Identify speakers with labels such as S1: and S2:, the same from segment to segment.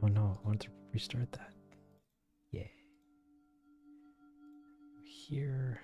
S1: Oh no, I wanted to restart that. Yeah. Here.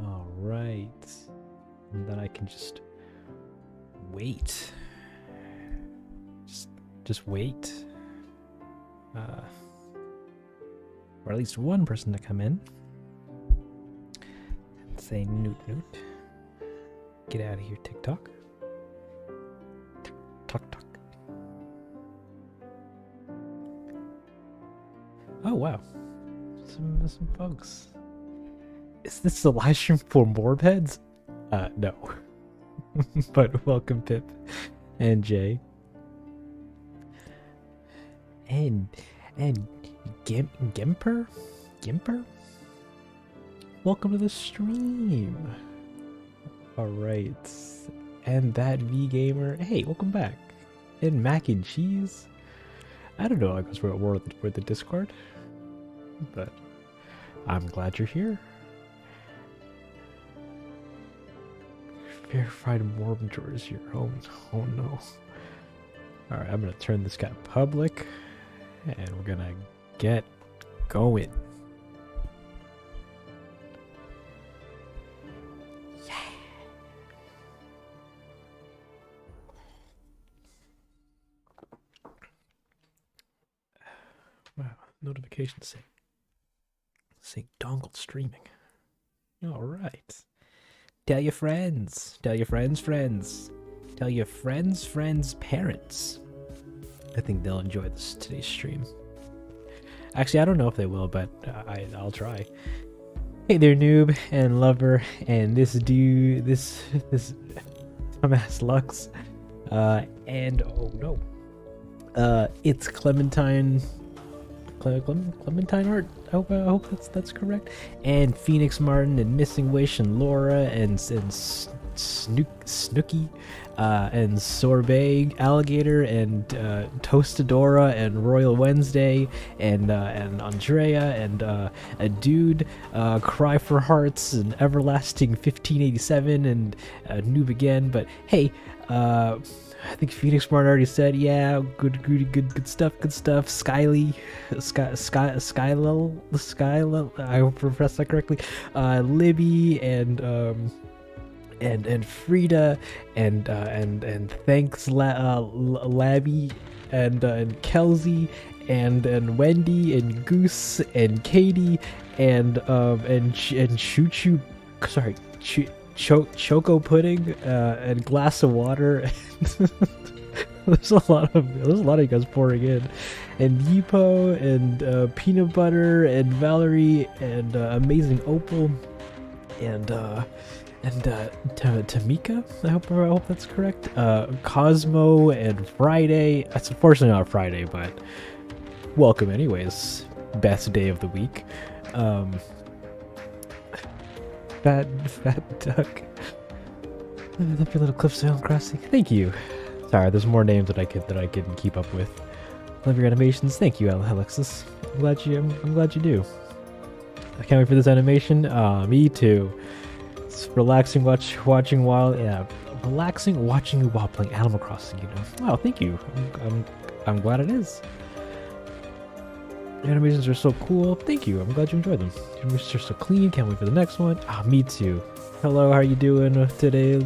S1: All right. And then I can just wait. Just wait. For at least one person to come in and say noot noot. Get out of here, TikTok. Talk talk. Oh wow. Some folks. Is this the live stream for Morbheads? No. But welcome Pip and Jay. And Gimper? Welcome to the stream. Alright. And that V Gamer. Hey, welcome back. And Mac and Cheese. I don't know, I guess we're the Discord. But I'm glad you're here. Verified Morbitor is your home. Oh no. Alright, I'm gonna turn this guy public. And we're gonna get going. Yeah. Wow, notification saying Dongle streaming. Alright. Tell your friends. Tell your friends. Tell your friends' parents. I think they'll enjoy today's stream. Actually, I don't know if they will, but I'll try. Hey there, noob and lover, and this dude, this dumbass Lux, and oh no, it's Clementine Art. I hope that's correct. And Phoenix Martin and Missing Wish and Laura and Snooky, and Sorbet Alligator and Toastadora and Royal Wednesday and Andrea and a dude, Cry for Hearts and Everlasting 1587 and Noob again. But hey, I think Phoenix Martin already said, yeah, good stuff. Skyly, Skylel, I hope I pronounced that correctly. Libby and Frida and thanks Labby and Kelsey and Wendy and Goose and Katie and Choo Choo, sorry, Choco Pudding and Glass of Water. There's a lot of you guys pouring in, and Yipo and Peanut Butter and Valerie and Amazing Opal and Tamika. I hope that's correct. Cosmo and Friday. That's unfortunately not Friday, but welcome anyways. Best day of the week. Fat Duck. Love your little Cliff Sound Crossing. Thank you. Sorry, there's more names that I can keep up with. Love your animations. Thank you, Alexis. I'm glad you do. I can't wait for this animation. Me too. It's relaxing watching while relaxing watching you while playing Animal Crossing. You know. Wow, thank you. I'm glad it is. The animations are so cool. Thank you. I'm glad you enjoyed them. The animations are so clean. Can't wait for the next one. Ah, me too. Hello, how are you doing today?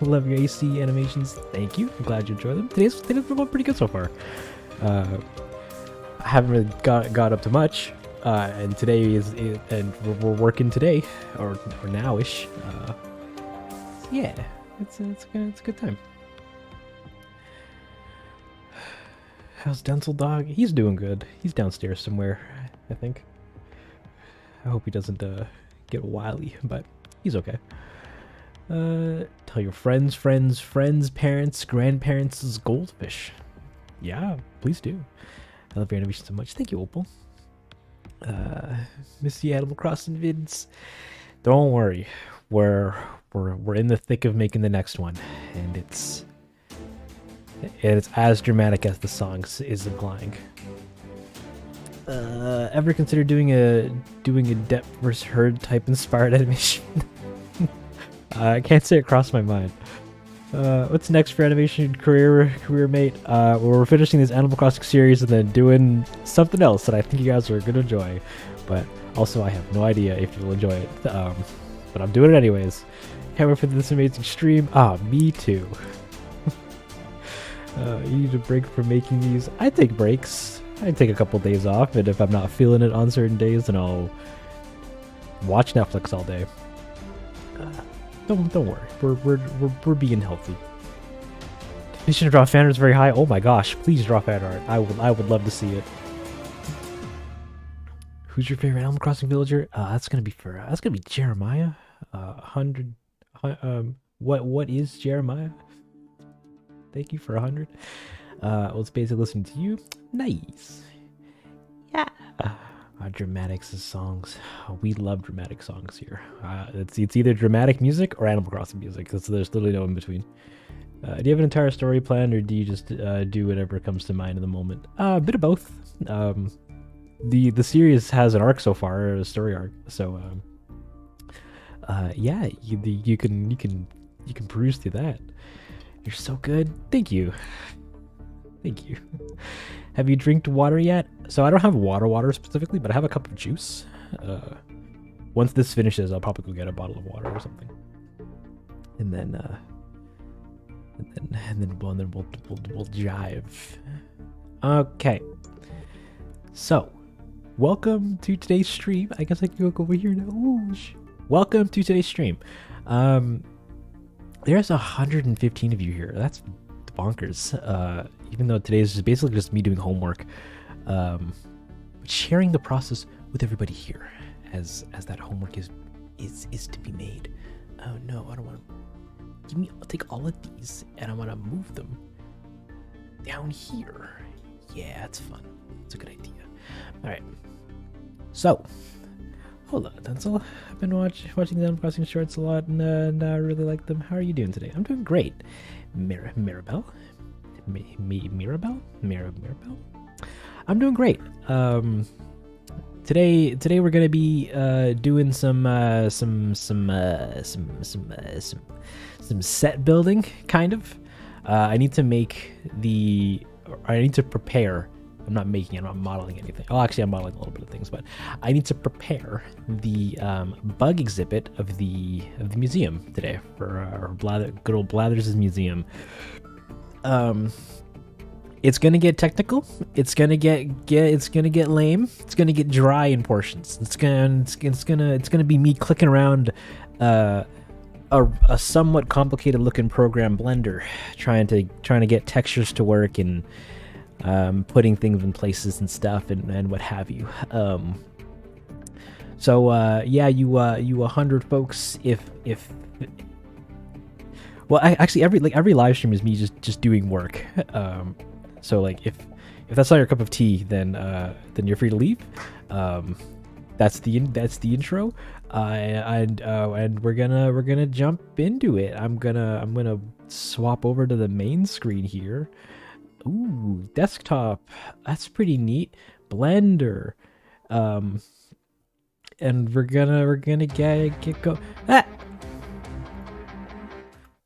S1: Love your AC animations. Thank you. I'm glad you enjoyed them. Today's been going pretty good so far. I haven't really got up to much. And today and we're working today, or nowish. Yeah, it's a good time. How's Denzel Dog? He's doing good. He's downstairs somewhere, I think. I hope he doesn't get wily, but he's okay. Tell your friends, parents, grandparents is goldfish. Yeah, please do. I love your animation so much. Thank you, Opal. Miss the Animal Crossing vids. Don't worry, we're in the thick of making the next one, and it's as dramatic as the song is implying. Ever consider doing a depth versus herd type inspired animation? I can't say it crossed my mind. What's next for animation career mate? We're finishing this Animal Crossing series and then doing something else that I think you guys are gonna enjoy. But also I have no idea if you'll enjoy it. But I'm doing it anyways. Can't wait for this amazing stream. Ah, me too. You need a break from making these. I take breaks. I take a couple days off, and if I'm not feeling it on certain days, then I'll watch Netflix all day. Don't worry. We're being healthy. Definition to draw fan art is very high. Oh my gosh! Please draw fan art. I would love to see it. Who's your favorite Animal Crossing villager? That's gonna be Jeremiah. 100. What is Jeremiah? Thank you for 100. Well, it's basically listening to you. Nice. Yeah. Dramatics of songs. We love dramatic songs here. It's either dramatic music or Animal Crossing music. There's literally no in between. Do you have an entire story planned, or do you just do whatever comes to mind in the moment? A bit of both. The series has an arc so far, a story arc. So yeah, you can peruse through that. You're so good. Thank you. Thank you. Have you drinked water yet? So I don't have water specifically, but I have a cup of juice. Once this finishes, I'll probably go get a bottle of water or something. And then we'll jive. Okay. So, welcome to today's stream. I guess I can go over here now. Ooh, welcome to today's stream. There's 115 of you here. That's bonkers. Even though today is basically just me doing homework, but sharing the process with everybody here, as that homework is to be made. Oh no, I don't want to. I'll take all of these and I want to move them down here. Yeah, it's fun. It's a good idea. All right. So, hold on, Denzel. I've been watching the Animal Crossing shorts a lot, and I really like them. How are you doing today? I'm doing great. Mirabelle? Mirabelle? I'm doing great. Today we're gonna be doing some set building, kind of. I need to prepare. I'm not making it, I'm not modeling anything. Oh, actually, I'm modeling a little bit of things, but I need to prepare the bug exhibit of the museum today for our good old Blathers' museum. It's gonna get technical. It's gonna get lame. It's gonna get dry in portions. It's gonna be me clicking around a somewhat complicated looking program Blender, trying to get textures to work and putting things in places and stuff and what have you. So yeah, you 100 folks. Well, actually every live stream is me just doing work. So like if that's not your cup of tea, then you're free to leave. That's the intro. And we're gonna jump into it. I'm gonna swap over to the main screen here. Ooh, desktop. That's pretty neat. Blender. And we're gonna get go. Ah!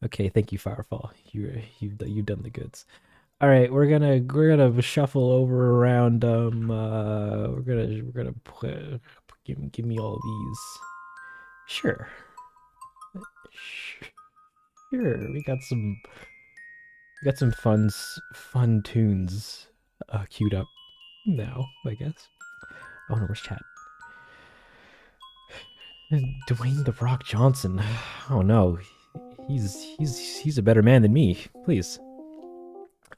S1: Okay, thank you, Firefall. You've done the goods. All right, we're gonna shuffle over around. We're gonna put, give me all these. Sure, sure. We got some fun tunes queued up now, I guess. Oh no, where's chat? Dwayne the Rock Johnson. Oh no, he's a better man than me. Please.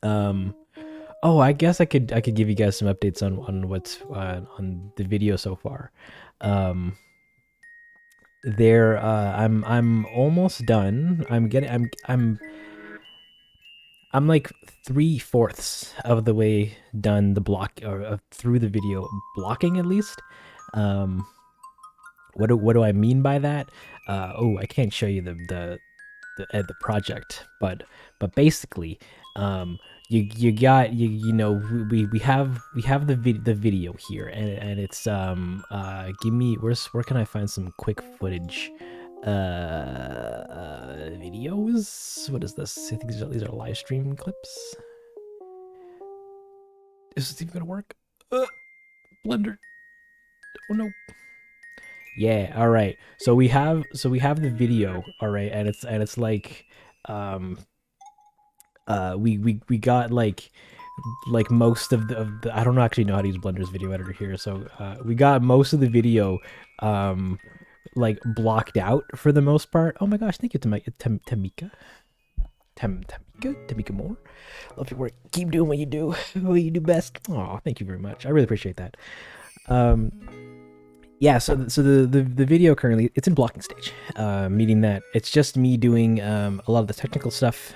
S1: Um. Oh, I guess I could give you guys some updates on what's on the video so far. Um. There. I'm almost done. I'm like 3/4 of the way done the block or through the video blocking at least. Um. What do I mean by that? Oh, I can't show you the project, but basically, um, you got you know we have the video here, and it's give me where can I find some quick footage? Videos. What is this? I think these are live stream clips. Is this even gonna work? Blender. Oh no. Yeah, all right. So we have the video, all right, and it's like um we got like most of the I don't actually know how to use Blender's video editor here. So we got most of the video um like blocked out for the most part. Oh my gosh, thank you to Tamika. Tamika Moore. Love your work. Keep doing what you do. What you do best. Oh, thank you very much. I really appreciate that. Um yeah, so the video currently it's in blocking stage, meaning that it's just me doing a lot of the technical stuff,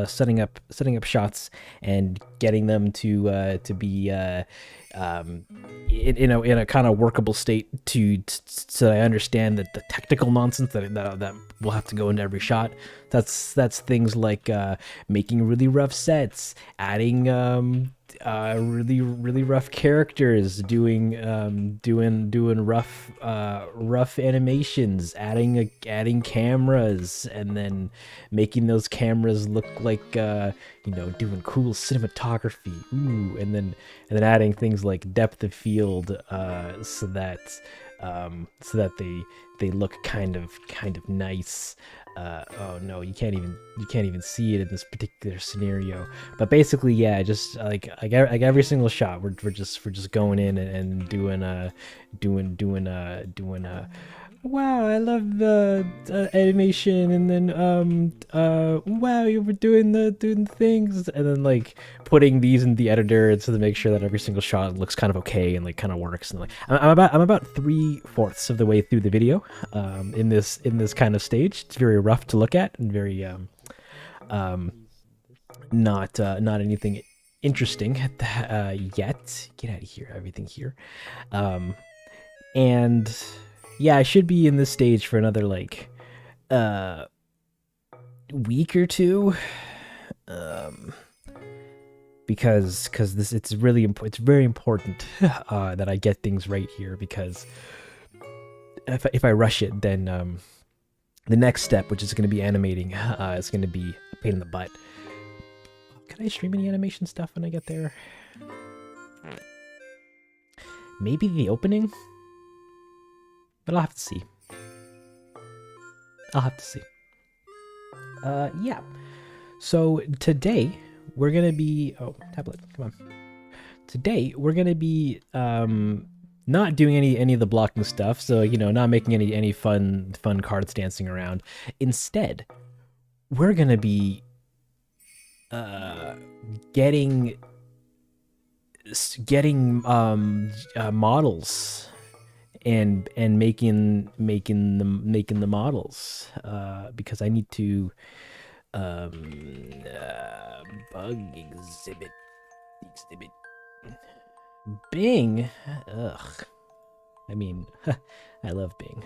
S1: setting up shots and getting them to be in a kind of workable state so that I understand that the technical nonsense that will have to go into every shot. That's things like making really rough sets, adding really rough characters, doing rough animations, adding cameras, and then making those cameras look like doing cool cinematography. Ooh, and then adding things like depth of field, so that they look kind of nice. Oh no, you can't even see it in this particular scenario. But basically, yeah, just like every single shot, we're just going in and doing wow, I love the animation, and then wow, you were doing the things, and then like putting these in the editor to make sure that every single shot looks kind of okay and like kind of works. And like I'm about 3/4 of the way through the video, in this kind of stage. It's very rough to look at and very not anything interesting yet. Get out of here, everything here. And yeah, I should be in this stage for another like week or two, because this it's very important that I get things right here, because if I rush it, then the next step, which is going to be animating, is going to be a pain in the butt. Can I stream any animation stuff when I get there? Maybe the opening, but I'll have to see. Yeah. So today we're gonna be tablet, come on. Today we're gonna be not doing any of the blocking stuff, so not making any fun cards dancing around. Instead, we're gonna be getting models and making the models, because I need to bug exhibit Bing. Ugh. I mean, I love Bing.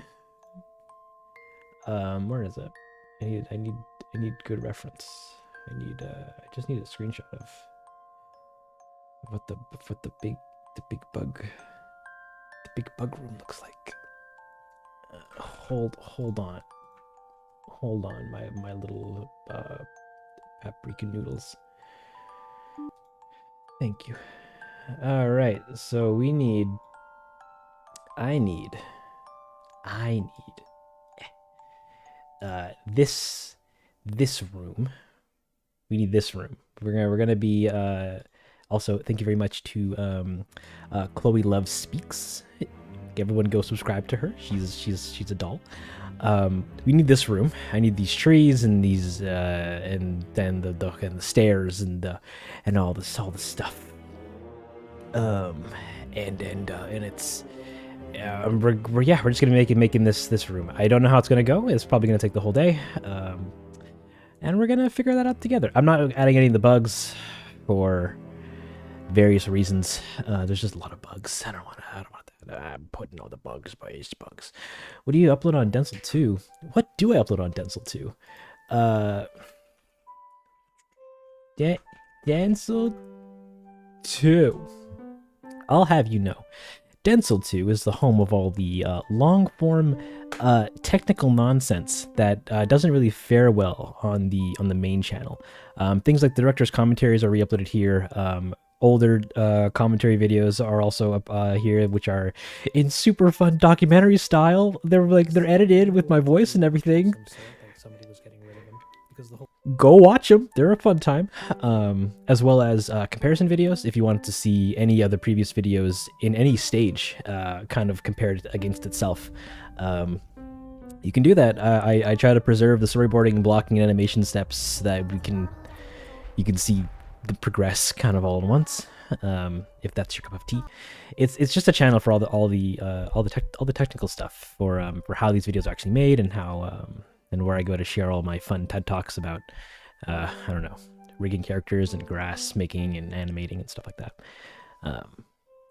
S1: Where is it? I need good reference. I just need a screenshot of what the big bug room looks like. Hold on. hold on, my little paprika noodles. Thank you. All right, so I need this room. We need this room. We're gonna be also, thank you very much to Chloe Love Speaks. Everyone go subscribe to her. She's a doll. We need this room. I need these trees and these and then the stairs and all the stuff. And it's we're just gonna making this room. I don't know how it's gonna go. It's probably gonna take the whole day. And we're gonna figure that out together. I'm not adding any of the bugs for various reasons. There's just a lot of bugs. I don't want that. I'm putting all the bugs by bugs. What do you upload on Denzel 2? What do I upload on Denzel 2? Denzel 2. I'll have you know, Denzel 2 is the home of all the long-form technical nonsense that doesn't really fare well on the main channel. Things like the director's commentaries are re-uploaded here. Older commentary videos are also up here, which are in super fun documentary style. They're edited with my voice and everything. Go watch them. They're a fun time. As well as comparison videos. If you wanted to see any other previous videos in any stage, kind of compared against itself, you can do that. I try to preserve the storyboarding, blocking, and animation steps that you can see the progress kind of all at once. If that's your cup of tea, it's just a channel for all the technical stuff for how these videos are actually made and how and where I go to share all my fun TED Talks about I don't know, rigging characters and grass making and animating and stuff like that.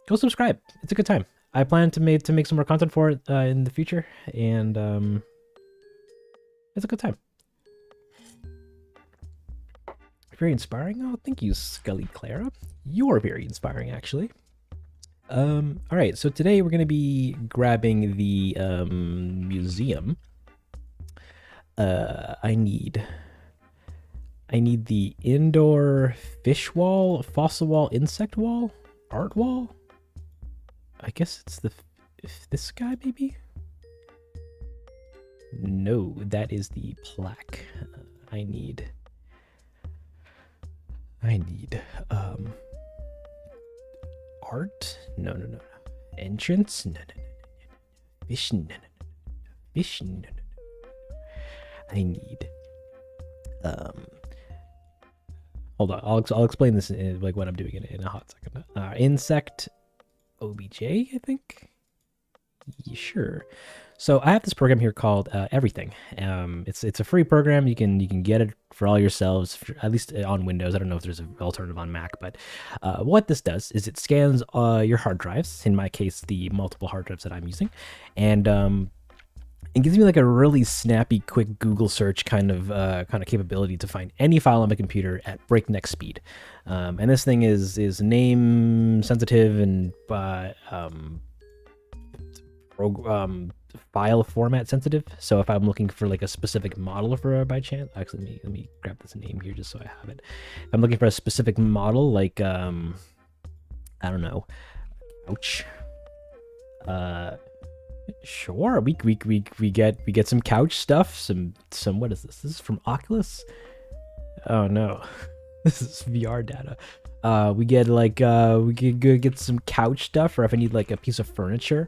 S1: Go subscribe. It's a good time. I plan to make some more content for it in the future, and it's a good time. Very inspiring. Oh, thank you, Scully Clara. You're very inspiring, actually. All right, so today we're gonna be grabbing the museum. I need the indoor fish wall, fossil wall, insect wall, art wall. I guess it's this guy, maybe? No, that is the plaque. I need art? No. Entrance? No. Fish? No. Fish? No. I need hold on, I'll explain this in, like, what I'm doing in a hot second. Insect OBJ, I think. Yeah, sure. So I have this program here called Everything. It's a free program. You can get it for all yourselves, at least on Windows. I don't know if there's an alternative on Mac, but what this does is it scans your hard drives. In my case, the multiple hard drives that I'm using, and it gives me like a really snappy, quick Google search kind of capability to find any file on my computer at breakneck speed. And this thing is name sensitive and file format sensitive. So if I'm looking for like a specific model for by chance, actually let me grab this name here just so I have it. If I'm looking for a specific model, like I don't know, couch. Sure, we get some couch stuff. Some what is this? This is from Oculus. Oh no, this is VR data. We get like we could get some couch stuff, or if I need like a piece of furniture.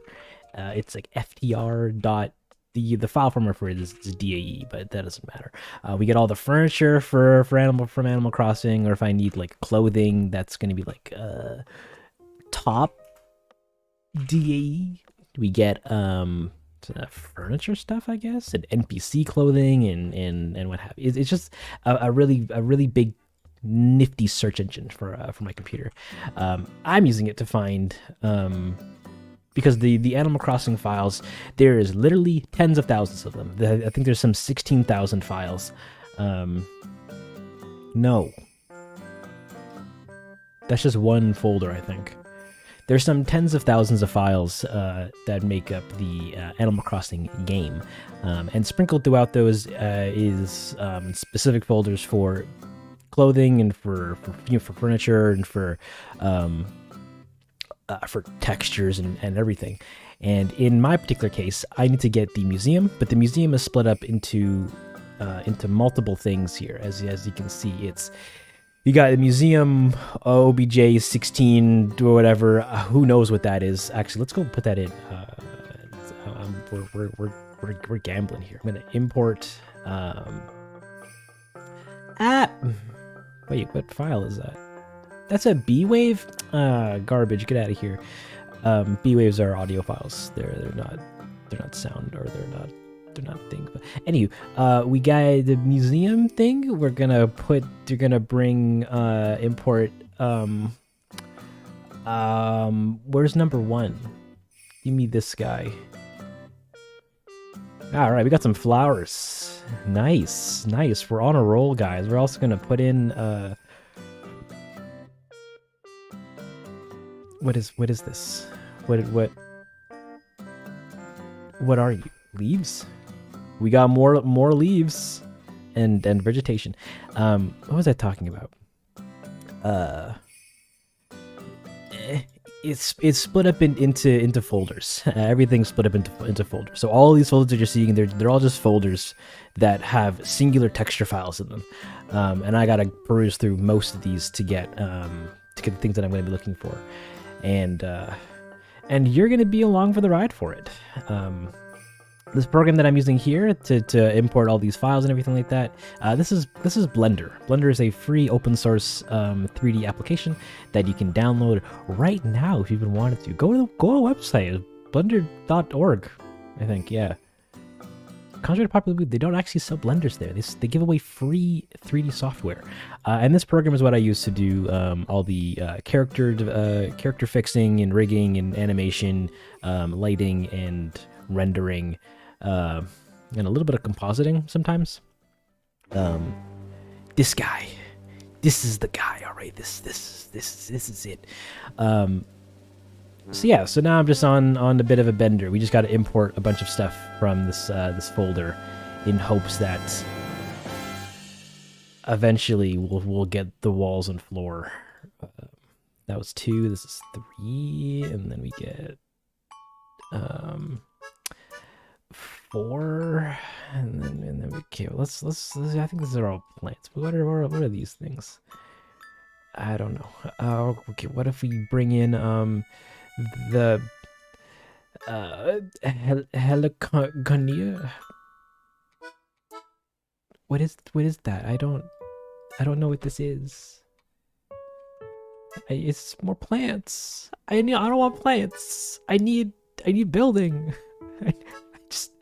S1: It's like FTR dot the file format for it is DAE, but that doesn't matter. We get all the furniture from Animal Crossing, or if I need like clothing, that's gonna be like top DAE. We get furniture stuff, I guess, and NPC clothing and what have you. It's just a really big nifty search engine for my computer. I'm using it to find because the Animal Crossing files, there is literally tens of thousands of them. I think there's some 16,000 files. No, that's just one folder, I think. There's some tens of thousands of files that make up the Animal Crossing game, and sprinkled throughout those is specific folders for clothing and for furniture and for textures and everything. And in my particular case, I need to get the museum, but the museum is split up into multiple things here. As you can see, you got the museum OBJ 16 or whatever. Who knows what that is? Actually, let's go put that in. We're gambling here. I'm gonna import. Wait, what file is that? That's a B-Wave? Garbage. Get out of here. B-Waves are audio files. They're not sound, or they're not things. But anyway, we got the museum thing. We're gonna bring import where's number 1? Give me this guy. All right, we got some flowers. Nice. We're on a roll, guys. We're also gonna put in what is this? What are you? Leaves? We got more leaves and vegetation. What was I talking about? It's split up into folders. Everything's split up into folders. So all these folders that you're seeing, they're all just folders that have singular texture files in them. And I gotta peruse through most of these to get the things that I'm gonna be looking for. And you're gonna be along for the ride for it. This program that I'm using here to import all these files and everything like that, this is Blender. Blender is a free open source 3D application that you can download right now if you've been wanting to. Go to the website, blender.org, I think. Yeah. Contrary to popular belief, they don't actually sell blenders there. They give away free 3D software, and this program is what I use to do all the character fixing and rigging and animation, lighting and rendering, and a little bit of compositing sometimes. This is the guy. All right, this is it. So yeah, so now I'm just on a bit of a bender. We just got to import a bunch of stuff from this folder, in hopes that eventually we'll get the walls and floor. That was 2. This is 3, and then we get 4, and then we okay. Let's. I think these are all plants. What are these things? I don't know. Okay, what if we bring in the heliconia? What is that? I don't know what this is. It's more plants. I don't want plants. I need building. I just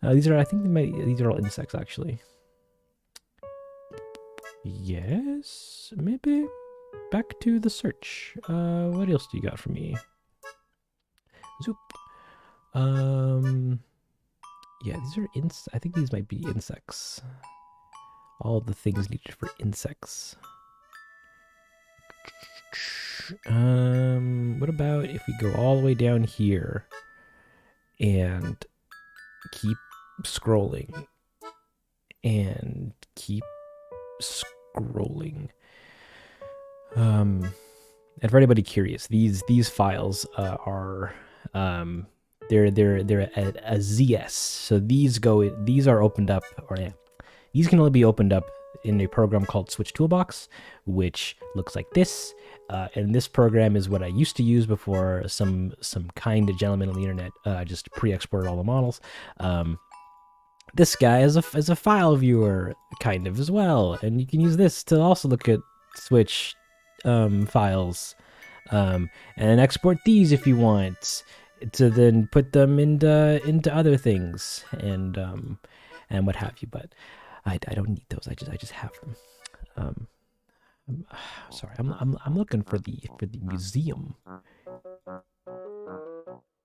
S1: these are, I think these are all insects actually. Yes, maybe. Back to the search. What else do you got for me? Zoop. Yeah, these are I think these might be insects. All the things needed for insects. What about if we go all the way down here and keep scrolling and keep scrolling? And for anybody curious, these files are they're a ZS. So these are opened up, or yeah, these can only be opened up in a program called Switch Toolbox, which looks like this. And this program is what I used to use before some kind of gentleman on the internet just pre-exported all the models. This guy is a file viewer kind of as well, and you can use this to also look at Switch files, and export these if you want to then put them into other things and what have you. But I don't need those. I just have them. Sorry, I'm looking for the museum,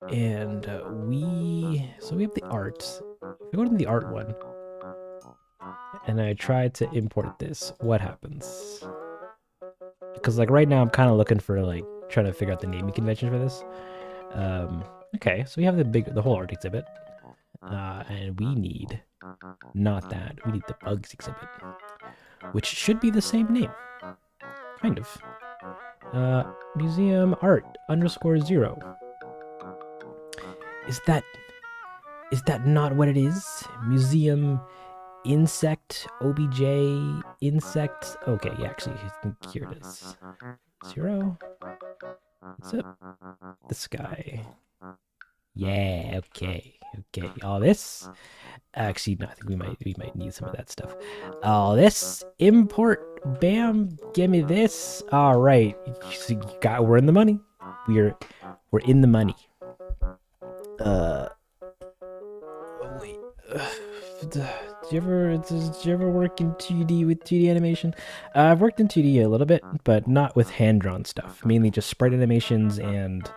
S1: and we have the art. If we go to the art one, and I try to import this, what happens? Because like right now I'm kind of looking for like trying to figure out the naming convention for this. Okay, so we have the whole art exhibit, and we need not that. We need the bugs exhibit, which should be the same name, kind of. Museum art _0. Is that not what it is? Museum insect obj insect. Okay, yeah, actually, here it is. 0. What's up? The sky. Yeah. Okay. All this. Actually, no. I think we might need some of that stuff. All this import. Bam. Give me this. All right. So we're in the money. We're in the money. Wait. Did you ever work in 2D with 2D animation? I've worked in 2D a little bit, but not with hand-drawn stuff. Mainly just sprite animations and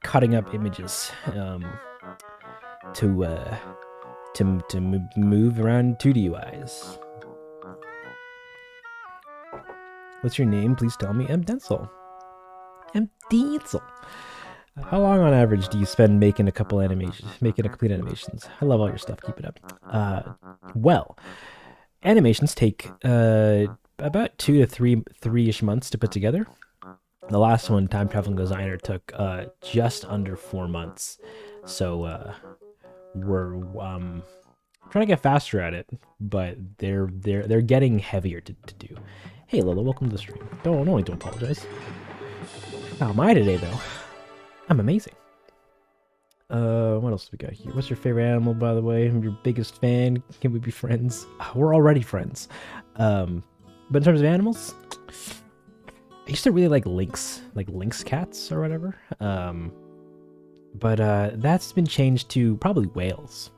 S1: cutting up images to move around 2D UIs. What's your name? Please tell me. I'm Denzel. How long on average do you spend making a complete animations? I love all your stuff. Keep it up. Well, animations take about 2 to 3-ish months to put together. The last one, Time Traveling Designer, took just under 4 months. So we're trying to get faster at it, but they're getting heavier to do. Hey Lola, welcome to the stream. Don't apologize. How am I today though? I'm amazing. What else do we got here? What's your favorite animal, by the way? I'm your biggest fan. Can we be friends? We're already friends. But in terms of animals, I used to really like lynx cats or whatever. But that's been changed to probably whales.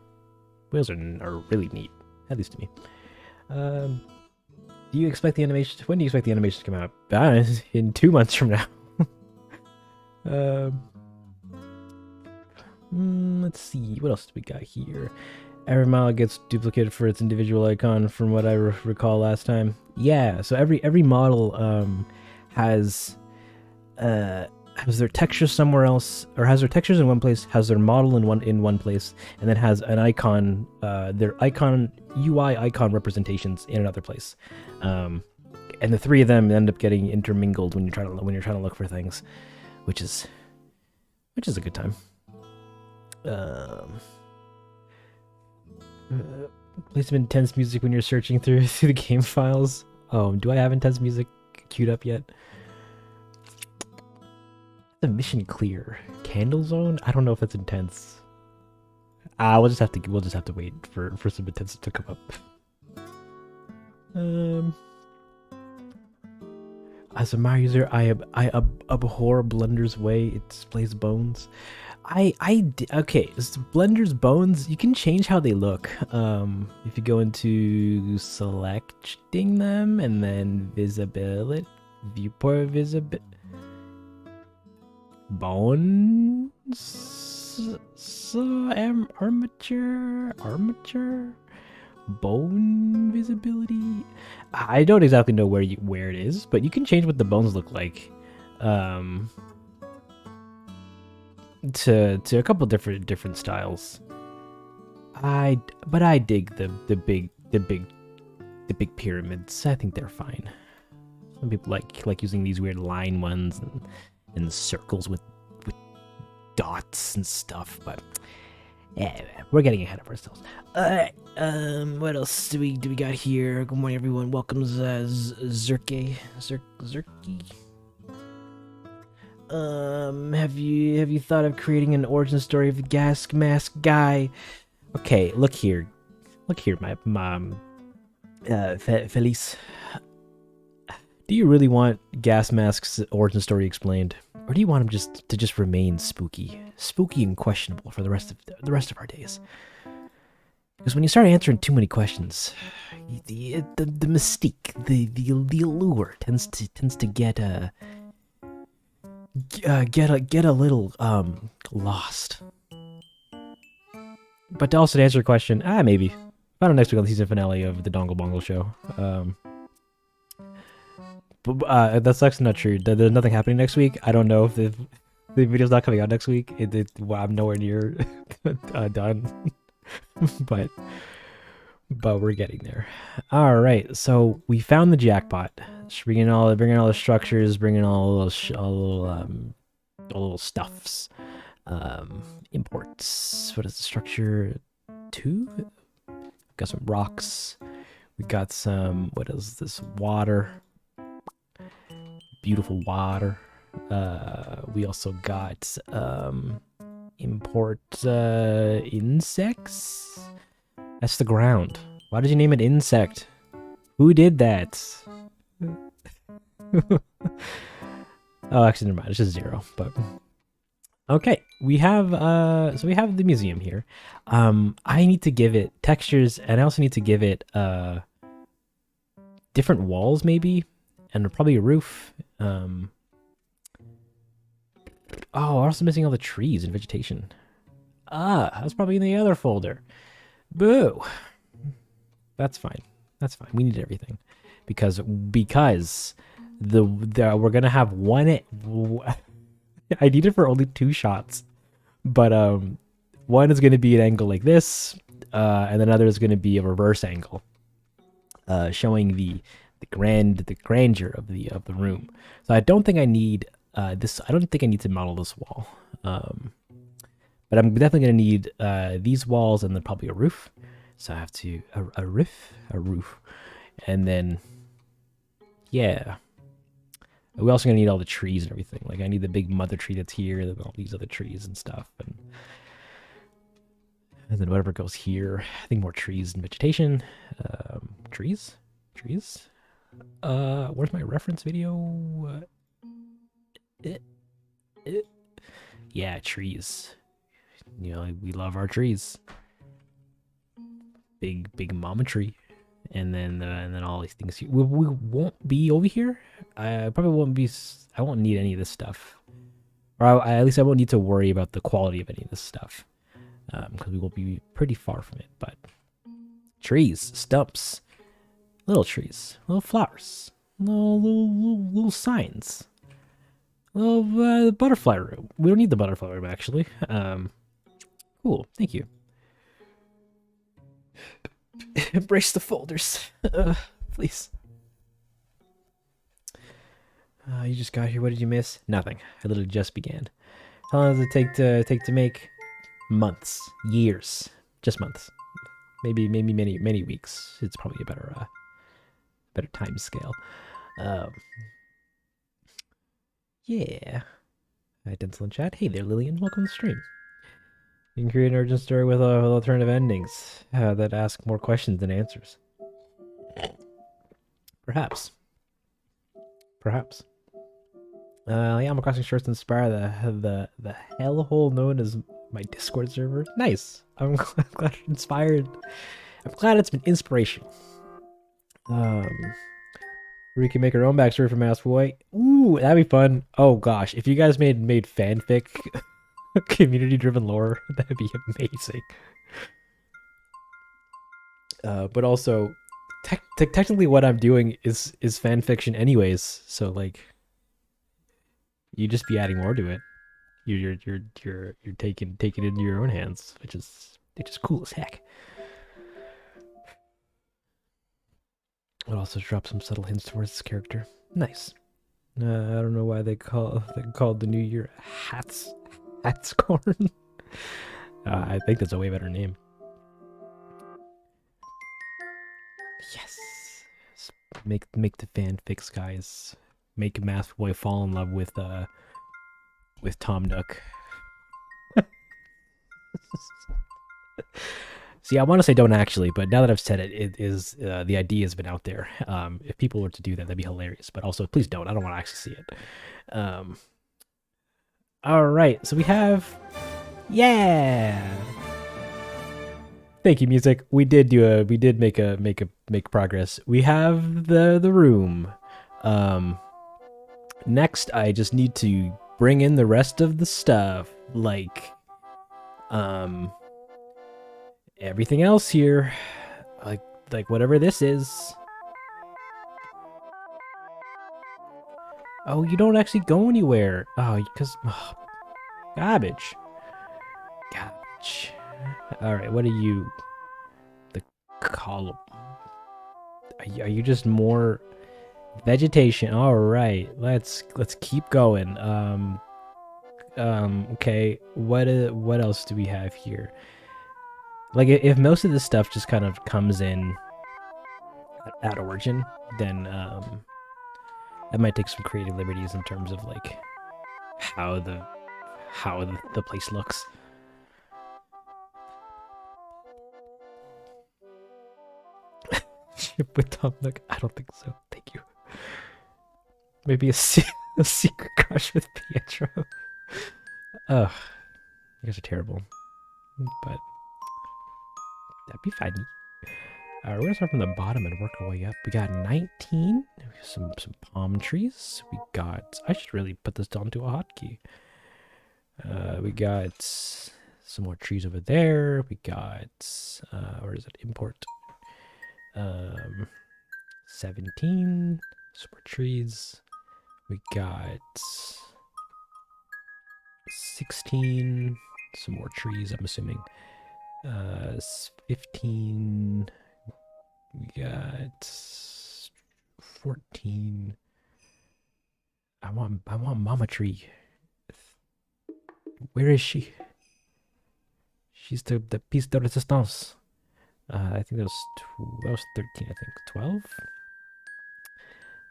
S1: Whales are really neat, at least to me. Do you expect the animation? When do you expect the animation to come out? In 2 months from now. Let's see, what else do we got here? Every model gets duplicated for its individual icon, from what I recall last time. Yeah, so every model has their textures somewhere else, or has their textures in one place, has their model in one place, and then has an icon, their icon UI icon representations in another place. And the three of them end up getting intermingled when you're trying to look for things, which is a good time. Play some intense music when you're searching through the game files. Oh, do I have intense music queued up yet? The mission clear. Candle zone? I don't know if that's intense. We'll just have to wait for some intense to come up. As a Mario user, I abhor Blender's way it displays bones. Okay, so Blender's bones, you can change how they look. If you go into selecting them and then visibility, viewport visibility, bones, armature, bone visibility. I don't exactly know where it is, but you can change what the bones look like. To a couple different styles. But I dig the big pyramids. I think they're fine. Some people like using these weird line ones and circles with dots and stuff, but yeah, we're getting ahead of ourselves. What else do we got here? Good morning, everyone. Welcome, Zerky. Have you thought of creating an origin story of the gas mask guy? Okay, look here, my mom, Felice. Do you really want Gas Mask's origin story explained, or do you want him to just remain spooky and questionable for the rest of our days? Because when you start answering too many questions, the mystique, the allure tends to get a little lost. But to also answer your question, maybe. I don't know, next week on the season finale of the Dongle Bongle show. That's actually not true. There's nothing happening next week. I don't know if the video's not coming out next week. Well, I'm nowhere near done, but we're getting there. All right, so we found the jackpot. Just bringing all the structures, bringing all little stuffs. Imports. What is the structure? 2. Got some rocks. We got some. What is this? Water. Beautiful water. We also got import insects. That's the ground. Why did you name it insect? Who did that? Oh, actually, never mind. It's just 0. But okay, we have so we have the museum here. I need to give it textures, and I also need to give it different walls, maybe, and probably a roof. Oh, we're also missing all the trees and vegetation. That's probably in the other folder. Boo. That's fine. That's fine. We need everything because the we're gonna have one. I need it for only 2 shots, but one is gonna be an angle like this, and another is gonna be a reverse angle, showing the grandeur of the room. So I don't think I need this. I don't think I need to model this wall, but I'm definitely gonna need these walls and then probably a roof. So I have to a roof, and then yeah. We're also gonna need all the trees and everything. Like I need the big mother tree that's here, and all these other trees and stuff, and then whatever goes here. I think more trees and vegetation. Trees. Where's my reference video? Yeah, trees. You know, we love our trees. Big mama tree. And then all these things. We won't be over here. I probably won't be. I won't need any of this stuff, or at least I won't need to worry about the quality of any of this stuff, because we will be pretty far from it. But trees, stumps, little trees, little flowers, little signs, little butterfly room. We don't need the butterfly room actually. Cool. Thank you. Embrace the folders, please. You just got here. What did you miss? Nothing. I literally just began. How long does it take to make? Months, years, just months. Maybe many weeks. It's probably a better time scale. Yeah. Hi, Denzel in chat. Hey there, Lillian. Welcome to the stream. You can create an origin story with alternative endings that ask more questions than answers. Perhaps. Yeah, Animal Crossing shorts inspire the hellhole known as my Discord server. Nice. I'm glad it inspired. I'm glad it's been inspirational. We can make our own backstory for Mass Boy. Ooh, that'd be fun. Oh gosh, if you guys made fanfic. Community-driven lore, that'd be amazing. But also, technically, what I'm doing is fan fiction, anyways. So like, you just be adding more to it. You're taking it into your own hands, which is cool as heck. It also drops some subtle hints towards this character. Nice. I don't know why they called the new year Hatscorn. I think that's a way better name. Yes. Make the fanfics, guys. Make Math Boy fall in love with Tom Nook. See, I want to say don't actually, but now that I've said it, it is the idea has been out there. If people were to do that, that'd be hilarious. But also, please don't. I don't want to actually see it. All right, so we have, yeah. Thank you, music. We did make progress. We have the room. Next, I just need to bring in the rest of the stuff, like everything else here, like whatever this is. Oh, you don't actually go anywhere. Oh, because garbage. Garbage. All right, what are you? The column. Are you just more vegetation? All right, let's keep going. Okay. What else do we have here? Like, if most of this stuff just kind of comes in at origin, then I might take some creative liberties in terms of like how the place looks. With Tom Nook, I don't think so. Thank you. Maybe a secret crush with Pietro. Ugh, you guys are terrible, but that'd be funny. We're gonna start from the bottom and work our way up. We got 19. Some palm trees. We got. I should really put this down to a hotkey. We got some more trees over there. We got. Where is it? Import. 17. Some more trees. We got 16. Some more trees. I'm assuming. 15. We got 14. I want Mama Tree. Where is she? She's the piece de resistance. I think that was 13. I think 12.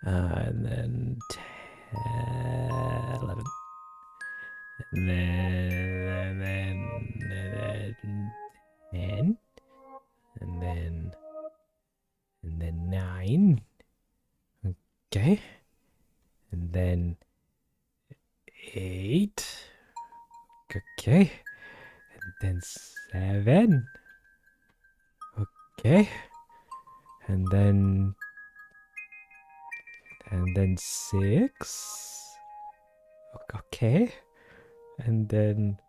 S1: And then 10, 11. And then 10. And then 9. Okay. And then 8. Okay. And then 7. Okay. And then 6. Okay. And then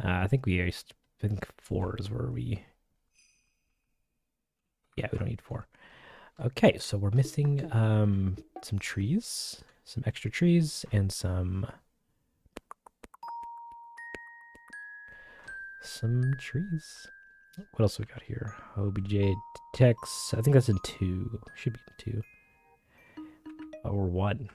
S1: I think I think 4 is where we. Yeah, we don't need 4. Okay, so we're missing some trees, some extra trees, and some trees. What else we got here? OBJ text. I think that's in 2. Should be in 2. Or 1.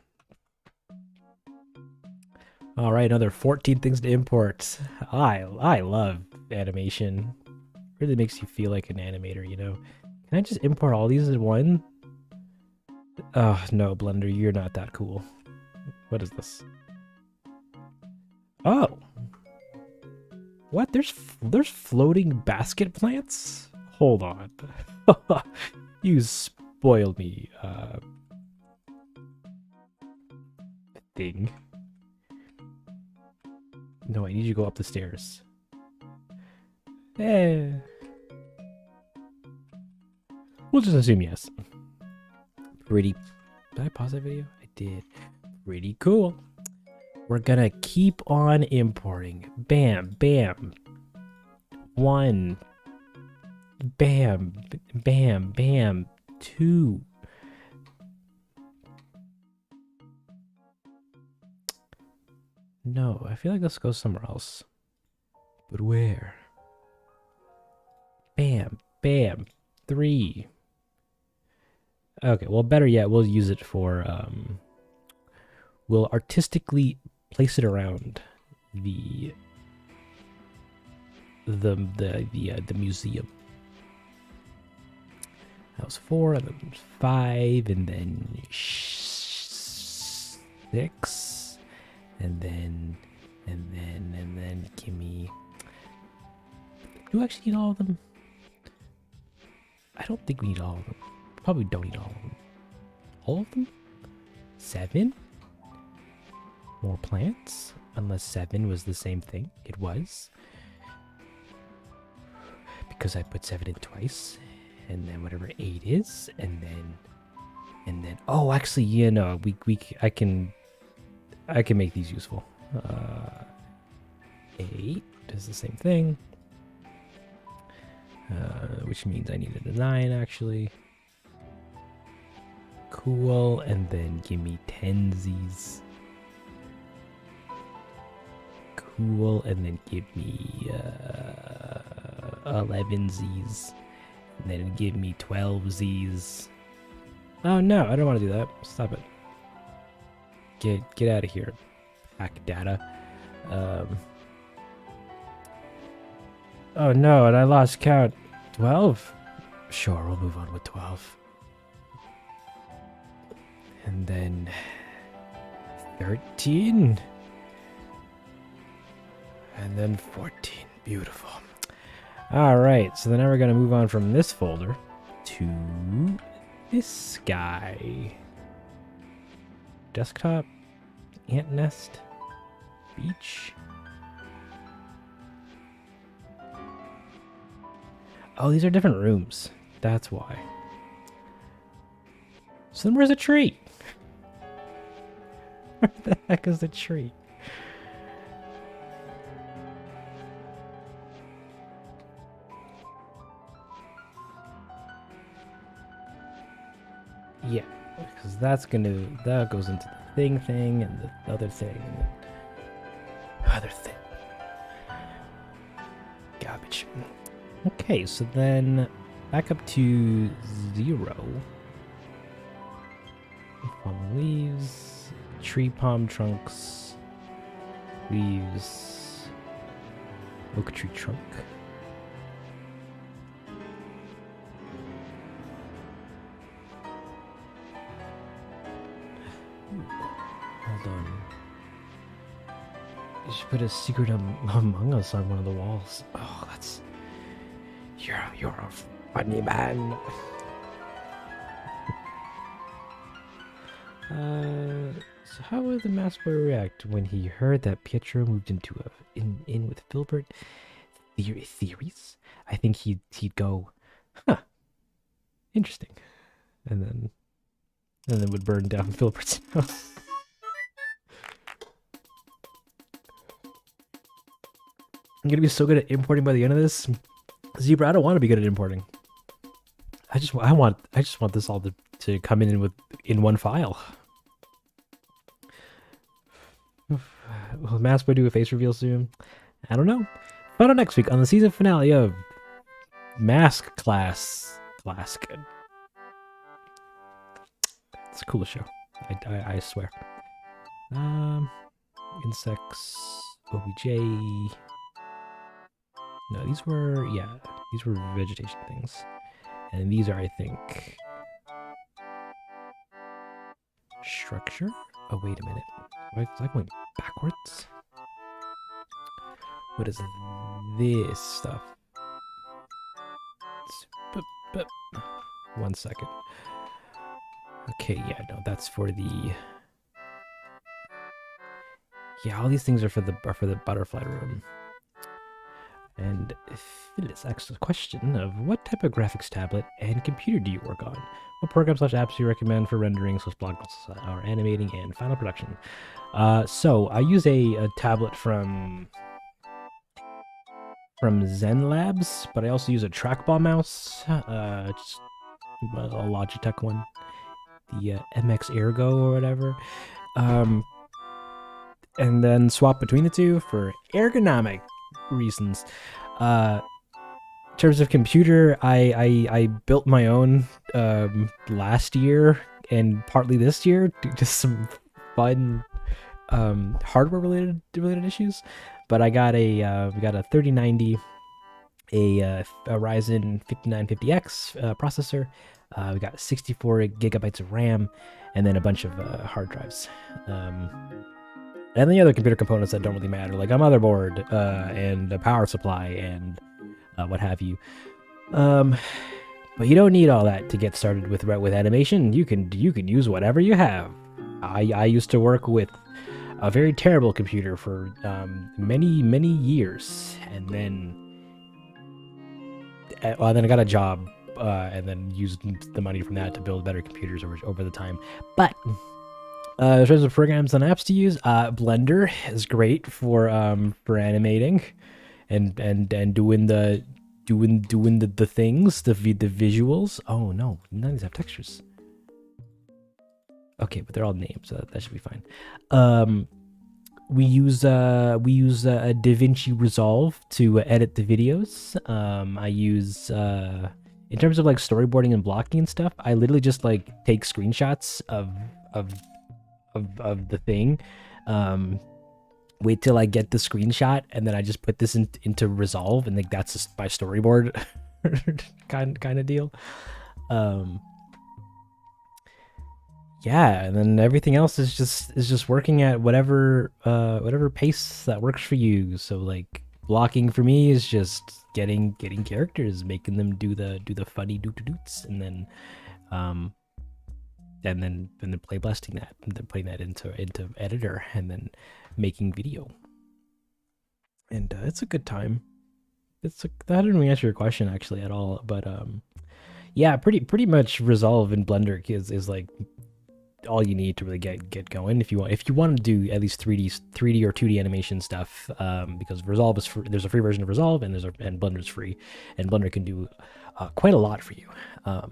S1: All right, another 14 things to import. I love animation. Really makes you feel like an animator, you know. Can I just import all these in one? Oh, no, Blender, you're not that cool. What is this? Oh. What? There's floating basket plants? Hold on. You spoiled me, thing. No, I need you to go up the stairs. Eh. We'll just assume yes. Pretty. Did I pause that video? I did. Pretty cool. We're gonna keep on importing. Bam, bam. 1. Bam, bam, bam. 2. No, I feel like this goes somewhere else. But where? Bam, bam. 3. Okay, well, better yet, we'll use it for, we'll artistically place it around the museum. That was 4, and then 5, and then 6, and then give me. Do you actually need all of them? I don't think we need all of them. Probably don't need all of them. All of them? 7? More plants? Unless 7 was the same thing. It was. Because I put 7 in twice. And then whatever 8 is. And then oh, actually, yeah, no, I can make these useful. 8 does the same thing. Which means I needed a 9, actually. Cool, and then give me 10 Z's. Cool, and then give me 11 Z's. And then give me 12 Z's. Oh no, I don't want to do that. Stop it. Get out of here. Hack data. Oh no, and I lost count. 12? Sure, we'll move on with 12. And then 13. And then 14. Beautiful. Alright, so then now we're going to move on from this folder to this guy. Desktop, ant nest, beach. Oh, these are different rooms. That's why. So then where's the tree? Where the heck is the tree? Yeah, because that goes into the thing, and the other thing, and the other thing. Garbage. Okay, so then back up to 0. Palm leaves, tree palm trunks, leaves, oak tree trunk. Hold on. You should put a secret Among Us on one of the walls. Oh, that's... You're a funny man. So how would the masked boy react when he heard that Pietro moved into in with Filbert? Theories? I think he'd go, huh, interesting, and then would burn down Filbert's house. I'm gonna be so good at importing by the end of this. Zebra, I don't want to be good at importing. I just want this all to come in one file. Will Masked Boy do a face reveal soon? I don't know. Find out next week on the season finale of Mask Class. Good. It's a cool show. I swear. Insects, OBJ. No, these were vegetation things. And these are, I think, structure? Oh, wait a minute. Why is that going backwards? What is this stuff? One second. Okay, yeah, no, that's for the... Yeah, all these things are for the butterfly room. And Phyllis asks a question of what type of graphics tablet and computer do you work on? What programs / apps do you recommend for rendering, blogs or animating and final production? So I use a tablet from Zen Labs, but I also use a trackball mouse, just a Logitech one, the MX Ergo or whatever. And then swap between the two for ergonomic reasons. In terms of computer, I built my own last year and partly this year, just some fun hardware related issues. But I got we got a 3090, a Ryzen 5950X processor. We got 64 gigabytes of RAM, and then a bunch of hard drives. And the other computer components that don't really matter, like a motherboard and a power supply and what have you. But you don't need all that to get started with animation. You can use whatever you have. I used to work with a very terrible computer for many years, and then I got a job and then used the money from that to build better computers over the time. But in terms of programs and apps to use, Blender is great for animating and doing the things, the visuals. Oh no, none of these have textures. Okay, but they're all names, so that should be fine. We use a DaVinci Resolve to edit the videos. I use in terms of like storyboarding and blocking and stuff, I literally just like take screenshots of the thing. Wait till I get the screenshot, and then I just put this into Resolve, and like that's just my storyboard kind of deal. Yeah, and then everything else is just working at whatever pace that works for you. So like blocking for me is just getting characters, making them do the funny doots, and then play blasting that, and then putting that into editor, and then making video. And it's a good time. That didn't really answer your question actually at all, but yeah, pretty much Resolve in Blender is like all you need to really get going if you want to do at least 3D or 2D animation stuff, because Resolve is free. There's a free version of Resolve, and Blender's free, and Blender can do quite a lot for you. Though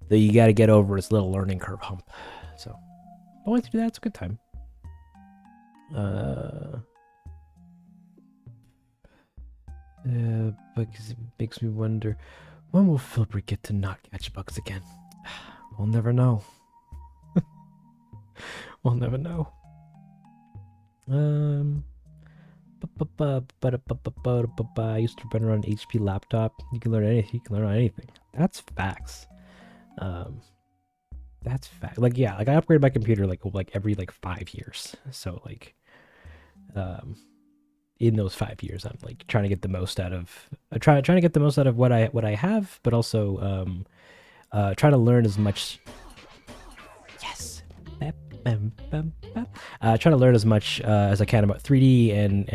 S1: you got to get over its little learning curve hump. So, but once you do that, it's a good time. Because it makes me wonder, when will Philbert get to not catch bugs again? We'll never know. We'll never know. I used to run around an HP laptop. You can learn anything. You can learn anything. That's facts. That's fact. Like, yeah, like I upgrade my computer like every 5 years. So like, in those 5 years, I'm like trying to get the most out of trying to get the most out of what I have, but also try to learn as much. Yes. Try to learn as much as I can about 3D and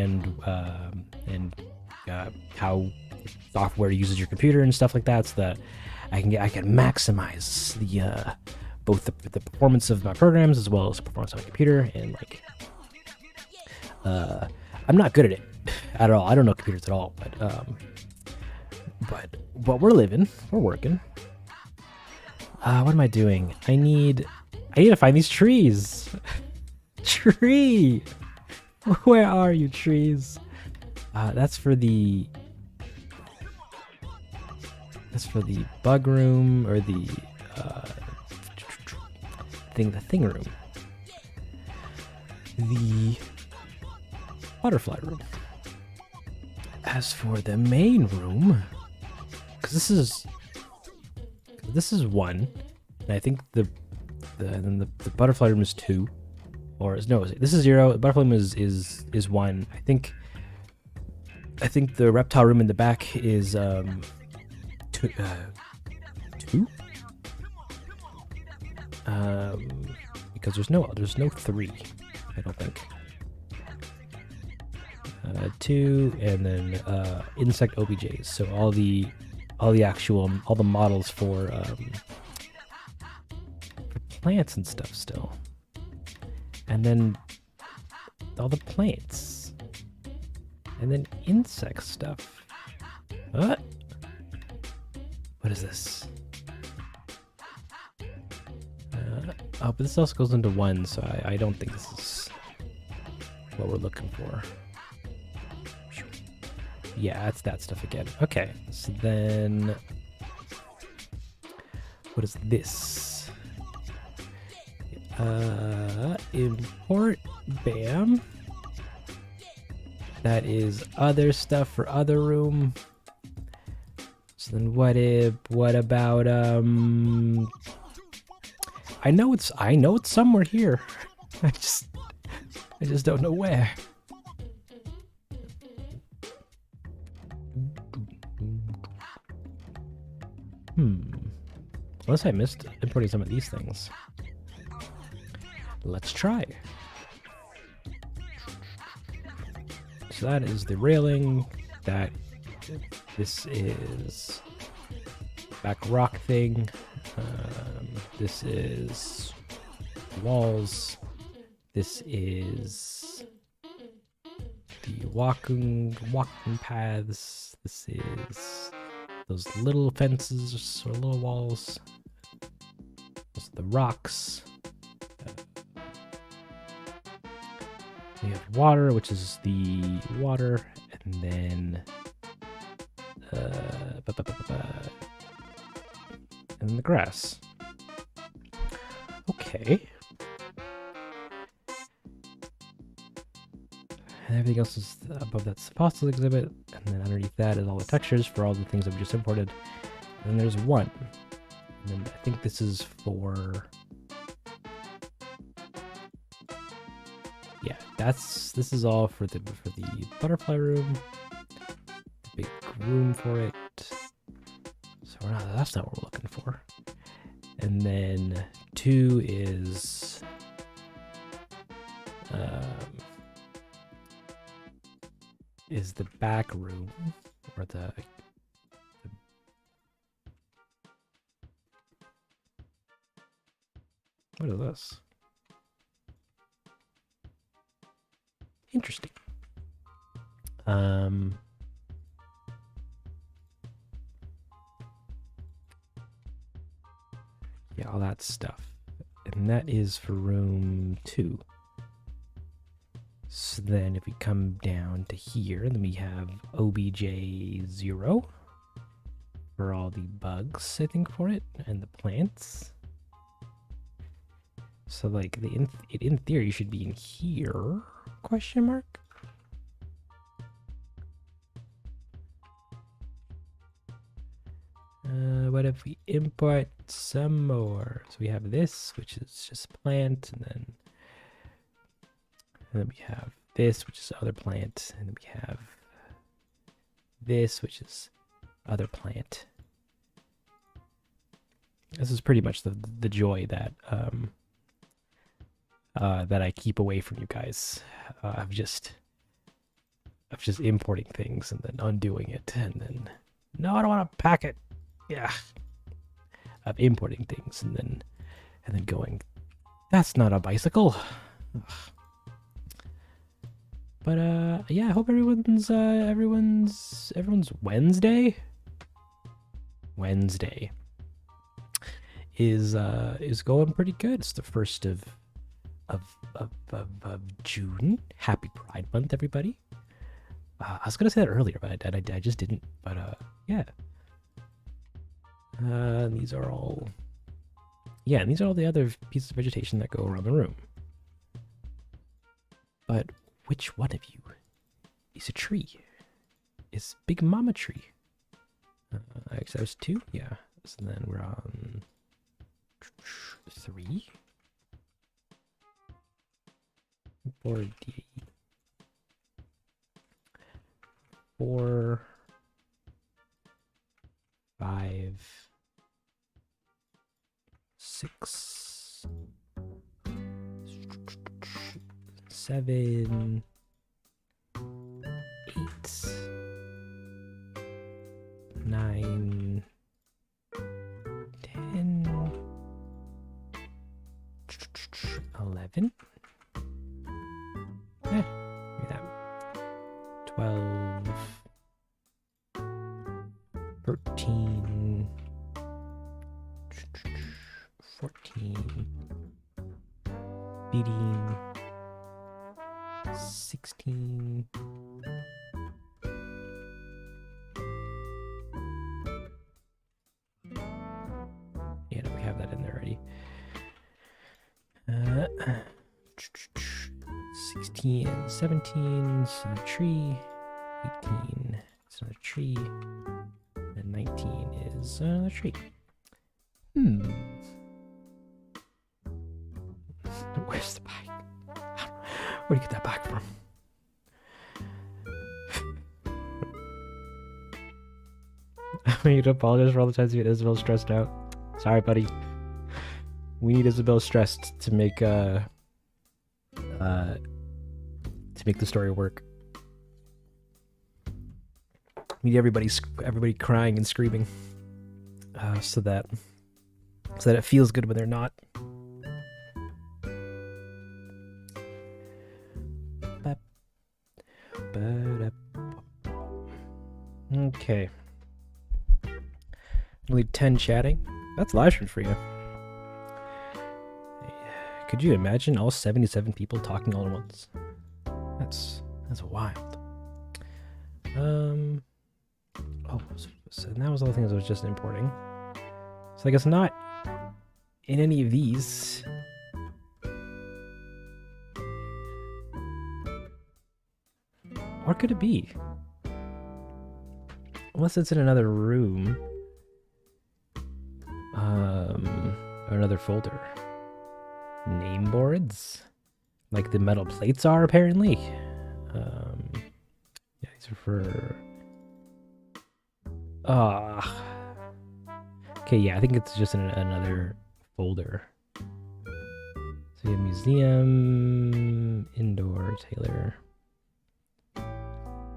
S1: how software uses your computer and stuff like that, so that I can maximize the both the performance of my programs as well as the performance of my computer. And like, I'm not good at it at all. I don't know computers at all, but we're living, we're working. What am I doing? I need to find these trees. Tree, where are you, trees? That's for the bug room, or the thing room. The butterfly room. As for the main room, because this is 1, and I think the butterfly room is 2, or no, this is 0. The butterfly room is 1. I think the reptile room in the back is 2. Because there's no 3, I don't think. 2, and then insect OBJs. So all the models for plants and stuff still, and then all the plants, and then insect stuff. What is this? Oh, but this also goes into 1, so I don't think this is what we're looking for. Yeah, it's that stuff again. Okay, so then what is this? Import BAM. That is other stuff for other room. So then what about I know it's somewhere here. I just don't know where. Unless I missed importing some of these things. Let's try. So that is the railing. This is back rock thing. This is walls. This is the walking paths. This is those little fences or little walls. Those are the rocks. you have water, which is the water, and then and then the grass. Okay. And everything else is above that's the fossil exhibit, and then underneath that is all the textures for all the things that we just imported. And then there's one. And then I think this is for... Yeah, this is all for the butterfly room. The big room for it. So that's not what we're looking for. And then 2 is the back room, or the what is this? Interesting. Yeah, all that stuff. And that is for room 2. So then if we come down to here, then we have OBJ0 for all the bugs, I think, for it, and the plants. So like it in theory should be in here, question mark? What if we import some more? So we have this, which is just plant, and then we have this, which is other plant, and then we have this, which is other plant. This is pretty much the joy that that I keep away from you guys. Of just importing things and then undoing it, and then no, I don't want to pack it. Yeah, of importing things and then going, that's not a bicycle. Ugh. But yeah, I hope everyone's Wednesday is going pretty good. It's the 1st of June. Happy Pride Month, everybody. I was gonna say that earlier, but I just didn't. But yeah. These are all the other pieces of vegetation that go around the room. But which one of you is a tree? Is Big Mama tree? I guess that was 2? Yeah. So then we're on 3. 4D. 4. 5. 6. 7. 8. 9. 10. 11. Look at that. 12. 13. 14. 15. 16. Yeah, no, we have that in there already. 16 and 17 is a tree. 18 is another tree. And 19 is another tree. Where's the bike? Where do you get that bike from? I need to apologize for all the times you get Isabel stressed out. Sorry, buddy. We need Isabel stressed to make the story work. We need everybody crying and screaming, so that it feels good when they're not. Okay. Only 10 chatting. That's live stream for you. Could you imagine all 77 people talking all at once? That's wild. Oh, so that was all the things I was just importing. So I guess not in any of these. What could it be? Unless it's in another room. Or another folder. Name boards? Like the metal plates are, apparently. Yeah, these are for... Okay, yeah, I think it's just in another folder. So you have museum, indoor, Taylor.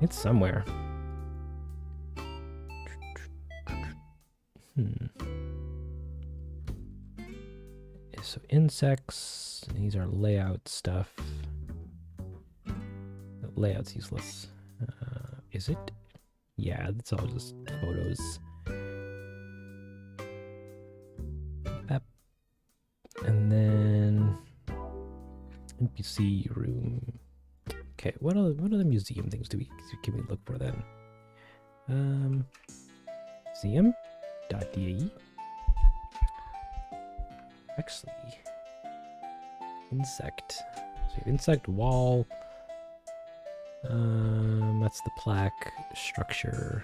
S1: It's somewhere. So insects, these are layout stuff. Layout's useless. Is it? Yeah, it's all just photos. And then NPC room. Okay, what other museum things can we look for then? Museum.de. Actually, insect. So insect wall. That's the plaque structure.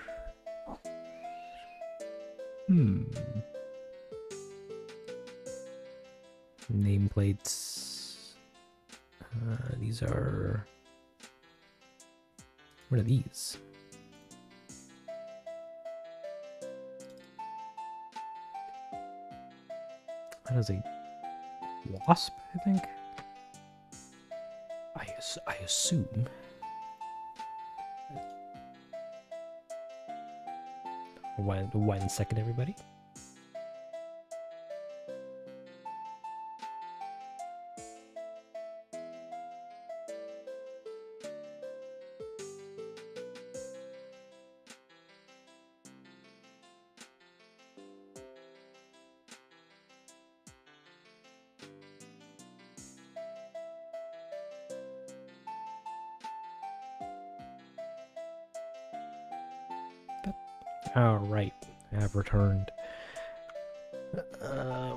S1: Nameplates. These are... What are these? That is a wasp, I think. I assume. One second, everybody. All right, I have returned.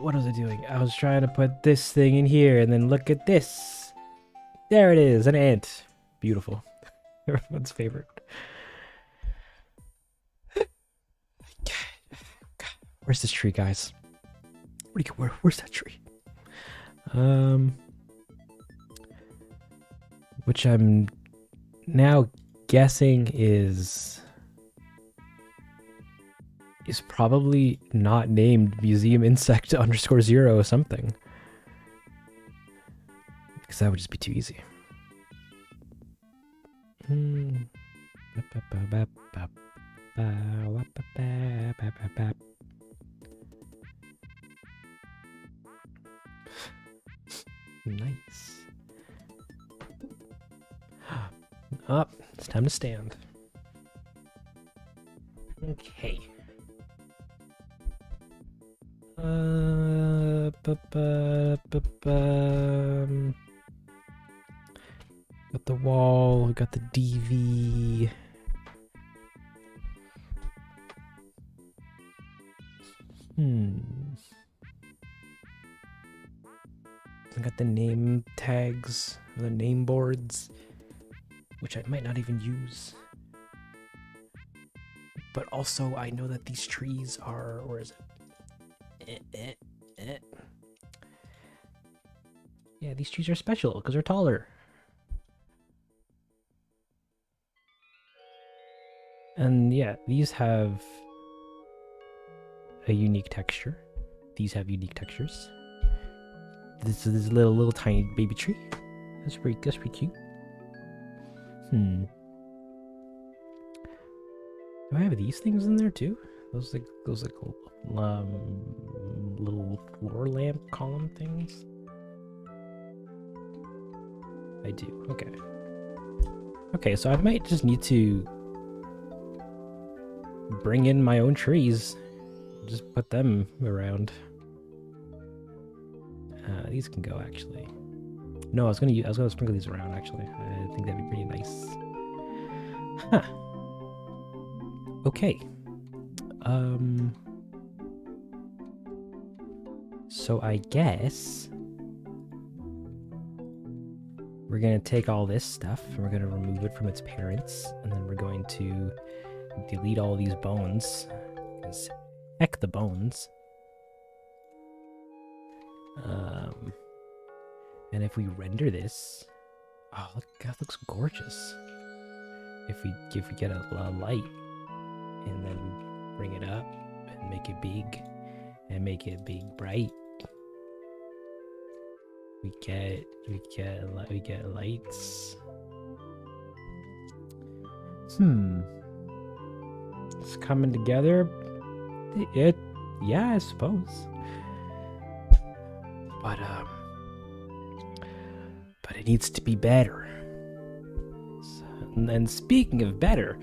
S1: What was I doing? I was trying to put this thing in here, and then look at this. There it is, an ant. Beautiful. Everyone's favorite. Where's this tree, guys? Where's that tree? Which I'm now guessing is probably not named museum insect _0 something. Because that would just be too easy. Nice. Up. It's time to stand. Okay. Got the wall, we got the DV. I got the name tags, the name boards, which I might not even use. But also, I know that these trees are, where is it? Yeah, these trees are special because they're taller. And yeah, these have a unique texture. These have unique textures. This is a little tiny baby tree. That's pretty cute. Do I have these things in there too? Those little floor lamp column things? I do. Okay. Okay, so I might just need to bring in my own trees. Just put them around. These can go, actually. No, I was gonna sprinkle these around actually. I think that'd be pretty nice. Huh. Okay. So I guess we're gonna take all this stuff and we're gonna remove it from its parents, and then we're going to delete all these bones. Because heck the bones. And if we render this, oh look, that looks gorgeous. If we get a light, and then we bring it up and make it big, and make it big bright, we get lights. It's coming together. Yeah, I suppose. But it needs to be better. And speaking of better,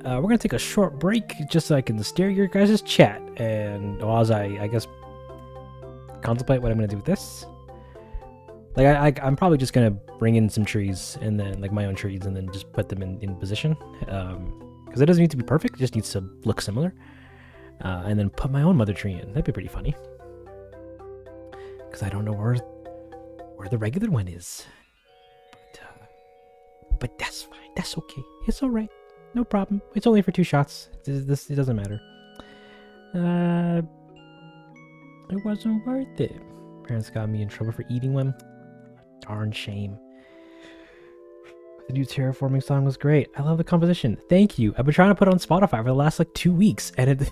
S1: we're gonna take a short break just so I can steer your guys' chat, and as I guess contemplate what I'm gonna do with this. Like I'm probably just gonna bring in some trees, and then like my own trees, and then just put them in position. Because it doesn't need to be perfect; it just needs to look similar. And then put my own mother tree in. That'd be pretty funny. Because I don't know where the regular one is. But that's fine. That's okay. It's all right. No problem. It's only for 2 shots. It doesn't matter. It wasn't worth it. Parents got me in trouble for eating one. Darn shame. The new terraforming song was great. I love the composition. Thank you. I've been trying to put it on Spotify for the last like 2 weeks, and it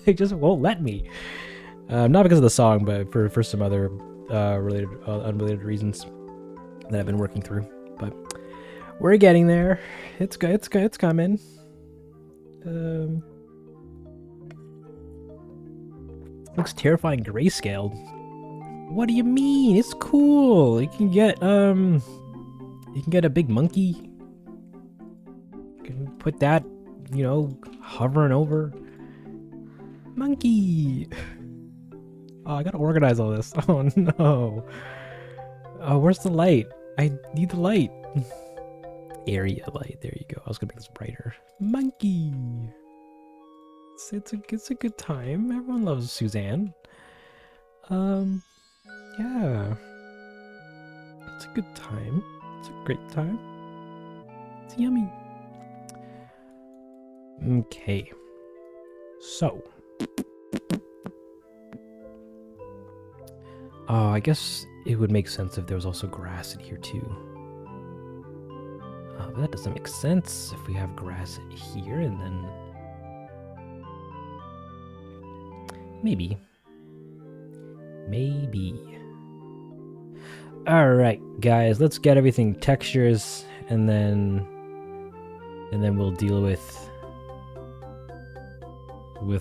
S1: they just won't let me. Not because of the song, but for some other unrelated reasons that I've been working through. But we're getting there. It's good. It's coming. Looks terrifying grayscaled. What do you mean? It's cool. You can get a big monkey. You can put that, hovering over. Monkey. Oh, I gotta organize all this. Oh no. Oh, where's the light? I need the light. Area light. There you go. I was gonna make this brighter. Monkey. It's a good time. Everyone loves Suzanne. Yeah. It's a good time. It's a great time. It's yummy. Okay. So. Oh, I guess it would make sense if there was also grass in here too. But that doesn't make sense if we have grass here and then... Maybe. Alright, guys, let's get everything textures, and then we'll deal with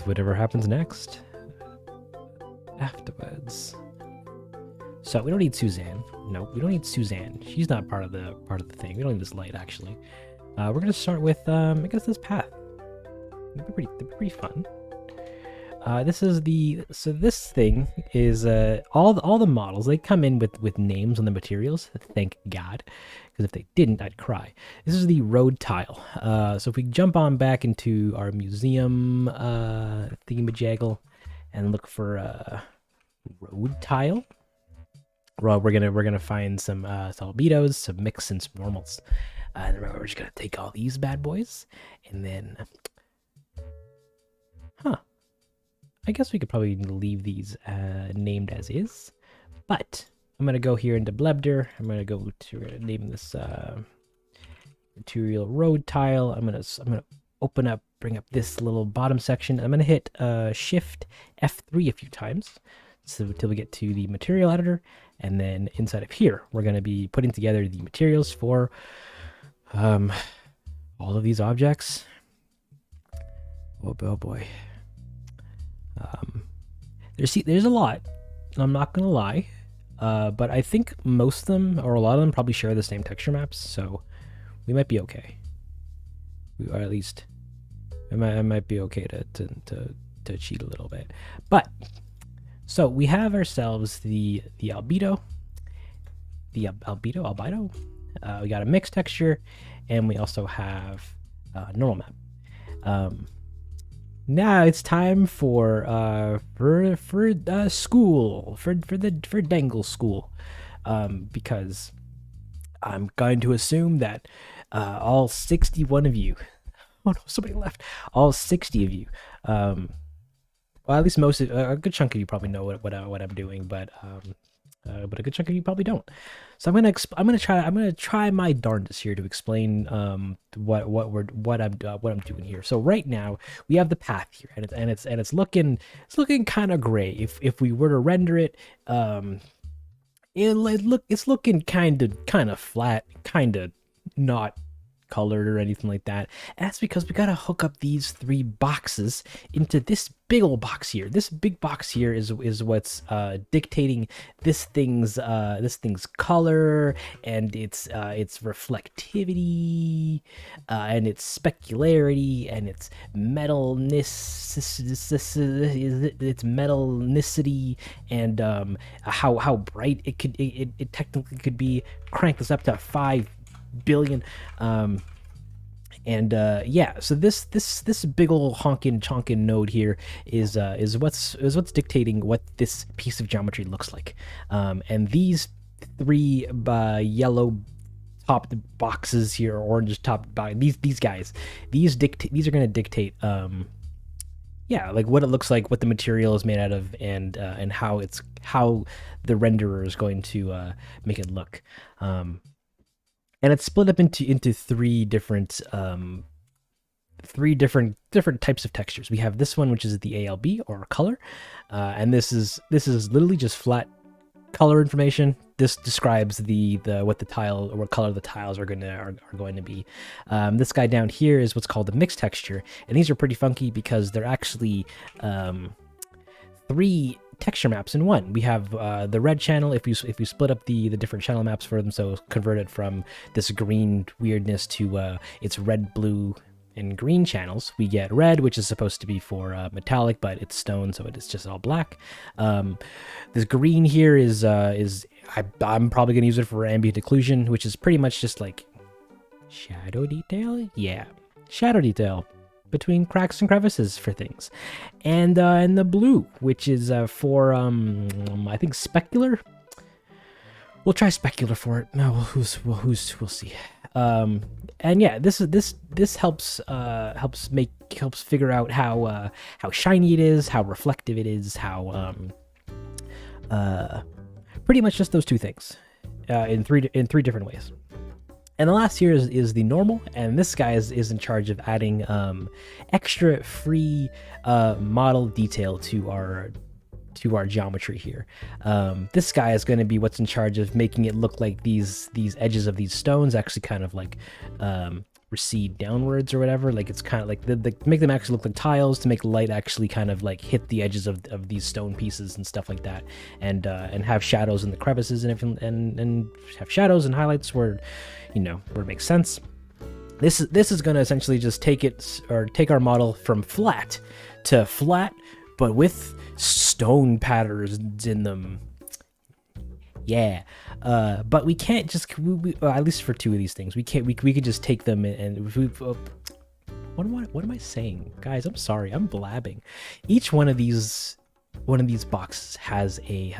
S1: whatever happens next afterwards. So we don't need Suzanne. No, we don't need Suzanne. She's not part of the thing. We don't need this light actually. We're gonna start with I guess this path. It'd be pretty fun. This thing is all the models, they come in with names on the materials. Thank God, because if they didn't, I'd cry. This is the road tile. So if we jump on back into our museum thingamajaggle and look for road tile. Well, we're gonna find some albedos, some mix, and some normals. And then we're just gonna take all these bad boys, and then, I guess we could probably leave these named as is. But I'm gonna go here into Blebder. I'm gonna name this material road tile. I'm gonna bring up this little bottom section. I'm gonna hit Shift F3 a few times, so until we get to the material editor. And then inside of here, we're going to be putting together the materials for all of these objects. Oh boy. There's a lot. I'm not going to lie. But I think most of them, or a lot of them, probably share the same texture maps. So we might be okay. Or at least it might be okay to cheat a little bit. But... So we have ourselves the albedo, the albedo. We got a mixed texture, and we also have normal map. Now it's time for school for Dangle school, because I'm going to assume that all 61 of you, oh no, somebody left, all 60 of you, well, at least most of, a good chunk of you probably know what I'm doing, but a good chunk of you probably don't. So I'm gonna try my darndest here to explain what I'm doing here. So right now we have the path here, and it's looking kind of gray. If we were to render it, it's looking kind of flat, kind of not colored or anything like that. And that's because we gotta hook up these 3 boxes into this big old box here. This big box here is what's dictating this thing's color and its reflectivity, and its specularity and its metallicity, and how bright it technically could be. Crank this up to 5 billion. Yeah, so this big ol' honkin' node here is what's dictating what this piece of geometry looks like. And these 3 yellow top boxes here, or orange top these guys, these are going to dictate yeah, like what it looks like, what the material is made out of, and how the renderer is going to make it look. And it's split up into 3 different types of textures. We have this one, which is the ALB, or color, and this is literally just flat color information. This describes what the tile, or what color the tiles are going to be. This guy down here is what's called the mixed texture, and these are pretty funky because they're actually 3 texture maps in one. We have the red channel. If you split up the different channel maps for them, so converted from this green weirdness to its red, blue, and green channels, we get red, which is supposed to be for metallic, but it's stone, so it's just all black. This green here is I'm probably going to use it for ambient occlusion, which is pretty much just like shadow detail. Yeah, shadow detail between cracks and crevices for things. And the blue, which is for I think specular. We'll try specular for it. No, we'll see. And yeah, this helps figure out how shiny it is, how reflective it is, how pretty much just those 2 things in three different ways. And the last here is the normal, and this guy is in charge of adding extra free model detail to our geometry here. This guy is going to be what's in charge of making it look like these edges of these stones actually kind of like recede downwards or whatever. Like it's kind of like make them actually look like tiles, to make light actually kind of like hit the edges of these stone pieces and stuff like that, and have shadows in the crevices and everything, and have shadows and highlights where it makes sense. This is going to essentially just take our model from flat to flat, but with stone patterns in them. Yeah, but we can't just at least for 2 of these things we could just take them and what am I saying, guys? I'm sorry, I'm blabbing. Each one of these boxes has a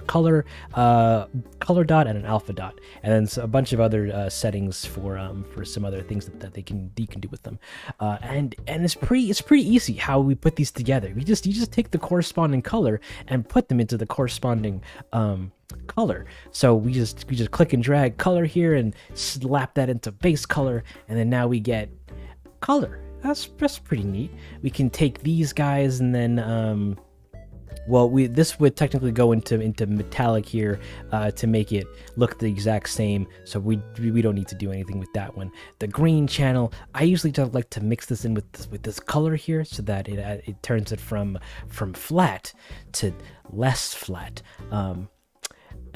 S1: color dot and an alpha dot, and then a bunch of other settings for some other things that you can do with them. And it's pretty easy how we put these together. You just take the corresponding color and put them into the corresponding color. So we just click and drag color here and slap that into base color, and then now we get color. That's pretty neat. We can take these guys and then this would technically go into metallic here to make it look the exact same, so we don't need to do anything with that one. The green channel, I usually don't like to mix this in with this color here, so that it turns it from flat to less flat.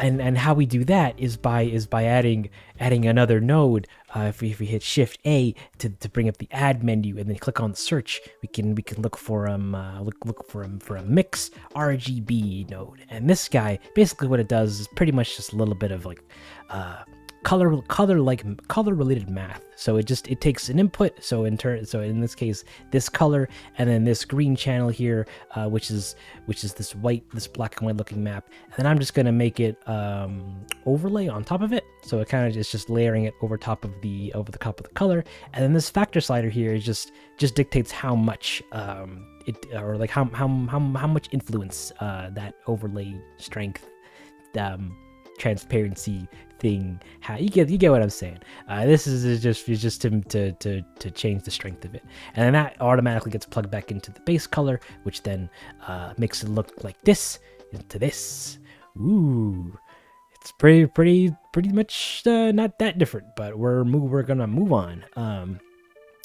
S1: and how we do that is by adding another node. If we hit Shift A to bring up the add menu and then click on search, we can look for for a mix RGB node. And this guy, basically what it does is pretty much just a little bit of like color related math. So it takes an input, so in this case this color, and then this green channel here, which is this black and white looking map, and then I'm just gonna make it overlay on top of it, so it kind of is just layering it over top of the color. And then this factor slider here is just dictates how much or like how much influence that overlay strength, transparency thing. How you get what I'm saying? This is just to change the strength of it, and then that automatically gets plugged back into the base color, which then makes it look like this into this. Ooh, it's pretty much not that different, but we're gonna move on.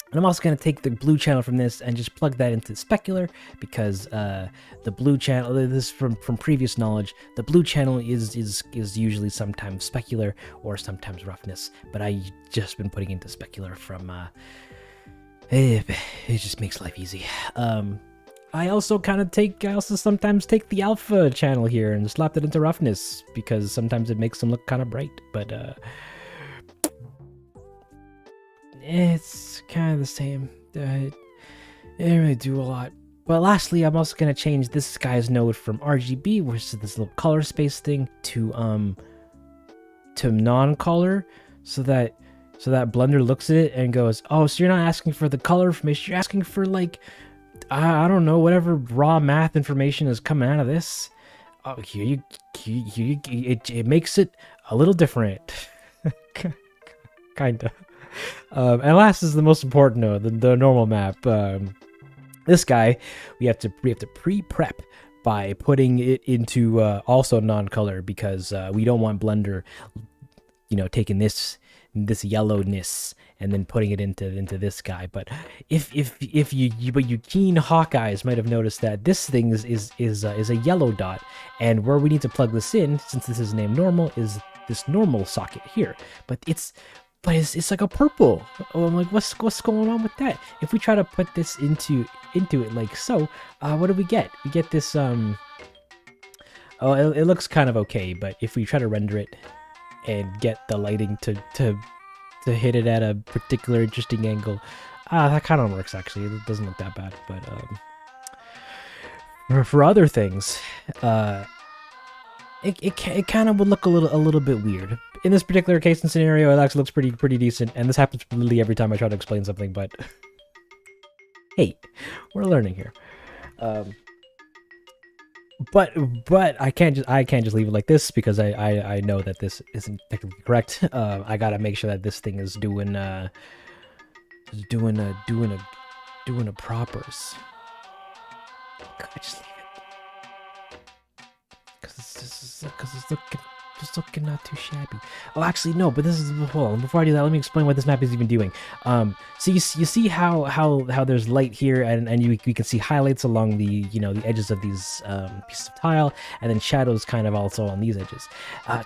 S1: And I'm also going to take the blue channel from this and just plug that into specular, because the blue channel, this from previous knowledge, the blue channel is usually sometimes specular or sometimes roughness, but I just been putting into specular from it just makes life easy. I also sometimes take the alpha channel here and slap it into roughness, because sometimes it makes them look kind of bright, but it's kind of the same. It didn't really do a lot. But lastly, I'm also going to change this guy's node from RGB, which is this little color space thing, to non-color, so that Blender looks at it and goes, oh, so you're not asking for the color information, you're asking for, like, I don't know, whatever raw math information is coming out of this. Oh, it makes it a little different. Kinda. And last is the most important node, the normal map. This guy, we have to pre-prep by putting it into also non-color, because we don't want Blender, taking this yellowness and then putting it into this guy. But if you keen Hawkeyes might have noticed that this thing is a yellow dot, and where we need to plug this in, since this is named normal, is this normal socket here. But it's like a purple. Oh, I'm like, what's going on with that? If we try to put this into it like so, what do we get? We get this it looks kind of okay, but if we try to render it and get the lighting to hit it at a particular interesting angle, that kind of works actually. It doesn't look that bad, but for other things, it kind of would look a little bit weird. In this particular case and scenario, it actually looks pretty decent, and this happens literally every time I try to explain something, but hey, we're learning here. But I can't just leave it like this, because I know that this isn't technically correct. I gotta make sure that this thing is doing a propers. God, just leave it, because it's looking not too shabby. Oh, actually no, but this is, hold on, before I do that, let me explain what this map is even doing. So you see how there's light here, and you can see highlights along the the edges of these pieces of tile, and then shadows kind of also on these edges.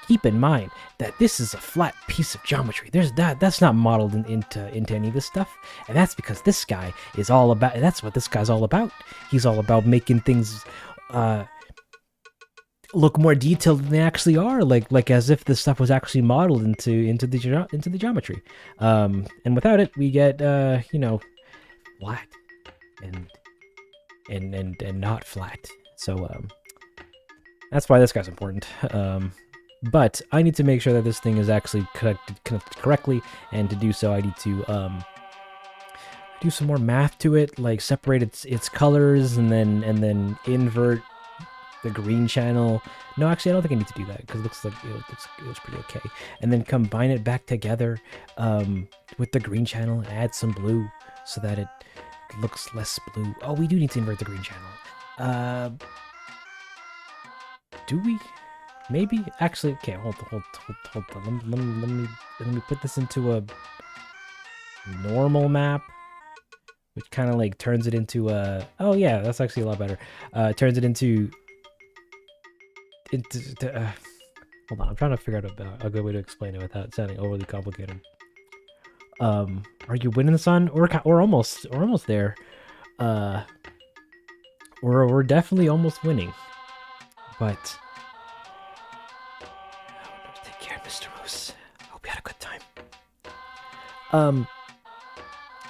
S1: Keep in mind that this is a flat piece of geometry. That's not modeled into any of this stuff, and that's because this guy is all about. That's what this guy's all about. He's all about making things look more detailed than they actually are, like as if this stuff was actually modeled into the geometry. And without it, we get flat and not flat. So that's why this guy's important. But I need to make sure that this thing is actually connected correctly, and to do so, I need to do some more math to it, like separate its colors, and then invert the green channel. No, actually, I don't think I need to do that, because it looks like it looks pretty okay. And then combine it back together with the green channel, and add some blue so that it looks less blue. Oh, we do need to invert the green channel. Do we? Maybe? Actually, okay, hold on. Let me put this into a normal map, which kind of like turns it into a... Oh yeah, that's actually a lot better. Turns it into Hold on, I'm trying to figure out a good way to explain it without sounding overly complicated. Are you winning, son? We're almost there. We're definitely almost winning, but take care, Mr. Moose. Hope you had a good time.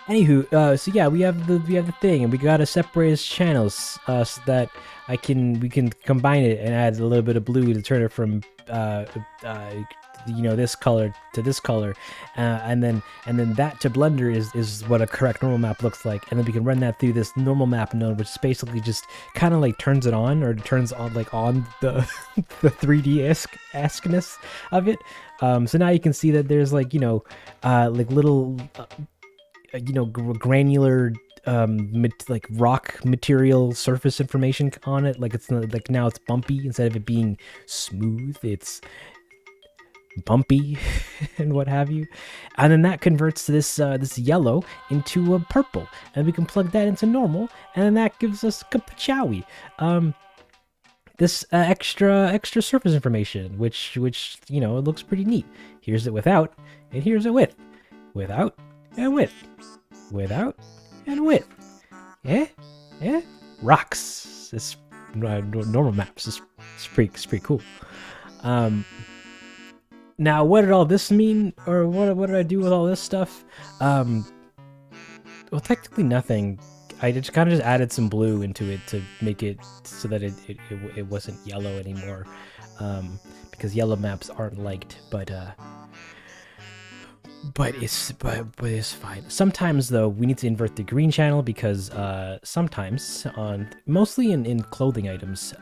S1: Anywho, so yeah, we have the thing, and we gotta separate its channels, so that we can combine it and add a little bit of blue to turn it from this color to this color, and then that to Blender is what a correct normal map looks like, and then we can run that through this normal map node, which basically just kind of like turns it on, or turns on the the 3D esqueness of it. So now you can see that there's like little granular like rock material surface information on it. Like it's like now it's bumpy instead of it being smooth. It's bumpy and what have you, and then that converts this this yellow into a purple, and we can plug that into normal, and then that gives us Kapachowie. This extra surface information, which it looks pretty neat. Here's it without, and here's it with, without and with, without and with. Yeah, rocks. This normal maps is pretty cool. Now, what did all this mean, or what did I do with all this stuff? Well, technically nothing. I just kind of added some blue into it to make it so that it wasn't yellow anymore, because yellow maps aren't liked. But it's fine. Sometimes though, we need to invert the green channel because sometimes mostly in clothing items,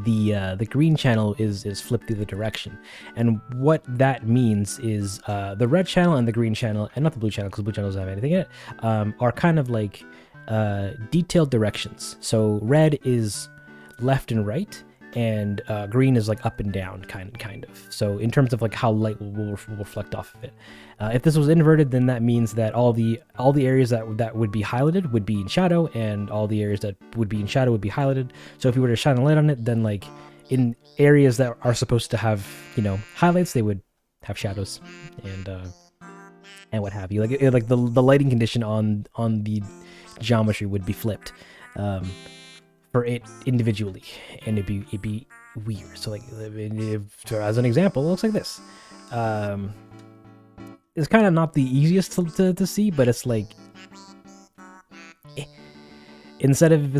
S1: the green channel is flipped the other direction, and what that means is the red channel and the green channel, and not the blue channel because blue channel doesn't have anything in it, are kind of like detailed directions. So red is left and right, and green is like up and down, kind of. So in terms of like how light will reflect off of it. If this was inverted, then that means that all the areas that would be highlighted would be in shadow, and all the areas that would be in shadow would be highlighted. So if you were to shine a light on it, then like in areas that are supposed to have highlights, they would have shadows, and what have you. Like the lighting condition on the geometry would be flipped for it individually, and it'd be weird. So like as an example, it looks like this. It's kind of not the easiest to see, but it's like instead of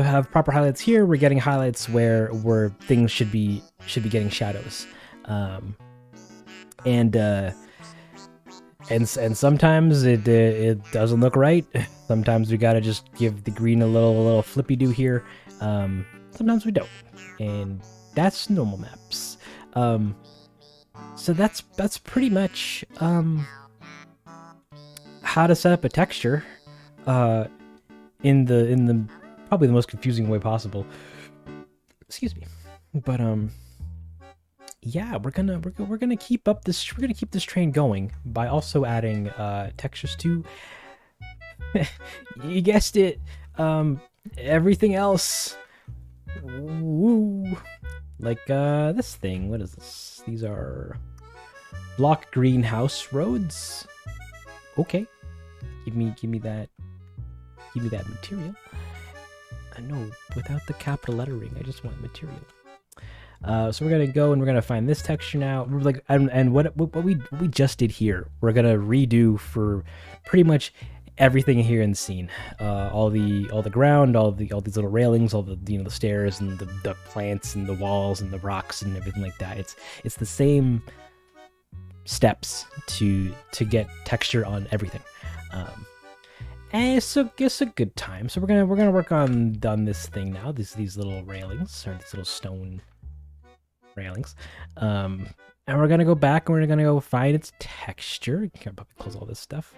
S1: have proper highlights here, we're getting highlights where things should be getting shadows, and sometimes it doesn't look right. Sometimes we gotta just give the green a little flippy do here. Sometimes we don't, and that's normal maps. So that's pretty much how to set up a texture in the probably the most confusing way possible. Excuse me. But yeah, we're gonna keep this train going by also adding textures to you guessed it, everything else. Woo. Like this thing. What is this? These are block greenhouse roads. Okay. Give me that material. I know, without the capital lettering, I just want material. So we're gonna go and we're gonna find this texture now. We're like, and what we just did here, we're gonna redo for pretty much everything here in the scene. All the ground, all these little railings, all the the stairs and the plants and the walls and the rocks and everything like that. It's the same steps to get texture on everything. And it's a good time. So we're gonna work on this thing now. These little railings, or these little stone railings. And we're gonna go back and we're gonna go find its texture. Can probably close all this stuff.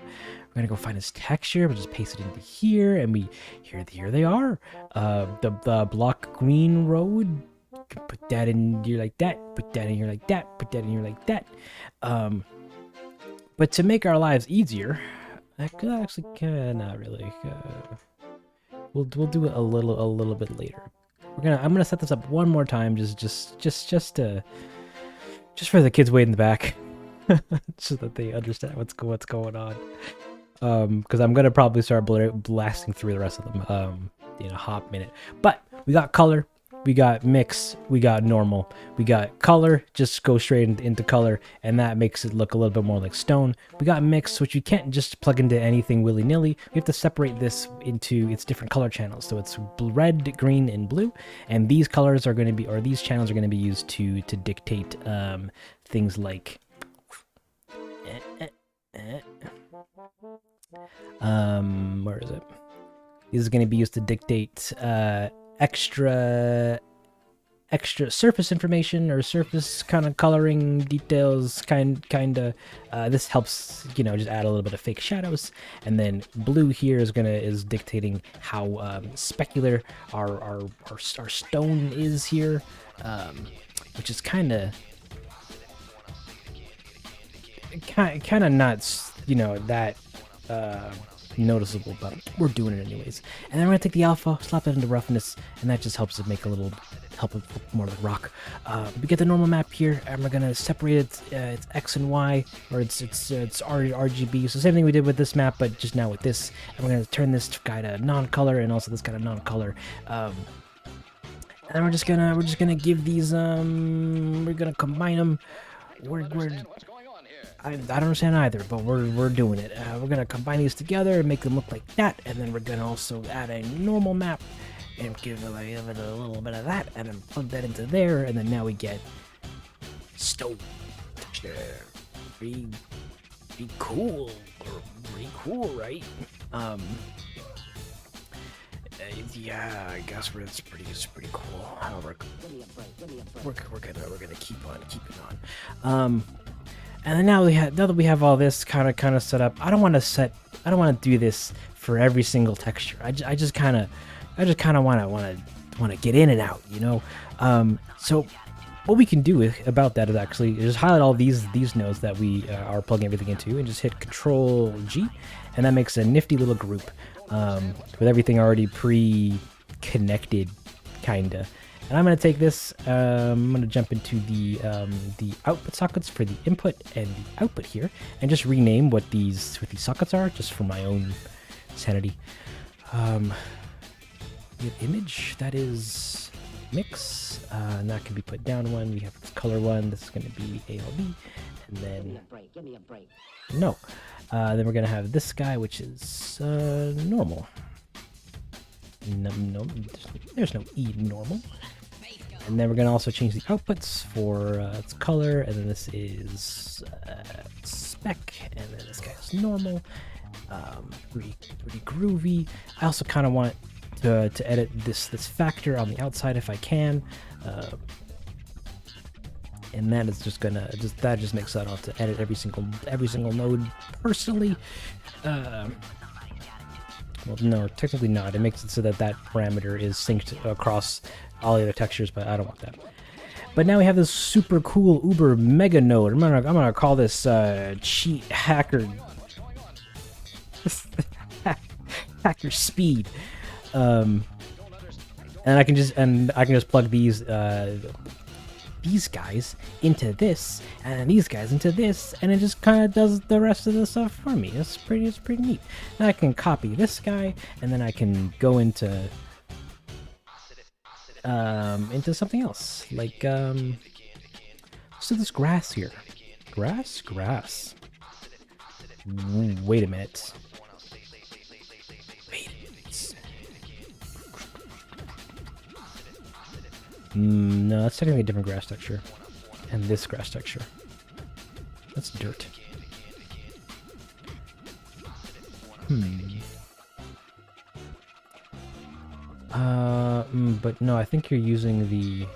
S1: We're gonna go find its texture. We'll just paste it into here, and here they are. The block green road. Put that in here like that. Put that in here like that. Put that in here like that. But to make our lives easier, not really. We'll do it a little bit later. I'm gonna set this up one more time, just for the kids way in the back, so that they understand what's going on. Because I'm gonna probably start blasting through the rest of them in a hot minute. But we got color, we got mix, we got normal, we got color. Just go straight into color, and that makes it look a little bit more like stone. We got mix, which you can't just plug into anything willy-nilly. We have to separate this into its different color channels. So it's red, green, and blue, and these colors are going to be, or these channels are going to be used to dictate things like where is it? This is going to be used to dictate extra surface information or surface kind of coloring details, kind of. This helps, just add a little bit of fake shadows. And then blue here is dictating how specular our stone is here, which is kind of not that noticeable, but we're doing it anyways. And then we're gonna take the alpha, slap it into roughness, and that just helps it make help it look more like rock. We get the normal map here, and we're gonna separate its X and Y, or its RGB. So same thing we did with this map, but just now with this. And we're gonna turn this guy to non-color, and also this guy to non-color. And we're just gonna give these we're gonna combine them. I don't understand either, but we're doing it. We're gonna combine these together and make them look like that, and then we're gonna also add a normal map and give it a little bit of that, and then plug that into there, and then now we get stone texture. Pretty cool, right? Yeah, I guess it's pretty cool. However, we're gonna keep on keeping on. And then now that we have all this kind of set up, I don't want to do this for every single texture. I just kind of want to get in and out, So what we can do about that is actually just highlight all these nodes that we are plugging everything into, and just hit Control G, and that makes a nifty little group with everything already pre-connected, kinda. And I'm going to take this, I'm going to jump into the output sockets for the input and the output here, and just rename what these sockets are, just for my own sanity. We have image, that is mix, and that can be put down one. We have this color one, this is going to be ALB, and then give me a break. No. Then we're going to have this guy, which is normal. No, there's no E normal. And then we're going to also change the outputs for its color, and then this is spec, and then this guy is normal. Pretty groovy. I also kind of want to edit this factor on the outside if I can, and that is just gonna just makes that off to edit every single node personally. Well, no, technically not. It makes it so that parameter is synced across all the other textures, but I don't want that. But now we have this super cool uber mega node. I'm gonna call this cheat hacker hacker speed. And I can just plug these guys into this, and these guys into this, and it just kind of does the rest of the stuff for me. It's pretty neat. Now I can copy this guy, and then I can go into something else, like so this grass here. Grass. Wait a minute. No, that's technically a different grass texture. And this grass texture. That's dirt. But no, I think you're using the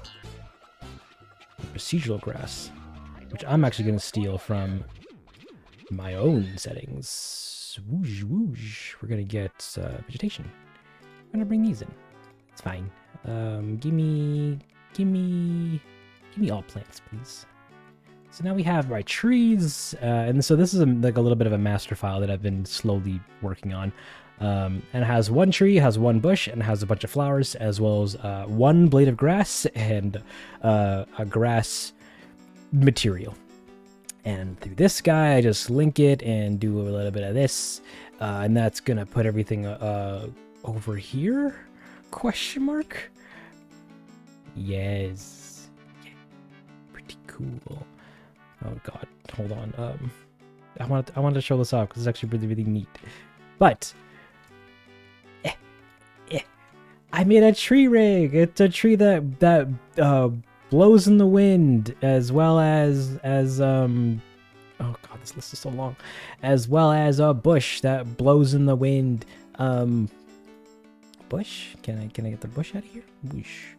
S1: procedural grass, which I'm actually going to steal from my own settings. Whoosh, whoosh. We're going to get vegetation. I'm going to bring these in. It's fine. Give me all plants, please. So now we have our trees, and so this is like a little bit of a master file that I've been slowly working on. And it has one tree, has one bush, and has a bunch of flowers, as well as one blade of grass and a grass material. And through this guy, I just link it and do a little bit of this, and that's gonna put everything over here? Question mark? Yes. Yeah. Pretty cool. Oh god, hold on. I wanted to show this off because it's actually really, really neat. But I made a tree rig. It's a tree that blows in the wind, as well as oh god, this list is so long. As well as a bush that blows in the wind. Bush? Can I get the bush out of here? Whoosh,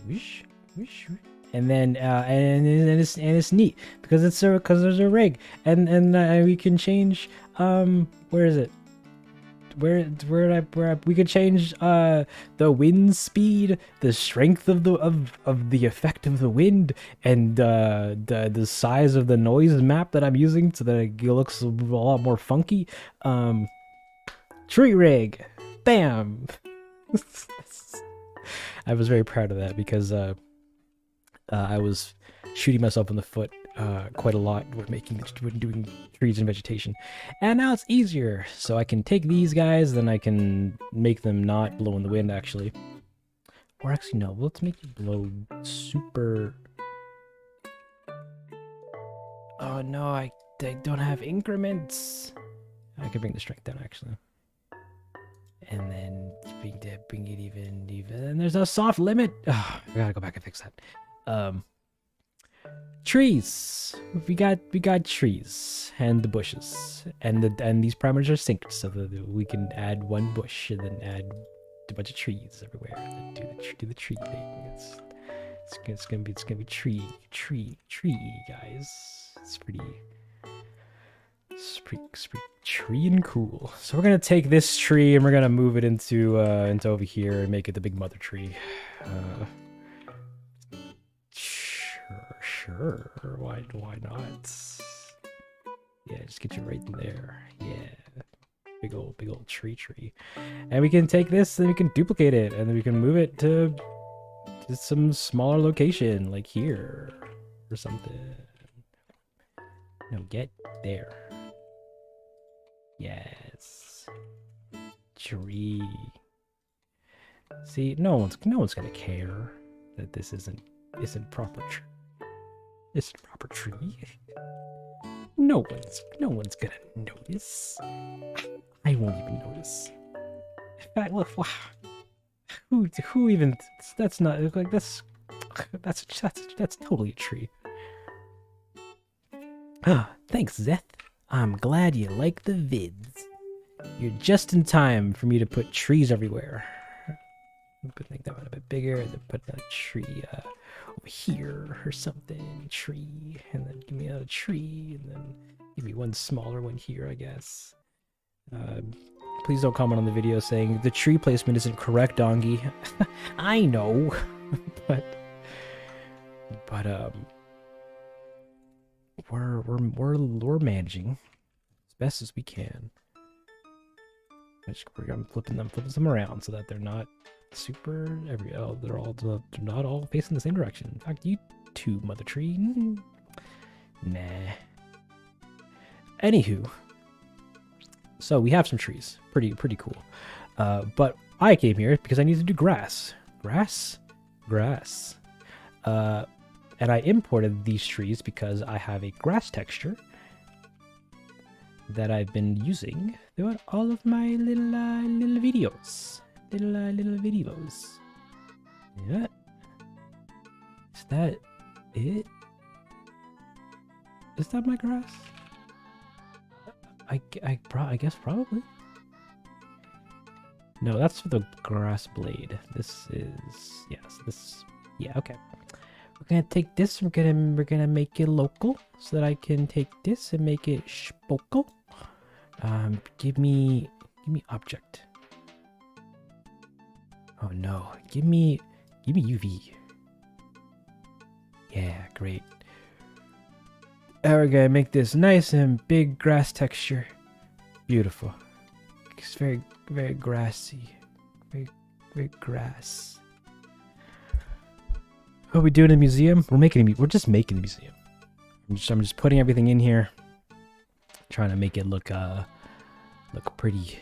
S1: whoosh, whoosh. And then and it's neat because there's a rig, and we can change where is it? Where we could change the wind speed, the strength of the effect of the wind, and the size of the noise map that I'm using so that it looks a lot more funky. Tree rig, bam. I was very proud of that because I was shooting myself in the foot quite a lot when doing trees and vegetation, and now it's easier. So I can take these guys, then I can make them not blow in the wind, actually. Or actually, no. Let's make it blow super. Oh no, I don't have increments. I can bring the strength down, actually. And then bring it even. And there's a soft limit. Oh, I gotta go back and fix that. Trees. We got trees and the bushes, and these parameters are synced so that we can add one bush and then add a bunch of trees everywhere. And then do the tree thing. It's gonna be tree, guys. It's pretty tree and cool. So we're gonna take this tree and we're gonna move it into over here and make it the big mother tree. Sure. Why not? Yeah, just get you right in there. Yeah, big old tree. And we can take this and we can duplicate it, and then we can move it to some smaller location, like here or something. No, get there. Yes. Tree. See, no one's gonna care that this isn't proper tree. It's a proper tree. No one's gonna notice. I won't even notice. In fact, look, who even? That's not like that's totally a tree. Thanks, Zeth. I'm glad you like the vids. You're just in time for me to put trees everywhere. Make that one a bit bigger, and then put a tree over here or something. Tree, and then give me another tree, and then give me one smaller one here, I guess. Please don't comment on the video saying the tree placement isn't correct, Dongy. I know, but we're managing as best as we can. I'm flipping them around so that they're not super they're not all facing the same direction. In fact, you two, mother tree. Nah. Anywho, so we have some trees. Pretty cool. But I came here because I need to do grass. Grass. And I imported these trees because I have a grass texture that I've been using throughout all of my little videos. Little videos. Yeah. Is that it? Is that my grass? I guess probably. No, that's for the grass blade. This is yeah, okay. We're gonna take this, we're gonna make it local so that I can take this and make it spokal. Give me object. Oh no, give me UV. Yeah, great. And we're gonna make this nice and big grass texture. Beautiful. It's very, very grassy. Very, very grass. What are we doing in a museum? We're just making a museum. I'm just putting everything in here. Trying to make it look pretty.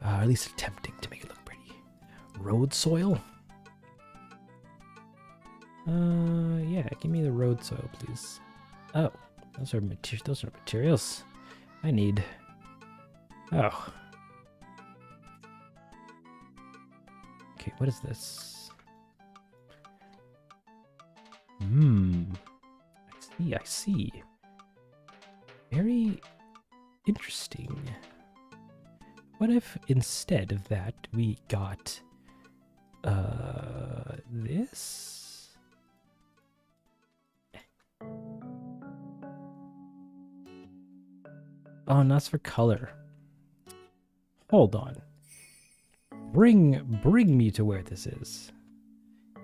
S1: At least attempting to make it look pretty. Road soil? Yeah, give me the road soil, please. Oh, those are materials I need. Oh. Okay, what is this? I see. Very interesting. What if instead of that we got this? Oh, and that's for color. Hold on. Bring me to where this is.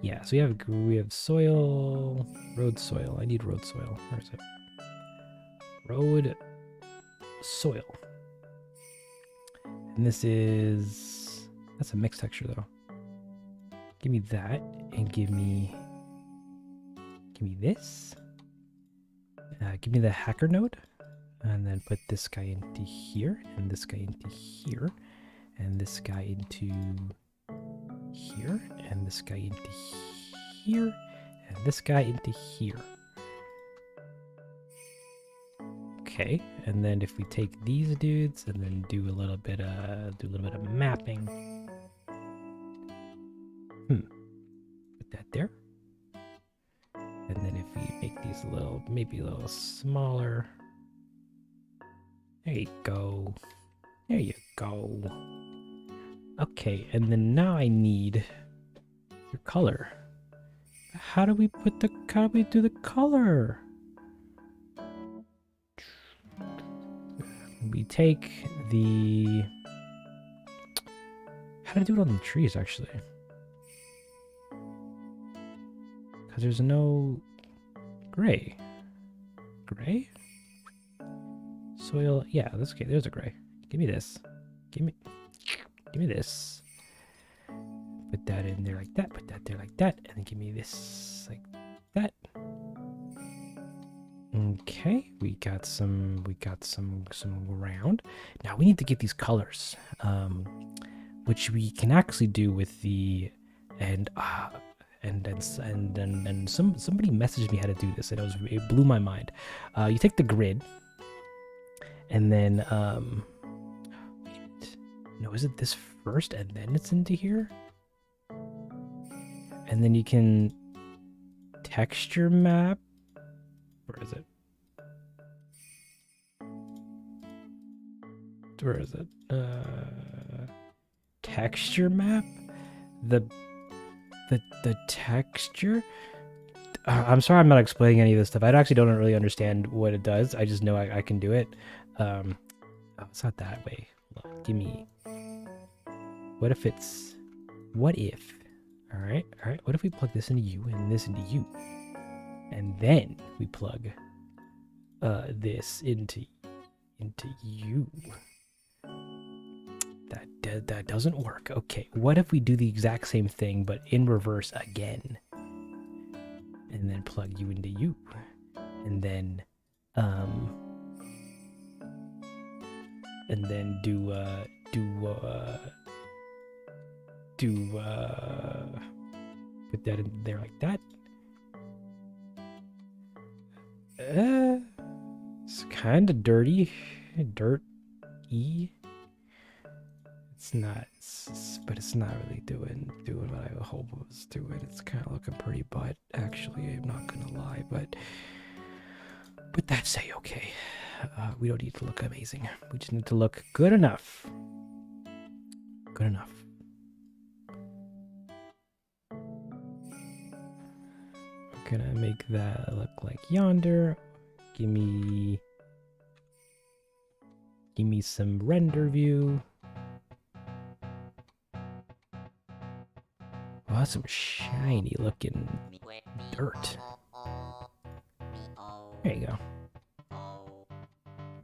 S1: Yeah, so we have soil, road soil. I need road soil. Where is it? Road soil. And that's a mixed texture though. Give me that and give me this. Give me the hacker node and then put this guy into here and this guy into here and this guy into here and this guy into here and this guy into here. Okay, and then if we take these dudes and then do a little bit of mapping. Put that there. And then if we make these maybe a little smaller. There you go. There you go. Okay, and then now I need your color. How do we do the color? We take the... How do I do it on the trees, actually? Because there's no gray. Gray? Soil, yeah, that's okay. There's a gray. Give me this. Give me this. Put that in there like that. Put that there like that. And then give me this like that. Okay, we got some round. Now we need to get these colors, which we can actually do with the and somebody messaged me how to do this, and it blew my mind. You take the grid, and then wait, no, is it this first, and then it's into here, and then you can texture map. Where is it? Where is it? Texture map? The texture? I'm sorry I'm not explaining any of this stuff. I actually don't really understand what it does. I just know I can do it. Oh, it's not that way. Hold on. Give me... What if... Alright. What if we plug this into you and this into you? And then we plug this into you. That doesn't work. Okay, what if we do the exact same thing but in reverse again? And then plug you into you. And then do put that in there like that. It's kind of dirty. Dirt-y. It's not, but it's not really doing what I hope it was doing. It's kind of looking pretty butt, actually. I'm not gonna lie, but that's okay. We don't need to look amazing. We just need to look good enough. Good enough. I'm gonna make that look like yonder. Give me some render view. Oh, that's some shiny looking dirt. There you go.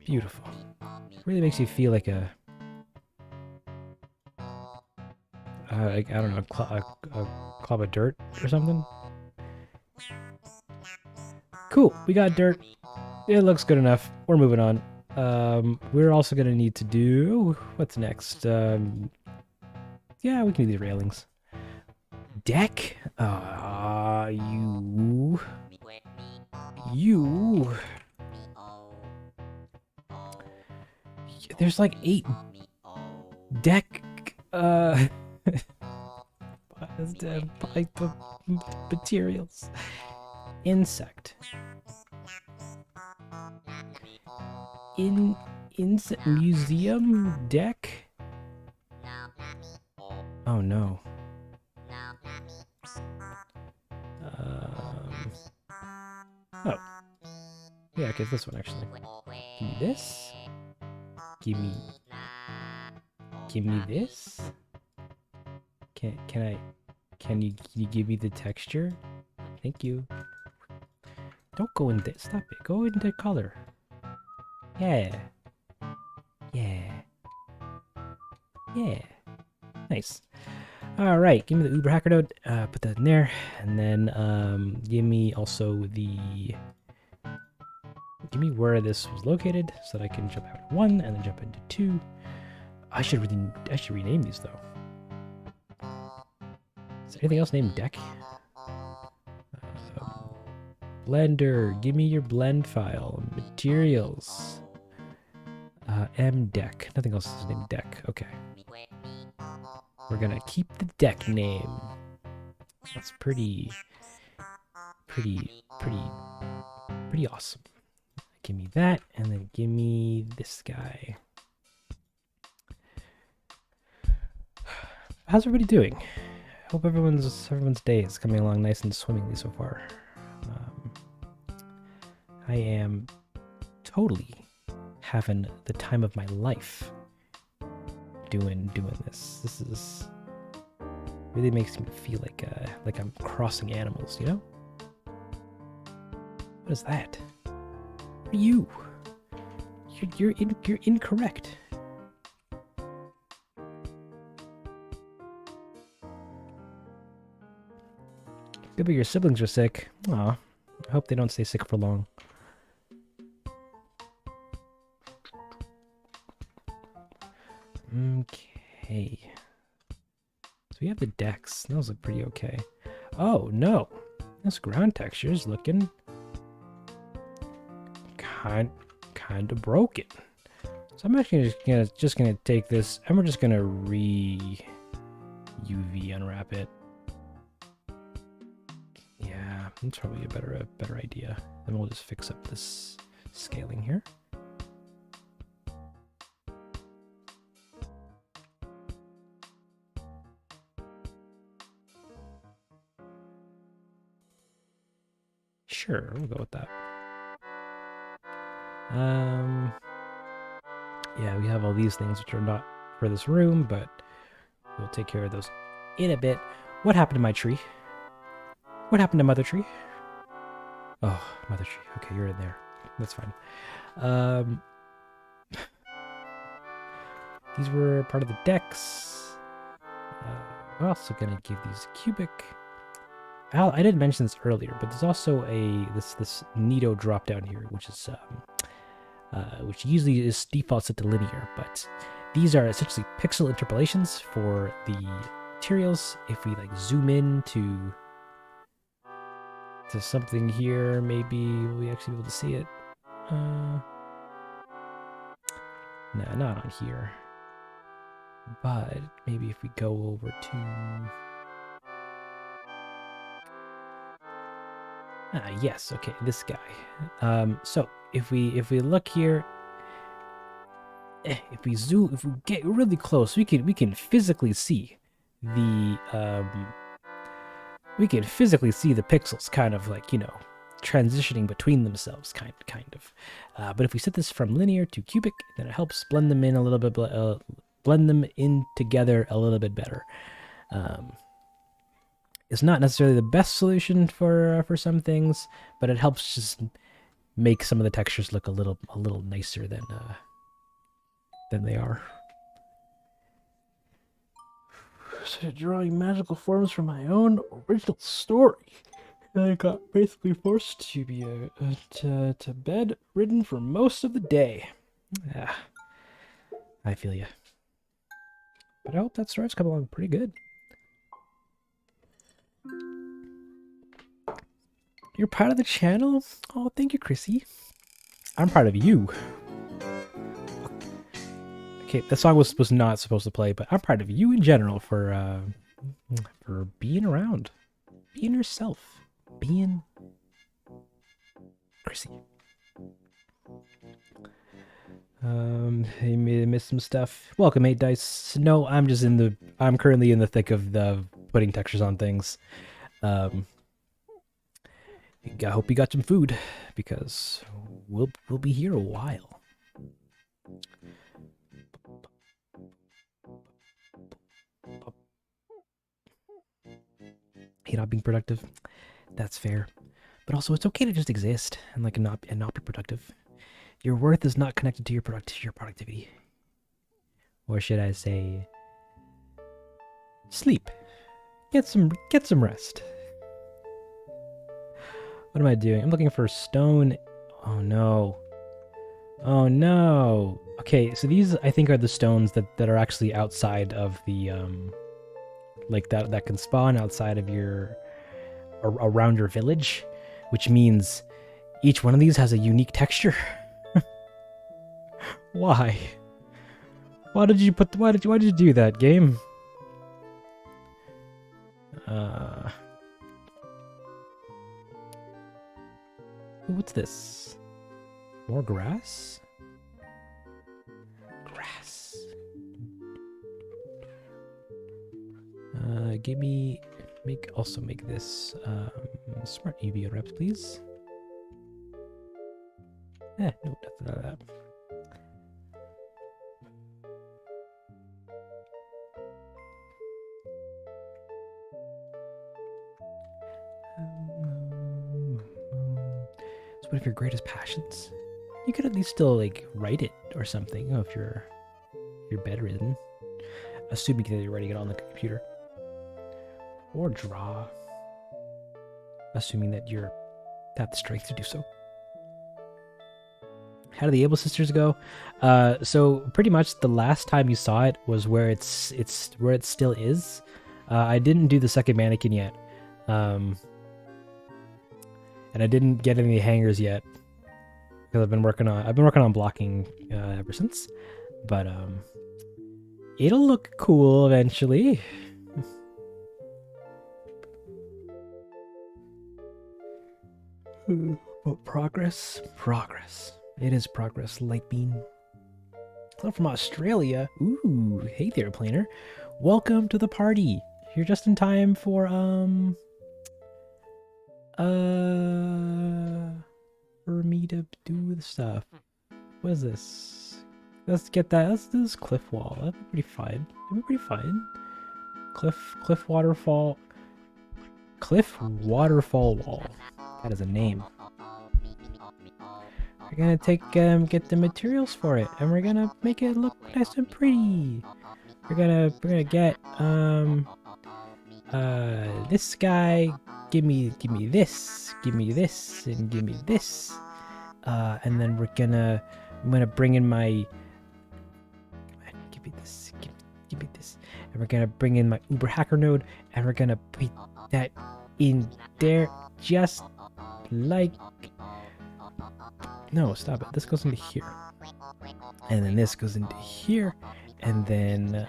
S1: Beautiful. Really makes you feel like a like, I don't know, a clump of dirt or something. Cool, we got dirt. It looks good enough. We're moving on. We're also gonna need to do what's next. Yeah, we can do these railings. Deck. You. There's like 8 deck. Materials. Insect. Insect museum deck. Oh no. Oh. Yeah, okay, this one actually. Give me this. Give me this. Can you give me the texture? Thank you. Don't go in there. Stop it. Go into color. Yeah. Yeah. Yeah. Nice. All right. Give me the Uber Hacker node. Put that in there. And then give me also the... Give me where this was located so that I can jump out of 1 and then jump into 2. I should rename these though. Is there anything else named deck? Blender, give me your blend file. Materials. M deck. Nothing else is named deck. Okay. We're gonna keep the deck name. That's pretty awesome. Give me that, and then give me this guy. How's everybody doing? Hope everyone's day is coming along nice and swimmingly so far. I am totally having the time of my life doing this. This is really makes me feel like I'm crossing animals, you know? What is that? What are you? You're incorrect. Good, but your siblings are sick. Aw, I hope they don't stay sick for long. Okay. So we have the decks. Those look pretty okay. Oh, no. This ground texture is looking kind of broken. So I'm actually just gonna take this and we're just gonna UV unwrap it. Yeah, that's probably a better idea. Then we'll just fix up this scaling here. Sure, we'll go with that. Yeah, we have all these things which are not for this room, but we'll take care of those in a bit. What happened to my tree? What happened to Mother Tree? Oh, Mother Tree. Okay, you're in there. That's fine. These were part of the decks. We're also gonna give these a cubic. I didn't mention this earlier, but there's also this Nito drop down here, which is which usually is default set to linear, but these are essentially pixel interpolations for the materials. If we like zoom in to something here, maybe we'll actually be able to see it. No, not on here. But maybe if we go over to yes, okay, this guy. So if we look here, if we get really close, we can physically see the pixels kind of like, you know, transitioning between themselves, kind of. But if we set this from linear to cubic, then it helps blend them in a little bit, blend them in together a little bit better. It's not necessarily the best solution for some things, but it helps just make some of the textures look a little nicer than they are. started drawing magical forms from my own original story. And I got basically forced to be to bed ridden for most of the day. Ah, I feel ya. But I hope that story's come along pretty good. You're proud of the channel? Oh, thank you, Chrissy. I'm proud of you. Okay, that song was not supposed to play, but I'm proud of you in general for being around, being yourself, being Chrissy. Hey, missed some stuff. Welcome, 8 Dice. No, I'm currently in the thick of the putting textures on things. I hope you got some food, because we'll be here a while. You're not being productive. That's fair, but also it's okay to just exist and not be productive. Your worth is not connected to your productivity, or should I say, sleep. Get some rest. What am I doing? I'm looking for stone. Oh no. Oh no. Okay, so these I think are the stones that are actually outside of the like that can spawn outside of your around your village, which means each one of these has a unique texture. Why? Why did you do that, game? What's this? More grass? Grass. Make this smart UV reps, please. No, that's not that. So one of your greatest passions? You could at least still write it or something. If you're bedridden, assuming that you're writing it on the computer, or draw, assuming that you have the strength to do so. How do the Able Sisters go? So pretty much the last time you saw it was where it still is. I didn't do the second mannequin yet, and I didn't get any hangers yet because I've been working on blocking ever since. But it'll look cool eventually. But progress. It is progress, Lightbeam. Hello from Australia. Ooh, hey there, Planer. Welcome to the party. You're just in time for me to do the stuff. What is this? Let's get that. Let's do this cliff wall. That'd be pretty fine. Cliff waterfall wall. That is a name. We're gonna get the materials for it, and we're gonna make it look nice and pretty. We're gonna get this guy. Give me this, and give me this. And then I'm gonna bring in my. Give me this. Give me this. And we're gonna bring in my Uber hacker node, and we're gonna put that in there, just like. No, stop it. This goes into here. And then this goes into here. And then,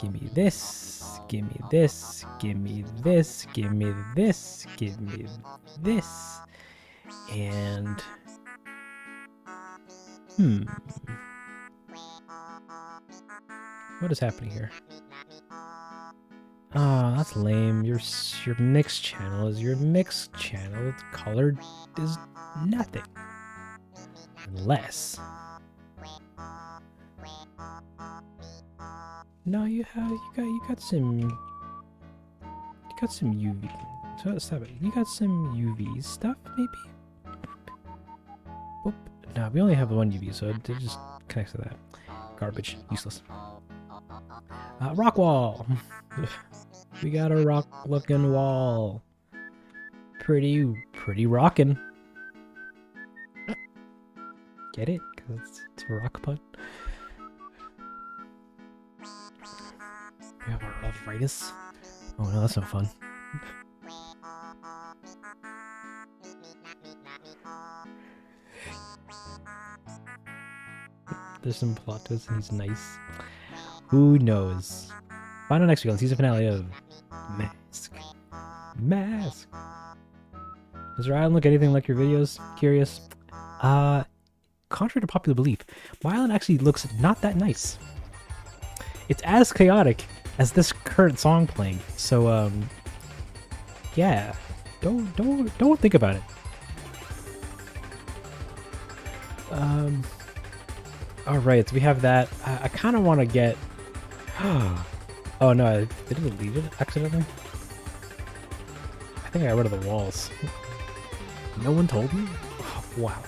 S1: give me this. Give me this. Give me this. Give me this. Give me this. And, what is happening here? Oh, that's lame. Your mix channel is your mix channel. Its color is nothing. Unless. No, you got some UV. So stop it. You got some UV stuff, maybe? Whoop. No, we only have one UV, so it just connects to that. Garbage. Useless. Rock wall. We got a rock-looking wall. Pretty rockin'. Get it? Because it's a rock pun. We have arthritis. Oh no, that's no fun. There's some plot twists and he's nice. Who knows? Find out next week on season finale of Mask. Mask! Does your island look anything like your videos? Curious? Contrary to popular belief, my island actually looks not that nice. It's as chaotic as this current song playing. So, yeah. Don't think about it. Alright, so we have that. I kind of want to get... Oh no, did it delete it accidentally? I think I got rid of the walls. No one told me? Oh, wow.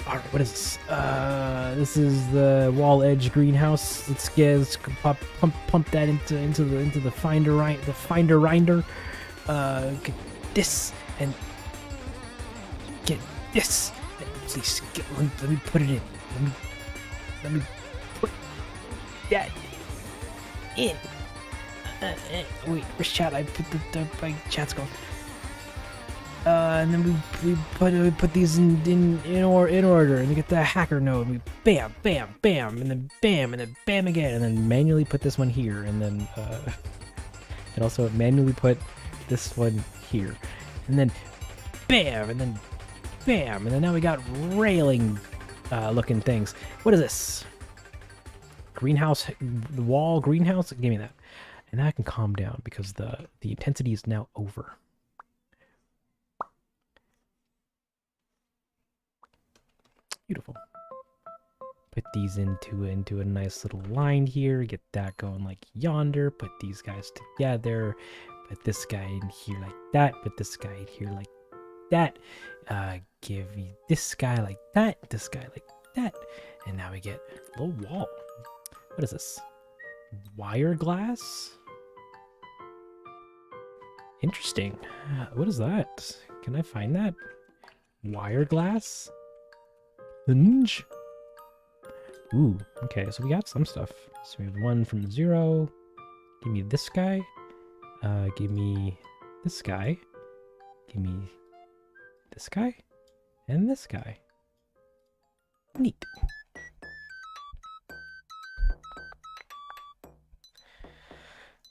S1: Alright, what is this? This is the wall edge greenhouse. Let's pump that into the finder. Get this and get this. And please let me put it in. Let me put that in. Wait, where's chat? I put my chat's going. And then we put these in order, and we get the hacker node. And we bam, and then bam again, and then manually put this one here, and then and also manually put this one here, and then bam, and then bam, and then now we got railing looking things. What is this? Greenhouse, the wall greenhouse. Give me that, and now I can calm down because the intensity is now over. Beautiful. Put these into a nice little line here. Get that going like yonder. Put these guys together. Put this guy in here like that. Put this guy in here like that. Give me this guy like that. This guy like that. And now we get a little wall. What is this? Wire glass? Interesting. What is that? Can I find that? Wire glass? Hinge? Ooh, okay, so we got some stuff. So we have one from 0. Give me this guy. Give me this guy. Give me this guy. And this guy. Neat.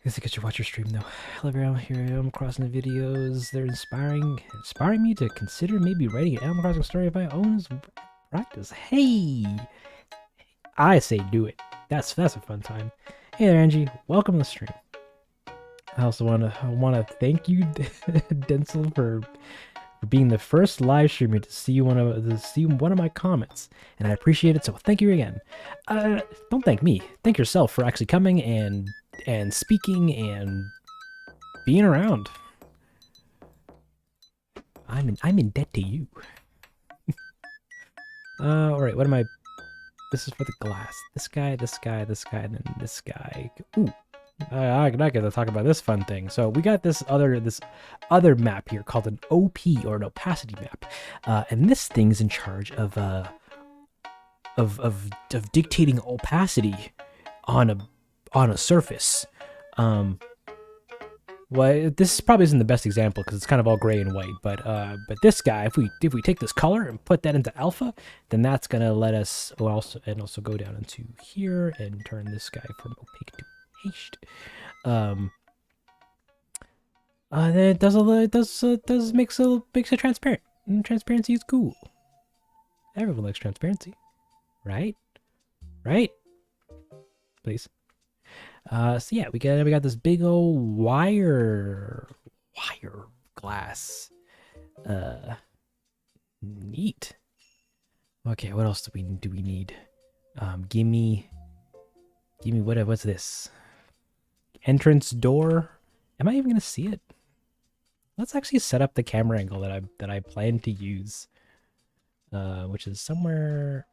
S1: Guess I get to watch your stream though. Hello everyone, here I am crossing the videos. They're inspiring me to consider maybe writing an Animal Crossing story of my own as practice. Hey! I say do it. That's a fun time. Hey there, Angie. Welcome to the stream. I also want to thank you, Denzel, for being the first live streamer to see one of my comments, and I appreciate it. So thank you again. Don't thank me. Thank yourself for actually coming and speaking and being around. I'm in debt to you. All right. What am I? This is for the glass. This guy, and then this guy. Ooh. I'm not gonna talk about this fun thing. So we got this other map here called an OP, or an opacity map, and this thing's in charge of dictating opacity on a surface. Well, this probably isn't the best example because it's kind of all gray and white, but this guy, if we take this color and put that into alpha, then that's gonna let us also go down into here and turn this guy from opaque to hashed. It makes it transparent. And transparency is cool. Everyone likes transparency, right? Right? Please. So yeah, we got this big old wire glass. Neat. Okay, what else do we need? Give me what's this? Entrance door. Am I even gonna see it? Let's actually set up the camera angle that I plan to use. which is somewhere,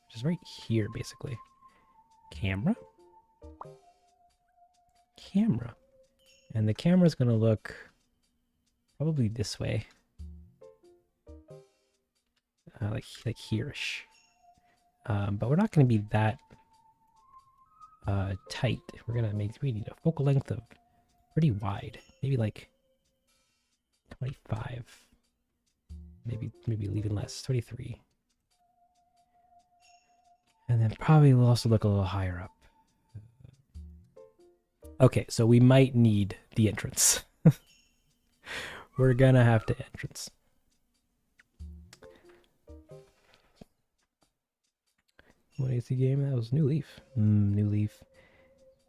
S1: which is right here, basically. Camera? Camera. And the camera's gonna look probably this way. Like here-ish. But we're not gonna be that tight. We need a focal length of pretty wide. Maybe like 25. Maybe even less. 23. And then probably we'll also look a little higher up. Okay, so we might need the entrance. We're gonna have to entrance. What is the game? That was New Leaf. New Leaf.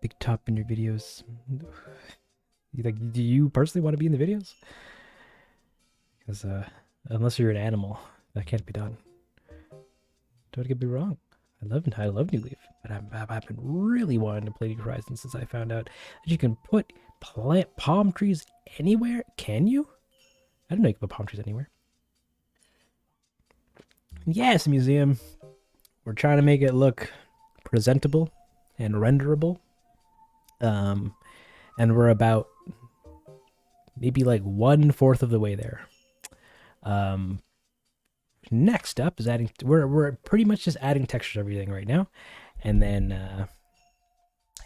S1: Big top in your videos. Do you personally want to be in the videos? Because unless you're an animal, that can't be done. Don't get me wrong. I love New Leaf, but I've been really wanting to play New Horizons since I found out that you can plant palm trees anywhere. Can you? I didn't know you could put palm trees anywhere. Yes, museum. We're trying to make it look presentable and renderable. And we're about maybe like 1/4 of the way there. Next up is adding. We're pretty much just adding textures to everything right now, and then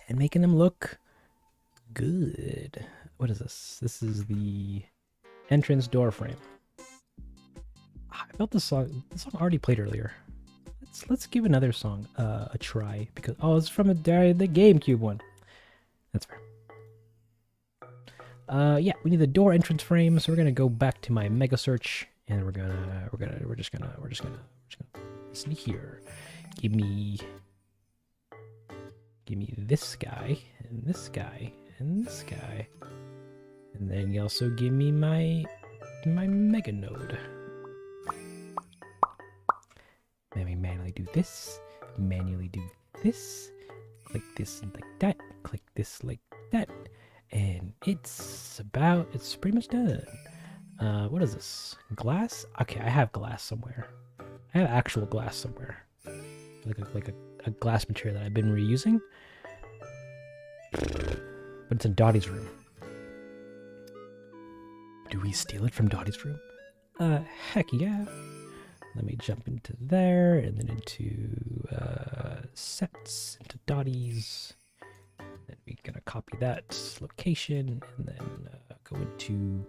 S1: and making them look good. What is this? This is the entrance door frame. I felt this song. This song already played earlier. Let's give another song a try because it's from the GameCube one. That's fair. Yeah, we need the door entrance frame, so we're gonna go back to my mega search. And we're just gonna listen here. Give me this guy and this guy and this guy, and then you also give me my mega node. Then we manually do this, click this and like that, click this like that, and it's pretty much done. What is this? Glass? Okay, I have glass somewhere. I have actual glass somewhere. Like a glass material that I've been reusing. But it's in Dottie's room. Do we steal it from Dottie's room? Heck yeah. Let me jump into there, and then into sets, into Dottie's. Then we're gonna copy that location, and then go into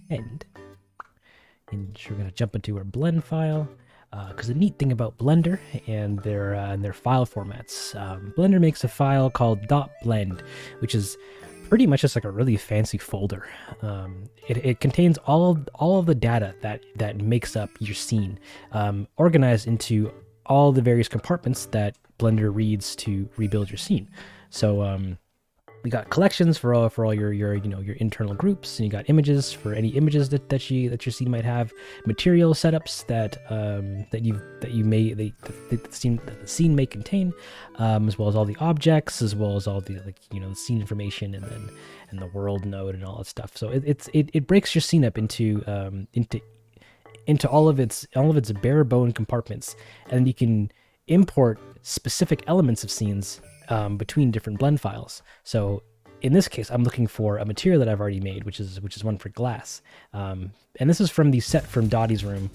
S1: end. And we're gonna jump into our blend file. Because the neat thing about Blender and their file formats, Blender makes a file called .blend, which is pretty much just like a really fancy folder. It contains all of the data that makes up your scene, organized into all the various compartments that Blender reads to rebuild your scene. So we got collections for all your internal groups, and you got images for any images that your scene might have, material setups that the scene may contain, as well as all the objects, as well as all the the scene information, and the world node and all that stuff. So it breaks your scene up into all of its bare bone compartments, and you can import specific elements of scenes between different blend files. So in this case, I'm looking for a material that I've already made, which is one for glass. And this is from the set from Dottie's room.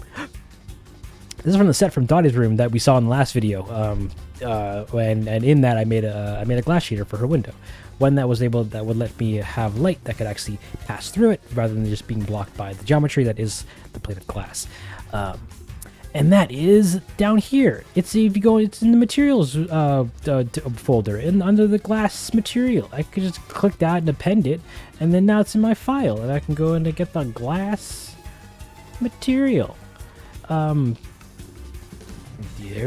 S1: This is from the set from Dottie's room that we saw in the last video. And in that I made a glass shader for her window, one that would let me have light that could actually pass through it rather than just being blocked by the geometry that is the plate of glass. And that is down here. It's in the materials folder and under the glass material. I could just click that and append it, and then now it's in my file, and I can go in and get the glass material. There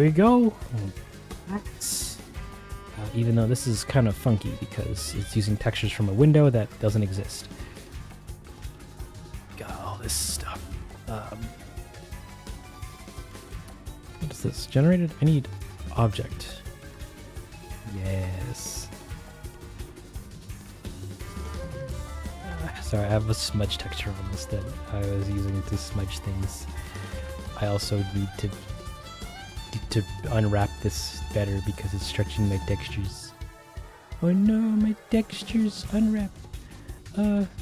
S1: we go. Even though this is kind of funky because it's using textures from a window that doesn't exist. Got all this stuff. What is this? Generated? I need object. Yes. Sorry, I have a smudge texture on this that I was using to smudge things. I also need to unwrap this better because it's stretching my textures. Oh no, my textures unwrapped.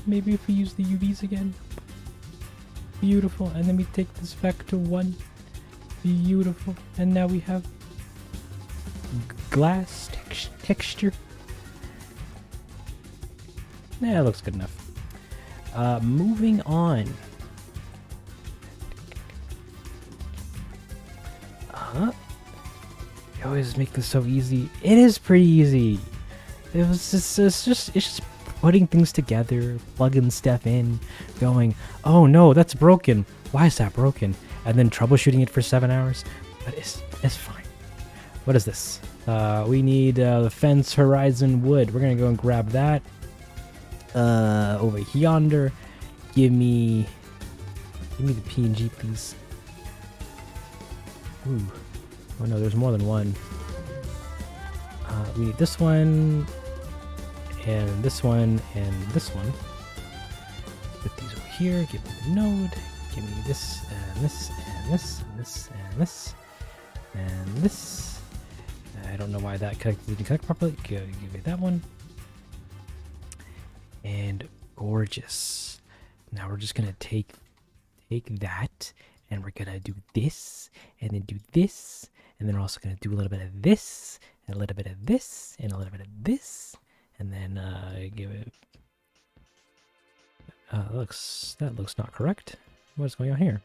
S1: Maybe if we use the UVs again. Beautiful, and then we take this back to 1. Beautiful, and now we have glass texture. Nah, looks good enough. Moving on. You always make this so easy. It is pretty easy. It's just putting things together, plugging stuff in, going, oh no, that's broken. Why is that broken? And then troubleshooting it for 7 hours. But it's fine. What is this? We need the fence horizon wood. We're gonna go and grab that. Over yonder. Give me the PNG, please. Ooh. Oh no, there's more than one. We need this one, and this one, and this one. Put these over here. Give me the node. Give me this, and this, and this, and this, and this, and this. I don't know why that didn't connect properly. Give me that one. And gorgeous. Now we're just gonna take that, and we're gonna do this, and then do this, and then we're also gonna do a little bit of this, and a little bit of this, and a little bit of this, and then give it. That looks not correct. What's going on here?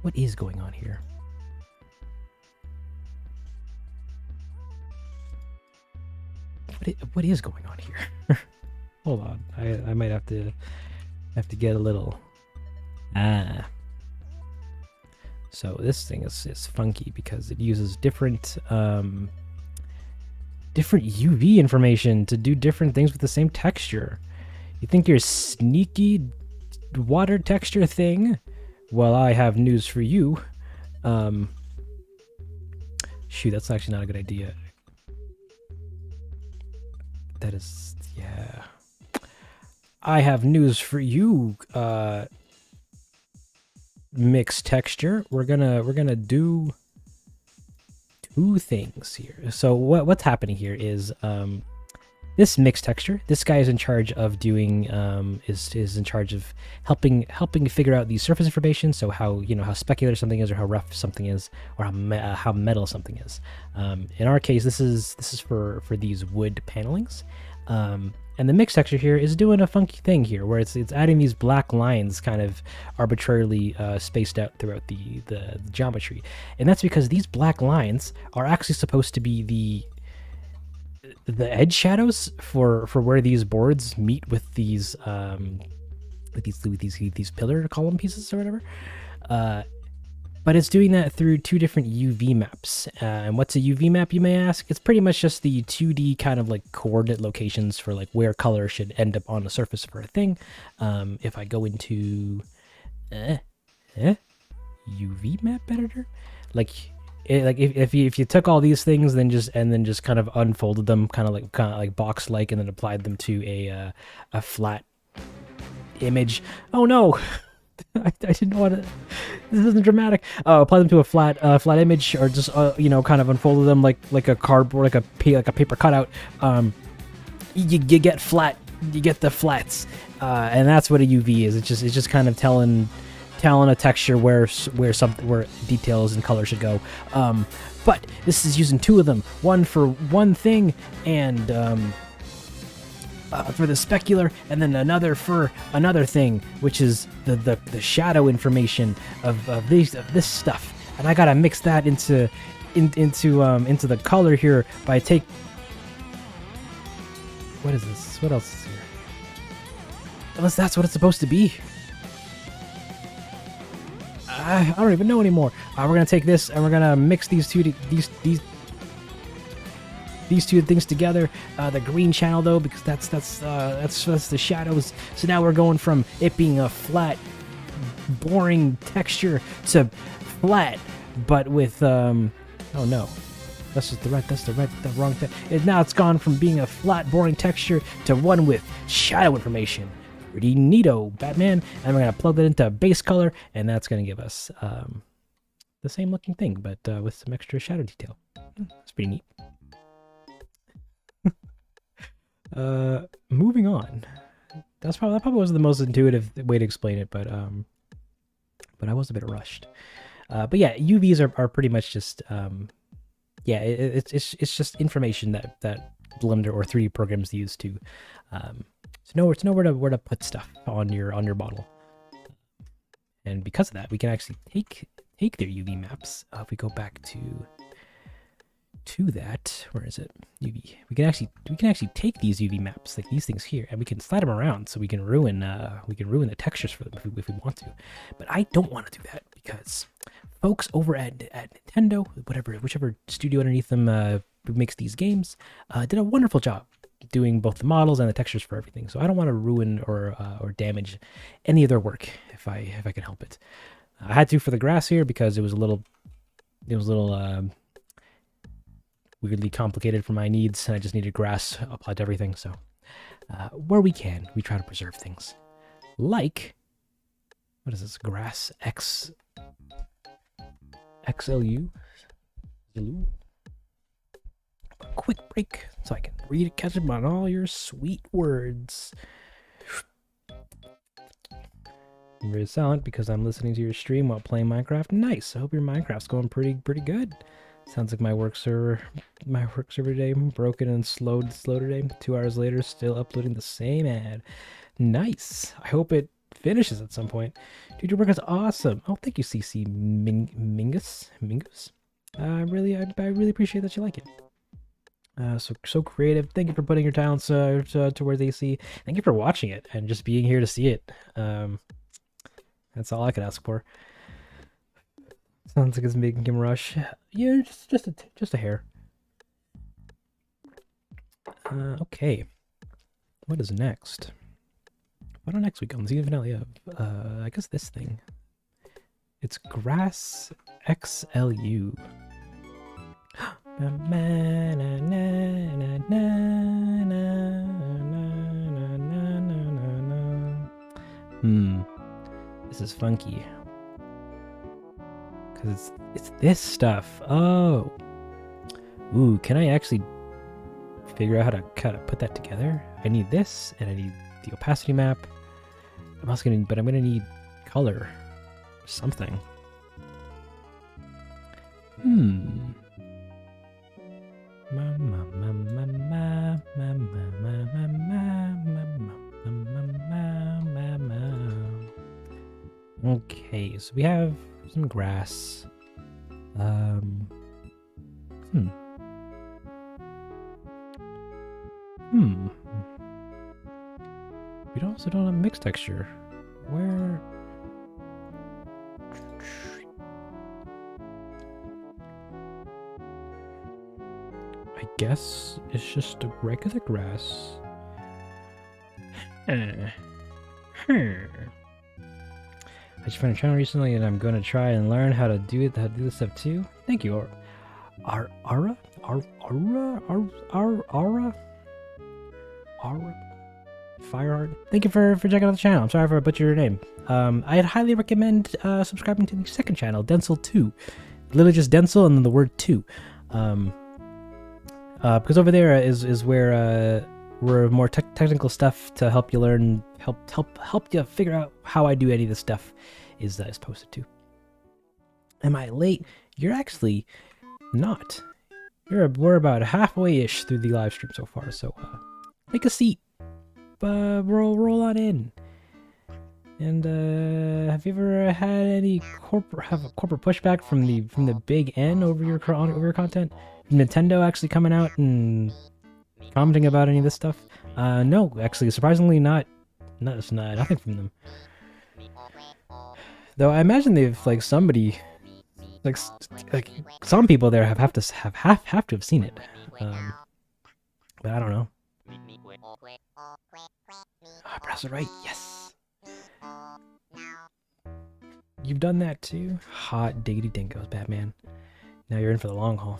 S1: What is going on here? What is going on here? Hold on, I might have to get a little. So this thing is funky because it uses different UV information to do different things with the same texture. You think you're sneaky water texture thing? Well, I have news for you. Shoot, that's actually not a good idea. That is, yeah. I have news for you, mixed texture. We're gonna do 2 things here. So what's happening here is this mixed texture. This guy is in charge of doing is in charge of helping figure out the surface information. So how how specular something is, or how rough something is, or how metal something is. In our case, this is for these wood panelings. And the mix texture here is doing a funky thing here, where it's adding these black lines kind of arbitrarily spaced out throughout the geometry, and that's because these black lines are actually supposed to be the edge shadows for where these boards meet with these pillar column pieces or whatever. But it's doing that through 2 different UV maps. And what's a UV map, you may ask? It's pretty much just the 2D kind of like coordinate locations for like where color should end up on the surface for a thing. If I go into UV map editor, if you took all these things then just kind of unfolded them kind of like box like, and then applied them to a flat image. Oh no. I didn't want to. This isn't dramatic. Apply them to a flat image, or just kind of unfolded them like a cardboard, like a paper cutout. You get flat. You get the flats, and that's what a UV is. It's just kind of telling a texture where details and color should go. But this is using 2 of them, one for one thing, and for the specular, and then another for another thing, which is the shadow information of this stuff. And I gotta mix that into the color here by what is this? What else is here? Unless that's what it's supposed to be. I don't even know anymore. We're gonna take this and we're gonna mix these two things together. The green channel though, because that's the shadows. So now we're going from it being a flat, boring texture to flat, but with oh no, that's the wrong thing. Now it's gone from being a flat, boring texture to one with shadow information. Pretty neato, Batman. And we're going to plug that into base color, and that's going to give us the same looking thing, but with some extra shadow detail. That's pretty neat. Moving on. That probably wasn't the most intuitive way to explain it, but I was a bit rushed. But yeah, UVs are pretty much just yeah, it's just information that Blender or 3D programs use to know where to put stuff on your model. And because of that, we can actually take their UV maps. If we go back to that, where is it? UV. We can actually take these UV maps, like these things here, and we can slide them around so we can ruin the textures for them if we want to. But I don't want to do that because folks over at Nintendo, whichever studio underneath them who makes these games, did a wonderful job doing both the models and the textures for everything. So I don't want to ruin or damage any of their work if I can help it. I had to for the grass here because it was a little weirdly complicated for my needs, and I just needed grass applied to everything. So where we can, we try to preserve things. Like, what is this? Grass XLU? Quick break so I can read and catch up on all your sweet words. I'm very silent because I'm listening to your stream while playing Minecraft. Nice. I hope your Minecraft's going pretty good. Sounds like my work server today broken and slowed today. 2 hours later, still uploading the same ad. Nice. I hope it finishes at some point. Dude, your work is awesome. Oh, thank you, CC Mingus. I really appreciate that you like it. So creative. Thank you for putting your talents towards AC. Thank you for watching it and just being here to see it. That's all I could ask for. Sounds like it's making him rush. Yeah, just a hair. Okay. What is next? What on next week on the season finale of I guess this thing. It's Grass XLU. This is funky. Because it's this stuff. Oh. Ooh, can I actually figure out how to put that together? I need this, and I need the opacity map. I'm gonna need color. Something. Okay, so we have some grass. We also don't have mixed texture. Where? I guess it's just a regular grass. I just found a channel recently, and I'm going to try and learn how to do this stuff too. Thank you, Ara. Fireheart. Thank you for checking out the channel. I'm sorry if I butchered your name. I'd highly recommend subscribing to the second channel, Denzel 2. Literally just Denzel and then the word 2. Because over there is where more technical stuff to help you learn, help you figure out how I do any of this stuff is posted to. Am I late? You're actually not. We're about halfway-ish through the live stream so far, so take a seat. Roll on in. And have you ever had any corporate pushback from the big N over your content? Nintendo actually coming out and commenting about any of this stuff? No, actually, surprisingly not. Nothing from them. Though I imagine they've somebody, some people there have to have seen it. But I don't know. Oh, press it right. Yes. You've done that too? Hot diggity dingoes, Batman. Now you're in for the long haul.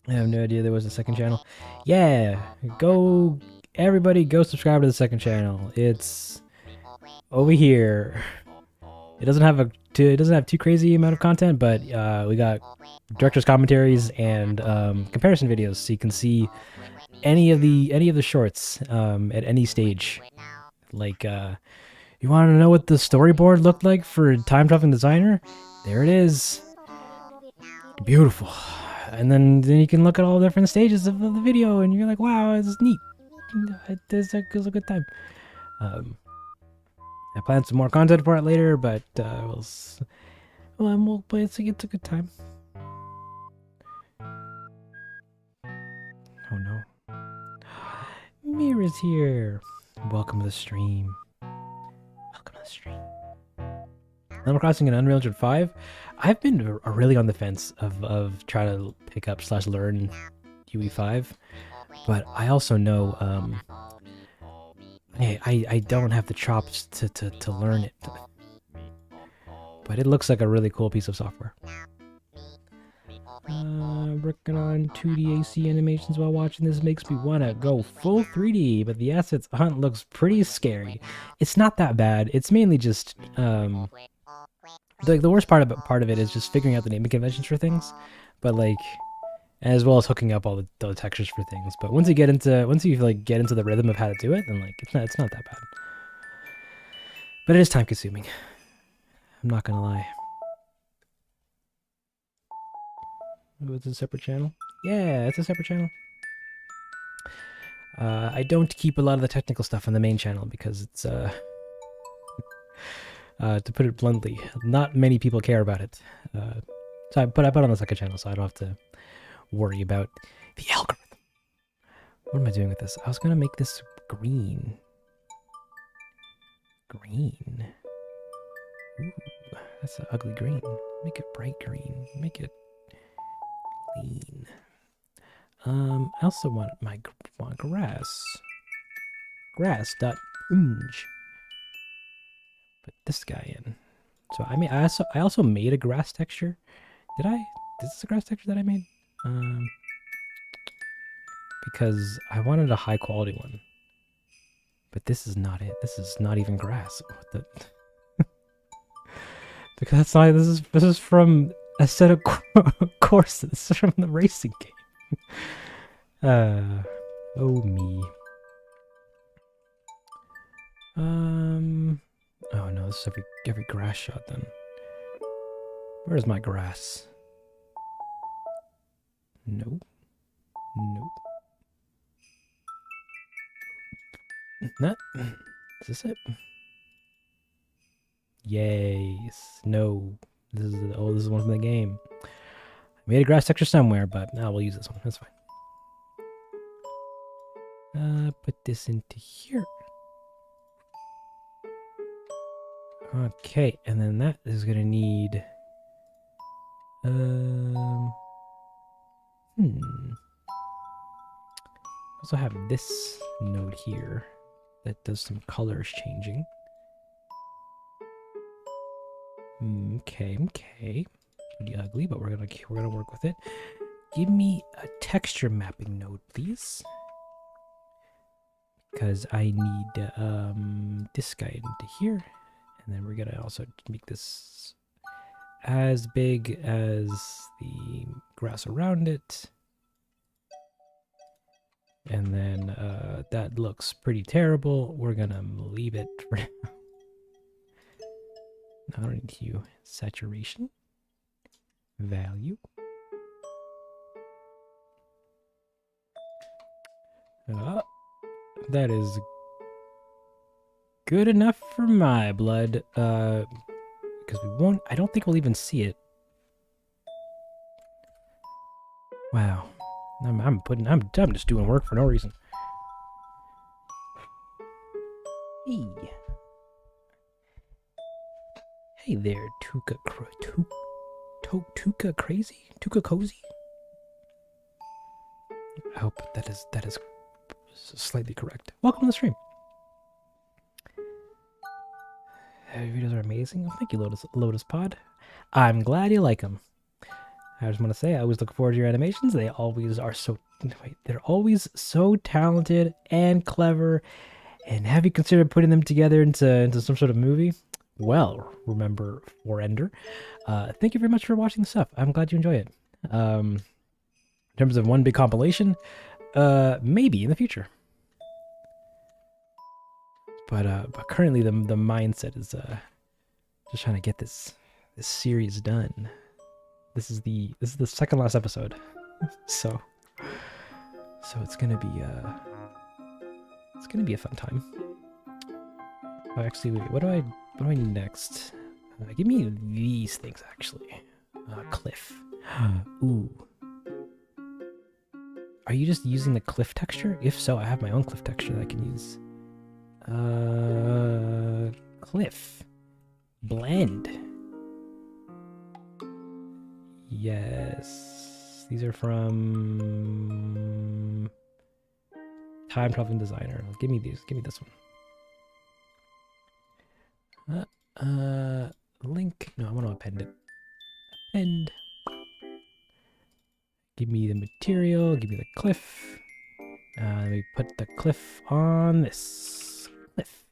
S1: I have no idea there was a second channel. Yeah, go everybody go subscribe to the second channel. It's over here. It doesn't have too crazy amount of content, but we got director's commentaries and comparison videos, so you can see any of the shorts at any stage. Like, you want to know what the storyboard looked like for Time Traveling Designer? There it is. Beautiful. And then you can look at all the different stages of the video, and you're like, wow, this is neat. This is a good time. I plan some more content for it later, but it's a good time. Oh no. Mira's here. Welcome to the stream. Welcome to the stream. Animal Crossing and Unreal Engine 5. I've been really on the fence of trying to pick up / learn UE5, but I also know I don't have the chops to learn it. But it looks like a really cool piece of software. Working on 2D AC animations while watching this makes me want to go full 3D, but the assets hunt looks pretty scary. It's not that bad. It's mainly just like the worst part of it is just figuring out the naming conventions for things, but like as well as hooking up all the textures for things. But once you get into the rhythm of how to do it, then like it's not that bad. But it is time consuming. I'm not gonna lie. Oh, it's a separate channel? Yeah, it's a separate channel. I don't keep a lot of the technical stuff on the main channel because it's to put it bluntly, not many people care about it. So I put it on the second channel so I don't have to worry about the algorithm. What am I doing with this? I was gonna make this green. Green. Ooh, that's an ugly green. Make it bright green. Make it clean. I also want grass. Grass.unge. Put this guy in. So I also made a grass texture. Did I? Is this a grass texture that I made? Because I wanted a high quality one. But this is not it. This is not even grass. What the? Because that's not. This is from a set of courses. This is from the racing game. Oh me. Oh no, this is every grass shot then. Where's my grass? Nope. Nope. Nah. Is this it? Yes. No. This is one from the game. I made a grass texture somewhere, but we'll use this one. That's fine. Put this into here. Okay, and then that is gonna need also have this node here that does some colors changing. Okay. Pretty ugly, but we're gonna work with it. Give me a texture mapping node, please. Because I need this guy into here. And then we're gonna also make this as big as the grass around it. And then that looks pretty terrible. We're gonna leave it for now. Now I don't need to saturation value. That is good enough for my blood. Because I don't think we'll even see it. Wow. I'm just doing work for no reason. Hey. Hey there, Tuka Crazy? Tuka Cozy? I hope that is slightly correct. Welcome to the stream. Videos are amazing. Oh, thank you, Lotus Pod. I'm glad you like them. I just want to say, I always look forward to your animations. They always are so wait, they're always so talented and clever. And have you considered putting them together into some sort of movie? Well, remember Forender. Thank you very much for watching the stuff. I'm glad you enjoy it. In terms of one big compilation, maybe in the future. But currently the mindset is just trying to get this series done. This is the second last episode, so it's gonna be a fun time. Oh, actually, wait, what do I need next? Give me these things actually. Cliff. Ooh. Are you just using the cliff texture? If so, I have my own cliff texture that I can use. Cliff. Blend. Yes. These are from Time Traveling Designer. Give me these. Give me this one. Link. No, I want to append it. Append. Give me the material. Give me the cliff. Let me put the cliff on this cliff.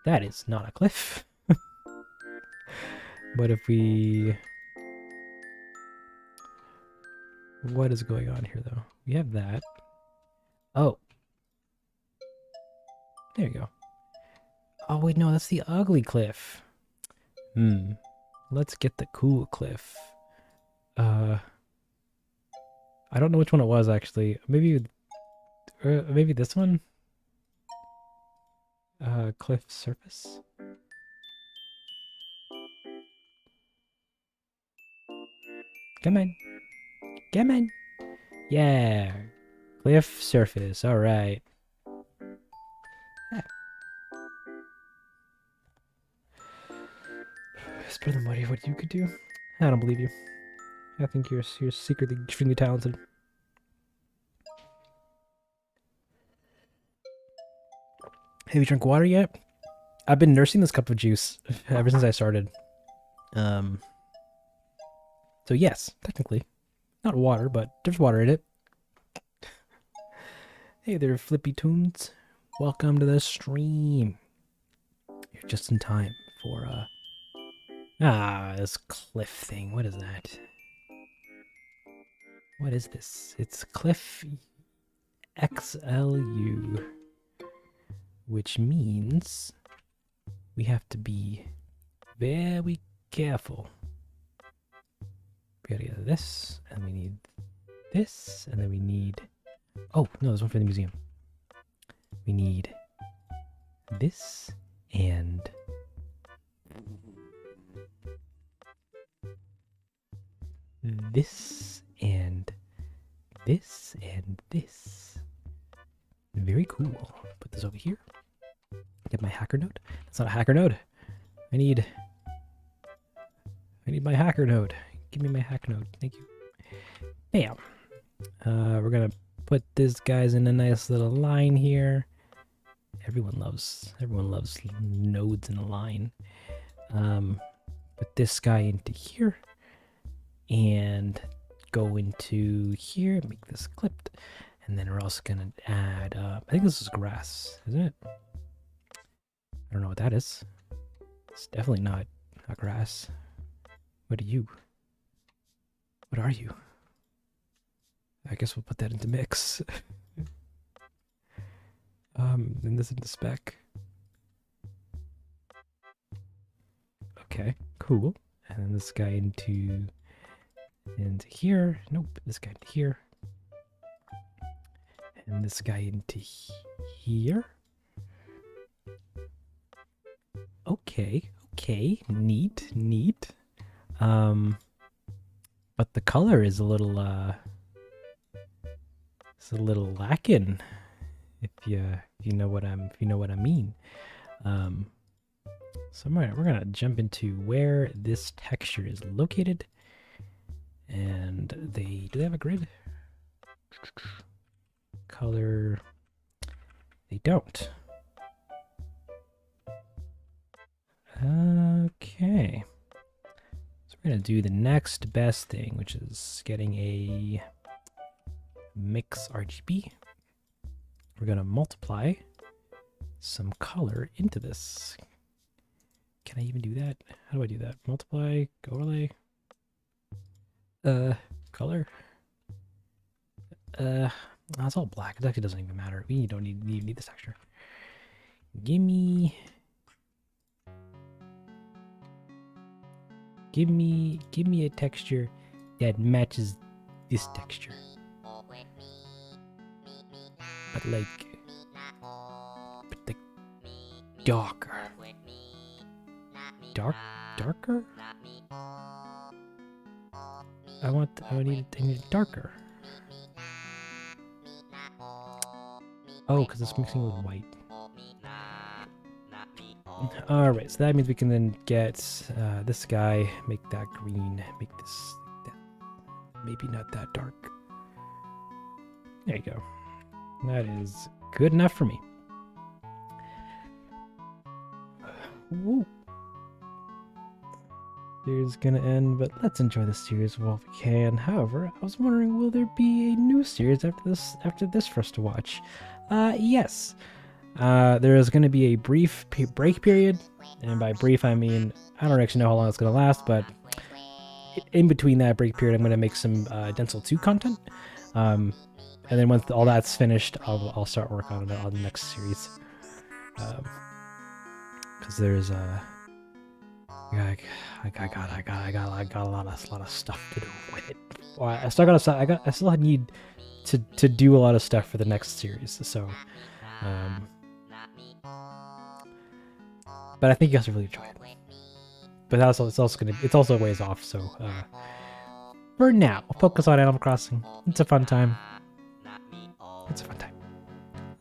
S1: That is not a cliff. But if we... What is going on here, though? We have that. Oh. There you go. Oh, wait, no, that's the ugly cliff. Let's get the cool cliff. I don't know which one it was, actually. Maybe this one? Cliff surface? Come on. Come on. Yeah. Cliff surface. Alright. Spread the money, what you could do? I don't believe you. I think you're secretly extremely talented. Have you drunk water yet? I've been nursing this cup of juice ever since I started. So yes, technically. Not water, but there's water in it. Hey there, Flippy Tunes. Welcome to the stream. You're just in time for, this cliff thing. What is that? What is this? It's Cliff XLU. Which means we have to be very careful. We gotta get this, and we need this, and then we need... Oh, no, there's one for the museum. We need this, and... this, and this, and this. Very cool. Put this over here. Get my hacker node. That's not a hacker node. I need my hacker node. Give me my hack node. Thank you. Bam. We're gonna put this guys in a nice little line here. Everyone loves nodes in a line. Put this guy into here and go into here. Make this clipped, and then we're also gonna add. I think this is grass, isn't it? I don't know what that is. It's definitely not grass. What are you? What are you? I guess we'll put that into mix. And this into spec. Okay, cool. And then this guy into here. Nope, this guy into here. And this guy into here. Okay, neat. But the color is a little lacking, if you know what I mean. So we're gonna jump into where this texture is located, and do they have a grid? Color, they don't. Okay. So we're We're gonna do the next best thing, which is getting a mix RGB. We're gonna multiply some color into this. Can I even do that? How do I do that? Multiply, overlay, color. It's all black. It actually doesn't even matter. We don't even need this texture. Give me a texture that matches this texture. But like darker. Darker? I need it darker. Oh, because it's mixing with white. Alright, so that means we can then get this guy, make that green, make this like that. Maybe not that dark. There you go. That is good enough for me. Woo. Series gonna end, but let's enjoy the series while we can. However, I was wondering, will there be a new series after this for us to watch? Yes. There is going to be a brief break period, and by brief I mean I don't actually know how long it's going to last, but in between that break period I'm going to make some Dental 2 content, and then once all that's finished I'll start work on the next series, because there's I got a lot of stuff to do with it. Well, I still need to do a lot of stuff for the next series, so but I think you guys will really enjoy it. But it's also a ways off, so for now, we'll focus on Animal Crossing. It's a fun time. It's a fun time.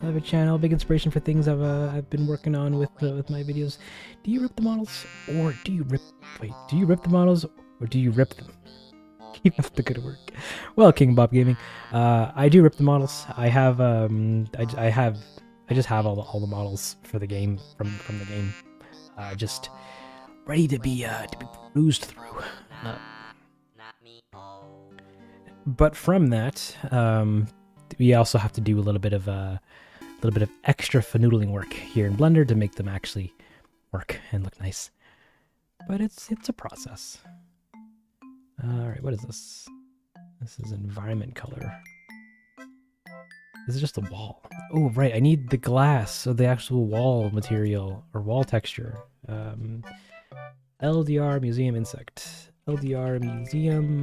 S1: I have a channel, big inspiration for things I've been working on with my videos. Do you rip the models, or do you rip? Wait, do you rip the models, or do you rip them? Keep up the good work. Well, King Bob Gaming, I do rip the models. I have I just have all the models for the game from the game, just ready to be perused through. But from that, we also have to do a little bit of extra fanoodling work here in Blender to make them actually work and look nice. But it's a process. All right, what is this? This is environment color. This is just a wall. Oh, right, I need the glass, so the actual wall material or wall texture. LDR museum insect. LDR museum.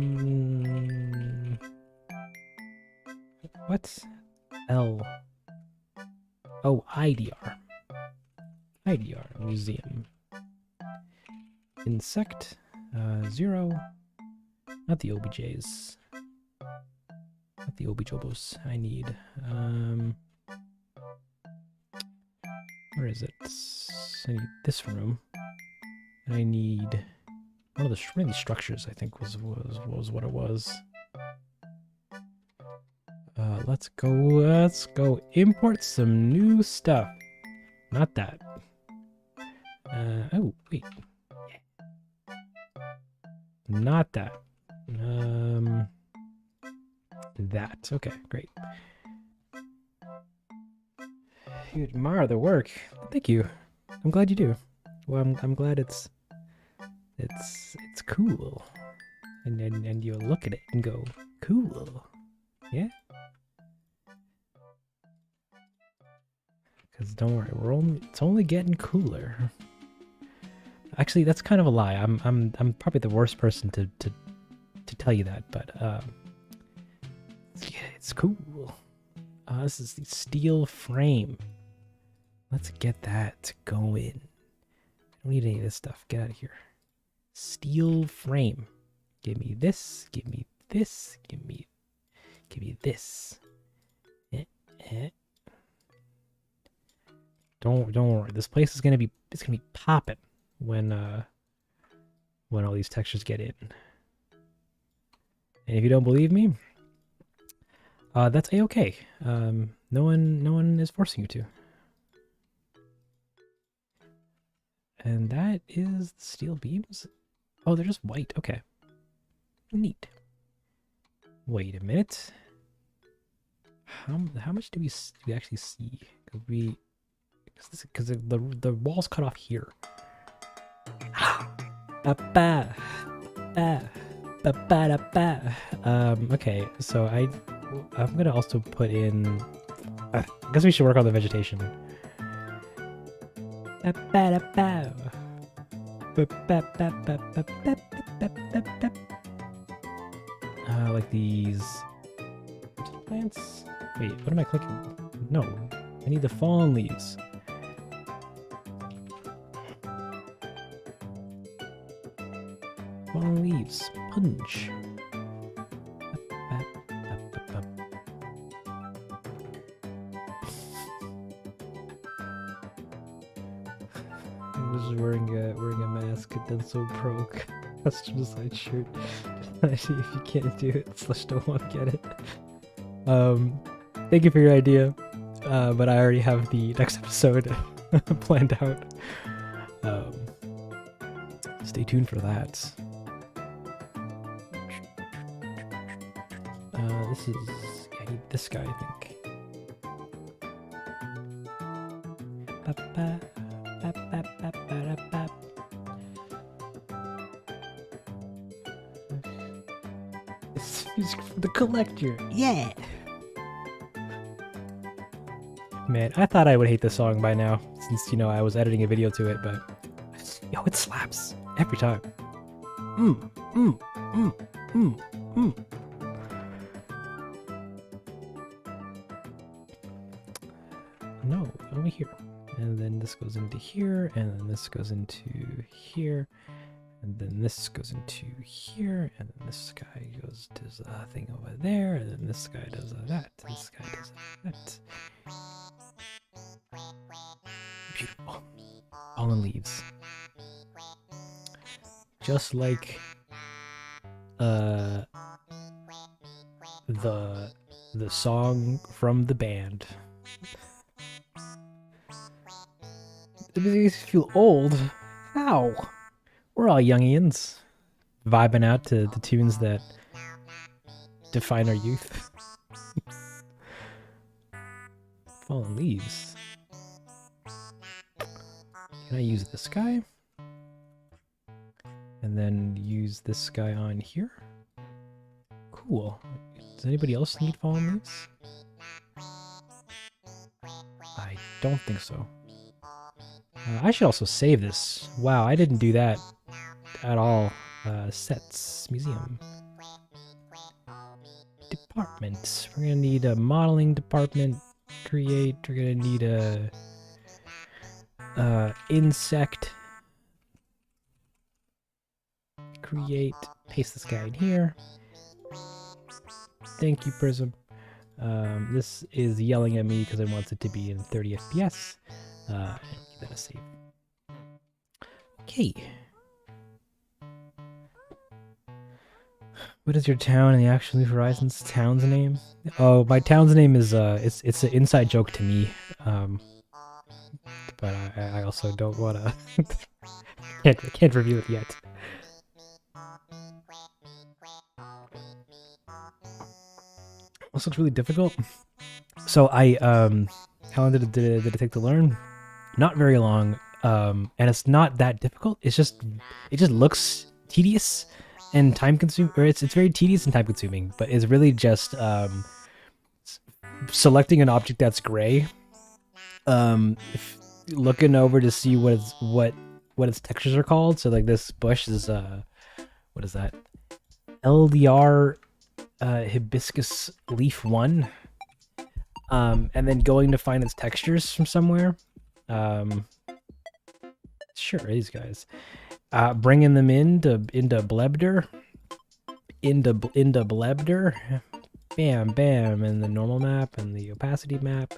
S1: What? L. Oh, IDR. IDR museum. Insect. 0. Not the OBJs. Not the OBJobos. I need. Where is it? I need this room. I need one of these structures. I think was what it was. Let's go import some new stuff. Not that. Oh wait. Not that. That. Okay, great. You admire the work. Thank you. I'm glad you do. Well, I'm glad it's cool. And you look at it and go, cool. Yeah? Because don't worry, it's only getting cooler. Actually, that's kind of a lie. I'm probably the worst person to tell you that, but yeah, it's cool. This is the steel frame. Let's get that going. I don't need any of this stuff. Get out of here. Steel frame. Give me this. Give me this. Give me this. Don't worry. This place is gonna be popping when all these textures get in. And if you don't believe me, that's a-okay. No one is forcing you to. And that is the steel beams. Oh, they're just white. Okay. Neat. Wait a minute. How much do we actually see? Because the wall's cut off here. Okay, so I'm gonna also put in. I guess we should work on the vegetation. Like these plants. Wait, what am I clicking? No, I need the fallen leaves. Fallen leaves. Punch. I'm just wearing a mask. That's so broke. Custom design shirt. If you can't do it, slash don't want to get it. Thank you for your idea. But I already have the next episode planned out. Stay tuned for that. I need this guy, I think. It's music for the collector. Yeah. Man, I thought I would hate this song by now, since, you know, I was editing a video to it, but yo, it slaps every time. No, only here. And then this goes into here, and then this goes into here, and then this goes into here, and then this guy does a thing over there, and then this guy does that, and this guy does that. Beautiful. Fallen leaves. Just like the song from the band. It makes you feel old. How? We're all youngians, vibing out to the tunes that define our youth. Fallen leaves. Can I use this guy? And then use this guy on here? Cool. Does anybody else need fallen leaves? I don't think so. I should also save this. Wow, I didn't do that at all. Sets, museum. Department. We're gonna need a modeling department. Create. We're gonna need a insect. Create. Paste this guy in here. Thank you, Prism. This is yelling at me because it wants it to be in 30 FPS. And give that a save. Okay. What is your town in the Actual Leaf Horizons town's name? Oh, my town's name is it's an inside joke to me. But I also don't wanna can't review it yet. This looks really difficult. So how long did it take to learn? Not very long. And it's not that difficult. It just looks tedious and time consuming, or it's very tedious and time consuming, but it's really just selecting an object that's gray, looking over to see what its textures are called. So like this bush is what is that? LDR hibiscus leaf 1. And then going to find its textures from somewhere. Sure, these guys. Bringing them into Blebder. Into Blebder. Bam, bam, and the normal map and the opacity map.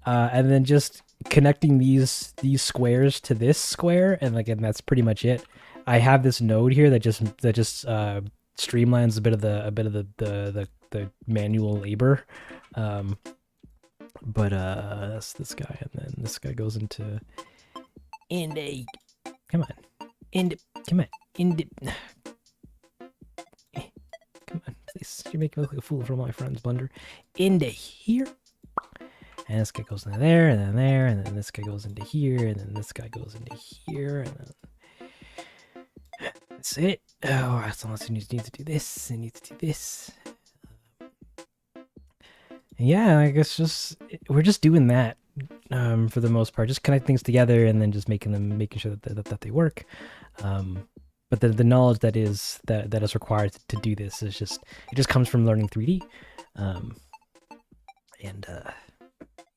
S1: And then just connecting these squares to this square, and that's pretty much it. I have this node here that just streamlines a bit of the manual labor. But that's this guy, and then this guy goes into come on, You make me look like a fool from my friend's blender. Into here. And this guy goes into there, and then there, and then this guy goes into here, and then this guy goes into here, and then that's it. Oh, so unless he needs to do this, he needs to do this. And yeah, I guess we're just doing that for the most part, just connect things together and then just making sure that they work. But the knowledge that is required to do this is just comes from learning 3D.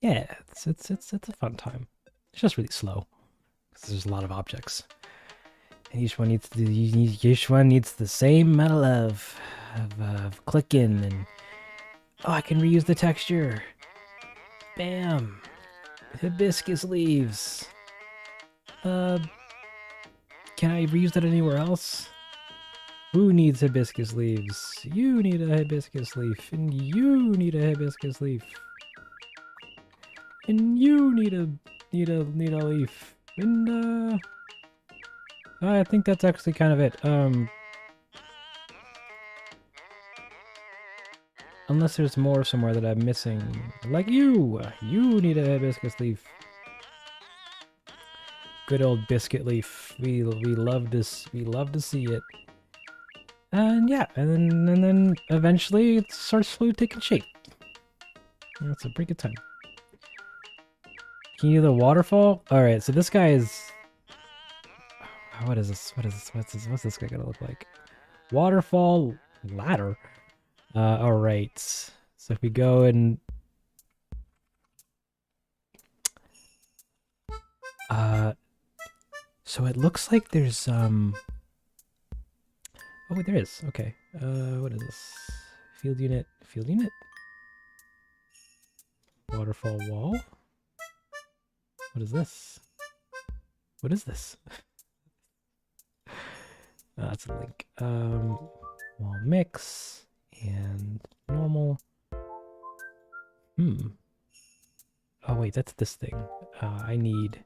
S1: Yeah, it's a fun time. It's just really slow because there's a lot of objects, and each one needs the same amount of clicking. And oh, I can reuse the texture. Bam, hibiscus leaves. Can I reuse that anywhere else? Who needs hibiscus leaves? You need a hibiscus leaf, and you need a hibiscus leaf. And you need a leaf. And I think that's actually kind of it. Unless there's more somewhere that I'm missing. Like you need a hibiscus leaf. Good old biscuit leaf. We love this. We love to see it. And yeah, and then eventually it starts slowly taking shape. That's a pretty good time. Can you do the waterfall? Alright, so this guy is... What is this? What's this guy gonna look like? Waterfall ladder? Alright. So if we go and... So it looks like there's, Oh wait, there is. Okay. What is this? Field unit. Field unit? Waterfall wall? What is this? What is this? That's a link. Wall mix and normal. Oh wait, that's this thing. I need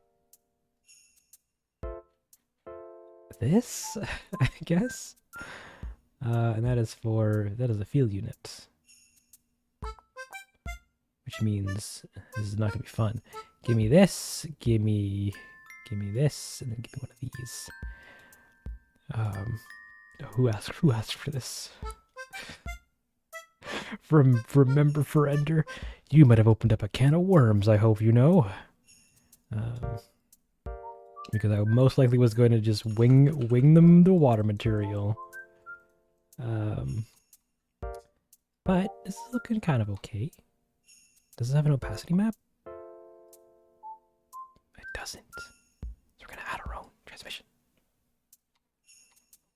S1: this, I guess. And that is a field unit. Which means this is not gonna be fun. Give me this, give me this, and then give me one of these. Who asked for this? From Member for Ender, you might have opened up a can of worms, I hope you know. Because I most likely was going to just wing them the water material. But this is looking kind of okay. Does it have an opacity map? It doesn't. So we're gonna add our own transmission.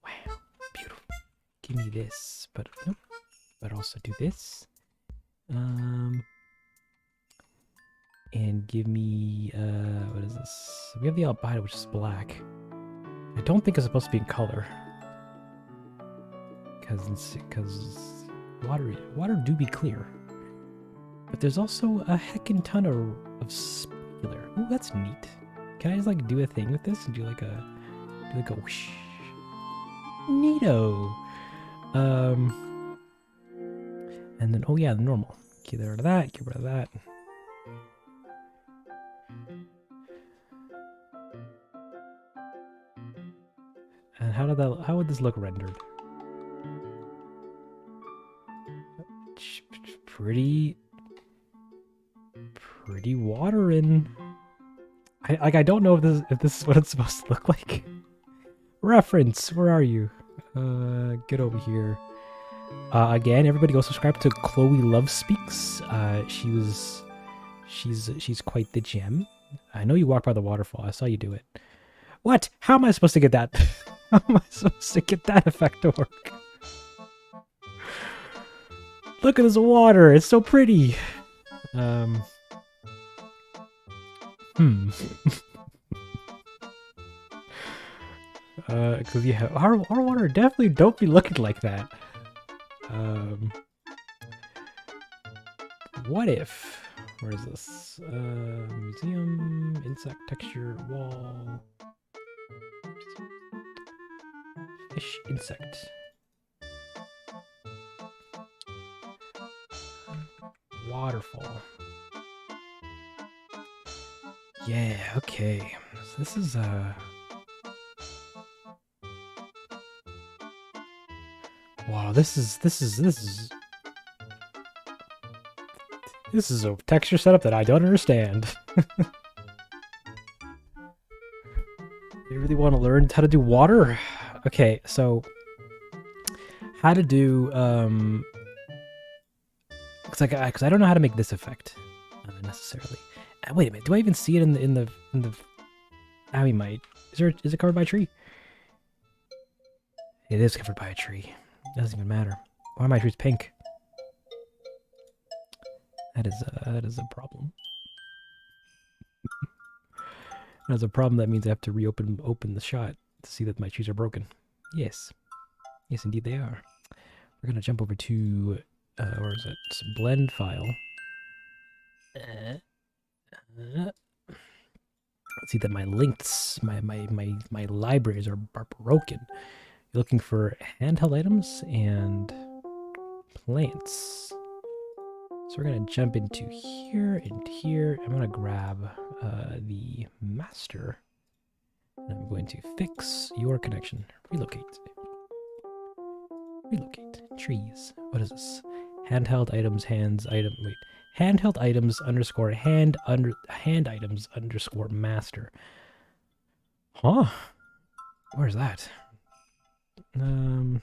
S1: Wow, beautiful. Give me this, but nope. But also do this. And give me what is this? We have the albino, which is black. I don't think it's supposed to be in color. Because water do be clear. But there's also a heckin' ton of specular. Ooh, that's neat. Can I just like do a thing with this and do like a whoosh? Neato. And then oh yeah, the normal. Get rid of that. Get rid of that. And how would this look rendered? Pretty water in. I don't know if this is what it's supposed to look like. Reference, where are you? Get over here. Again, everybody go subscribe to Chloe Love Speaks. She's quite the gem. I know you walk by the waterfall. I saw you do it. What? How am I supposed to get that? How am I supposed to get that effect to work? Look at this water. It's so pretty. Because yeah, our water definitely don't be looking like that. What if? Where is this? Museum, insect texture, wall, fish, insect. waterfall. Yeah, okay. So this is wow, this is a texture setup that I don't understand. You really want to learn how to do water? Okay, so how to do because I don't know how to make this effect necessarily. Wait a minute, do I even see it in the we might. Is it covered by a tree? It is covered by a tree. It doesn't even matter. Why are my trees pink? That is a problem. That's a problem. That means I have to open the shot to see that my trees are broken. Yes. Yes, indeed they are. We're gonna jump over to where is it? It's blend file. Let's see that my links, my libraries are broken. You're looking for handheld items and plants. So we're gonna jump into here and here. I'm gonna grab the master. And I'm going to fix your connection. Relocate. Relocate. Trees. What is this? Handheld items, hands, item. Wait. Handheld items underscore hand items underscore master. Huh? Where's that? Handheld.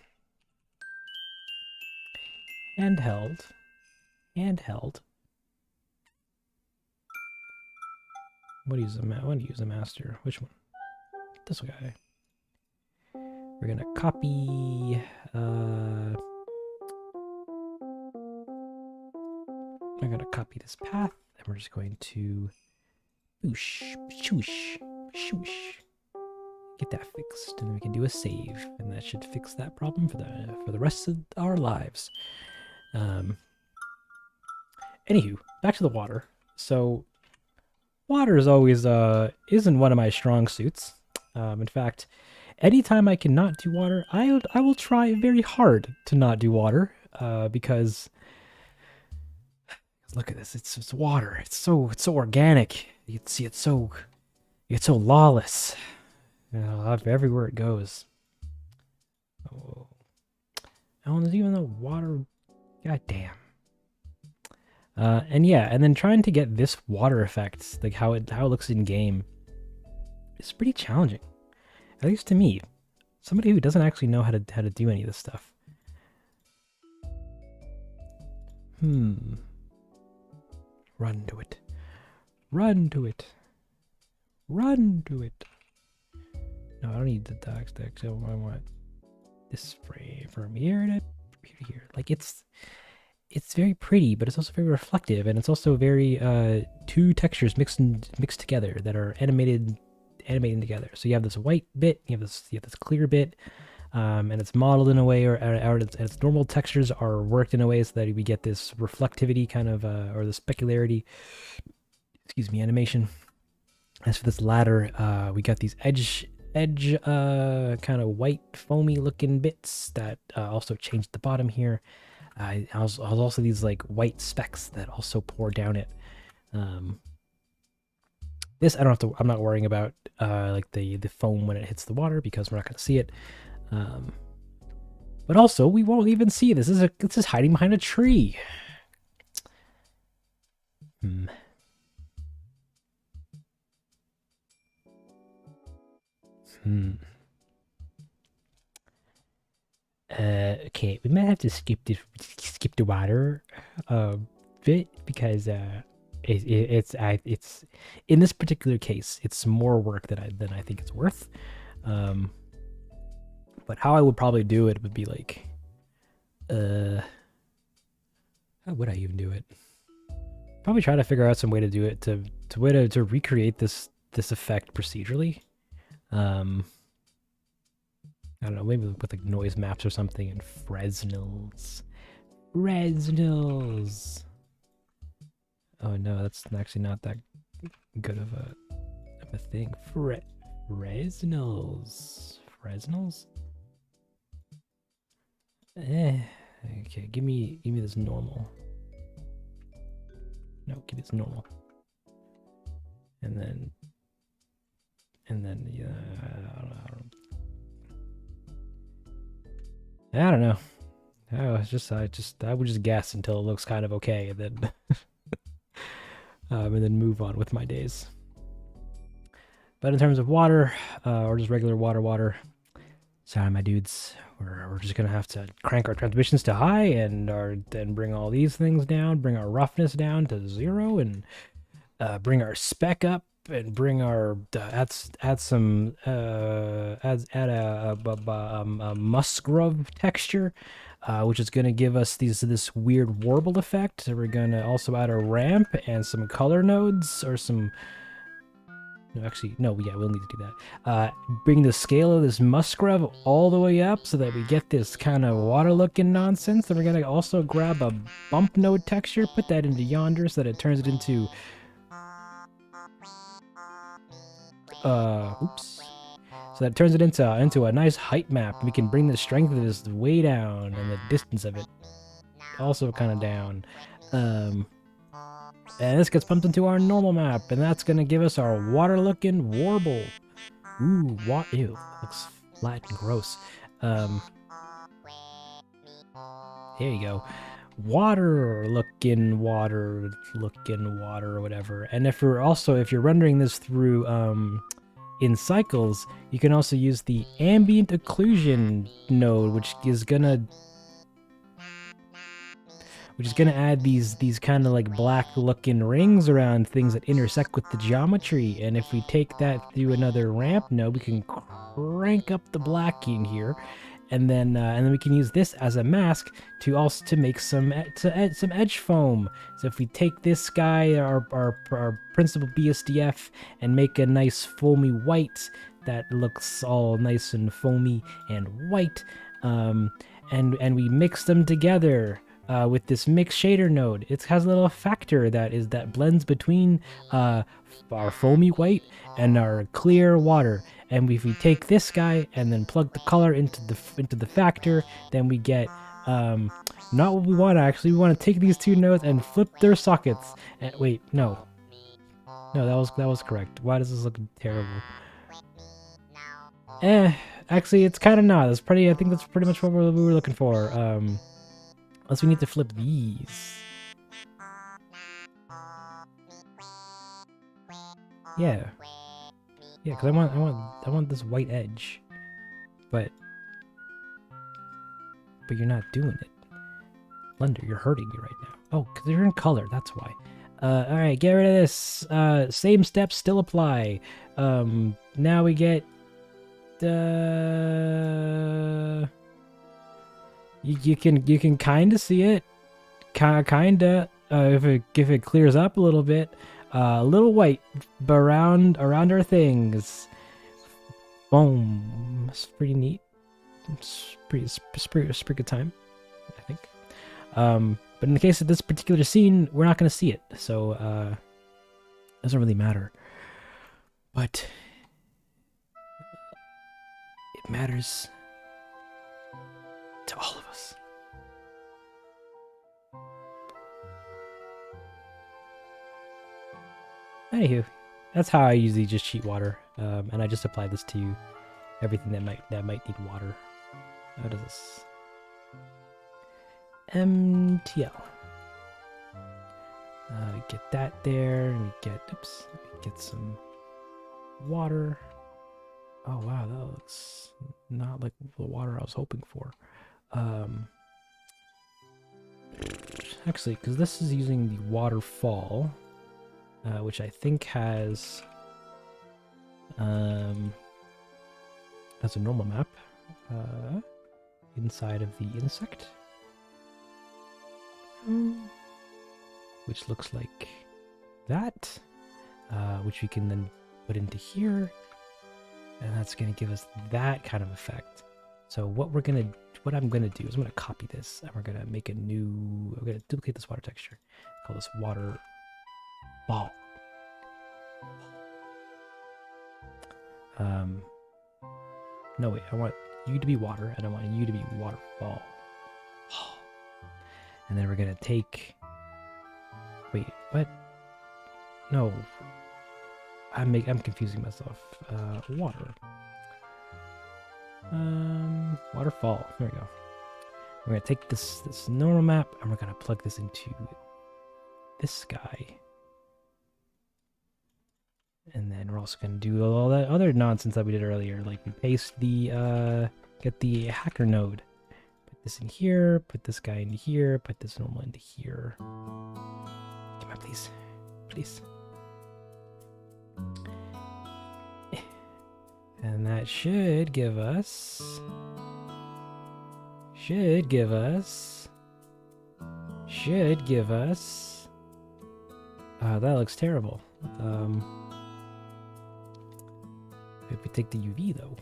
S1: What do you use a master? Which one? This guy. We're gonna copy. I'm gonna copy this path, and we're just going to boosh, shoosh, shoosh. Get that fixed, and then we can do a save, and that should fix that problem for the rest of our lives. Anywho, back to the water. So, water is always isn't one of my strong suits. In fact, anytime I cannot do water, I will try very hard to not do water, because look at this. It's water. It's so organic. You can see it's so lawless. Everywhere it goes. Oh, there's even the water. God damn. And yeah, and then trying to get this water effect, like how it looks in game, is pretty challenging. At least to me, somebody who doesn't actually know how to do any of this stuff. Run to it. Run to it. Run to it. No, I don't need the dog sticks. I want this frame from here to here. Like it's very pretty, but it's also very reflective, and it's also very two textures mixed together that are animating together. So you have this white bit, you have this clear bit, and it's modeled in a way, or its normal textures are worked in a way so that we get this reflectivity kind of, or the specularity, animation. As for this latter, we got these edge kind of white foamy looking bits that also change the bottom here. Also these like white specks that also pour down it. This I don't have to. I'm not worrying about like the foam when it hits the water, because we're not going to see it. But also we won't even see this. This is hiding behind a tree. Okay, we might have to skip the water bit, because it's in this particular case it's more work than I think it's worth. But how I would probably do it would be like, how would I even do it? Probably try to figure out some way to do it to recreate this effect procedurally. I don't know, maybe with like noise maps or something, and Fresnels. Oh no, that's actually not that good of a thing. Fresnels. Okay, give me this normal. No, keep it normal. And then yeah, I don't know. I would just guess until it looks kind of okay, and then and then move on with my days. But in terms of water, or just regular water, sorry, my dudes, we're just gonna have to crank our transmissions to high, and then bring all these things down, bring our roughness down to 0, and bring our spec up, and bring our add a musgrove texture, which is gonna give us this weird warble effect. So we're gonna also add a ramp and some color nodes, or some. No, actually, no, yeah, we'll need to do that. Bring the scale of this musgrove all the way up so that we get this kind of water-looking nonsense. Then we're going to also grab a bump node texture, put that into yonder so that it turns it into... oops. So that turns it into a nice height map. We can bring the strength of this way down, and the distance of it also kind of down. And this gets pumped into our normal map, and that's going to give us our water-looking warble. Ooh, ew, looks flat and gross. There you go. Water-looking water, or whatever. And if you're rendering this through in cycles, you can also use the ambient occlusion node, which is gonna add these kind of like black looking rings around things that intersect with the geometry. And if we take that through another ramp node, we can crank up the blacking here, and then we can use this as a mask to make some edge foam. So if we take this guy, our principal BSDF, and make a nice foamy white that looks all nice and foamy and white, and we mix them together. With this mix shader node, it has a little factor that blends between our foamy white and our clear water. And if we take this guy and then plug the color into the factor, then we get not what we want. Actually, we want to take these two nodes and flip their sockets. And wait, no, that was correct. Why does this look terrible? Actually, it's kind of not. I think that's pretty much what we were looking for. Unless we need to flip these. Yeah, because I want this white edge, but you're not doing it. Blender, you're hurting me right now. Oh, because you're in color, that's why. All right, get rid of this. Same steps still apply. Now we get You can kind of see it, kinda. If it clears up a little bit, a little white around our things. Boom! It's pretty neat. It's pretty good time, I think. But in the case of this particular scene, we're not gonna see it, so it doesn't really matter. But it matters to all of us. Anywho, that's how I usually just cheat water, and I just apply this to everything that might need water. How does this? MTL. We get that there, and we get some water. Oh wow, that looks not like the water I was hoping for. Actually, because this is using the waterfall, which I think has a normal map inside of the insect, which looks like that, which we can then put into here, and that's going to give us that kind of effect. So what I'm gonna do is I'm gonna copy this, and we're gonna make a new. We're gonna duplicate this water texture. Call this water ball. No wait, I want you to be water, and I want you to be waterfall. And then we're gonna take. Wait, what? No. I'm confusing myself. Water. Waterfall. There we go. We're gonna take this normal map and we're gonna plug this into this guy. And then we're also gonna do all that other nonsense that we did earlier, like we paste the get the hacker node. Put this in here, put this guy in here, put this normal into here. Come on, please. Please. And that should give us... that looks terrible. If we take the UV though.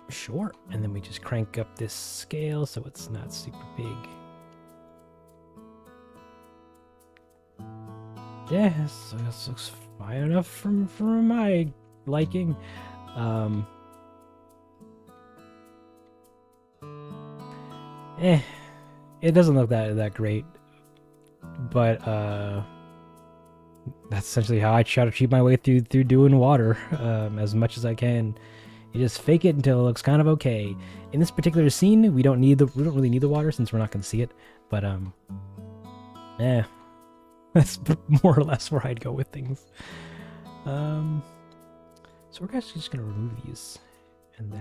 S1: Sure. And then we just crank up this scale so it's not super big. Yeah, this looks fine enough for my liking. It doesn't look that great, but that's essentially how I try to cheat my way through doing water as much as I can. You just fake it until it looks kind of okay. In this particular scene, we don't really need the water since we're not going to see it, but that's more or less where I'd go with things. So we're actually just gonna remove these and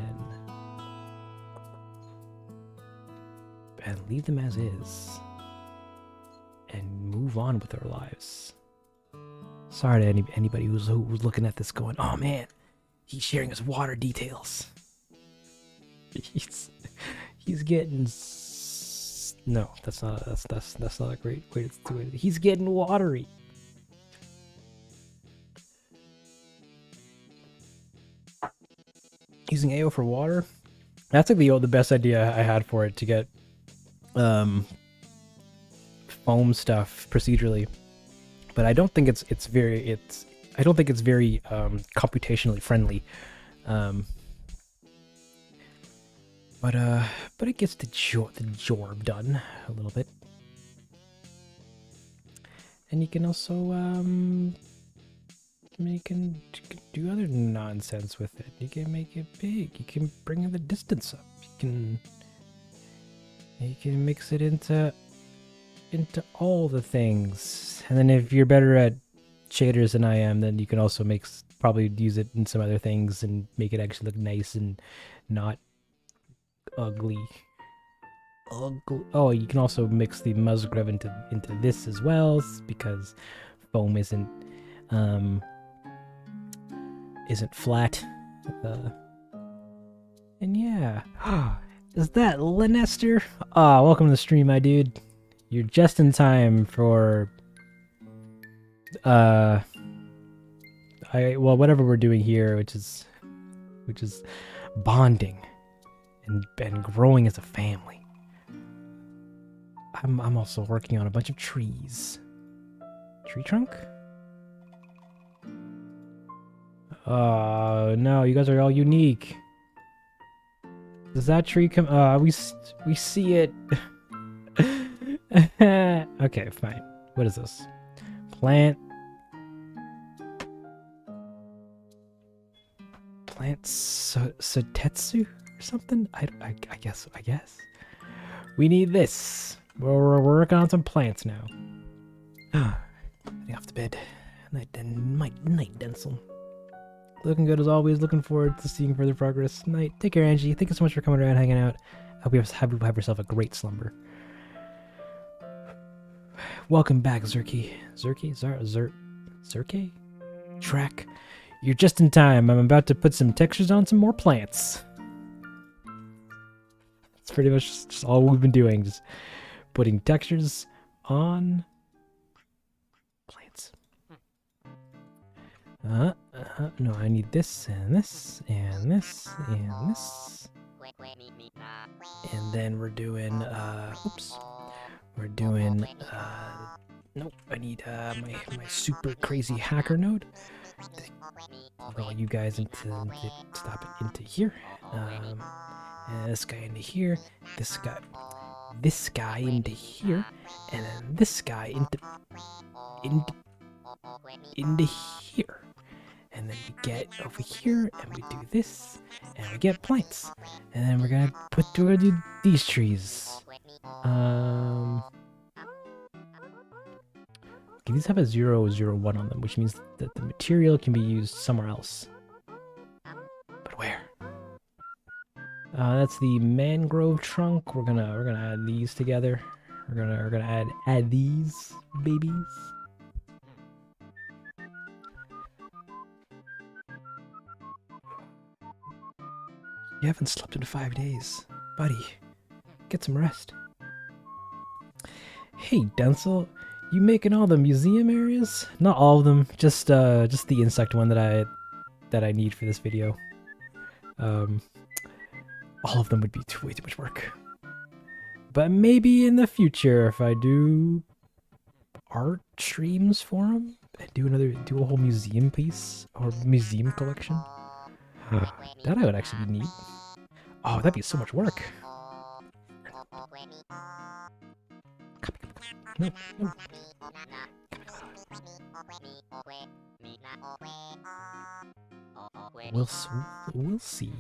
S1: leave them as is and move on with our lives. Sorry to anybody who's looking at this going, oh man, he's sharing his water details. He's getting no, that's not a great way to do it. He's getting watery. Using AO for water. That's like the best idea I had for it, to get foam stuff procedurally. But I don't think it's very computationally friendly. But it gets the job done a little bit. And you can also you can do other nonsense with it. You can make it big. You can bring the distance up. You can mix it into all the things. And then if you're better at shaders than I am, then you can also probably use it in some other things and make it actually look nice and not ugly. Oh, you can also mix the Musgrave into this as well, because foam isn't flat. And yeah. Is that Leinester? Welcome to the stream, my dude. You're just in time for whatever we're doing here, which is bonding and growing as a family. I'm also working on a bunch of trees. Tree trunk? No, you guys are all unique. Does that tree come? We see it. Okay, fine. What is this? Plant Sotetsu or something? I guess. We need this. We're working on some plants now. Getting off to bed. Night Denzel. Looking good as always. Looking forward to seeing further progress. Night. Take care, Angie. Thank you so much for coming around, hanging out. I hope you have yourself a great slumber. Welcome back, Zerky. Zerky? Track. You're just in time. I'm about to put some textures on some more plants. That's pretty much just all we've been doing. Just putting textures on plants. No, I need this and this and this and this. And then we're doing, nope, I need my super crazy hacker node. All you guys stop it into here. And this guy into here. This guy this guy into here, and then this guy into here. And then we get over here, and we do this, and we get plants. And then we're gonna do these trees. Okay, these have a 001 on them, which means that the material can be used somewhere else. But where? That's the mangrove trunk. We're gonna add these together. We're gonna add these babies. You haven't slept in 5 days, buddy. Get some rest. Hey, Denzel, you making all the museum areas? Not all of them, just the insect one that I need for this video. All of them would be way too much work. But maybe in the future, if I do art streams for them, and do a whole museum piece or museum collection, that I would actually be neat. Oh, that'd be so much work. No, no. We'll see.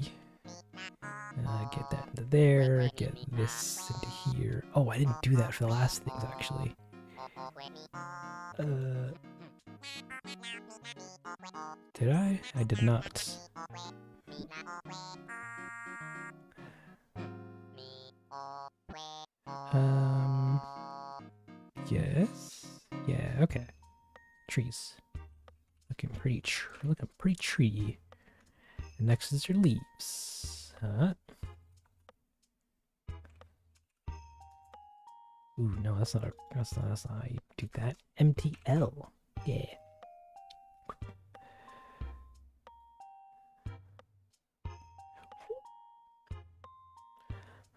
S1: Get that into there, get this into here. Oh, I didn't do that for the last things, actually. Did I? I did not. Yes. Yeah, okay. Trees. Looking pretty tree. And next is your leaves. Ooh, no, that's not how you do that. MTL. Yeah.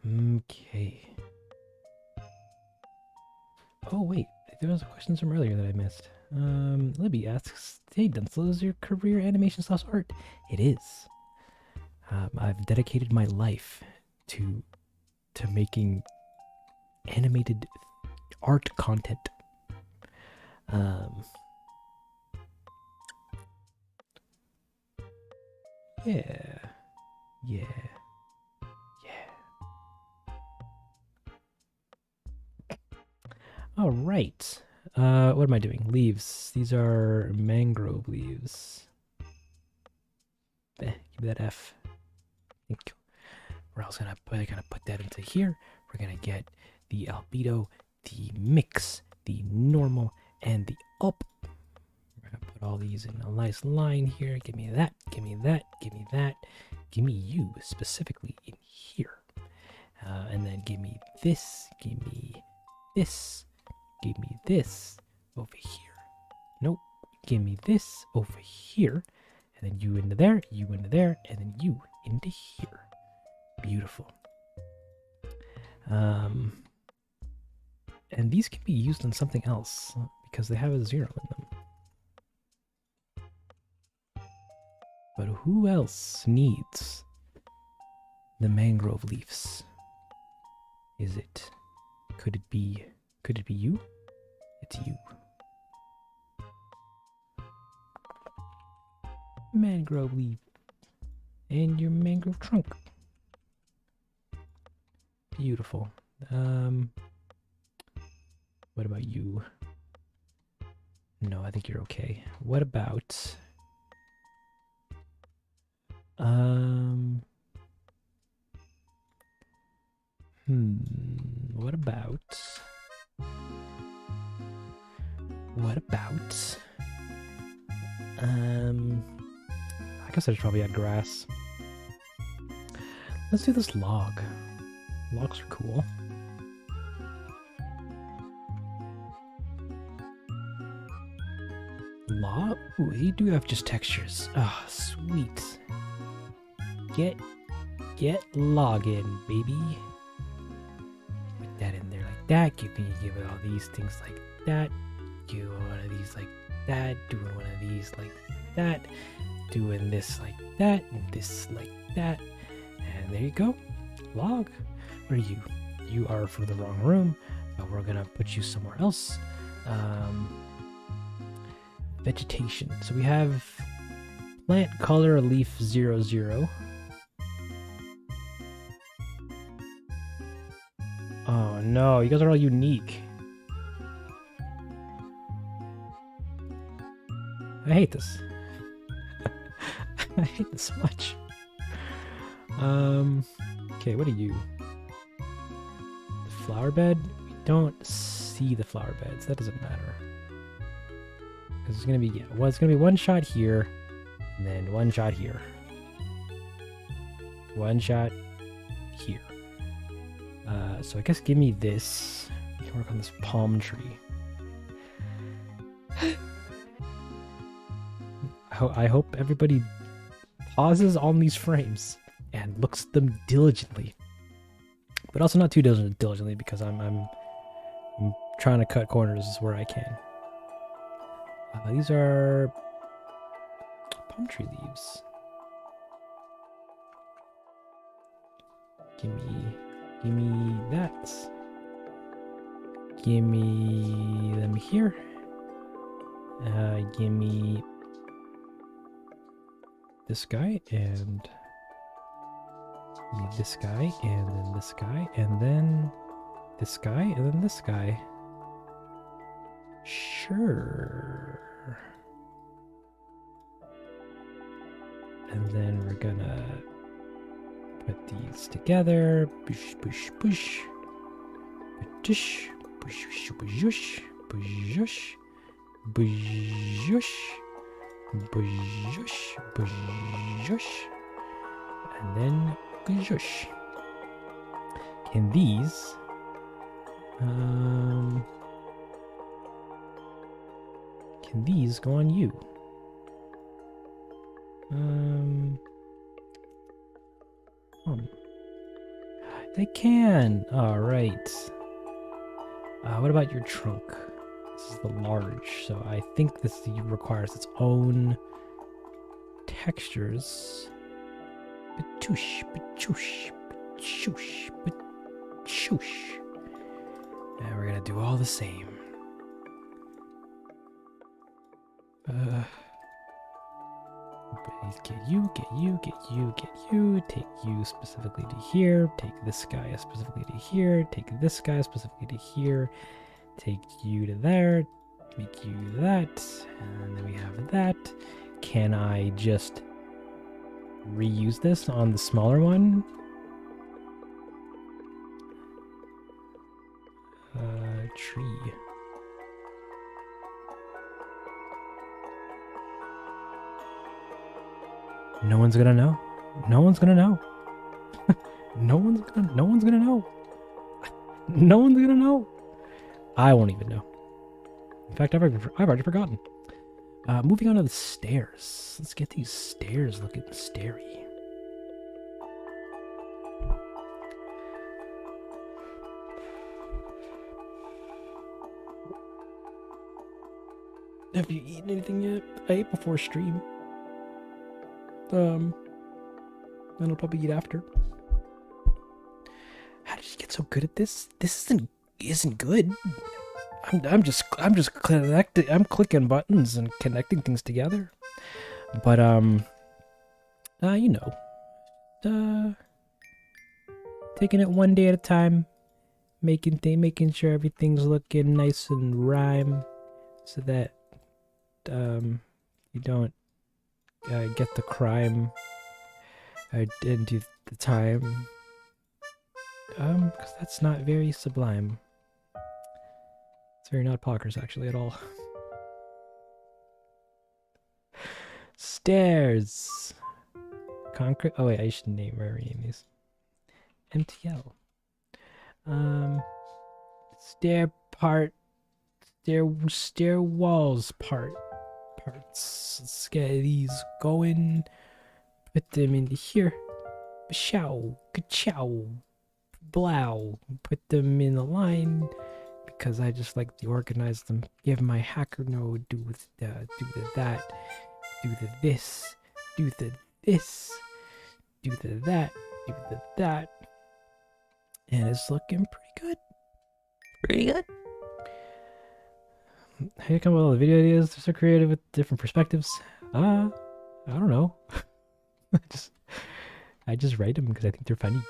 S1: Okay. Oh, wait. There was a question from earlier that I missed. Libby asks, hey, Denzel, is your career animation/art? It is. I've dedicated my life to making animated art content. Yeah. All right. What am I doing? Leaves. These are mangrove leaves. Give me that F. Thank you. We're also gonna put that into here. We're gonna get the albedo, the mix, the normal, and the up. We're gonna put all these in a nice line here. Give me that. Give me that. Give me that. Give me you specifically in here. And then give me this. Give me this. Give me this over here. Nope. Give me this over here. And then you into there, and then you into here. Beautiful. And these can be used on something else because they have a 0 in them. But who else needs the mangrove leaves? Could it be you? It's you. Mangrove leaf. And your mangrove trunk. Beautiful. What about you? No, I think you're okay. What about... What about... I guess I should probably add grass. Let's do this log. Logs are cool. Log? Ooh, they do have just textures. Ah, sweet. Get log in, baby. Put that in there like that. Give it all these things like that. Do one of these like that. Doing one of these like that. Doing this like that. And this like that. And there you go. Log. What are you? You are for the wrong room, but we're gonna put you somewhere else. Vegetation. So we have plant color leaf 00. Oh no, you guys are all unique. I hate this. I hate this so much. Okay, what are you? The flower bed? We don't see the flower beds. That doesn't matter. Because it's gonna be it's gonna be one shot here, and then one shot here. One shot here. So I guess give me this. We can work on this palm tree. I hope everybody pauses on these frames and looks at them diligently, but also not too diligently because I'm trying to cut corners where I can. These are palm tree leaves. Give me that. Give me them here. Give me this guy, and give me this guy, and then this guy, and then this guy, and then this guy. Sure. And then we're gonna put these together. Push, push, push. Push, push, push, push, push, push, push, push, and then push. Can these go on you? They can. All right. What about your trunk? This is the large, so I think this requires its own textures. Batoosh, batoosh, batoosh, batoosh. And we're gonna do all the same. Get you, get you, get you, get you. Take you specifically to here. Take this guy specifically to here. Take this guy specifically to here. Take you to there. Make you that. And then we have that. Can I just reuse this on the smaller one? Tree. No one's gonna know. No one's gonna know. No one's gonna know. No one's gonna know. I won't even know. In fact, I've already forgotten. Moving on to the stairs. Let's get these stairs looking starey. Have you eaten anything yet? I ate before stream. Then I'll probably eat after. How did you get so good at this? This isn't good. I'm just connecting. I'm clicking buttons and connecting things together. But you know, taking it one day at a time, making sure everything's looking nice and rhyme, so that you don't get the crime into the time, because that's not very sublime. It's very not poggers actually at all. Stairs. Concrete. Oh wait, I should rename these. MTL. Stair part. Stair walls parts. Let's get these going. Put them into here. Chow, ka-chow, blow. Put them in a line because I just like to organize them. Give my hacker node do the that, do the this, do the this, do the that, do the that. And it's looking pretty good.
S2: Pretty good.
S1: How do you come up with all the video ideas? They're so creative with different perspectives. I don't know. I just write them because I think they're funny.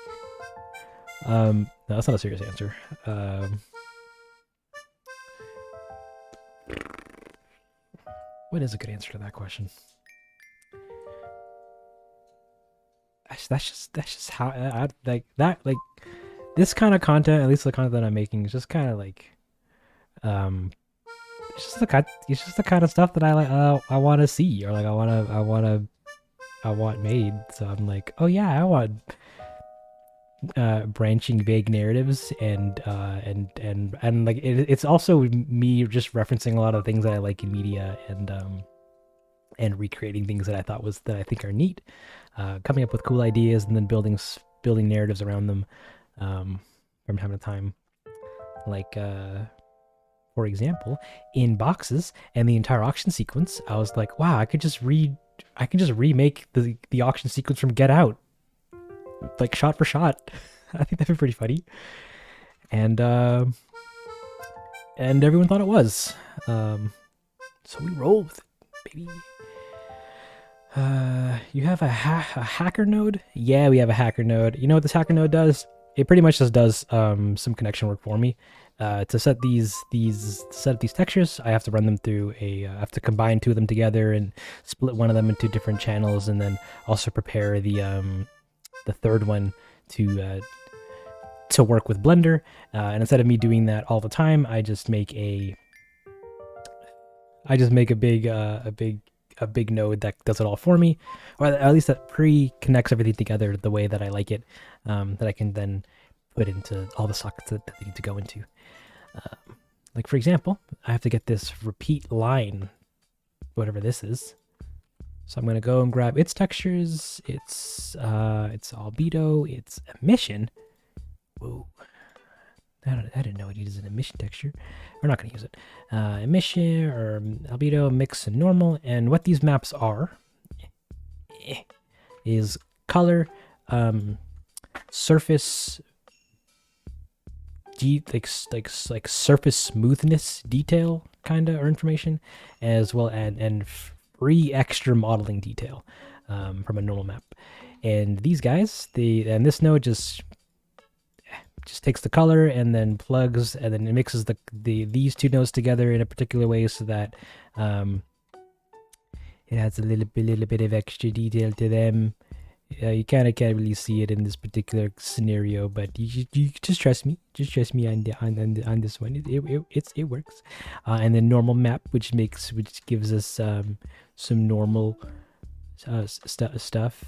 S1: No, that's not a serious answer. What is a good answer to that question? That's just how I like that. Like this kind of content, at least the content that I'm making, is just kind of like, it's just the kind of stuff that I like. I want to see, or like I want made. So I'm like, oh yeah, I want branching vague narratives and like it's also me just referencing a lot of things that I like in media and recreating things that I think are neat, coming up with cool ideas and then building narratives around them from time to time. Like for example, in boxes and the entire auction sequence, I was like, wow, I can just remake the auction sequence from Get Out, like shot for shot. I think that'd be pretty funny. And everyone thought it was. So we rolled with it, baby. You have a hacker node? Yeah, we have a hacker node. You know what this hacker node does? It pretty much just does some connection work for me. To set these textures, I have to run them through I have to combine two of them together and split one of them into different channels, and then also prepare the third one to work with Blender. And instead of me doing that all the time, I just make a big node that does it all for me, or at least that pre-connects everything together the way that I like it, that I can then put into all the sockets that they need to go into. Like for example, I have to get this repeat line, whatever this is. So I'm gonna go and grab its textures, its albedo, its emission. Whoa. I didn't know it uses an emission texture. We're not going to use it. Emission or albedo, mix, and normal. And what these maps are is color, surface, like surface smoothness detail kind of or information, as well and free extra modeling detail from a normal map. And these guys, and this node just takes the color and then plugs and then it mixes these two nodes together in a particular way so that it has a little bit of extra detail to them. You kind of can't really see it in this particular scenario, but you just trust me. Just trust me on this one. It works. And then normal map, which gives us some normal stuff.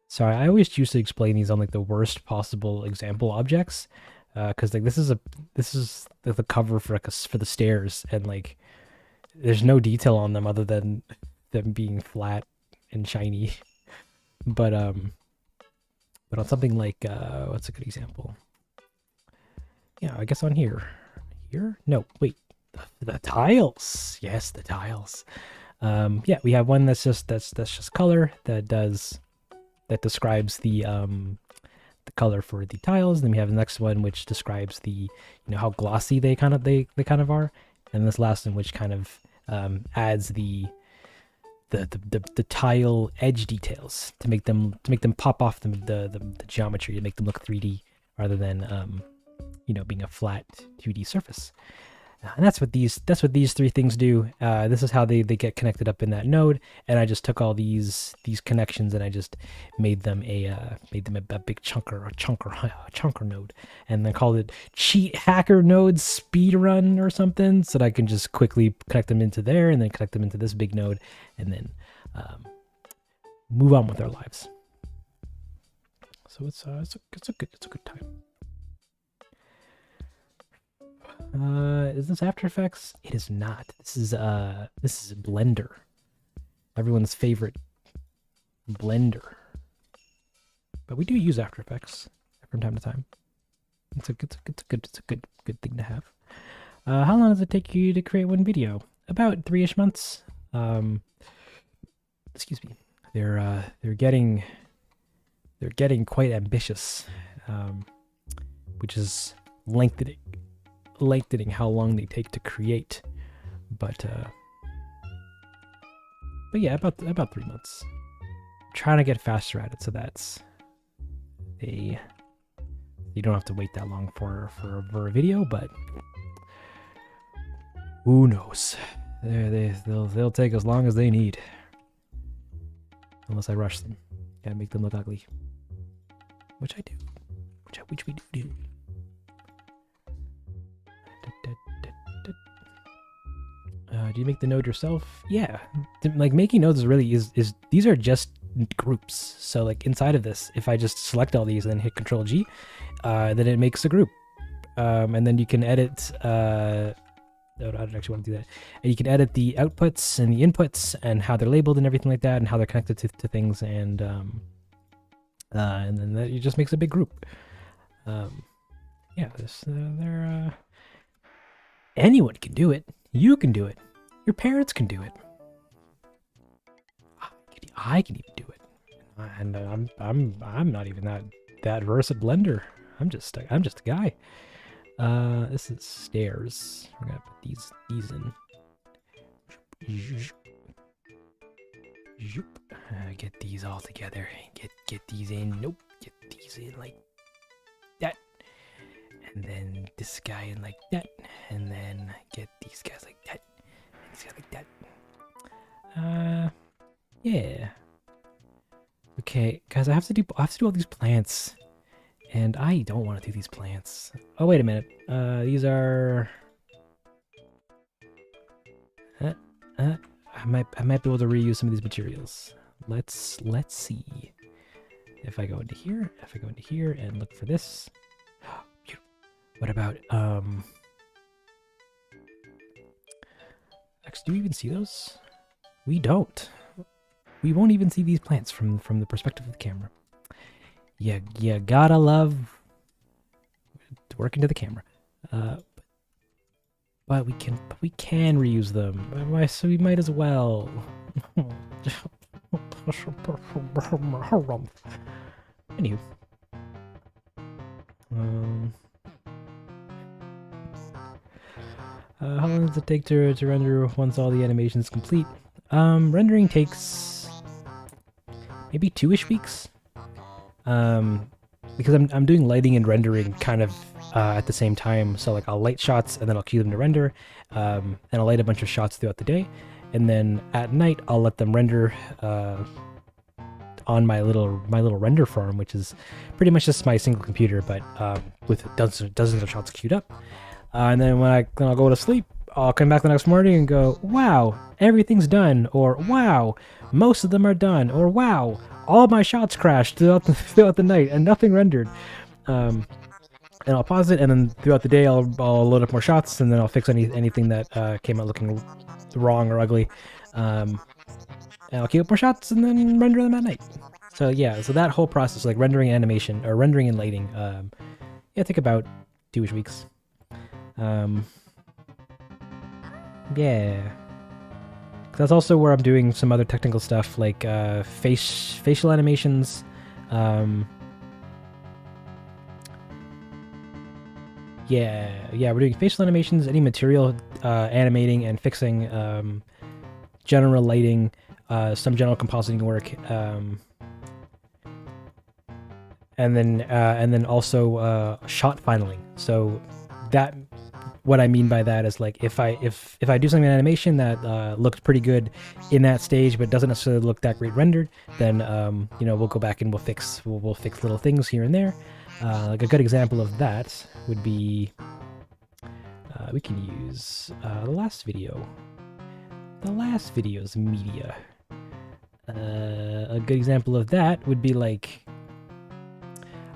S1: Sorry, I always choose to explain these on like the worst possible example objects, because like this is the cover for for the stairs, and like there's no detail on them other than them being flat and shiny. But on something like what's a good example? Yeah, I guess on here. No, wait, the tiles. Yes, the tiles. Yeah, we have one that's just color that describes the color for the tiles. Then we have the next one which describes the how glossy they kind of are, and this last one which kind of adds the tile edge details to make them pop off the geometry, to make them look 3D rather than being a flat 2D surface. And that's what these three things do. This is how they get connected up in that node. And I just took all these connections and I just made them a big chunker node, and then called it cheat hacker node speedrun or something, so that I can just quickly connect them into there and then connect them into this big node, and then move on with our lives. So it's a good time. Is this After Effects? It is not. This is Blender. Everyone's favorite Blender. But we do use After Effects from time to time. It's a good thing to have. How long does it take you to create one video? About 3-ish months. Excuse me. They're they're getting quite ambitious, which is lengthening how long they take to create. But yeah, about 3 months. Trying to get faster at it, so that's you don't have to wait that long for a video, but who knows? They'll take as long as they need, unless I rush them. Gotta make them look ugly, which I do, which we do. Do you make the node yourself? Yeah, like making nodes is really is these are just groups. So like inside of this, if I just select all these and then hit Control G, then it makes a group, and then you can edit. No, I don't actually want to do that. And you can edit the outputs and the inputs and how they're labeled and everything like that, and how they're connected to things, and then it just makes a big group. Yeah, anyone can do it. You can do it. Your parents can do it. I can even do it. And I'm not even that versed at Blender. I'm just a guy. This is stairs. We're gonna put these in. Get these all together. Get these in. Nope. Get these in like that. And then this guy in like that. And then get these guys like that. And these guys like that. Yeah. Okay, guys, I have to do all these plants. And I don't want to do these plants. Oh, wait a minute. These are... I might be able to reuse some of these materials. Let's see. If I go into here, and look for this. What about actually, do we even see those? We don't. We won't even see these plants from the perspective of the camera. You gotta love working to the camera. But we can reuse them. So we might as well. Anywho. How long does it take to render once all the animation is complete? Rendering takes maybe 2-ish weeks. Because I'm doing lighting and rendering kind of at the same time. So like I'll light shots and then I'll cue them to render, and I'll light a bunch of shots throughout the day, and then at night I'll let them render on my little render farm, which is pretty much just my single computer, but with dozens of shots queued up. And then when I'll go to sleep, I'll come back the next morning and go, wow, everything's done, or wow, most of them are done, or wow, all my shots crashed throughout the night and nothing rendered. And I'll pause it, and then throughout the day I'll load up more shots, and then I'll fix anything that came out looking wrong or ugly. And I'll queue up more shots and then render them at night. So yeah, so that whole process, like rendering animation or rendering and lighting, take about 2-ish weeks. Yeah. That's also where I'm doing some other technical stuff, like facial animations. We're doing facial animations, any material animating and fixing, general lighting, some general compositing work, and then also shot finaling. So that, what I mean by that is, like, if I do something in animation that looks pretty good in that stage but doesn't necessarily look that great rendered, then we'll go back and we'll fix little things here and there. Like a good example of that would be we can use the last video's media. A good example of that would be like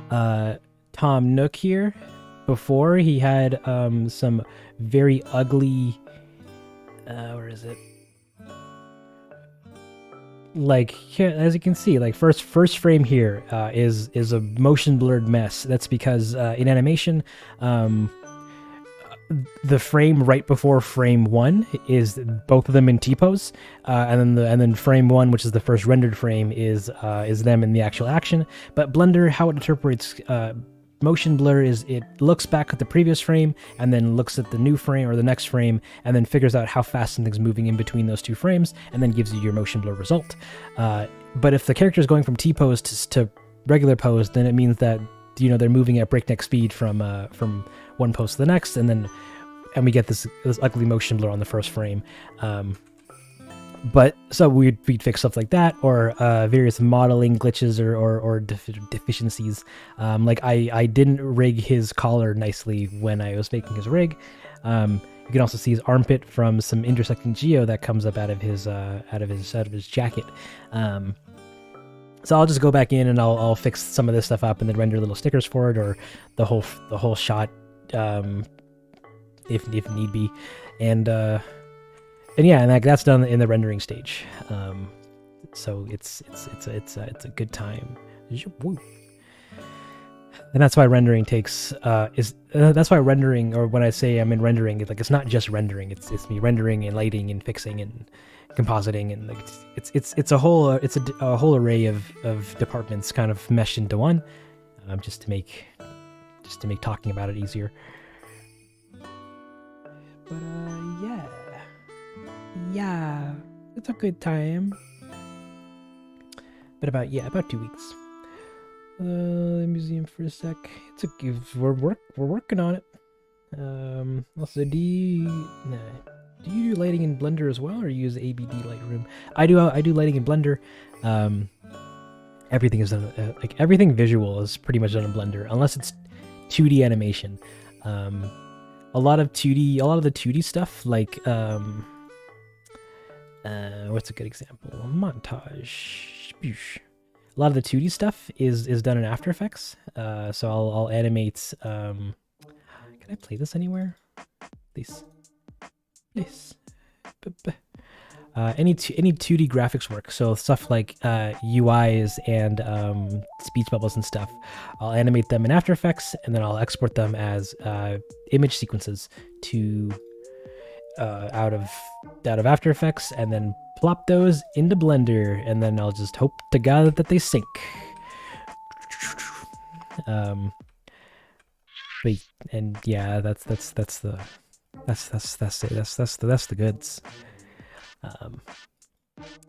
S1: Tom Nook here. Before, he had some very ugly, where is it? Like here, as you can see, like first frame here is a motion blurred mess. That's because in animation, the frame right before frame 1 is both of them in T-pose, and then frame 1, which is the first rendered frame, is them in the actual action. But Blender, how it interprets motion blur is it looks back at the previous frame and then looks at the new frame or the next frame and then figures out how fast something's moving in between those two frames and then gives you your motion blur result. But if the character is going from T-pose to regular pose, then it means that they're moving at breakneck speed from one pose to the next, and we get this ugly motion blur on the first frame. But so we'd fix stuff like that, or various modeling glitches or deficiencies. Like I didn't rig his collar nicely when I was making his rig. You can also see his armpit from some intersecting geo that comes up out of his jacket. So I'll just go back in and I'll fix some of this stuff up and then render little stickers for it, or the whole shot, if need be, and yeah, and that's done in the rendering stage. So it's a good time. And that's why rendering takes that's why rendering, or when I say I'm in rendering, it's not just rendering. It's me rendering and lighting and fixing and compositing, and it's a whole array of departments kind of meshed into one, just to make talking about it easier. But yeah, it's a good time. But about 2 weeks. The museum for a sec. We're working on it. Also, do you do lighting in Blender as well, or you use ABD Lightroom? I do lighting in Blender. Everything is done, everything visual is pretty much done in Blender, unless it's 2D animation. A lot of the 2D stuff, like what's a good example? Montage. A lot of the 2D stuff is done in After Effects. So I'll animate. Can I play this anywhere? Please. Any 2D graphics work, so stuff like UIs and speech bubbles and stuff, I'll animate them in After Effects, and then I'll export them as image sequences to out of After Effects, and then plop those into Blender, and then I'll just hope to God that they sync. And yeah, that's the goods.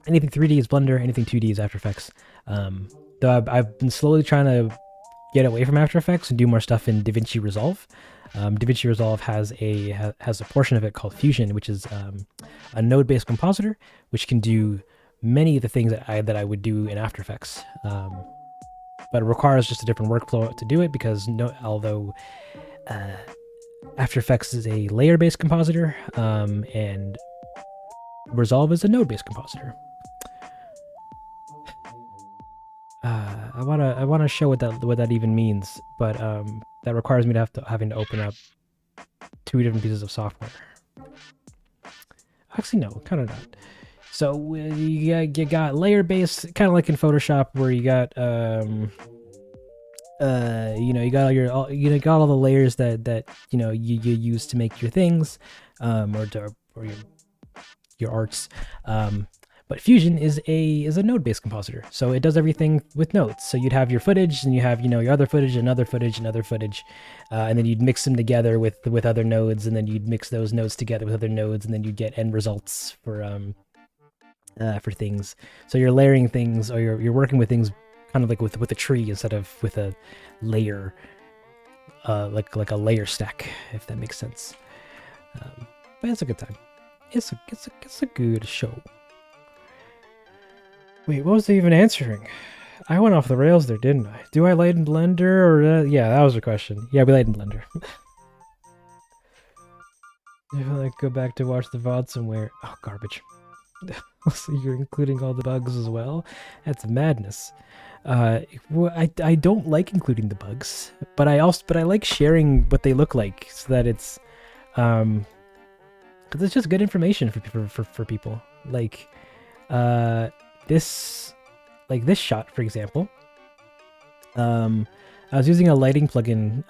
S1: Anything 3D is Blender, anything 2D is After Effects. Though I've been slowly trying to get away from After Effects and do more stuff in DaVinci Resolve. DaVinci Resolve has a portion of it called Fusion, which is a node-based compositor, which can do many of the things that I would do in After Effects. But it requires just a different workflow to do it, because although After Effects is a layer-based compositor, and Resolve is a node-based compositor. I wanna show what that even means, but that requires me to having to open up 2 different pieces of software. Actually, no, kind of not. So you got layer-based, kind of like in Photoshop, where you got you got all the layers that you use to make your things, or your arts. But Fusion is a node-based compositor, so it does everything with nodes. So you'd have your footage, and you have your other footage, and other footage, and other footage, and then you'd mix them together with other nodes, and then you'd mix those nodes together with other nodes, and then you'd get end results for things. So you're layering things, or you're working with things kind of like with a tree instead of with a layer, like a layer stack, if that makes sense. But it's a good time. It's a good show. Wait, what was I even answering? I went off the rails there, didn't I? Do I light in Blender, or yeah, that was the question. Yeah, we light in Blender. If I like go back to watch the VOD somewhere, oh, garbage. So you're including all the bugs as well? That's madness. Well, I don't like including the bugs, but I like sharing what they look like, so that it's because it's just good information for people. Like this shot, for example. I was using a lighting plugin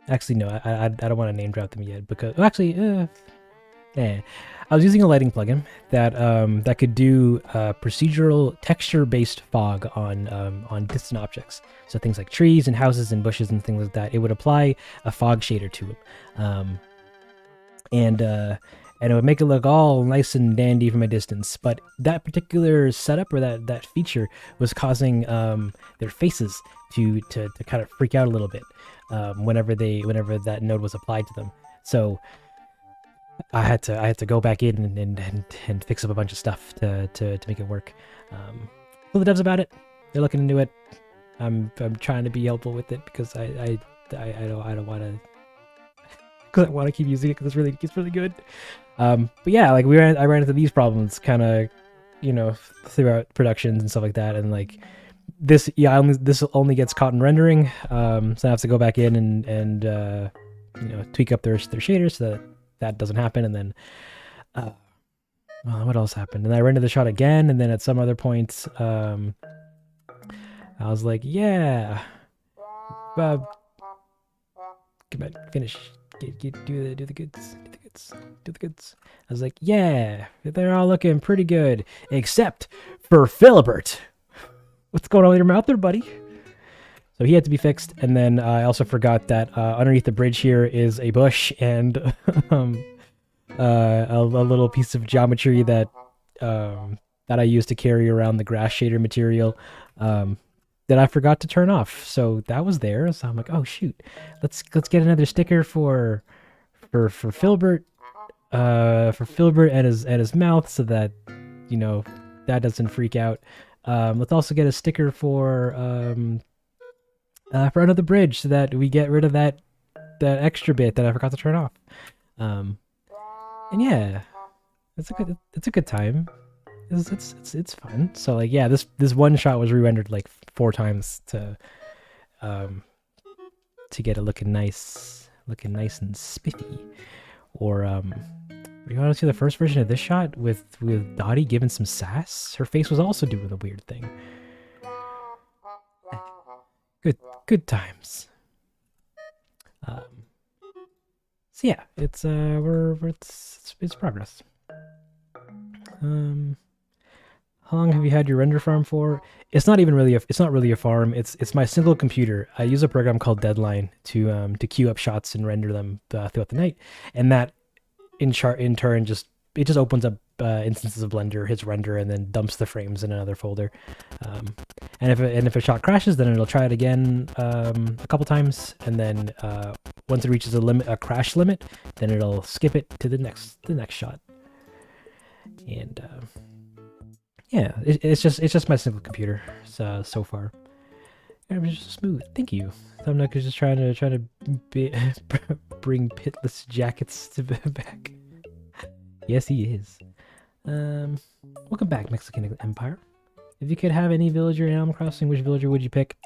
S1: Actually, no, I don't want to name drop them yet because well, actually, I was using a lighting plugin that that could do procedural texture-based fog on distant objects. So things like trees and houses and bushes and things like that. It would apply a fog shader to them, and it would make it look all nice and dandy from a distance. But that particular setup or that feature was causing their faces to kind of freak out a little bit whenever that node was applied to them. So I had to go back in and fix up a bunch of stuff to make it work. Well, the devs about it. They're looking into it. I'm trying to be helpful with it because I don't want to, because I want to keep using it because it's really good. But yeah, like I ran into these problems kind of, throughout productions and stuff like that, and like this only gets caught in rendering. So I have to go back in and tweak up their shaders so that doesn't happen. And then what else happened? And I rendered the shot again, and then at some other point I was like, yeah, come on, finish, do the goods. I was like, yeah, they're all looking pretty good except for Philibert. What's going on with your mouth there, buddy? So he had to be fixed. And then I also forgot that underneath the bridge here is a bush and a little piece of geometry that I used to carry around the grass shader material that I forgot to turn off. So that was there. So I'm like, oh shoot, let's get another sticker for Philibert, and his mouth, so that that doesn't freak out. Let's also get a sticker for another bridge, so that we get rid of that extra bit that I forgot to turn off. And yeah, it's a good time. It's fun. So like yeah, this one shot was re-rendered like 4 times to get it looking nice and spiffy. Or you want to see the first version of this shot with Dottie giving some sass? Her face was also doing the weird thing. Good times. So yeah, it's progress. How long have you had your render farm for? It's not really a farm. It's my single computer. I use a program called Deadline to queue up shots and render them throughout the night, and that in turn just opens up instances of Blender, hits render, and then dumps the frames in another folder. And if a shot crashes, then it'll try it again a couple times, and then once it reaches a crash limit, then it'll skip it to the next shot. And yeah, it's just my single computer so far. It was just smooth. Thank you. Thumbnuck is just trying to bring pitless jackets to back. Yes, he is. Welcome back, Mexican Empire. If you could have any villager in Animal Crossing, which villager would you pick?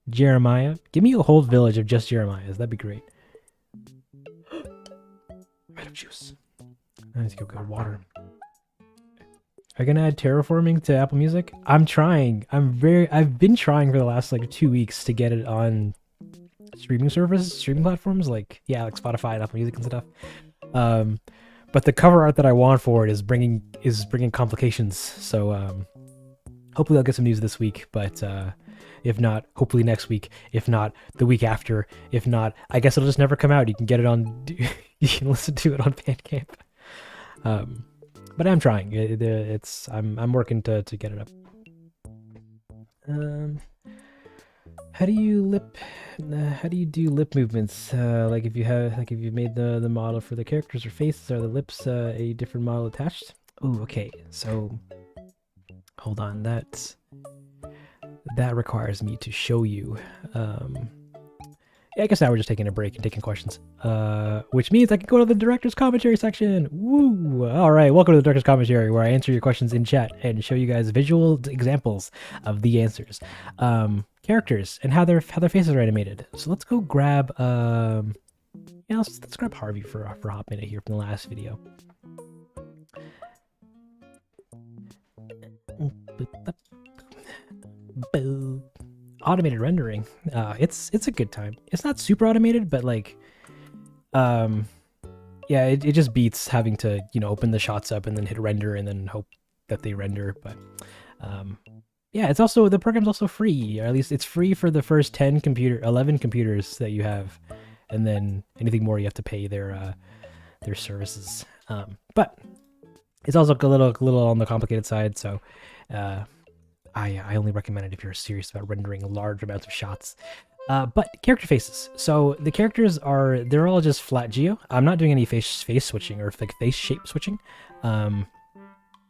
S1: Jeremiah. Give me a whole village of just Jeremiahs. That'd be great. Red of juice. I need to go get water. Are you gonna add terraforming to Apple Music? I'm trying. I've been trying for the last like 2 weeks to get it on streaming platforms like Spotify and Apple Music and stuff. But the cover art that I want for it is bringing complications. So hopefully I'll get some news this week. But if not, hopefully next week. If not, the week after. If not, I guess it'll just never come out. You can get it on. You can listen to it on Bandcamp. But I'm trying. I'm working to get it up. How do you do lip movements? Like if you made the model for the characters or faces, are the lips a different model attached? Ooh, okay. So hold on. That requires me to show you. I guess now we're just taking a break and taking questions, which means I can go to the director's commentary section. Woo! All right, welcome to the director's commentary, where I answer your questions in chat and show you guys visual examples of the answers, characters, and how their faces are animated. So let's go grab let's grab Harvey for a hot minute here from the last video. Automated rendering. It's a good time. It's not super automated, but like Yeah, it just beats having to, open the shots up and then hit render and then hope that they render. But yeah, the program's also free, or at least it's free for the first 11 computers that you have, and then anything more you have to pay their services. But it's also a little on the complicated side, so I only recommend it if you're serious about rendering large amounts of shots. But character faces. So the characters they're all just flat geo. I'm not doing any face switching or like face shape switching.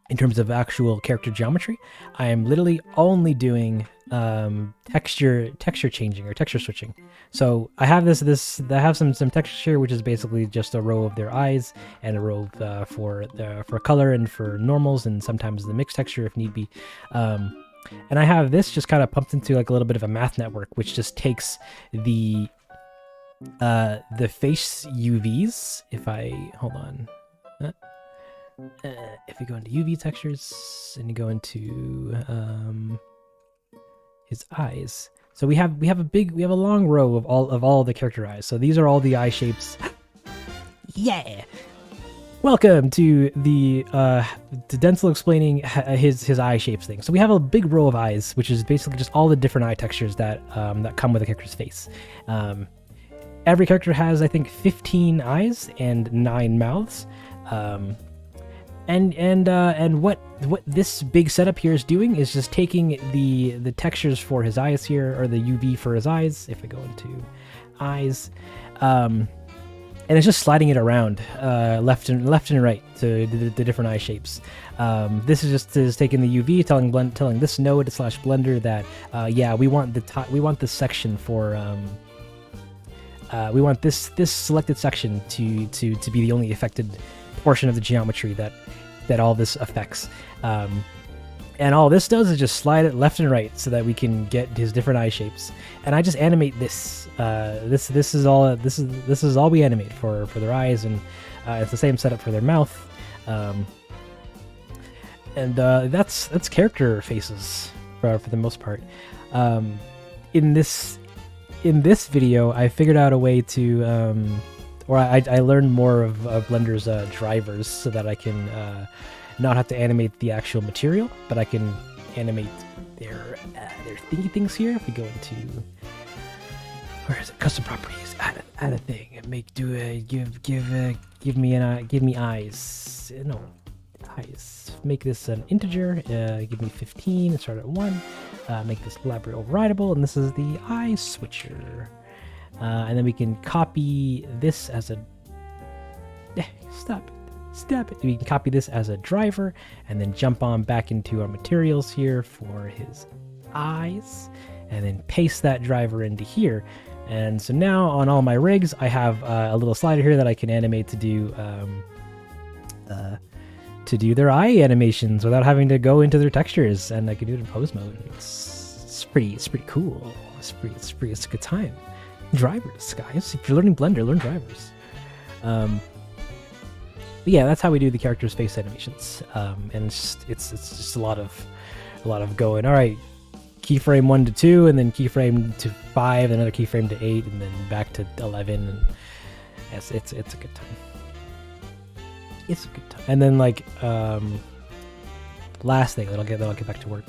S1: In terms of actual character geometry, I am literally only doing texture changing or texture switching. So I have I have some texture, which is basically just a row of their eyes and a row for color and for normals, and sometimes the mixed texture if need be. And I have this just kind of pumped into like a little bit of a math network, which just takes the face UVs. If I hold on. If you go into UV textures and you go into his eyes, so we have a long row of all the character eyes. So these are all the eye shapes. Yeah. Welcome to the Denzel explaining his eye shapes thing. So we have a big row of eyes, which is basically just all the different eye textures that come with a character's face. Every character has, I think, 15 eyes and 9 mouths. And what this big setup here is doing is just taking the textures for his eyes here, or the UV for his eyes. If I go into eyes, and it's just sliding it around left and right to the different eye shapes. This is taking the UV, telling this node / blender that yeah, we want this section for we want this selected section to be the only affected portion of the geometry that all this affects. And all this does is just slide it left and right so that we can get his different eye shapes. And I just animate this. This is all we animate for their eyes, and it's the same setup for their mouth. And that's character faces for the most part. In this video, I figured out a way to or I learned more of Blender's drivers so that I can not have to animate the actual material, but I can animate their thingy things here. If we go into, where is it? Custom properties. Add a thing and give me eyes. No, eyes. Make this an integer. Give me 15 and start at 1. Make this library overrideable, and this is the eye switcher. And then we can copy this as a... Stop it. We can copy this as a driver and then jump on back into our materials here for his eyes and then paste that driver into here. And so now on all my rigs, I have a little slider here that I can animate to do their eye animations without having to go into their textures, and I can do it in pose mode. It's pretty cool. It's a good time. Drivers, guys. If you're learning Blender, learn drivers. But yeah, that's how we do the characters' face animations. And it's just a lot of going. All right, keyframe 1 to 2, and then keyframe to 5, another keyframe to 8, and then back to 11. And yes, it's a good time. It's a good time. And then like last thing, then I'll get back to work.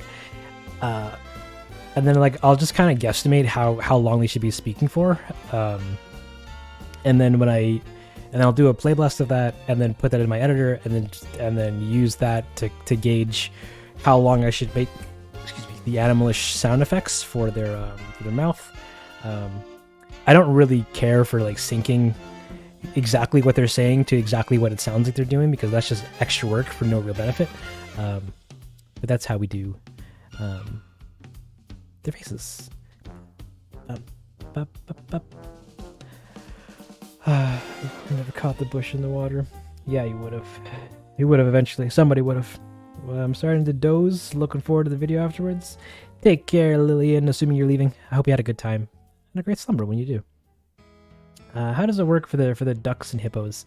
S1: And then like I'll just kind of guesstimate how long they should be speaking for, and then I'll do a play blast of that, and then put that in my editor, and then use that to gauge how long I should make, the animalish sound effects for their mouth. I don't really care for like syncing exactly what they're saying to exactly what it sounds like they're doing, because that's just extra work for no real benefit. But that's how we do their faces. I never caught the bush in the water. Yeah, you would have. You would have eventually. Somebody would have. Well, I'm starting to doze. Looking forward to the video afterwards. Take care, Lillian, assuming you're leaving. I hope you had a good time and a great slumber when you do. How does it work for the ducks and hippos?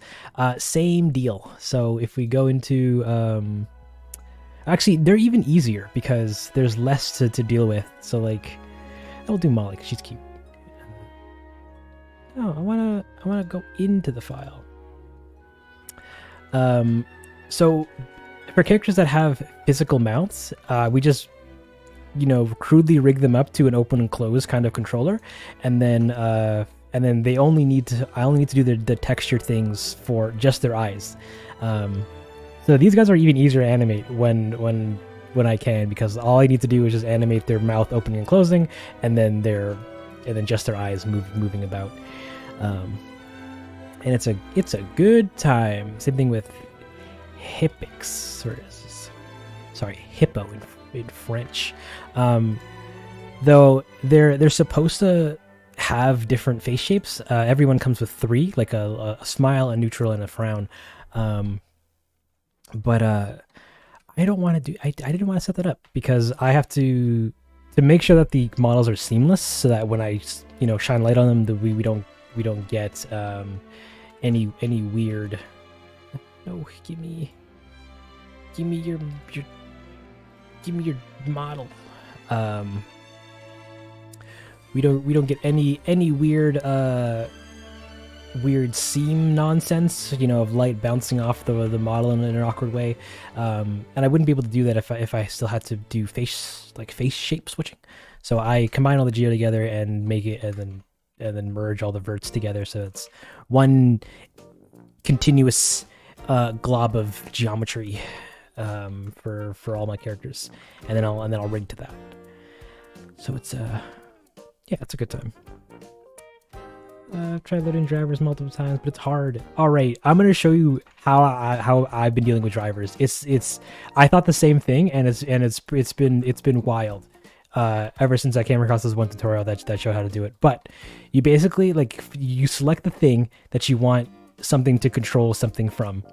S1: Same deal. So if we go into... actually, they're even easier because there's less to deal with. So, like, I'll do Molly because she's cute. No, I wanna go into the file. So for characters that have physical mouths, we just crudely rig them up to an open and close kind of controller, and then they only need to. I only need to do the texture things for just their eyes. So these guys are even easier to animate when I can, because all I need to do is just animate their mouth opening and closing, and then just their eyes moving about. And it's a good time. Same thing with Hippix, hippo in French. Though they're supposed to have different face shapes. Everyone comes with 3, like a smile, a neutral, and a frown. But I don't want to do. I didn't want to set that up because I have to make sure that the models are seamless, so that when I shine light on them, we don't get any weird. No, give me your model. We don't get any weird seam nonsense, of light bouncing off the model in an awkward way. And I wouldn't be able to do that if I still had to do face shape switching. So I combine all the geo together and make it, and then merge all the verts together, so it's one continuous glob of geometry for all my characters, and then I'll rig to that. So it's it's a good time. I've tried loading drivers multiple times, but it's hard. All right, I'm gonna show you how I've been dealing with drivers. I thought the same thing, and it's been wild. Ever since I came across this one tutorial that showed how to do it. But you basically you select the thing that you want something to control something from.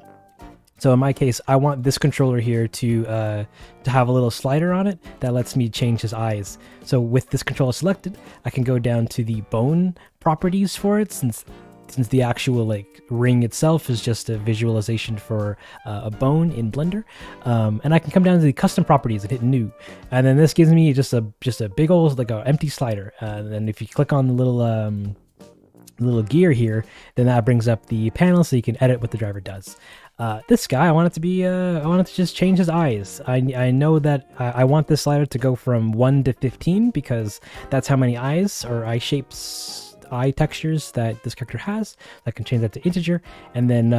S1: So in my case, I want this controller here to have a little slider on it that lets me change his eyes. So with this controller selected, I can go down to the bone properties for it, since the actual ring itself is just a visualization for a bone in Blender. And I can come down to the custom properties and hit new, and then this gives me just a big old a empty slider. And then if you click on the little gear here, then that brings up the panel so you can edit what the driver does. This guy, I want it to just change his eyes. I know that I want this slider to go from 1 to 15 because that's how many eyes or eye shapes, eye textures that this character has. I can change that to integer, and then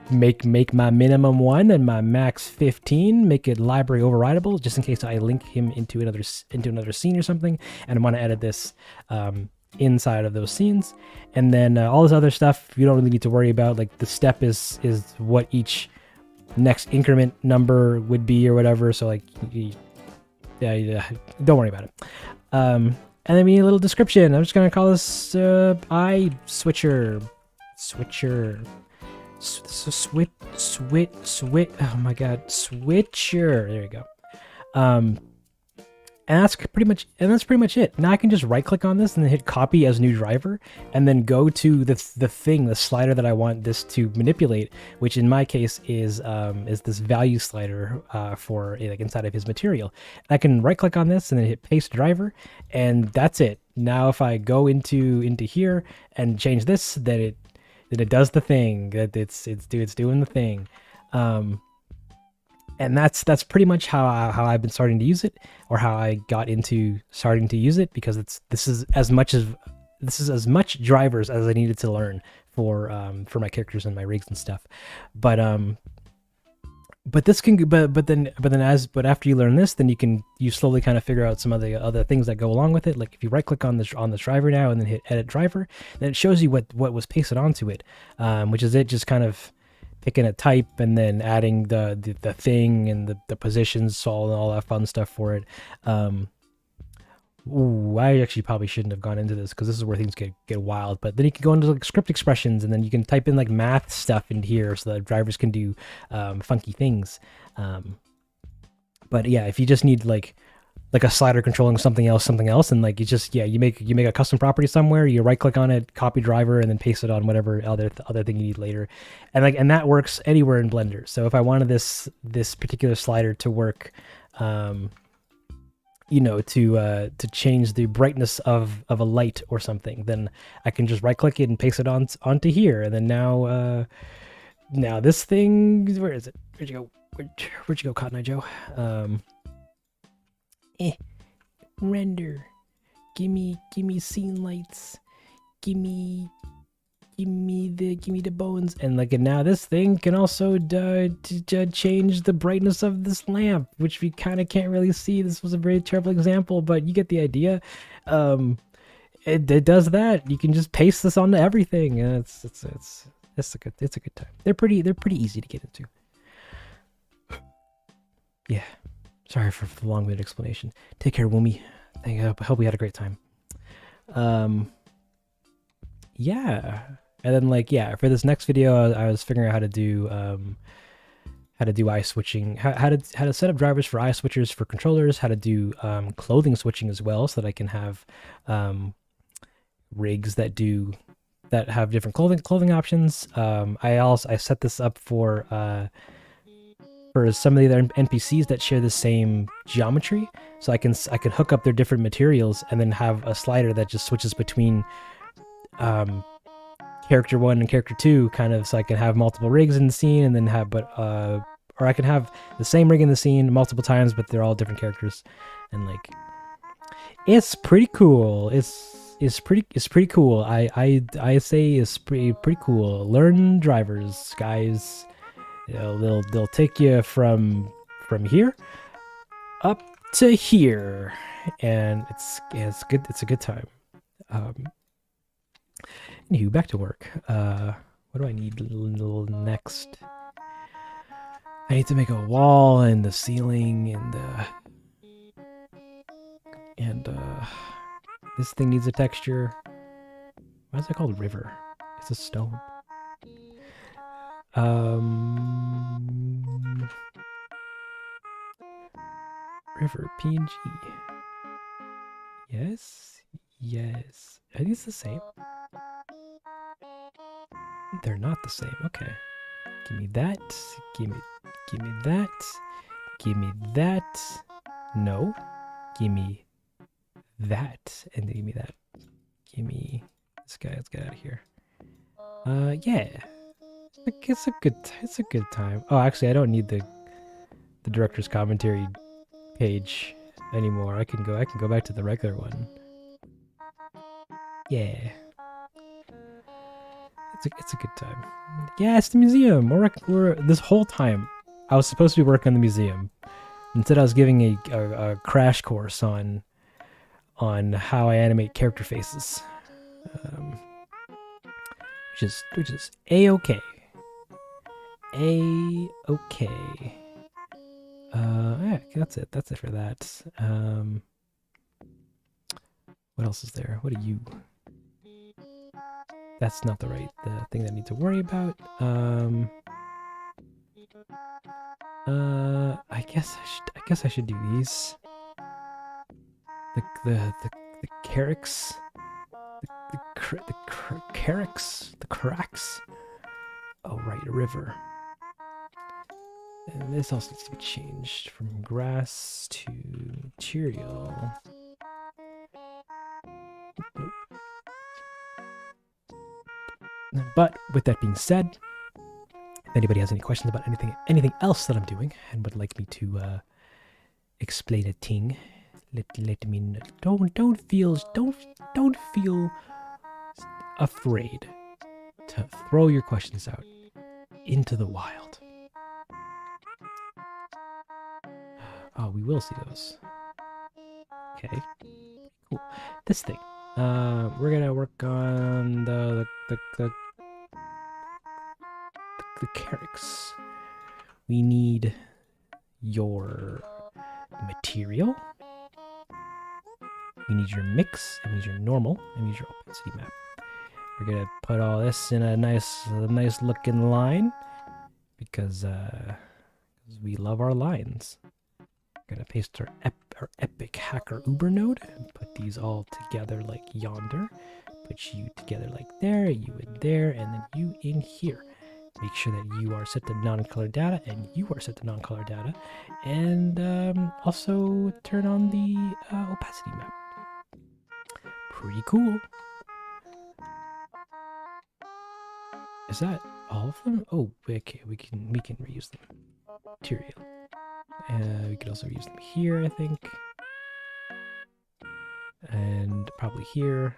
S1: make my minimum 1 and my max 15. Make it library overridable, just in case I link him into another scene or something, and I want to edit this inside of those scenes. And then all this other stuff you don't really need to worry about. The step is what each next increment number would be or whatever. So don't worry about it. And then we need a little description. I'm just gonna call this eye switcher. Oh my god, switcher. There you go. And that's pretty much it. Now I can just right click on this and then hit copy as new driver, and then go to the slider that I want this to manipulate, which in my case is this value slider for inside of his material. And I can right click on this and then hit paste driver, and that's it. Now if I go into here and change this, then it does the thing. It's doing the thing. And that's pretty much how I've been starting to use it, or how I got into starting to use it, because this is as much drivers as I needed to learn for my characters and my rigs and stuff. But after you learn this, then you slowly kind of figure out some of the other things that go along with it. Like if you right click on this driver now and then hit edit driver, then it shows you what was pasted onto it, which is it just kind of picking a type and then adding the thing and the positions, all that fun stuff for it. I actually probably shouldn't have gone into this, because this is where things get wild. But then you can go into script expressions, and then you can type in math stuff in here so that drivers can do funky things. But yeah, if you just need a slider controlling something else, and you make a custom property somewhere, you right click on it, copy driver, and then paste it on whatever other thing you need later, and that works anywhere in Blender. So if I wanted this particular slider to work you know, to change the brightness of a light or something, then I can just right click it and paste it onto here. And then now this thing, where is it? Where'd you go? Where'd you go, Cotton Eye Joe? Render. Give me scene lights. Give me the bones. And like, and now this thing can also change the brightness of this lamp, which we kind of can't really see. This was a very terrible example, but you get the idea. It does that. You can just paste this onto everything, and it's a good time. They're pretty easy to get into. Yeah. Sorry for the long-winded explanation. Take care, Woomy. I hope we had a great time. Yeah. And then, like, yeah, for this next video, I was figuring out how to do eye switching, how to set up drivers for eye switchers for controllers, how to do clothing switching as well, so that I can have rigs that have different clothing options. I set this up for some of the other NPCs that share the same geometry, so I can hook up their different materials and then have a slider that just switches between character 1 and character 2, kind of, so I can have multiple rigs in the scene, and then or I can have the same rig in the scene multiple times, but they're all different characters, and like, it's pretty cool. It's pretty cool. I say it's pretty cool. Learn drivers, guys. You know, they'll take you from here up to here, and it's good. It's a good time. Anywho, back to work. What do I need next? I need to make a wall and the ceiling, and this thing needs a texture. Why is it called river? It's a stone. River PNG. Yes. Are these the same? They're not the same. Okay. Give me that. Give me that. Give me that. No. Give me that. And give me that. Give me this guy. Let's get out of here. Yeah. It's a good time. Oh, actually, I don't need the director's commentary page anymore. I can go back to the regular one. Yeah. It's a good time. Yeah, it's the museum. We're this whole time I was supposed to be working on the museum. Instead, I was giving a crash course on how I animate character faces, which is a-okay. A-okay. Yeah, that's it for that. What else is there? What are you? That's not the thing that I need to worry about. I guess I should do these. The carracks. The cracks. Oh right, a river. And this also needs to be changed from grass to material. But with that being said, if anybody has any questions about anything else that I'm doing and would like me to explain a thing, let me know. Don't feel afraid to throw your questions out into the wild. Oh, we will see those. Okay, cool. This thing. We're gonna work on the carrots. We need your material. We need your mix. We need your normal. We need your opacity map. We're gonna put all this in a nice looking line because we love our lines. We're gonna paste our epic hacker uber node and put these all together like yonder. Put you together like there, you in there, and then you in here. Make sure that you are set to non-color data and you are set to non-color data. And also turn on the opacity map. Pretty cool. Is that all of them? Oh, okay, we can reuse them. Material. We could also use them here, I think. And probably here,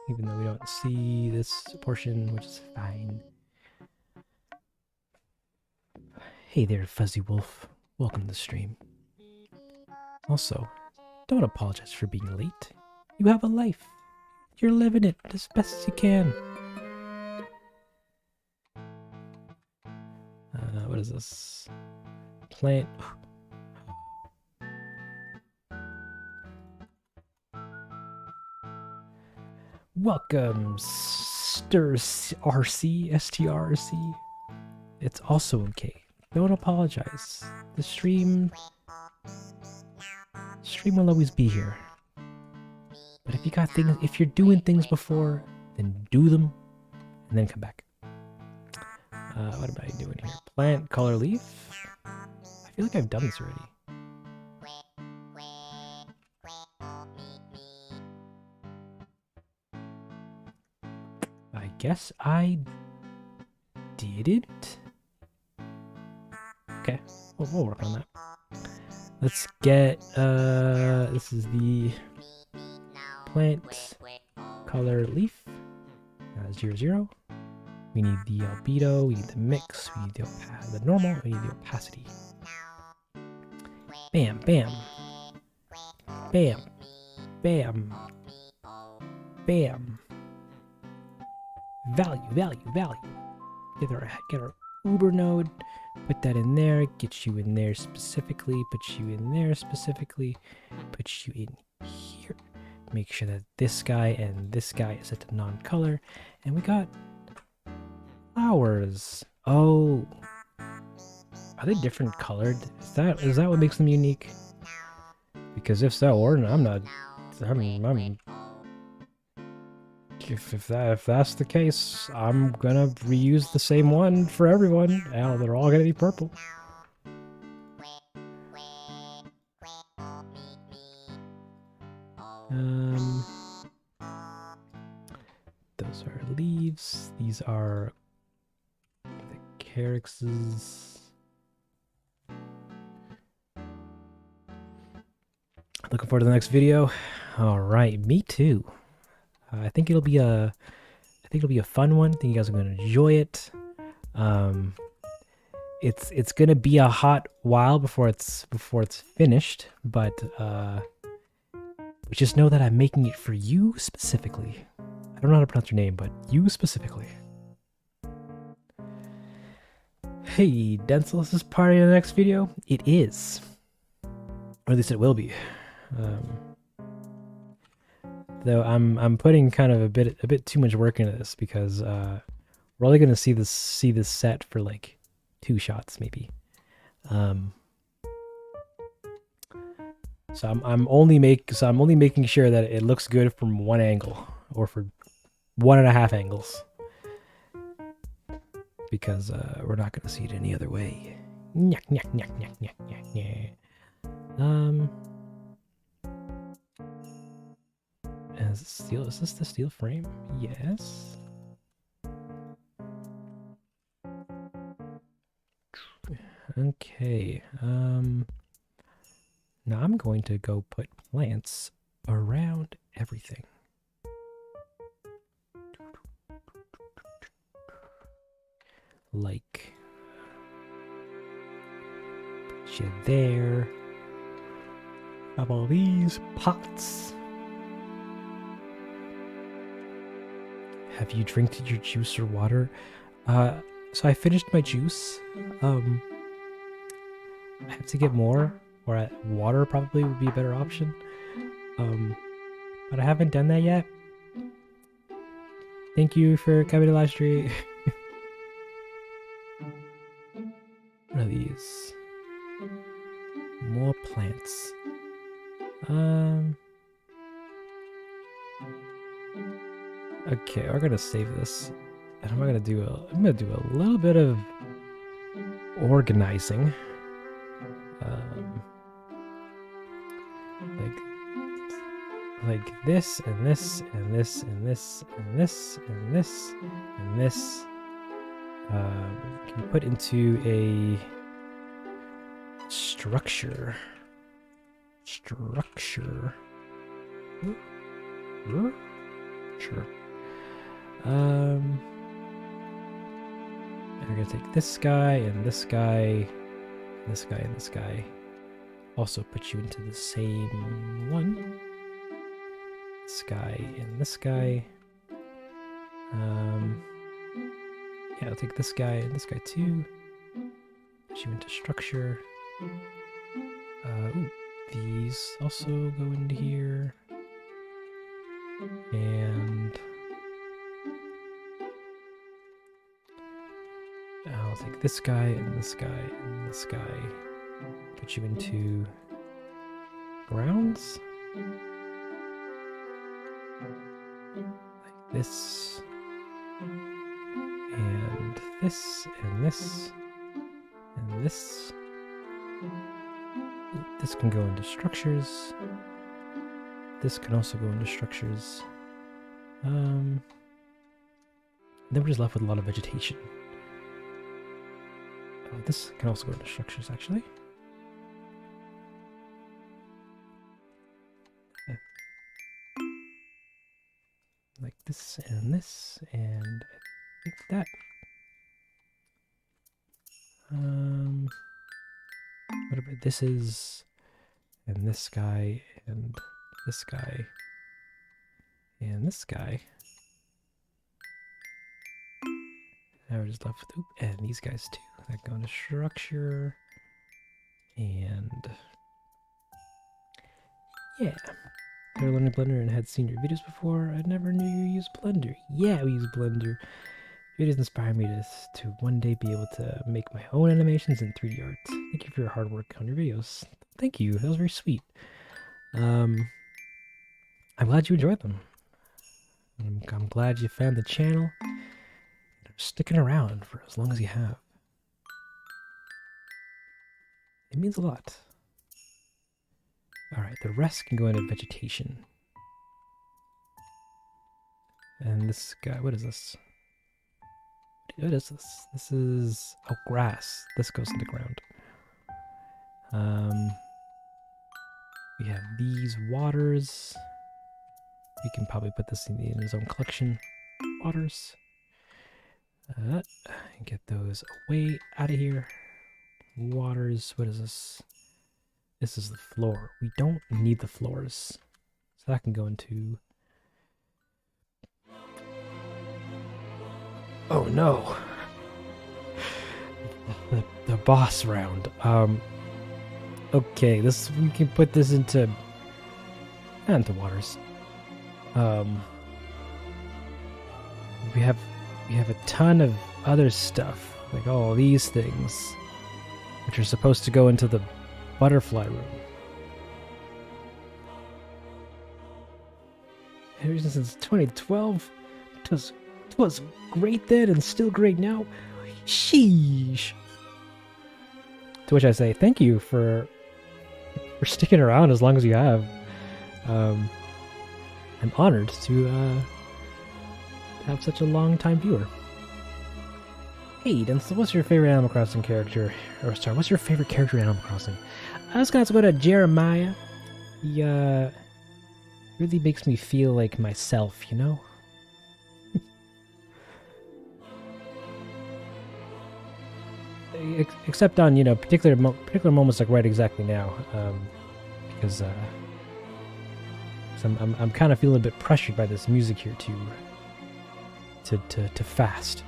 S1: even though we don't see this portion, which is fine. Hey there, Fuzzy Wolf. Welcome to the stream. Also, don't apologize for being late. You have a life. You're living it as best as you can. What is this? Plant. Welcome, STRC. It's also okay. Don't apologize. The stream will always be here. But if you got things, if you're doing things before, then do them, and then come back. What am I doing here? Plant, color, leaf. I feel like I've done this already. I guess I didn't. Okay, we'll work on that. Let's get, this is the plant, color, leaf, 0, 0. We need the albedo, we need the mix, we need the normal, we need the opacity. Bam, bam. Bam. Bam. Bam. Value. Get our Uber node, put that in there, get you in there specifically, put you in there specifically, put you in here. Make sure that this guy and this guy is set to non-color, and we got flowers. Oh, are they different colored? Is that what makes them unique? Because if so, or I'm not. If that's the case, I'm gonna reuse the same one for everyone. Now they're all gonna be purple. Those are leaves. These are the calyxes. Looking forward to the next video. All right, me too. I think it'll be a fun one. I think you guys are going to enjoy it. It's going to be a hot while before it's finished, but just know that I'm making it for you specifically. I don't know how to pronounce your name, but you specifically. Hey, Denzel, is this part of the next video? It is, or at least it will be. Though I'm putting kind of a bit too much work into this because we're only gonna see this set for like 2 shots maybe. So I'm only making sure that it looks good from one angle or for 1.5 angles because we're not gonna see it any other way. Is this the steel frame? Yes. Okay. Now I'm going to go put plants around everything. Like, put you there. Have all these pots. Have you drank your juice or water? So I finished my juice. I have to get more, or water probably would be a better option. But I haven't done that yet. Thank you for coming to live stream. What are these? More plants. Okay, we're gonna save this. I'm gonna do a little bit of organizing. Like this and this and this and this and this and this and this can be put into a structure. Sure. I'm gonna take this guy and this guy, this guy and this guy. Also put you into the same one. This guy and this guy. Yeah, I'll take this guy and this guy too. Put you into structure. Ooh, these also go into here. And I'll take this guy and this guy and this guy. Put you into grounds. Like this. And this and this. And this. This can go into structures. This can also go into structures. Then we're just left with a lot of vegetation. Oh, this can also go into structures, actually. Like this, and I think that. Whatever this is, and this guy, and this guy, and this guy. Now we're just left with, oop, and these guys too. That go into structure. And yeah. I learned Blender and had seen your videos before. I never knew you used Blender. Yeah, we use Blender. Videos inspire me to one day be able to make my own animations in 3D art. Thank you for your hard work on your videos. Thank you. That was very sweet. I'm glad you enjoyed them. I'm glad you found the channel. Sticking around for as long as you have. It means a lot. Alright, the rest can go into vegetation. And this guy, what is this? What is this? This is, oh, grass. This goes into ground. We have these waters. We can probably put this in his own collection. Waters. Get those away out of here. Waters, what is this? This is the floor. We don't need the floors. So that can go into... Oh no! The boss round. Okay, this we can put this into waters. We have a ton of other stuff, like all these things, which are supposed to go into the butterfly room. Ever since 2012, it was great then and still great now. Sheesh. To which I say, thank you for sticking around as long as you have. I'm honored to have such a long-time viewer. Hey, Denzel, what's your favorite Animal Crossing character? Or sorry, what's your favorite character in Animal Crossing? I was gonna have to go to Jeremiah. He really makes me feel like myself, you know? Except on, particular moments like right exactly now. Because I'm kind of feeling a bit pressured by this music here to fast.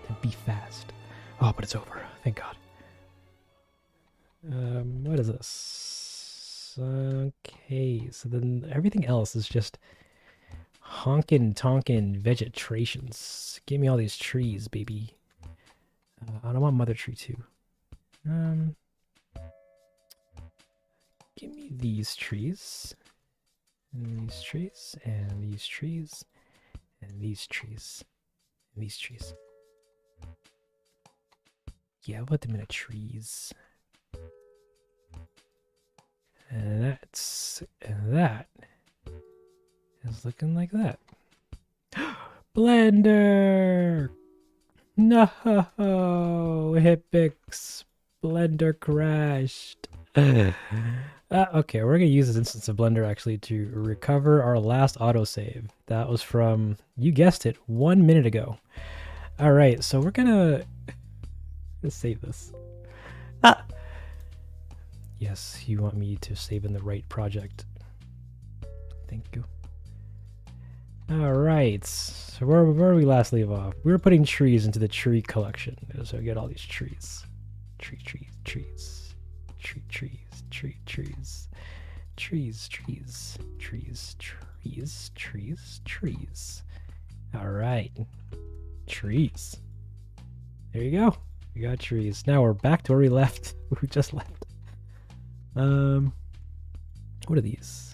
S1: To be fast. Oh, but it's over. Thank God. What is this? Okay, so then everything else is just honkin' tonkin' vegetations. Give me all these trees, baby. I don't want mother tree too. Give me these trees. And these trees, and these trees, and these trees. And these trees. Yeah, I'll put them in a trees. And that is looking like that. Blender! No! Hipix! Blender crashed. Okay, we're gonna use this instance of Blender actually to recover our last autosave. That was from, you guessed it, 1 minute ago. Alright, so we're gonna save this.
S2: Ah,
S1: Yes, you want me to save in the right project. Thank you. Alright, so where we last leave off? We were putting trees into the tree collection. So we get all these trees. Trees. Trees. Alright. Trees. There you go. We got trees. Now we're back to where we left. We just left. What are these?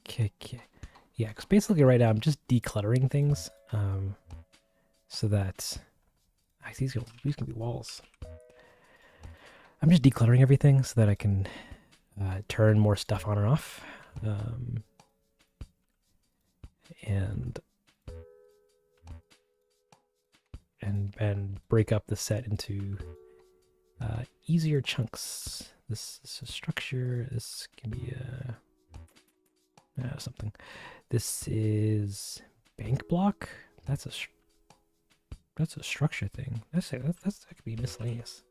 S1: Okay. Yeah, because basically right now I'm just decluttering things. So that these can be walls. I'm just decluttering everything so that I can turn more stuff on and off. And break up the set into easier chunks. This is a structure. This can be something. This is bank block. That's a structure thing. That could be miscellaneous.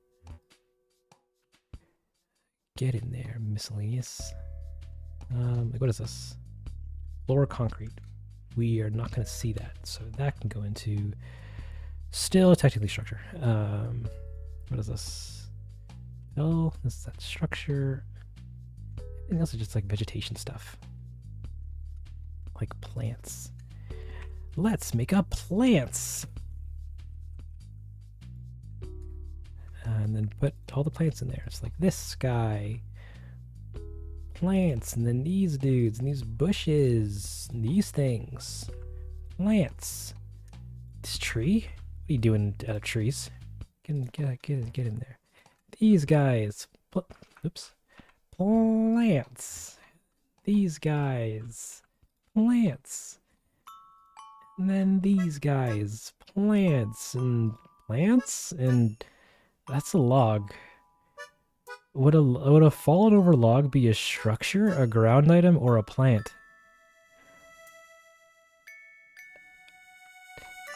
S1: Get in there, miscellaneous. Like what is this? Floor concrete. We are not going to see that, so that can go into still technically structure. What is this? Oh, this is that structure. Everything else is just like vegetation stuff. Like plants. Let's make up plants. And then put all the plants in there. It's like this guy. Plants, and then these dudes, and these bushes, and these things. Plants. This tree? What are you doing out of trees? Get in there. These guys. Oops. Plants. These guys. Plants. And then these guys. Plants. And plants? And that's a log. Would a fallen over log be a structure, a ground item, or a plant?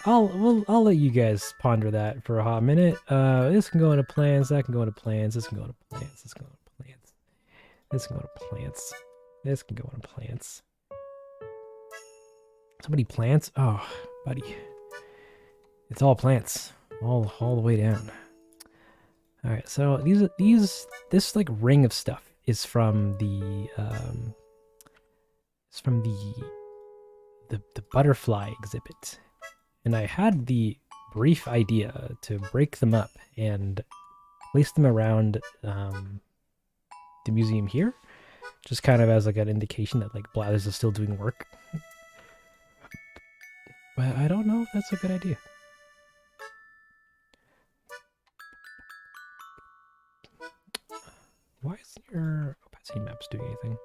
S1: I'll let you guys ponder that for a hot minute. This can go into plants, that can go into plants, this can go into plants, this can go into plants. This can go into plants. This can go into plants. Somebody plants? Oh, buddy. It's all plants. All the way down. Alright, so this like ring of stuff is from the butterfly exhibit. And I had the brief idea to break them up and place them around the museum here, just kind of as like an indication that like Blathers is still doing work. But I don't know if that's a good idea. Why isn't your opacity maps doing anything?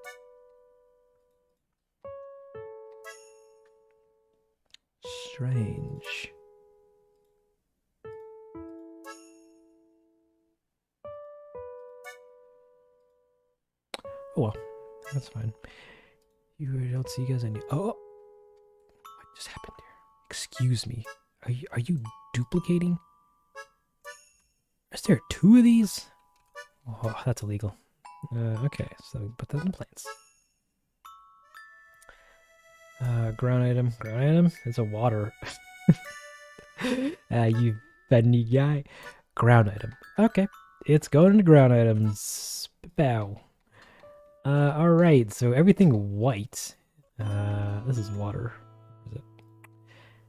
S1: Strange. Oh well, that's fine. You don't see you guys any. Oh, what just happened here? Excuse me. Are you duplicating? Is there 2 of these? Oh, that's illegal. Okay, so put that in plants. Ground item. It's a water. You funny guy. Ground item. Okay, it's going into ground items. Bow. Alright, so everything white. This is water. Is it?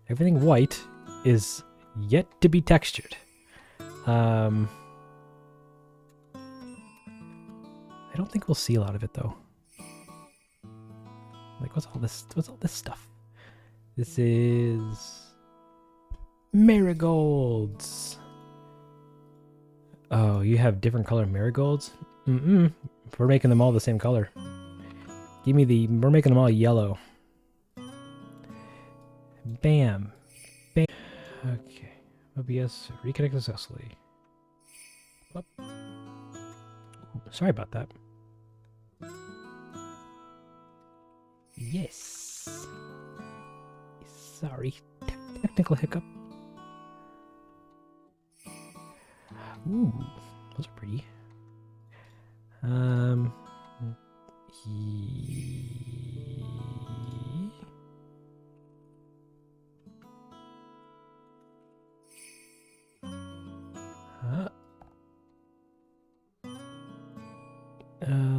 S1: Everything white is yet to be textured. I don't think we'll see a lot of it though. Like, what's all this? What's all this stuff? This is marigolds. Oh, you have different color marigolds? We're making them all the same color. Give me the... We're making them all yellow. Bam. Bam. Okay. OBS, reconnect successfully. Whoop. Sorry about that. Yes. Sorry. Technical hiccup. Ooh, those are pretty.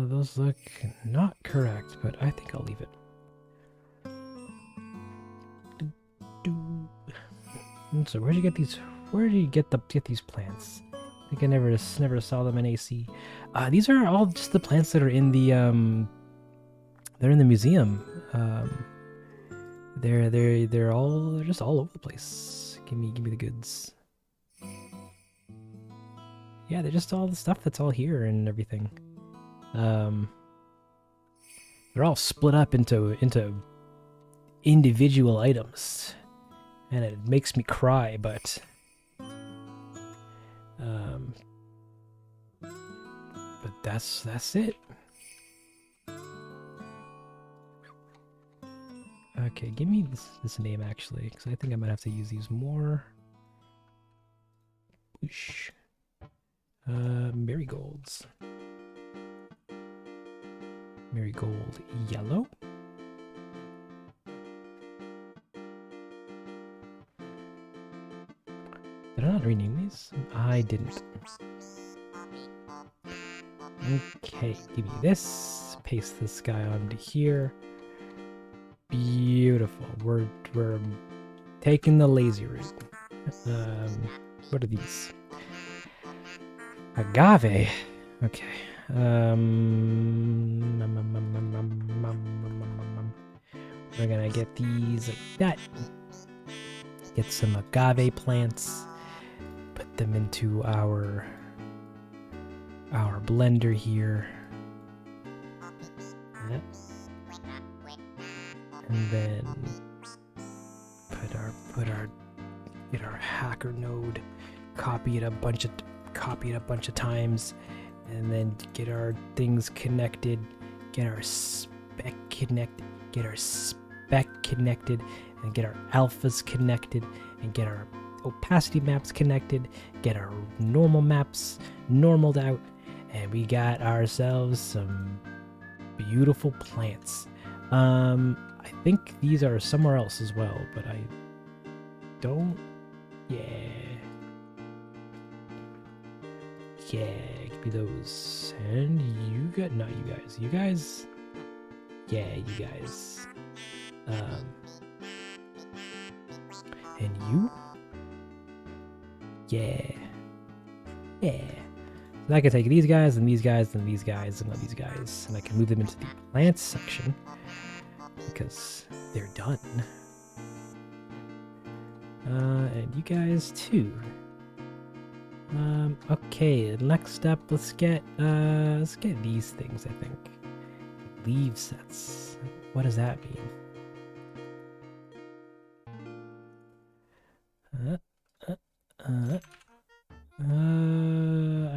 S1: Those look not correct, but I think I'll leave it. So where did you get these? Where did you get these plants? I think I never saw them in AC. These are all just the plants that are in the they're in the museum. They're just all over the place. Give me the goods. Yeah, they're just all the stuff that's all here and everything. They're all split up into individual items, and it makes me cry, but that's it. Okay, give me this name actually, because I think I might have to use these more. Whoosh. Marigolds. Marigold yellow. Did I not rename these? I didn't. Okay, give me this. Paste this guy onto here. Beautiful. We're taking the lazy route. What are these? Agave. Okay. We're gonna get these like that. Get some agave plants. Put them into our blender here. And then get our hacker node, copy it a bunch of times, and then get our things connected, get our spec connected, and get our alphas connected, and get our opacity maps connected, get our normal maps normaled out, and we got ourselves some beautiful plants. I think these are somewhere else as well, but I don't. Yeah, give me those. And you got you guys. Yeah, you guys. And you. Yeah. So I can take these guys and these guys and these guys and these guys, and I can move them into the plants section because they're done. And you guys too. Okay, next up, let's get these things, I think. Leave sets. What does that mean?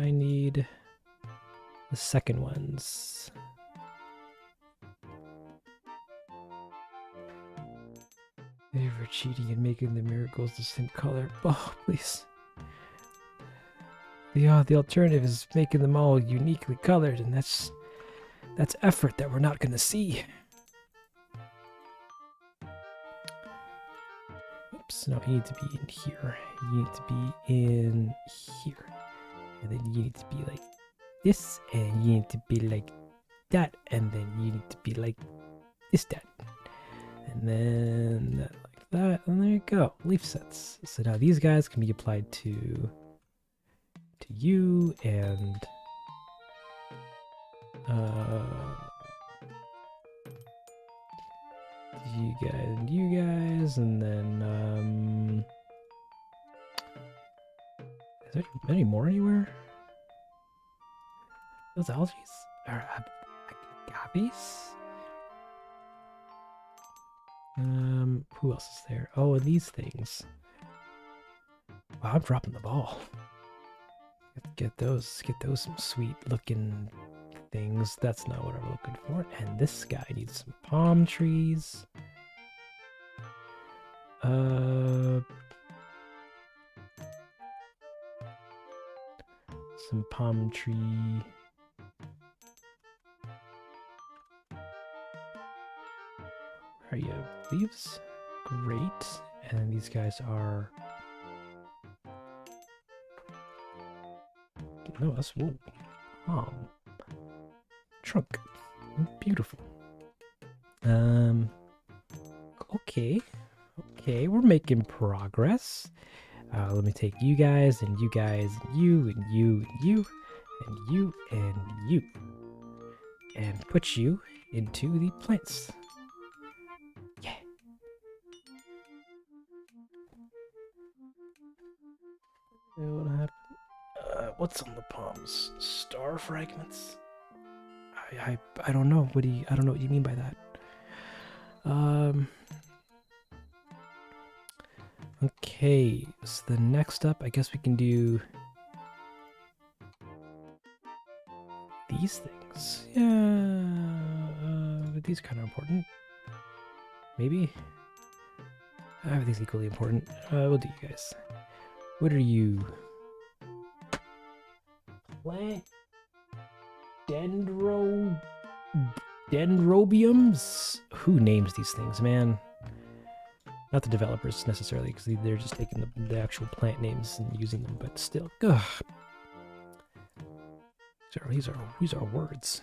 S1: I need the second ones. They were cheating and making the miracles the same color. Oh, please. The alternative is making them all uniquely colored, and that's effort that we're not going to see. Oops, no, you need to be in here. You need to be in here. And then you need to be like this, and you need to be like that, and then you need to be like this, that. And then that, like that, and there you go. Leaf sets. So now these guys can be applied to you, and you guys and you guys, and then is there any more anywhere? Those algae are agaves? Who else is there? Oh, and these things. Wow, I'm dropping the ball. Get those some sweet looking things. That's not what I'm looking for. And this guy needs some palm trees. Some palm tree. Where are you? Leaves? Great. And these guys are... No, that's... Whoa. Trunk. Beautiful. Okay. Okay, we're making progress. Let me take you guys, and you guys, and you, and you, and you, and you, and you. And put you into the plants. Yeah. What happened? What's on the palms? Star fragments? I don't know. I don't know what you mean by that. Okay, so the next up, I guess we can do these things. Yeah, but these are kind of important. Maybe? Everything's equally important. We'll do you guys. What are you? Plant dendrobiums? Who names these things, man? Not the developers necessarily, because they're just taking the actual plant names and using them, but still. Ugh. These are words.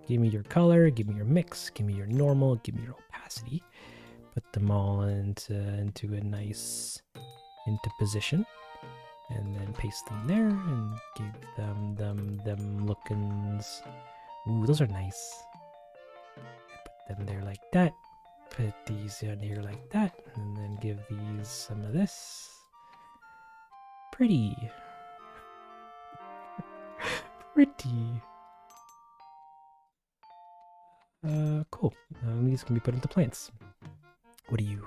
S1: Give me your color, give me your mix, give me your normal, give me your opacity. Put them all into a nice position. And then paste them there and give them lookings. Ooh, those are nice. Put them there like that. Put these in here like that, and then give these some of this. Pretty. Pretty. Cool. These can be put into plants. What are you?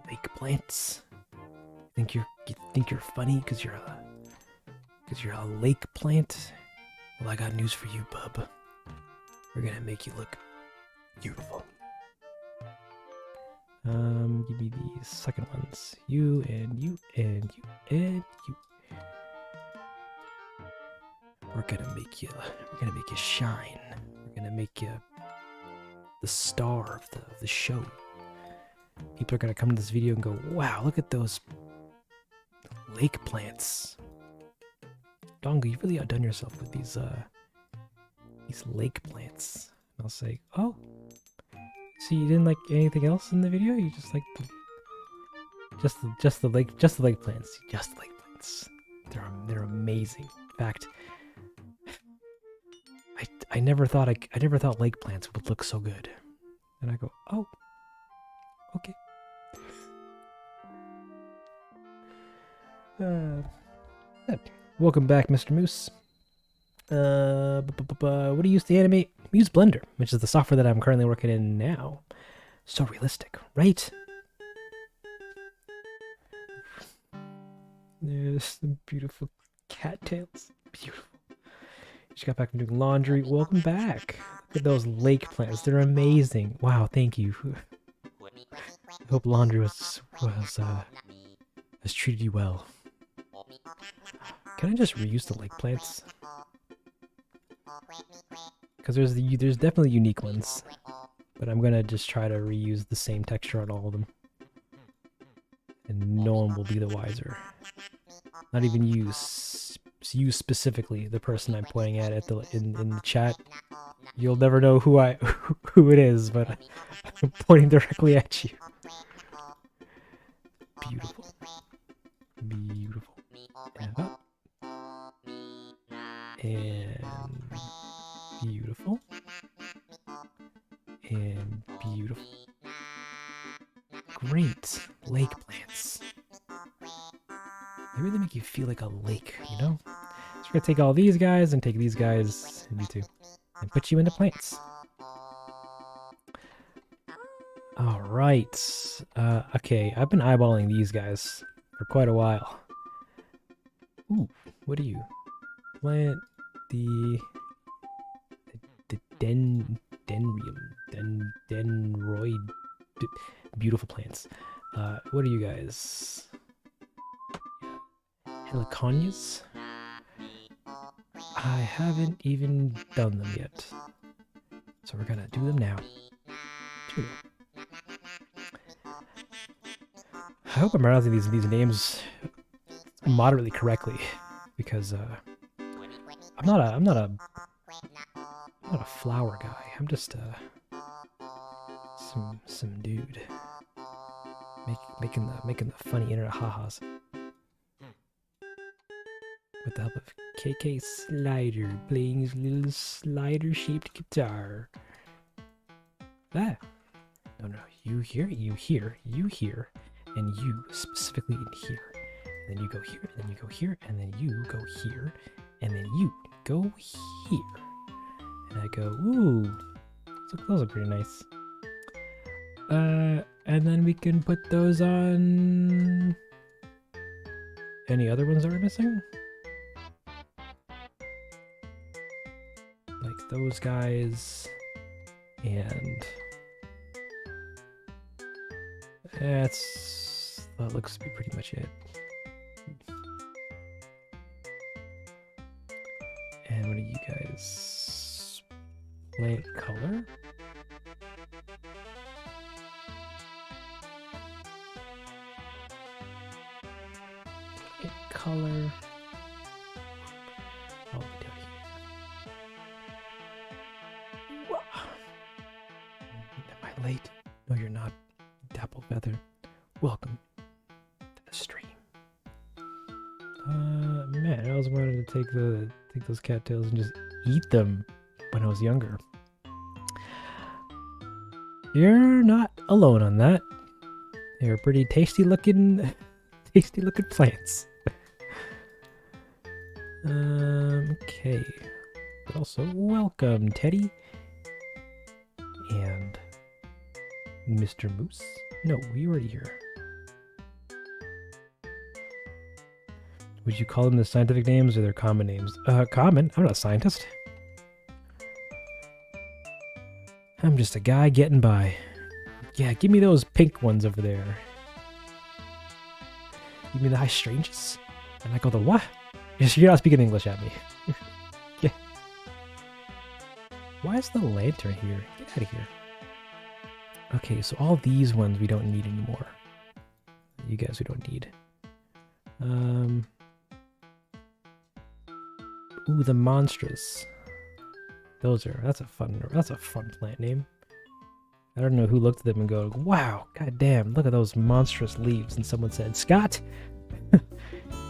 S1: Lake plants? You think you're funny because you're a lake plant? Well, I got news for you, bub. We're gonna make you look beautiful. Give me the second ones. You and you and you and you. We're gonna make you shine. We're gonna make you the star of the show. People are gonna come to this video and go, "Wow, look at those lake plants." Dongle, you've really outdone yourself with these lake plants. And I'll say, "Oh, so you didn't like anything else in the video? You just like just the lake plants. Just the lake plants. They're amazing. In fact, I never thought lake plants would look so good." And I go, "Oh, okay." Welcome back, Mr. Moose. What do you use to animate? We use Blender, which is the software that I'm currently working in now. So realistic, right? There's some beautiful cattails. Beautiful. Just got back from doing laundry. Welcome back. Look at those lake plants. They're amazing. Wow, thank you. I hope laundry has treated you well. Can I just reuse the lake plants? Because there's definitely unique ones, but I'm gonna just try to reuse the same texture on all of them, and no one will be the wiser. Not even you specifically, the person I'm pointing at in the chat. You'll never know who it is, but I'm pointing directly at you. Beautiful, beautiful, and up. And beautiful. and beautiful. Great lake plants. They really make you feel like a lake, you know? So we're gonna take all these guys and take these guys, and you too, and put you into plants. Alright. Okay, I've been eyeballing these guys for quite a while. Ooh, what are you? Plant the dendroid. Beautiful plants. What are you guys? Heliconias? I haven't even done them yet. So we're gonna do them now. Two. I hope I'm pronouncing these names moderately correctly, because I'm not a flower guy. I'm just some dude making the funny internet ha-has with the help of KK Slider playing his little slider shaped guitar. Ah, no, you here, and you specifically in here. And then you go here, and then you go here, and then you go here, and then you go here. And I go, ooh, those are pretty nice. And then we can put those on... Any other ones that we're missing? Like those guys, and... that looks to be pretty much it. And what are you guys? Plant color? Plant color. Oh, down here. Am I late? No, you're not. Dapple Feather. Welcome to the stream. Man, I always wanted to take those cattails and just eat them when I was younger. You're not alone on that. They're pretty tasty looking plants. Okay. But also, welcome, Teddy. And Mr. Moose. No, we already here. Would you call them the scientific names or their common names? Common? I'm not a scientist. I'm just a guy getting by. Yeah, give me those pink ones over there. Give me the hydrangeas. And I go, the what? You're not speaking English at me. Yeah. Why is the lantern here? Get out of here. Okay, so all these ones we don't need anymore. You guys we don't need. Ooh, the monstrous. That's a fun plant name. I don't know who looked at them and go, wow, goddamn, look at those monstrous leaves. And someone said, Scott,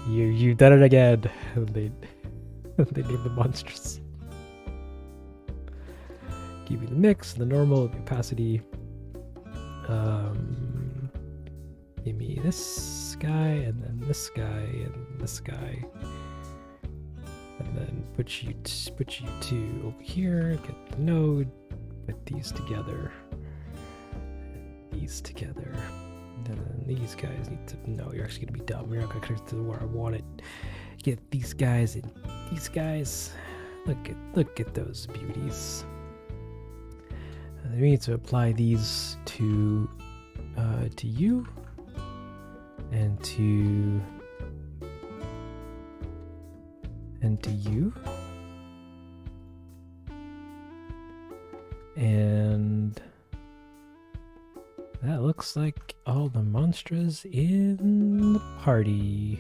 S1: you done it again. And they named the monstrous. Give me the mix, the normal, the opacity. Give me this guy, and then this guy, and this guy. And then put you two over here, get the node, put these together. These together. And then these guys need to... No, you're actually going to be dumb. You're not going to connect to where I want it. Get these guys and these guys. Look at those beauties. And we need to apply these to you. And to you. And that looks like all the monsters in the party.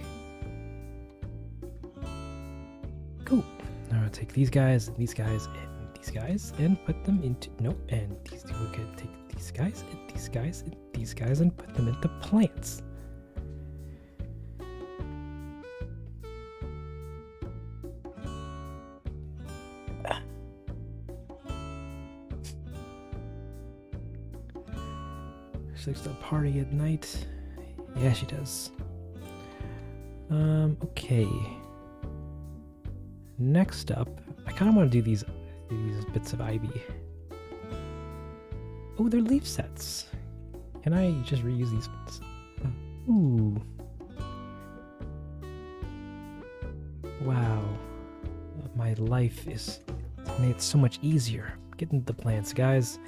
S1: Cool. Now I'll take these guys and these guys and these guys and put them into... No, and these two. We're gonna take these guys and these guys and these guys and put them into plants. She likes to party at night. Yeah, she does. Okay. Next up, I kind of want to do these bits of ivy. Oh, they're leaf sets. Can I just reuse these bits? Ooh. Wow. My life is made so much easier. Get into the plants, guys.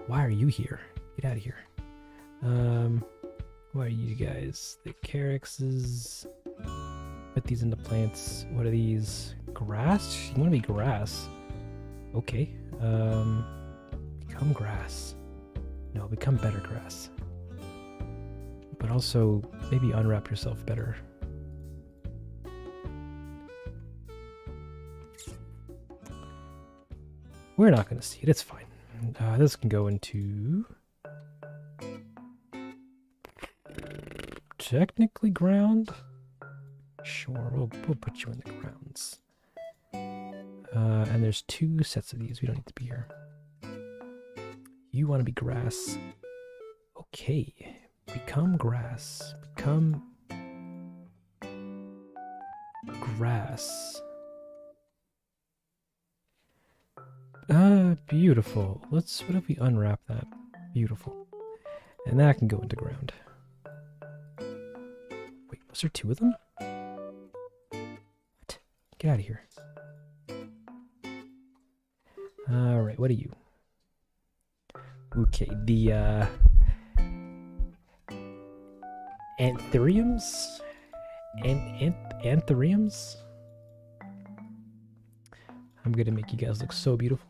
S1: Why are you here? Get out of here. What are you guys? The caryxes. Put these into plants. What are these? Grass? You want to be grass? Okay. Become grass. No, become better grass. But also, maybe unwrap yourself better. We're not going to see it. It's fine. This can go into... technically ground? Sure, we'll put you in the grounds. And there's 2 sets of these. We don't need to be here. You want to be grass. Okay. Become grass. Become... grass. Beautiful. What if we unwrap that? Beautiful. And that can go into ground. Wait, was there 2 of them? What? Get out of here. Alright, what are you? Okay, the, anthuriums? Anthuriums? I'm gonna make you guys look so beautiful.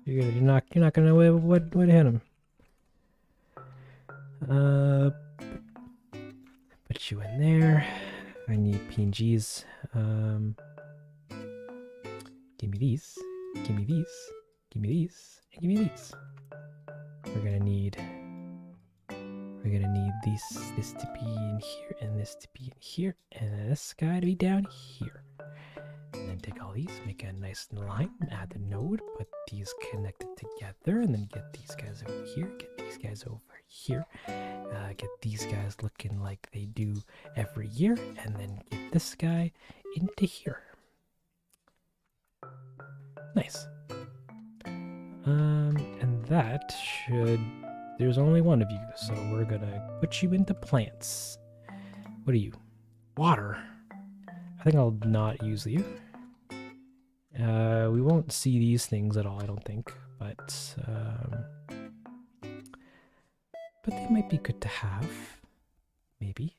S1: You're not gonna know what hit him. Put you in there. I need PNGs. Give me these. Give me these. Give me these. And give me these. We're gonna need this to be in here, and this to be in here, and this guy to be down here. And then take all these, make a nice line, add the node, put these connected together, and then get these guys over here, get these guys over here, get these guys looking like they do every year, and then get this guy into here. Nice. And that should... there's only one of you, so we're gonna put you into plants. What are you? Water. I think I'll not use you. We won't see these things at all, I don't think, but they might be good to have. Maybe.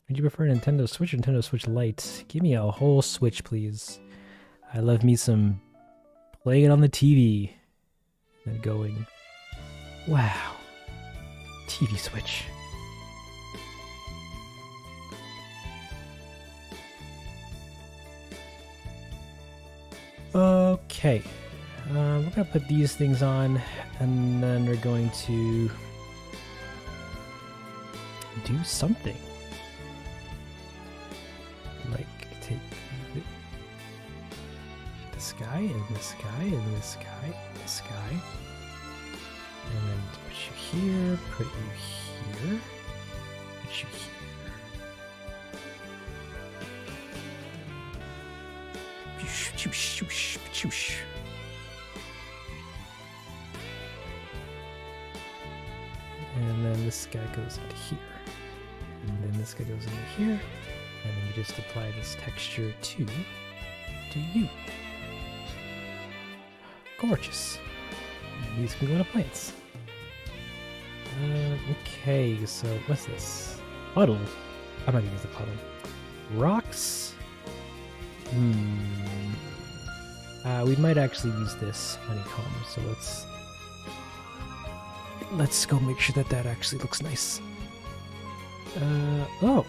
S1: Would you prefer Nintendo Switch or Nintendo Switch Lite? Give me a whole Switch, please. I love me some playing it on the TV and going, wow, TV Switch. Okay, we're gonna put these things on, and then we're going to do something. Like take this guy and this guy and this guy and this guy, and then put you here, put you here, put you here. And then this guy goes into here. And then this guy goes into here. And then you just apply this texture to you. Gorgeous. And these can go into plants. Okay, so what's this? Puddle. I'm not gonna use the puddle. Rocks. We might actually use this honeycomb, so let's go make sure that actually looks nice. Oh.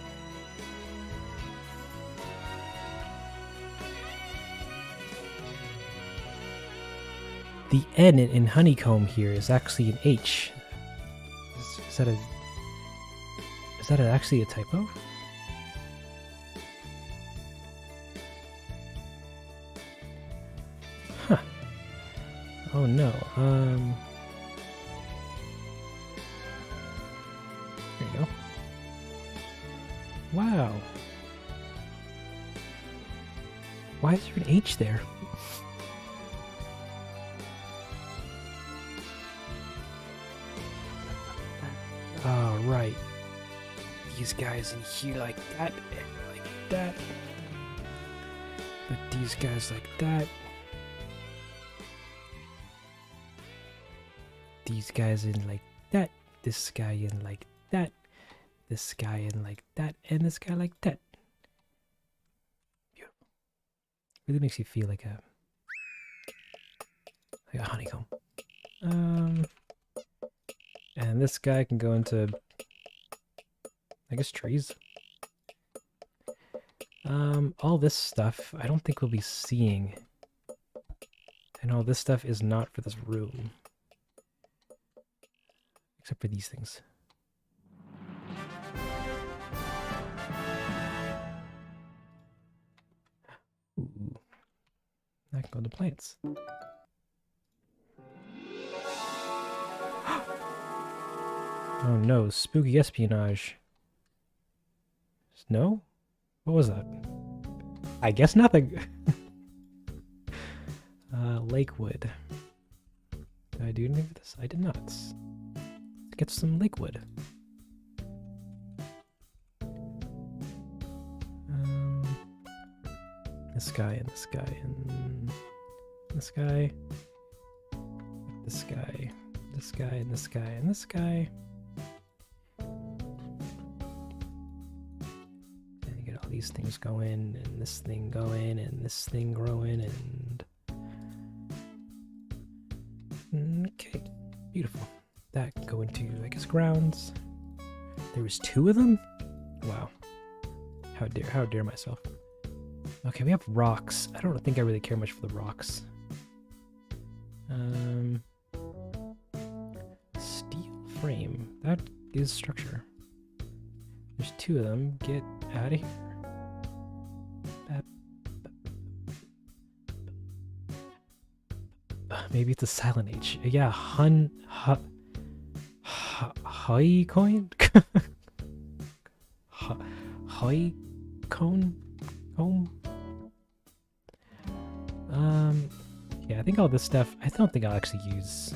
S1: The N in honeycomb here is actually an H. Is that actually a typo? Oh no. There you go. Wow. Why is there an H there? Oh, right. These guys in here like that, and like that. But these guys like that. These guys in like that. This guy in like that. This guy in like that. And this guy like that. Beautiful. Really makes you feel like a honeycomb. And this guy can go into, I guess, trees. All this stuff, I don't think we'll be seeing. And all this stuff is not for this room. Except for these things. Ooh. I can go to plants. Oh no, spooky espionage. No? What was that? I guess nothing. Lakewood. Did I do anything for this? I did not. Let's get some lakewood. This guy and this guy and this guy. This guy. This guy and this guy and this guy. And you get all these things going, and this thing going, and this thing growing, and okay, beautiful. That can go into, I guess, grounds. There was 2 of them? Wow. How dare myself. Okay, we have rocks. I don't think I really care much for the rocks. Steel frame. That is structure. There's 2 of them. Get out of here. Maybe it's a silent H. Yeah, High coin? High cone? Home? Yeah, I think all this stuff, I don't think I'll actually use.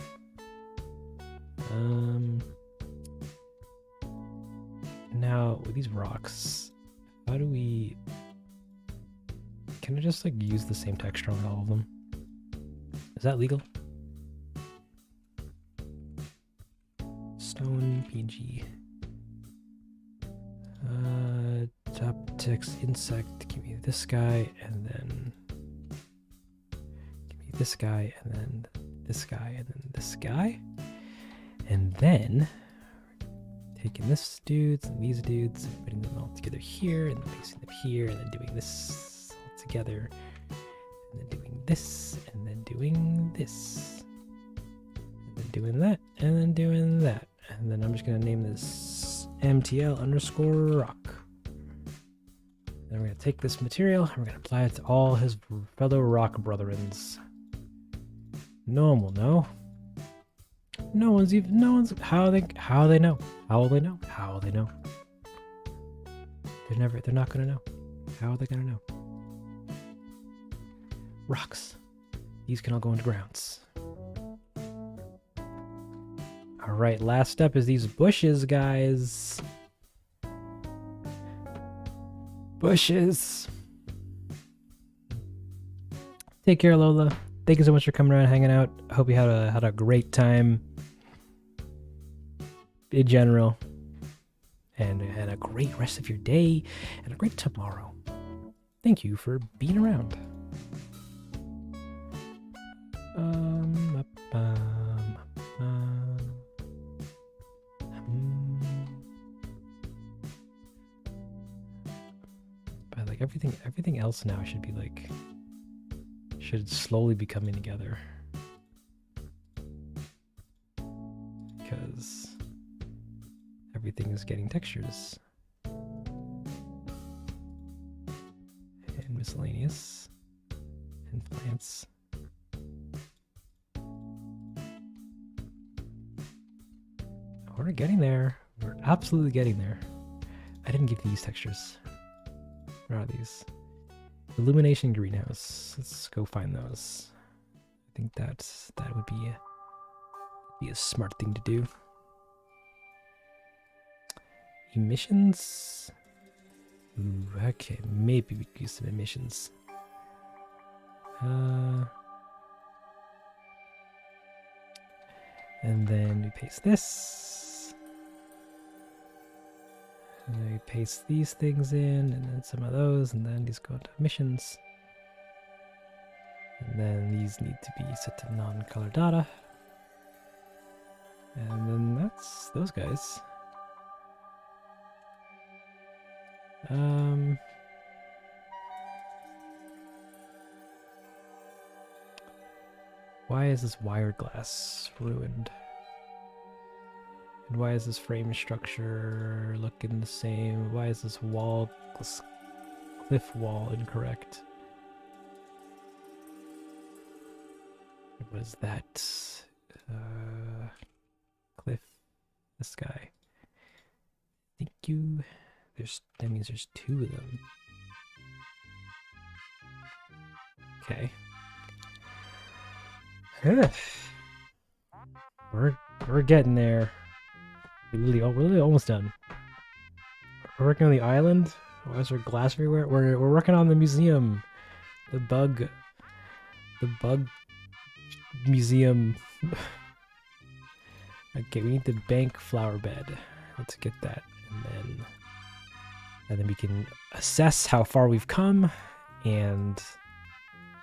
S1: Now, with these rocks, how do we... Can I just, like, use the same texture on all of them? Is that legal? Stone, PG. Top text, insect, give me this guy, and then... Give me this guy, and then this guy, and then this guy. And then... Taking this dudes and these dudes, and putting them all together here, and then placing them here, and then doing this all together. And then doing this, and then doing this. And then doing that, and then doing that. And then I'm just going to name this MTL_rock. Then we're going to take this material, and we're going to apply it to all his fellow rock brethrens. No one will know. No one's, how they know? How will they know? How will they know? They're not going to know. How are they going to know? Rocks. These can all go into grounds. Alright, last step is these bushes, guys. Bushes. Take care, Lola. Thank you so much for coming around and hanging out. I hope you had a great time in general. And a great rest of your day. And a great tomorrow. Thank you for being around. But like everything else now should slowly be coming together. Because everything is getting textures. And miscellaneous. And plants. We're getting there. We're absolutely getting there. I didn't get these textures. Where are these? Illumination greenhouse. Let's go find those. I think that would be a smart thing to do. Emissions? Ooh, okay, maybe we could use some emissions. And then we paste this. And then we paste these things in, and then some of those, and then these go into emissions. And then these need to be set to non-color data. And then that's those guys. Why is this wired glass ruined? And why is this frame structure looking the same? Why is this wall, this cliff wall incorrect? What is that? Cliff, this guy. Thank you. That means there's two of them. Okay. We're getting there. We're really almost done. We're working on the island. Why is there glass everywhere? We're working on the museum. The bug museum. Okay, we need the bank flower bed. Let's get that, and then we can assess how far we've come and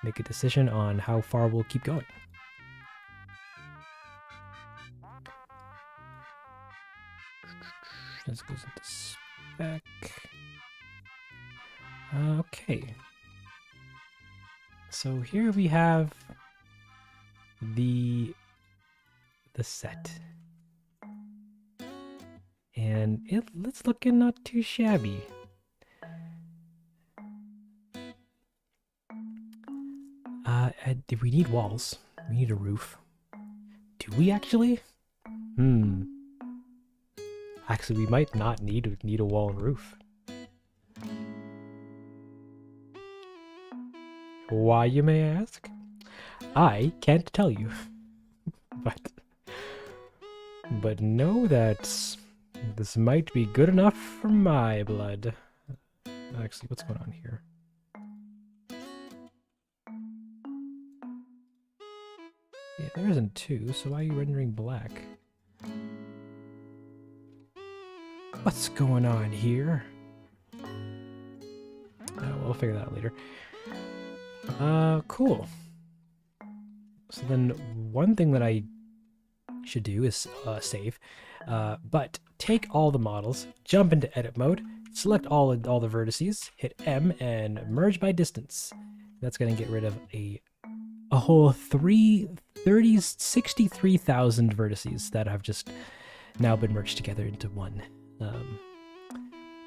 S1: make a decision on how far we'll keep going. This goes into spec. Okay. So here we have the set. And it's looking not too shabby. We need walls. We need a roof. Do we actually? Actually, we might not need a wall and roof. Why, you may ask? I can't tell you. But know that this might be good enough for my blood. Actually, what's going on here? Yeah, there isn't two, so why are you rendering black? What's going on here? We'll figure that out later. Cool. So then one thing that I should do is save, but take all the models, jump into edit mode, select all the vertices, hit M, and merge by distance. That's going to get rid of a whole 63,000 vertices that have just now been merged together into one.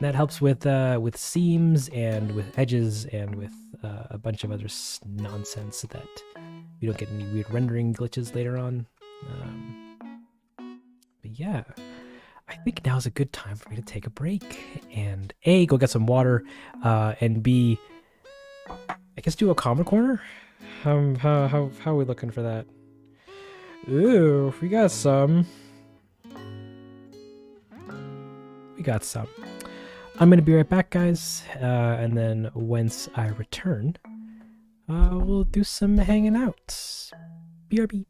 S1: That helps with seams and with edges and with a bunch of other nonsense so that we don't get any weird rendering glitches later on. But yeah, I think now's a good time for me to take a break and A, go get some water, and B, I guess do a common corner. How are we looking for that? Ooh, we got some. I'm gonna be right back, guys, and then once I return, we'll do some hanging out. BRB.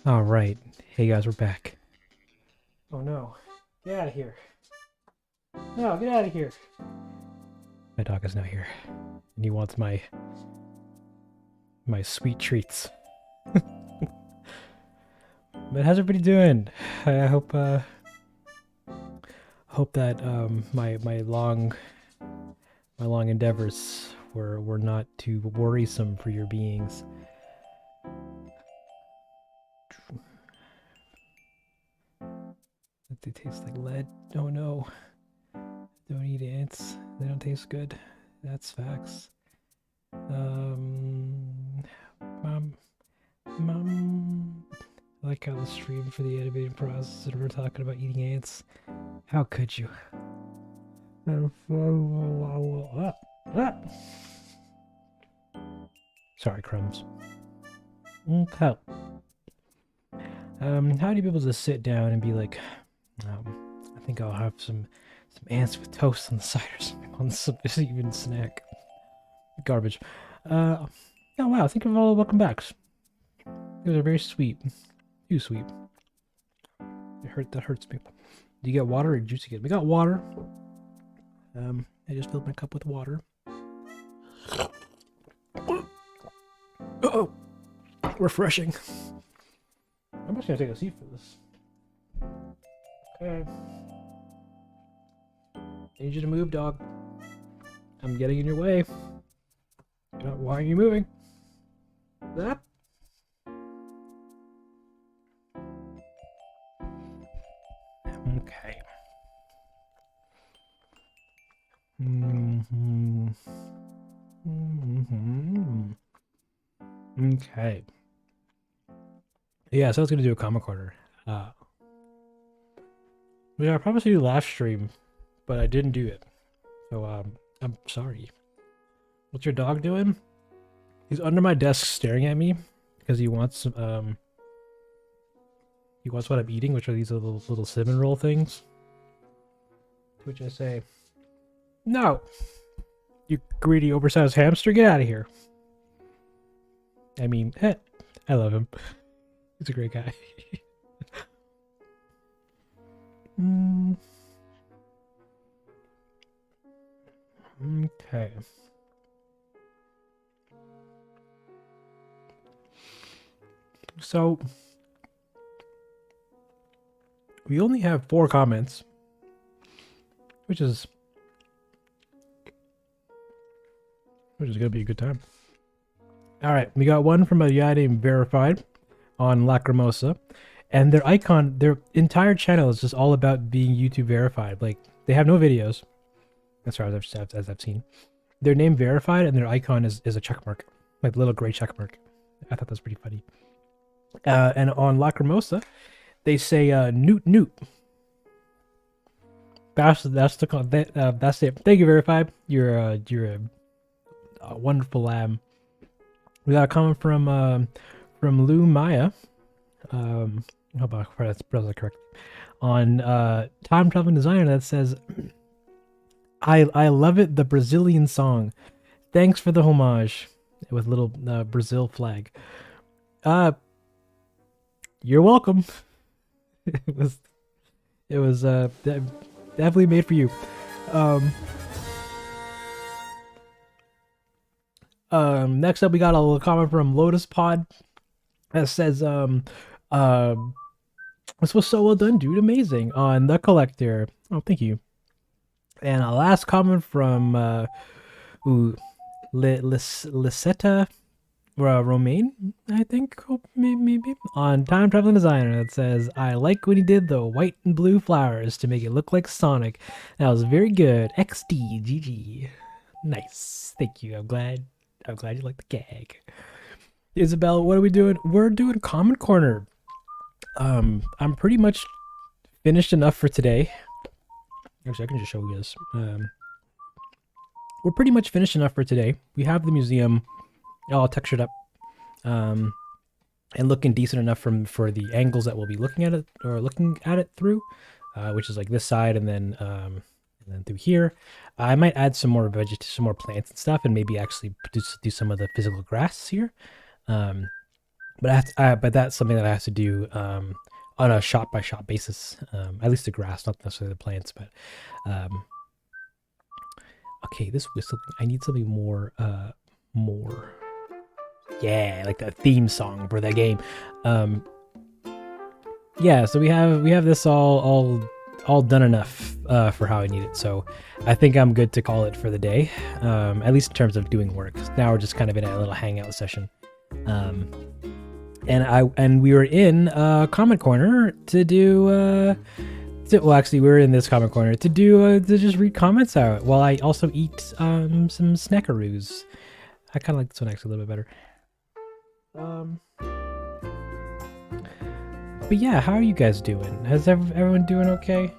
S1: All right. Hey guys, we're back. Oh no. Get out of here. No, get out of here. My dog is now here. And he wants my sweet treats. But how's everybody doing? I hope that my long endeavors were not too worrisome for your beings. They taste like lead. Oh no. Don't eat ants. They don't taste good. That's facts. Mom. I like how the stream for the animating process and we're talking about eating ants. How could you? Sorry, crumbs. Okay. How do you be able to sit down and be like, I think I'll have some ants with toast on the side or something on some even snack. Garbage. Oh wow, think of all the welcome backs. Those are very sweet. Too sweet. That hurts me. Do you get water or juice again? We got water. I just filled my cup with water. Oh, refreshing. I'm just gonna take a seat for this. Okay. Need you to move, dog. I'm getting in your way. Why are you moving? That? Okay. Okay. Yeah, so I was gonna do a comic corner. Which I promised to do last stream, but I didn't do it. So I'm sorry. What's your dog doing? He's under my desk staring at me because he wants what I'm eating, which are these little cinnamon roll things. To which I say, "No, you greedy, oversized hamster, get out of here." I mean, I love him. He's a great guy. Okay. So we only have 4 comments, which is gonna be a good time. All right, we got one from a guy named Verified on Lacrimosa, and their icon, their entire channel is just all about being YouTube verified. Like, they have no videos, as far as I've seen. Their name Verified, and their icon is a check mark, like a little gray check mark. I thought that was pretty funny. And on Lacrimosa, they say Newt Newt. That's it. Thank you, Verified. You're a wonderful lamb. We got a comment from Lou Maya. How about that's correct? On Time Traveling Designer that says, I love it, the Brazilian song. Thanks for the homage with little Brazil flag. You're welcome. It was definitely made for you. Next up we got a little comment from Lotus Pod that says this was so well done, dude. Amazing. On The Collector. Oh, thank you. And a last comment from Lisetta Romaine, I think, maybe, on Time Traveling Designer that says, I like when he did the white and blue flowers to make it look like Sonic. That was very good. XD, GG. Nice. Thank you. I'm glad you like the gag. Isabel, what are we doing? We're doing Comment Corner. I'm pretty much finished enough for today. Actually, I can just show you this. We're pretty much finished enough for today. We have the museum all textured up, and looking decent enough for the angles that we'll be looking at it through, which is like this side and then through here. I might add some more plants and stuff, and maybe actually do some of the physical grass here. but that's something that I have to do on a shot by shot basis. At least the grass, not necessarily the plants, but okay, this whistling. I need something more. Yeah, like the theme song for the game. Yeah, so we have this all done enough for how I need it. So I think I'm good to call it for the day, at least in terms of doing work. Now we're just kind of in a little hangout session. And we were in Comment Corner to do well, actually we were in this Comment Corner to do to just read comments out while I also eat some snackaroos. I kind of like this one actually a little bit better. But yeah, how are you guys doing? Has everyone doing okay?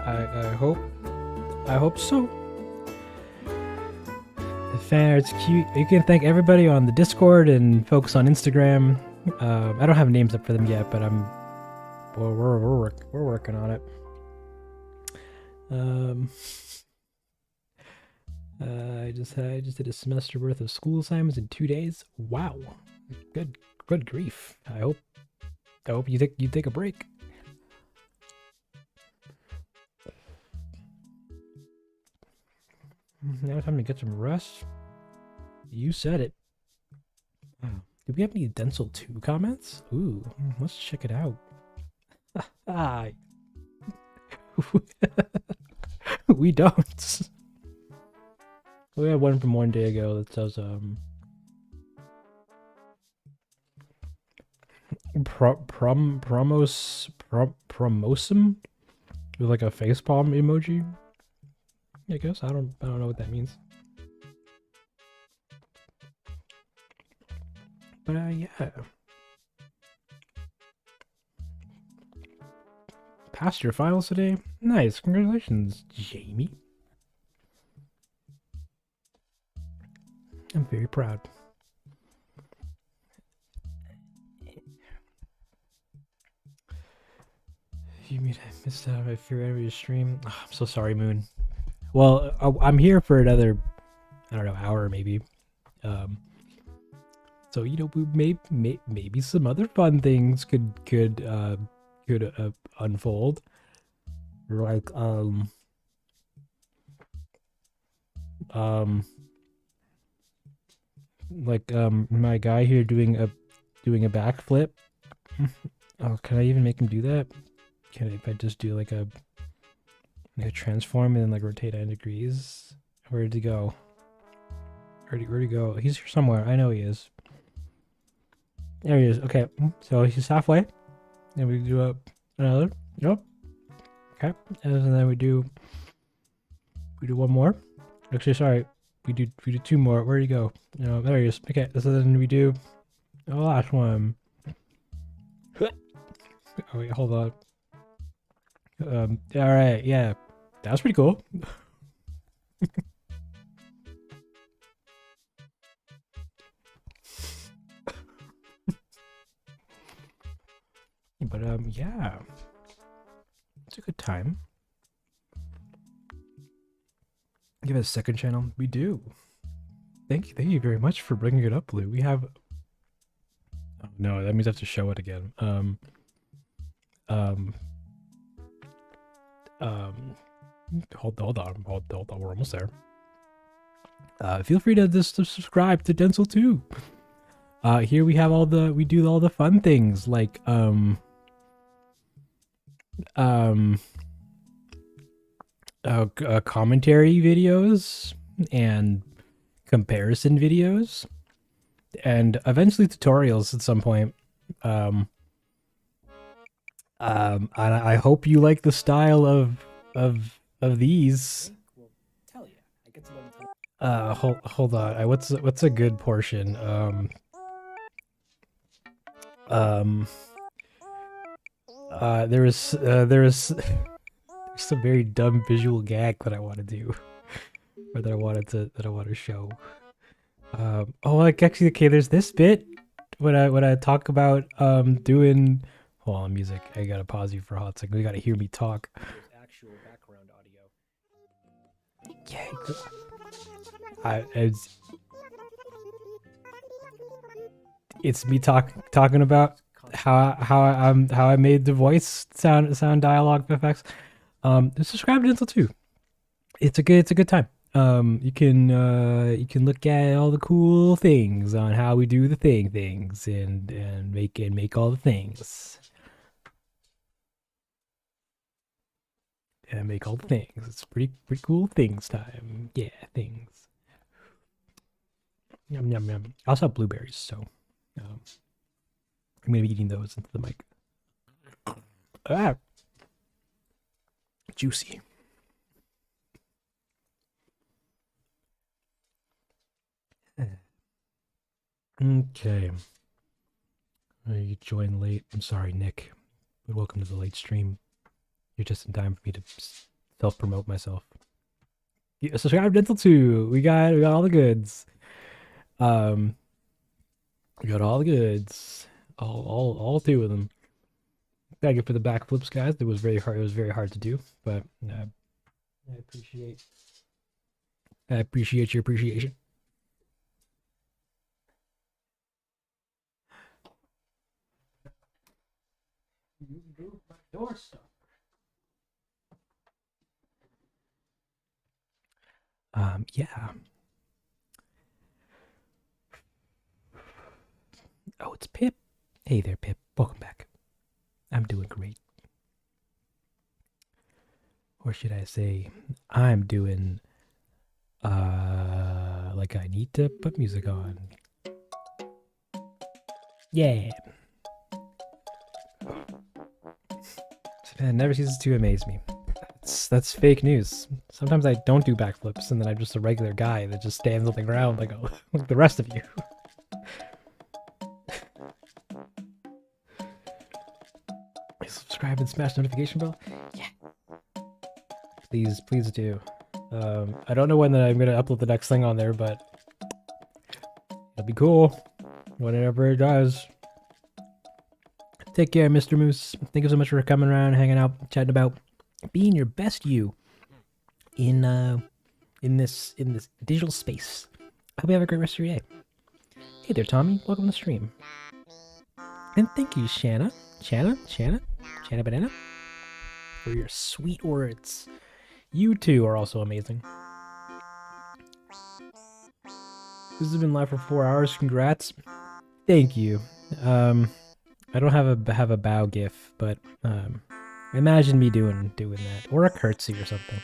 S1: I hope so. The fan art's cute. You can thank everybody on the Discord and folks on Instagram. I don't have names up for them yet, but we're working on it. I just did a semester worth of school assignments in 2 days. Wow, good grief. I hope you take a break. Now time to get some rest. You said it. Do we have any Dental 2 comments? Ooh, let's check it out. We don't. We had one from 1 day ago that says promosum with like a facepalm emoji. I guess I don't know what that means. But yeah. Passed your finals today? Nice, congratulations, Jamie. I'm very proud. You mean I missed out on my favorite stream? Oh, I'm so sorry, Moon. Well, I'm here for another, I don't know, hour maybe. So you know, maybe some other fun things could unfold. Like my guy here doing a backflip. Oh, can I even make him do that? If I just do like a transform and then like rotate 9 degrees? Where'd he go? Where'd he go? He's here somewhere. I know he is. There he is. Okay, so he's halfway. And we do another. Yep. Okay, and then we do one more. Actually, sorry. We do 2 more. Where'd he go? No, there he is. Okay, so then we do the last one. Oh wait, hold on. All right, yeah, that was pretty cool. But yeah, it's a good time. Give it a second channel. We do. Thank you very much for bringing it up, Lou. We have. Oh, no, that means I have to show it again. Hold on, we're almost there. Feel free to just subscribe to Dental 2. Here we have we do all the fun things like commentary videos and comparison videos and eventually tutorials at some point. I hope you like the style of these. Hold on. What's a good portion? There is some very dumb visual gag that I want to do, or that I want to show. Oh, like actually, okay. There's this bit when I talk about doing. Hold on, music. I gotta pause you for a hot second. You gotta hear me talk.
S3: Actual background audio.
S1: Yeah, it's me talking about how I made the voice sound dialogue effects. Subscribe to Dental 2. It's a good time. You can look at all the cool things on how we do the things and make all the things. And make all the things. It's pretty cool things time. Yeah, things. Yum yum yum. I also have blueberries, so um, I'm gonna be eating those into the mic. Ah, juicy. Okay. You joined late. I'm sorry, Nick. But welcome to the late stream. You're just in time for me to self-promote myself. Yeah, subscribe to Dental 2. We got all the goods. We got all the goods. All two of them. Thank you for the backflips, guys. It was very hard. It was very hard to do, but I appreciate your appreciation. You moved my doorstop. Yeah. Oh, it's Pip. Hey there, Pip. Welcome back. I'm doing great. Or should I say, I'm doing, like I need to put music on. Yeah. Japan never ceases to amaze me. That's fake news. Sometimes I don't do backflips, and then I'm just a regular guy that just stands on the ground like like the rest of you. Subscribe and smash the notification bell. Yeah. Please do. I don't know when that I'm gonna upload the next thing on there, but it'll be cool whenever it does. Take care, Mr. Moose. Thank you so much for coming around, hanging out, chatting about being your best you in this digital space. I hope you have a great rest of your day. Hey there, Tommy. Welcome to the stream. And thank you, Shanna Banana, for your sweet words. You two are also amazing. This has been live for 4 hours. Congrats. Thank you. I don't have a bow gif, but imagine me doing that, or a curtsy or something.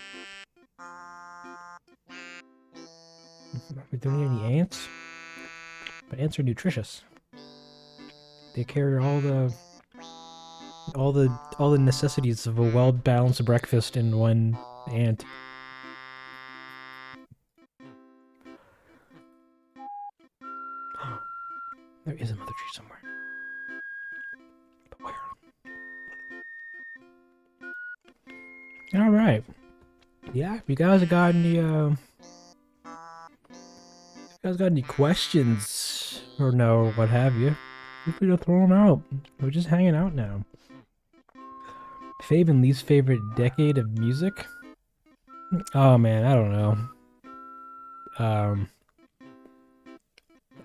S1: We don't need any ants, but ants are nutritious. They carry all the necessities of a well-balanced breakfast in one ant. There is a mother tree somewhere. But where? Alright. Yeah, if you guys got any questions or no, what have you, feel free to throw them out. We're just hanging out now. Fave and least favorite decade of music? Oh man, I don't know.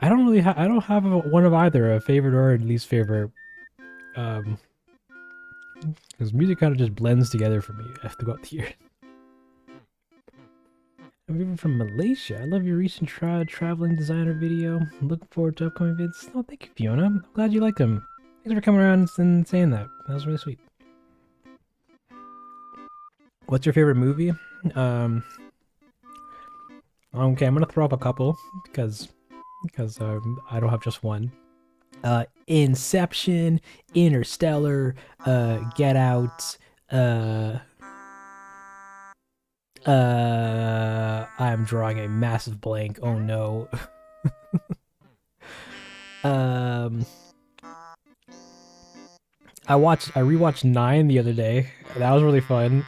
S1: I don't have one of either, a favorite or a least favorite. Because music kind of just blends together for me throughout the year. I'm even from Malaysia. I love your recent traveling designer video. I'm looking forward to upcoming vids. Oh, thank you, Fiona. I'm glad you liked them. Thanks for coming around and saying that. That was really sweet. What's your favorite movie? Okay, I'm gonna throw up a couple because I don't have just one. Inception, Interstellar, Get Out, I'm drawing a massive blank. Oh no. I rewatched 9 the other day. That was really fun.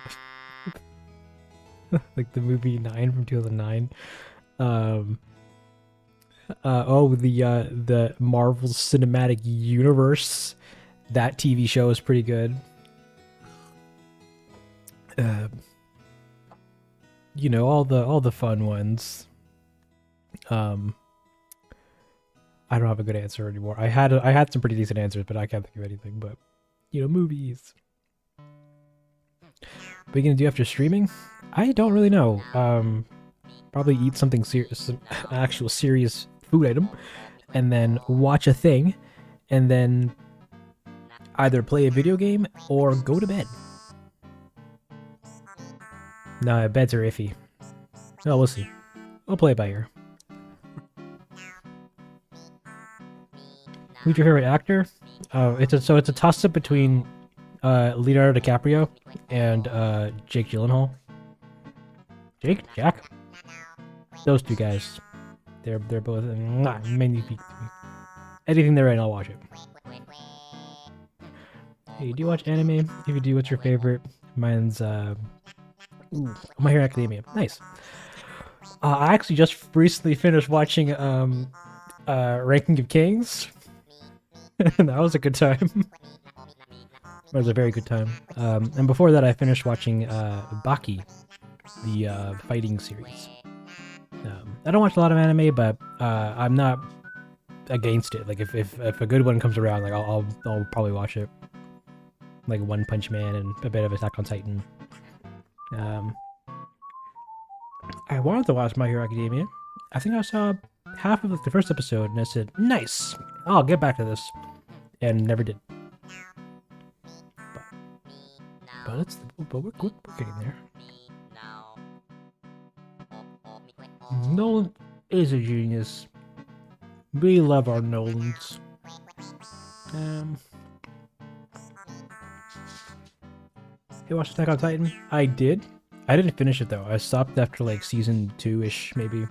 S1: Like the movie 9 from 2009. The Marvel Cinematic Universe. That TV show is pretty good. you know, all the fun ones. Um, I don't have a good answer anymore. I had some pretty decent answers, but I can't think of anything. But you know, movies. What are you gonna do after streaming? I don't really know. Probably eat something serious, some actual serious food item, and then watch a thing, and then either play a video game or go to bed. Nah, beds are iffy. Oh, we'll see. I'll play it by ear. Who's your favorite actor? It's a toss up between Leonardo DiCaprio and Jake Gyllenhaal. Jack? Those two guys. They're both mainly anything they're in, I'll watch it. Hey, do you watch anime? If you do, what's your favorite? Mine's My Hero Academia. Nice. I actually just recently finished watching Ranking of Kings. And that was a good time. It was a very good time. And before that, I finished watching Baki, the fighting series. I don't watch a lot of anime, but I'm not against it. Like if a good one comes around, like I'll probably watch it. Like One Punch Man and a bit of Attack on Titan. I wanted to watch My Hero Academia. I think I saw half of the first episode, and I said, "Nice, I'll get back to this," and never did. But we're getting there. Nolan is a genius. We love our Nolans. You watched Attack on Titan? I did. I didn't finish it though. I stopped after like season 2-ish, maybe.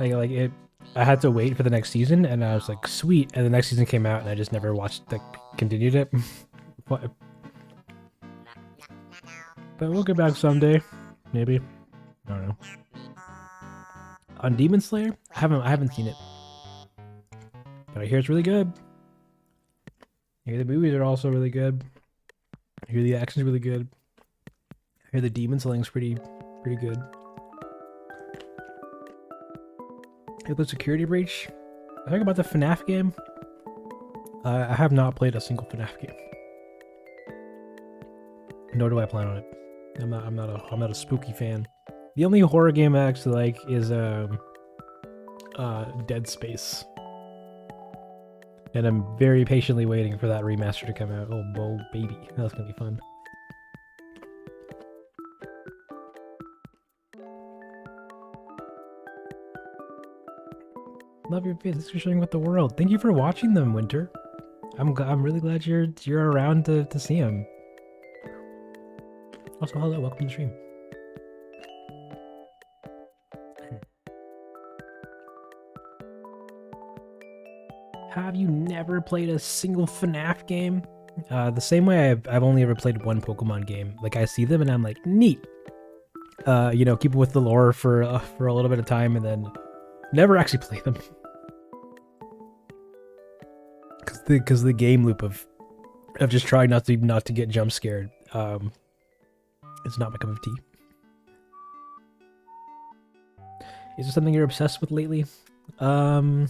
S1: Like it. I had to wait for the next season, and I was like, sweet. And the next season came out, and I just never continued it. But we'll get back someday, maybe. I don't know. On Demon Slayer, I haven't seen it, but I hear it's really good. I hear the movies are also really good. I hear the action's really good. I hear the demon sling's pretty good. Hey, the security breach. I think about the FNAF game. I have not played a single FNAF game. Nor do I plan on it. I'm not a spooky fan. The only horror game I actually like is Dead Space. And I'm very patiently waiting for that remaster to come out. Oh baby, that's gonna be fun. Love your vids. Thanks for sharing with the world. Thank you for watching them, Winter. I'm really glad you're around to see them. Also, hello, welcome to the stream. Have you never played a single FNAF game? The same way I've only ever played one Pokemon game. Like I see them and I'm like, neat. You know, keep with the lore for a little bit of time and then never actually play them. Because the game loop of just trying not to get jump scared. It's not my cup of tea. Is there something you're obsessed with lately? Like,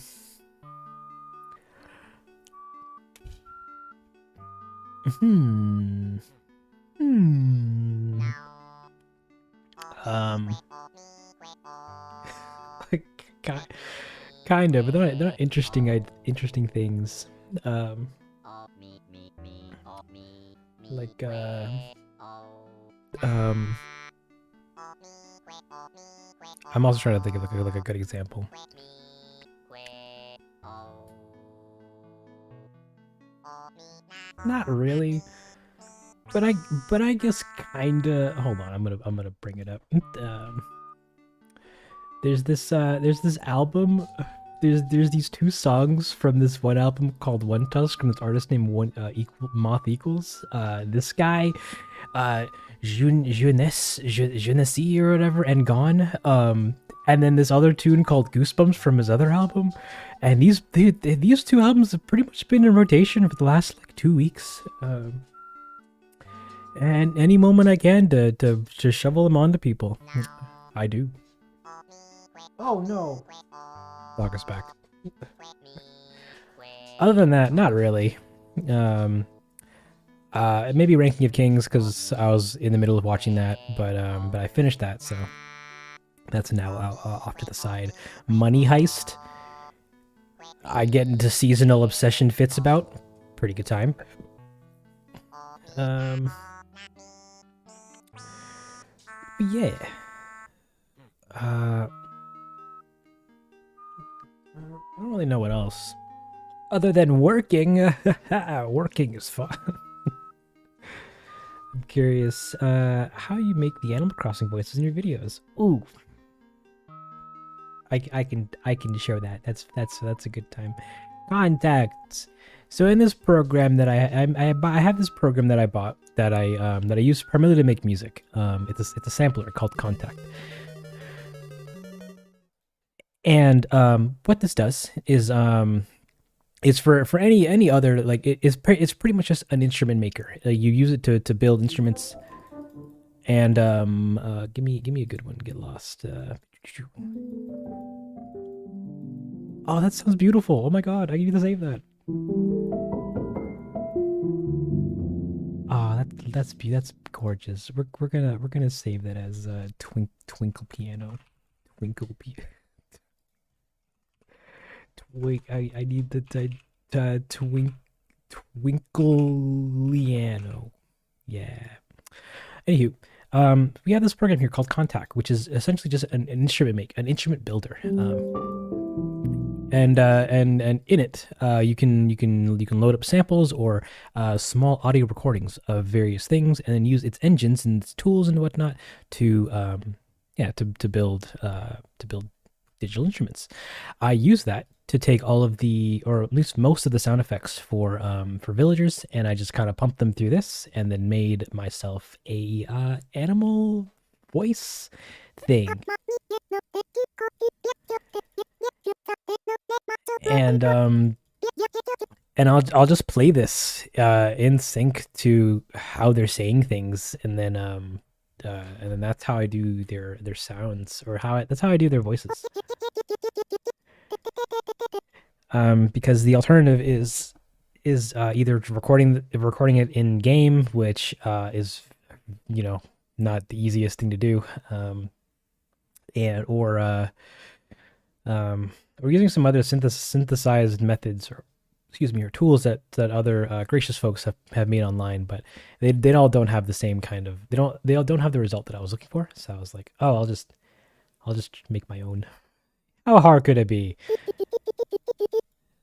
S1: kind of, but they're not interesting things. Like, I'm also trying to think of like a good example. Not really, but I guess kinda. Hold on, I'm gonna bring it up. There's this album. There's these two songs from this one album called One Tusk from this artist named Moth Equals. This guy, Je ne sais or whatever, and Gone. And then this other tune called Goosebumps from his other album. And these two albums have pretty much been in rotation for the last like 2 weeks. And any moment I can to just shovel them onto people. I do. Oh no. Log us back. Other than that, not really. Maybe Ranking of Kings because I was in the middle of watching that, but I finished that, so that's now off to the side. Money Heist. I get into seasonal obsession fits about. Pretty good time. Yeah. I don't really know what else. Other than working. Working is fun. I'm curious how you make the Animal Crossing voices in your videos. Ooh. I can show that. That's a good time. Contacts. So in this program that I have this program that I bought that I use primarily to make music. It's a sampler called Contact. And what this does is it's for any other, like it's pretty much just an instrument maker. You use it to build instruments. And give me a good one. Get lost. Oh, that sounds beautiful. Oh my god, I need to save that. Oh, that's gorgeous. We're gonna save that as twinkle piano. Twinkle piano. I need the twinkleiano. Yeah. Anywho, we have this program here called Contact, which is essentially just an instrument builder. And in it, you can load up samples or small audio recordings of various things, and then use its engines and its tools and whatnot to build digital instruments. I use that to take all of the, or at least most of the sound effects for villagers, and I just kind of pumped them through this, and then made myself a animal voice thing. And I'll just play this in sync to how they're saying things, and then that's how I do their sounds, or that's how I do their voices. Because the alternative is either recording it in game, which is not the easiest thing to do, or we're using some other synthesized methods, or tools that other gracious folks have made online, but they all don't have the same kind of, they all don't have the result that I was looking for. So I was like, oh, I'll just make my own. How hard could it be?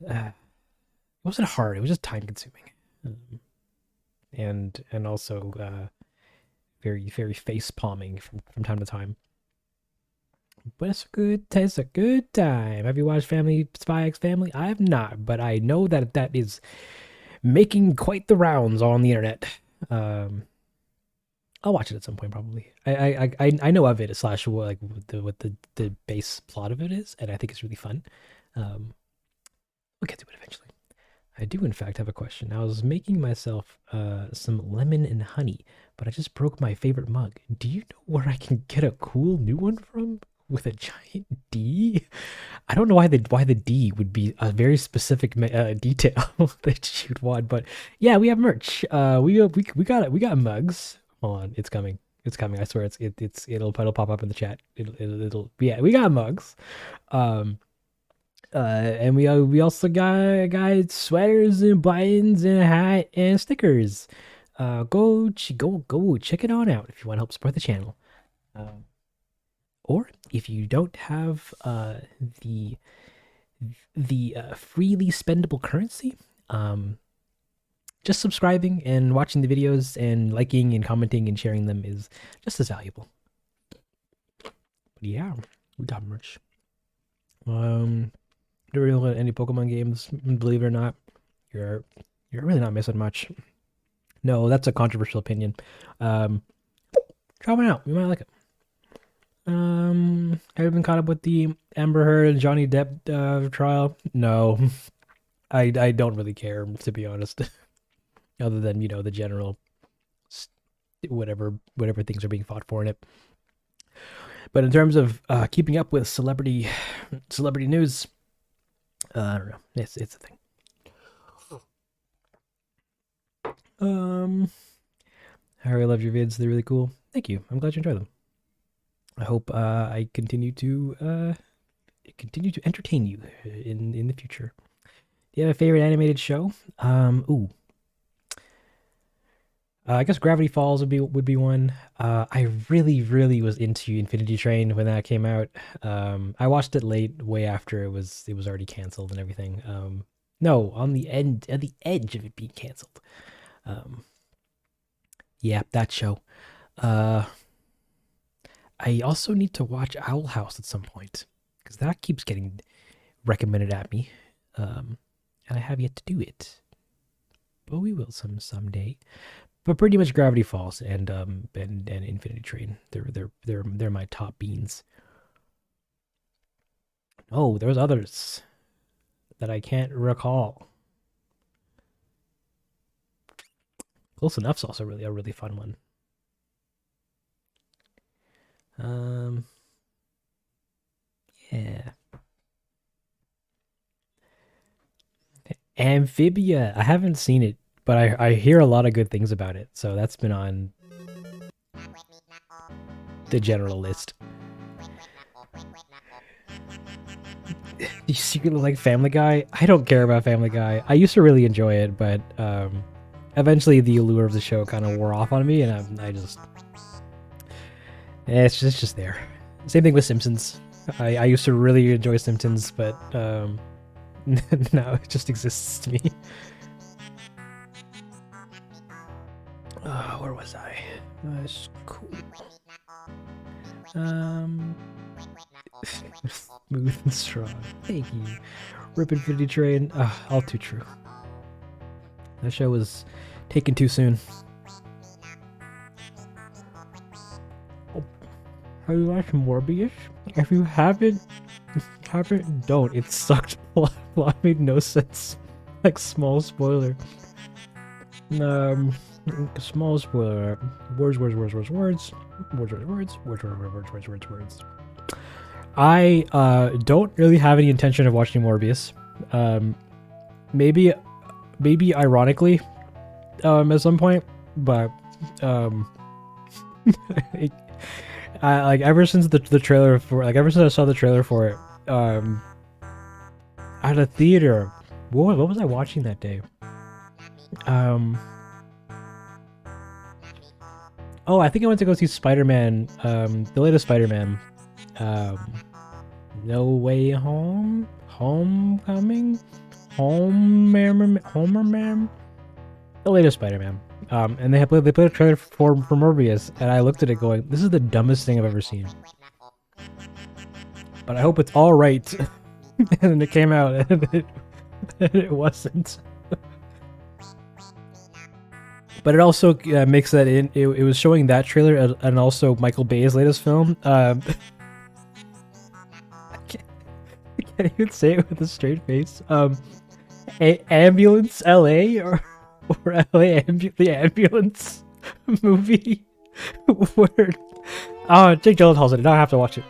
S1: It wasn't hard. It was just time consuming, and also very face palming from time to time. But it's a good time. Have you watched Spy X Family? I have not, but I know that is making quite the rounds on the internet. I'll watch it at some point, probably. I know of it, slash like what the base plot of it is, and I think it's really fun. We'll get to it eventually. I do, in fact, have a question. I was making myself some lemon and honey, but I just broke my favorite mug. Do you know where I can get a cool new one from with a giant D? I don't know why the D would be a very specific detail that you'd want, but yeah, we have merch. We got mugs. Hold on, it's coming. It's coming. I swear it'll pop up in the chat. It'll yeah, we got mugs. And we also got sweaters and buttons and a hat and stickers. Go check it on out if you want to help support the channel. Or if you don't have the freely spendable currency, just subscribing and watching the videos and liking and commenting and sharing them is just as valuable. But yeah, we got merch. Don't really look at any Pokemon games, believe it or not. You're really not missing much. No, that's a controversial opinion. Try one out. You might like it. Have you been caught up with the Amber Heard and Johnny Depp trial? No. I don't really care, to be honest. Other than, the general whatever things are being fought for in it. But in terms of keeping up with celebrity news, I don't know. It's a thing. Harry, I love your vids. They're really cool. Thank you. I'm glad you enjoy them. I hope I continue to entertain you in the future. Do you have a favorite animated show? I guess Gravity Falls would be one. I really was into Infinity Train when that came out. I watched it late, way after it was already canceled and everything. No, at the edge of it being canceled. Yeah, that show. I also need to watch Owl House at some point because that keeps getting recommended at me, and I have yet to do it. But we will someday. But pretty much Gravity Falls and Infinity Train. They're my top beans. Oh, there's others that I can't recall. Close Enough's also a really fun one. Yeah. Amphibia. I haven't seen it, but I hear a lot of good things about it. So that's been on the general list. You secretly like Family Guy? I don't care about Family Guy. I used to really enjoy it, but eventually the allure of the show kind of wore off on me, and I just... it's just there. Same thing with Simpsons. I used to really enjoy Simpsons, but now it just exists to me. Where was I? That's cool. Smooth and strong. Thank you. Rip Infinity Train. All too true. That show was taken too soon. Oh, have you watched Morbius? If you haven't, don't. It sucked. Plot made no sense. Like, small spoiler. Small spoiler. Words. I don't really have any intention of watching Morbius. Maybe ironically, at some point, but I like ever since the trailer for ever since I saw the trailer for it at a theater. What was I watching that day? Oh, I think I went to go see Spider-Man, the latest Spider-Man. No Way Home? Homecoming? Homerman? The latest Spider-Man. And they played a trailer for Morbius, and I looked at it going, this is the dumbest thing I've ever seen. But I hope it's alright. And then it came out, and it wasn't. But it also makes that it was showing that trailer and also Michael Bay's latest film. I can't even say it with a straight face. Ambulance LA or LA the Ambulance movie where Jake Gyllenhaal's in it. Now I have to watch it.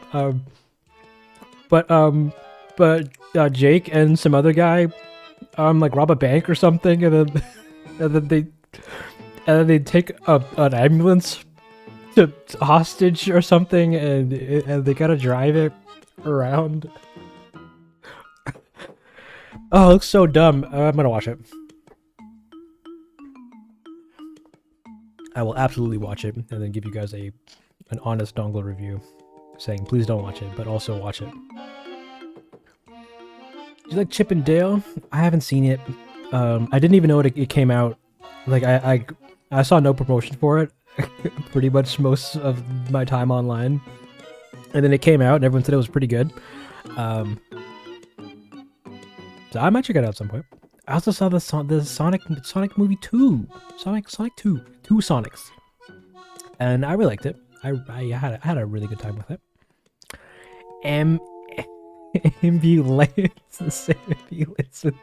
S1: But Jake and some other guy like rob a bank or something, and then they take an ambulance to hostage or something, and they gotta drive it around. Oh, it looks so dumb. I'm gonna watch it. I will absolutely watch it, and then give you guys an honest Dongle review, saying please don't watch it, but also watch it. Do you like Chip and Dale? I haven't seen it. I didn't even know it came out. Like I saw no promotion for it pretty much most of my time online, and then it came out and everyone said it was pretty good. So I might check it out at some point. I also saw the Sonic movie 2, Sonic 2 Sonics, and I really liked it. I had a really good time with it. Ambulance, the same ambulance with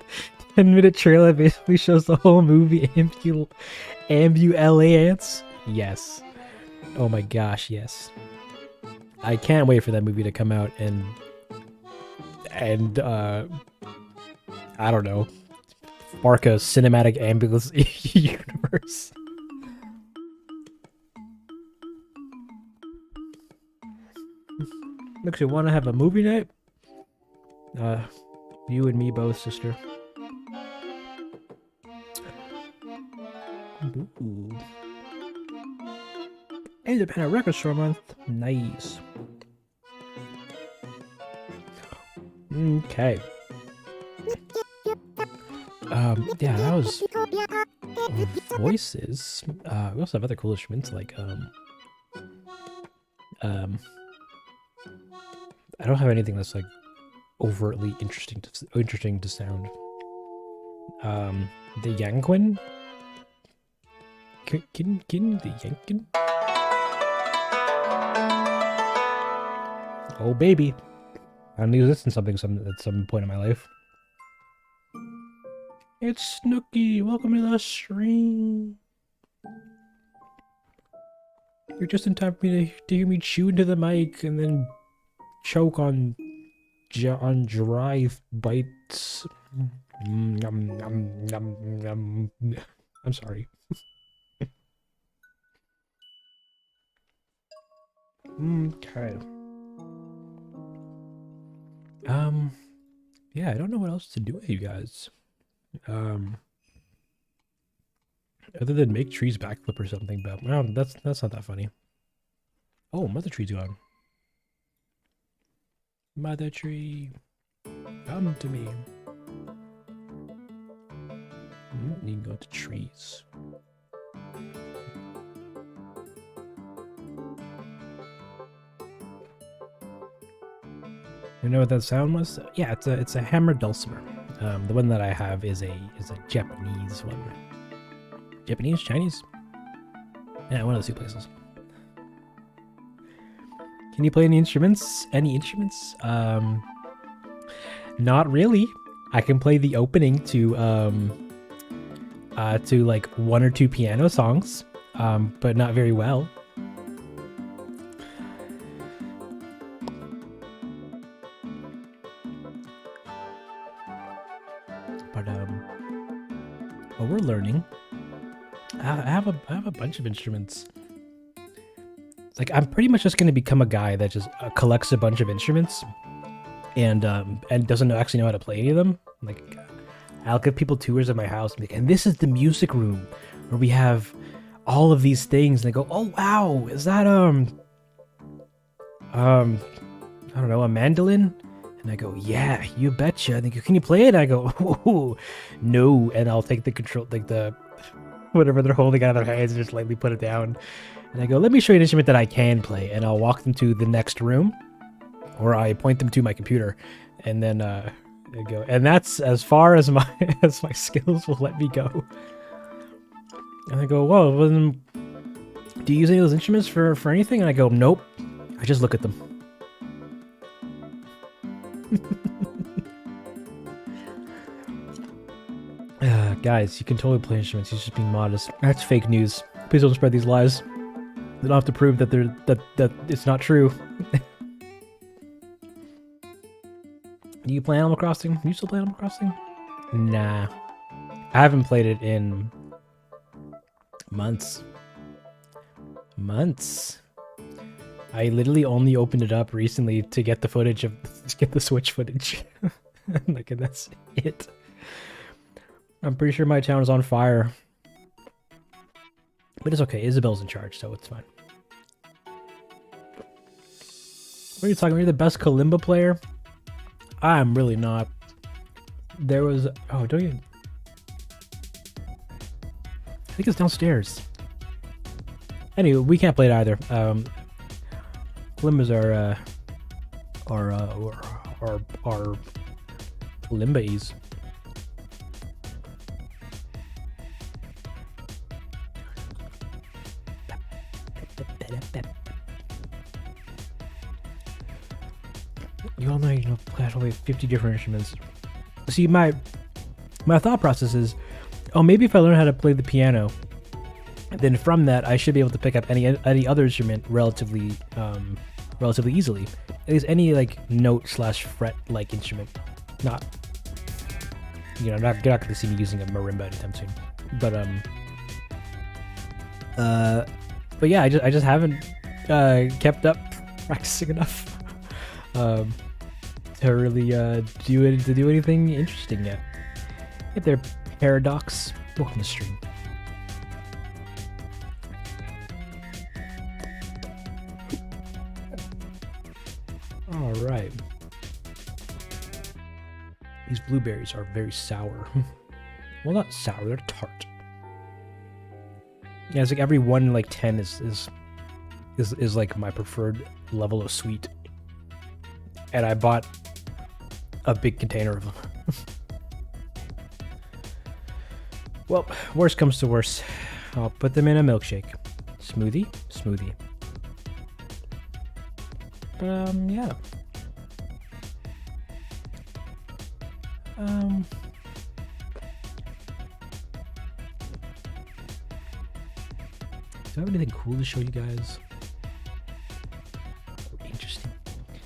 S1: 10-minute trailer basically shows the whole movie. Ambulance. Yes. Oh my gosh, yes. I can't wait for that movie to come out and I don't know, spark a cinematic ambulance universe. Makes you want to have a movie night? You and me both, sister. Ooh. Independent Record Store Month. Nice. Okay. Yeah, that was voices. We also have other cool instruments like I don't have anything that's like overtly interesting to sound. The Yanquin. Can the Yankin? Oh baby, I need this in something at some point in my life. It's Snooky. Welcome to the stream. You're just in time for me to hear me chew into the mic and then choke on dry bites. I'm sorry. Okay. Yeah, I don't know what else to do with you guys. Other than make trees backflip or something, but well, that's not that funny. Oh, mother tree's gone. Mother tree, come to me. Need to go to trees. You know what that sound was? Yeah, it's a hammered dulcimer. The one that I have is a Japanese one. Japanese, Chinese? Yeah, one of the two places. Can you play any instruments? Any instruments? Not really. I can play the opening to like one or two piano songs, but not very well. But well, we're learning. I have a bunch of instruments. Like, I'm pretty much just going to become a guy that just collects a bunch of instruments and doesn't actually know how to play any of them. Like, I'll give people tours of my house and this is the music room where we have all of these things. And they go, oh wow, is that I don't know, a mandolin? And I go, yeah, you betcha. And they go, can you play it? And I go, oh, no. And I'll take the control, like the whatever they're holding out of their hands and just lightly put it down. And I go, let me show you an instrument that I can play. And I'll walk them to the next room, or I point them to my computer, and then I go. And that's as far as my skills will let me go. And I go, whoa, well, then, do you use any of those instruments for anything? And I go, nope. I just look at them. Guys, you can totally play instruments. He's just being modest. That's fake news. Please don't spread these lies. They don't have to prove that that it's not true. Do you play Animal Crossing? Do you still play Animal Crossing? Nah. I haven't played it in months. I literally only opened it up recently to get the footage of the Switch footage. Like, and that's it. I'm pretty sure my town is on fire. But it's okay. Isabel's in charge, so it's fine. What are you talking about? You're the best kalimba player? I'm really not. There was... Oh, don't you... I think it's downstairs. Anyway, we can't play it either. Kalimbas are kalimbas. You all know you know play only 50 different instruments. See, my thought process is, oh, maybe if I learn how to play the piano, then from that, I should be able to pick up any other instrument relatively easily. At least any like note slash fret like instrument. Not, you're not going to see me using a marimba anytime soon. But yeah, I just haven't kept up practicing enough to really do anything interesting yet. If they're Paradox, welcome to stream. All right. These blueberries are very sour. Well, not sour; they're tart. Yeah, it's like every 1 in like 10 is like my preferred level of sweet, and I bought a big container of them. Well, worst comes to worst, I'll put them in a milkshake. Smoothie. Yeah. Do I have anything cool to show you guys? Interesting.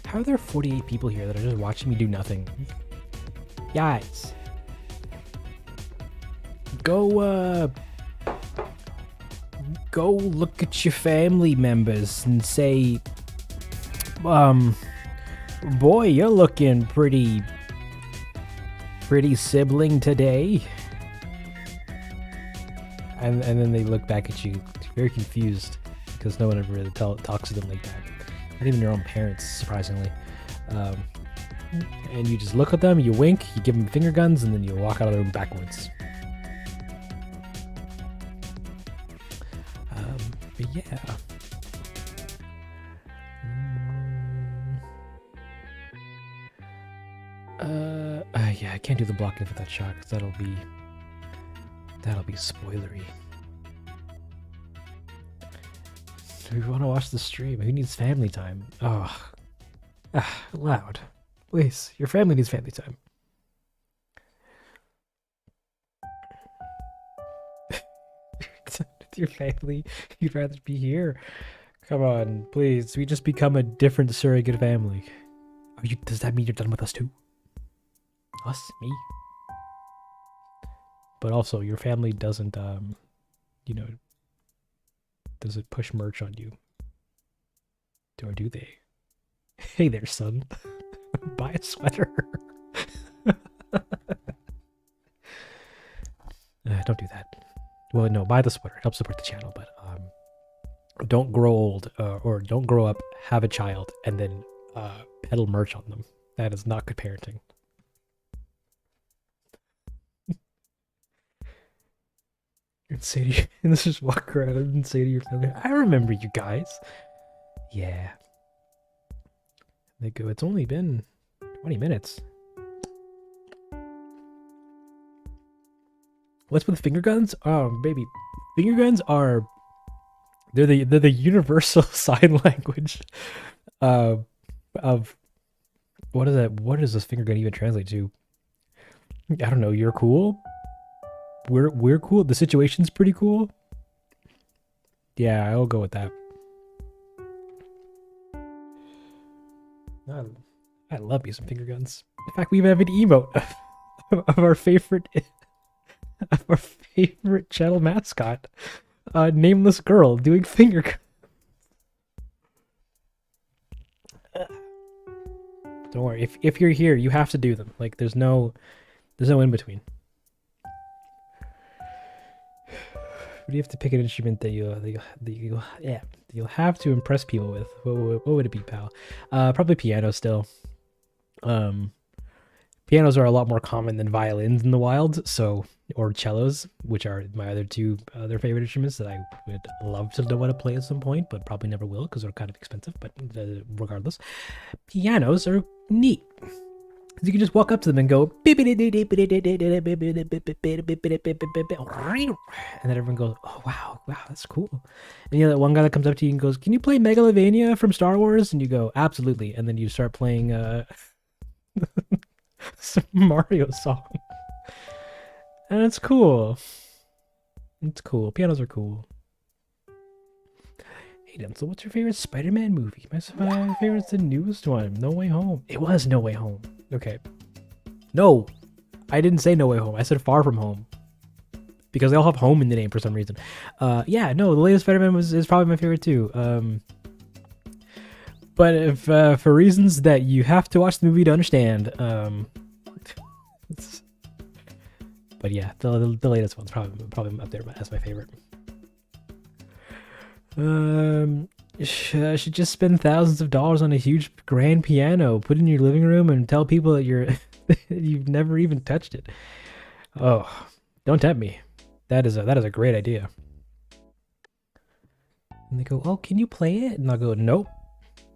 S1: How are there 48 people here that are just watching me do nothing? Guys. Go look at your family members and say, boy, you're looking pretty sibling today. And then they look back at you very confused because no one ever really talks to them like that. Not even your own parents, surprisingly. And you just look at them, you wink, you give them finger guns, and then you walk out of the room backwards. But yeah. Yeah, I can't do the blocking for that shot because that'll be spoilery. Do we want to watch the stream? Who needs family time? Oh, loud. Please, your family needs family time. With your family, you'd rather be here. Come on, please. We just become a different surrogate family. Does that mean you're done with us too? Us? Me? But also, your family doesn't, does it push merch on you? Or do they? Hey there, son. Buy a sweater. Don't do that. Well, no, buy the sweater. It helps support the channel, but don't grow old or don't grow up, have a child, and then peddle merch on them. That is not good parenting. And say to you, and let's just walk around and say to your family, I remember you guys. Yeah. They go, it's only been 20 minutes. What's with finger guns? Oh, baby. Finger guns are... They're the universal sign language of... What is that? What does this finger gun even translate to? I don't know. You're cool? We're cool. The situation's pretty cool. Yeah, I'll go with that. I love me some finger guns. In fact, we even have an emote of our favorite channel mascot, nameless girl doing finger guns. Don't worry. If you're here, you have to do them. Like there's no in between. But you have to pick an instrument that you'll have to impress people with. What would it be, pal? Probably piano still. Pianos are a lot more common than violins in the wild, or cellos, which are my other favorite instruments that I would love to know how to play at some point, but probably never will because they're kind of expensive. But regardless, pianos are neat. You can just walk up to them and go, and then everyone goes, oh, wow, that's cool. And you know that one guy that comes up to you and goes, can you play Megalovania from Star Wars? And you go, absolutely. And then you start playing some Mario song. And it's cool. It's cool. Pianos are cool. Hey, Denzel, what's your favorite Spider-Man movie? My favorite's the newest one, No Way Home. It was No Way Home. Okay. No, I didn't say No Way Home. I said Far From Home. Because they all have home in the name for some reason. Yeah, no, the latest Spider-Man is probably my favorite too. But if for reasons that you have to watch the movie to understand, but yeah, the latest one's probably up there as my favorite. Should just spend thousands of dollars on a huge grand piano, put it in your living room, and tell people that you've never even touched it. Oh, don't tempt me. That is a great idea. And they go, "Oh, can you play it?" And I'll go, "Nope."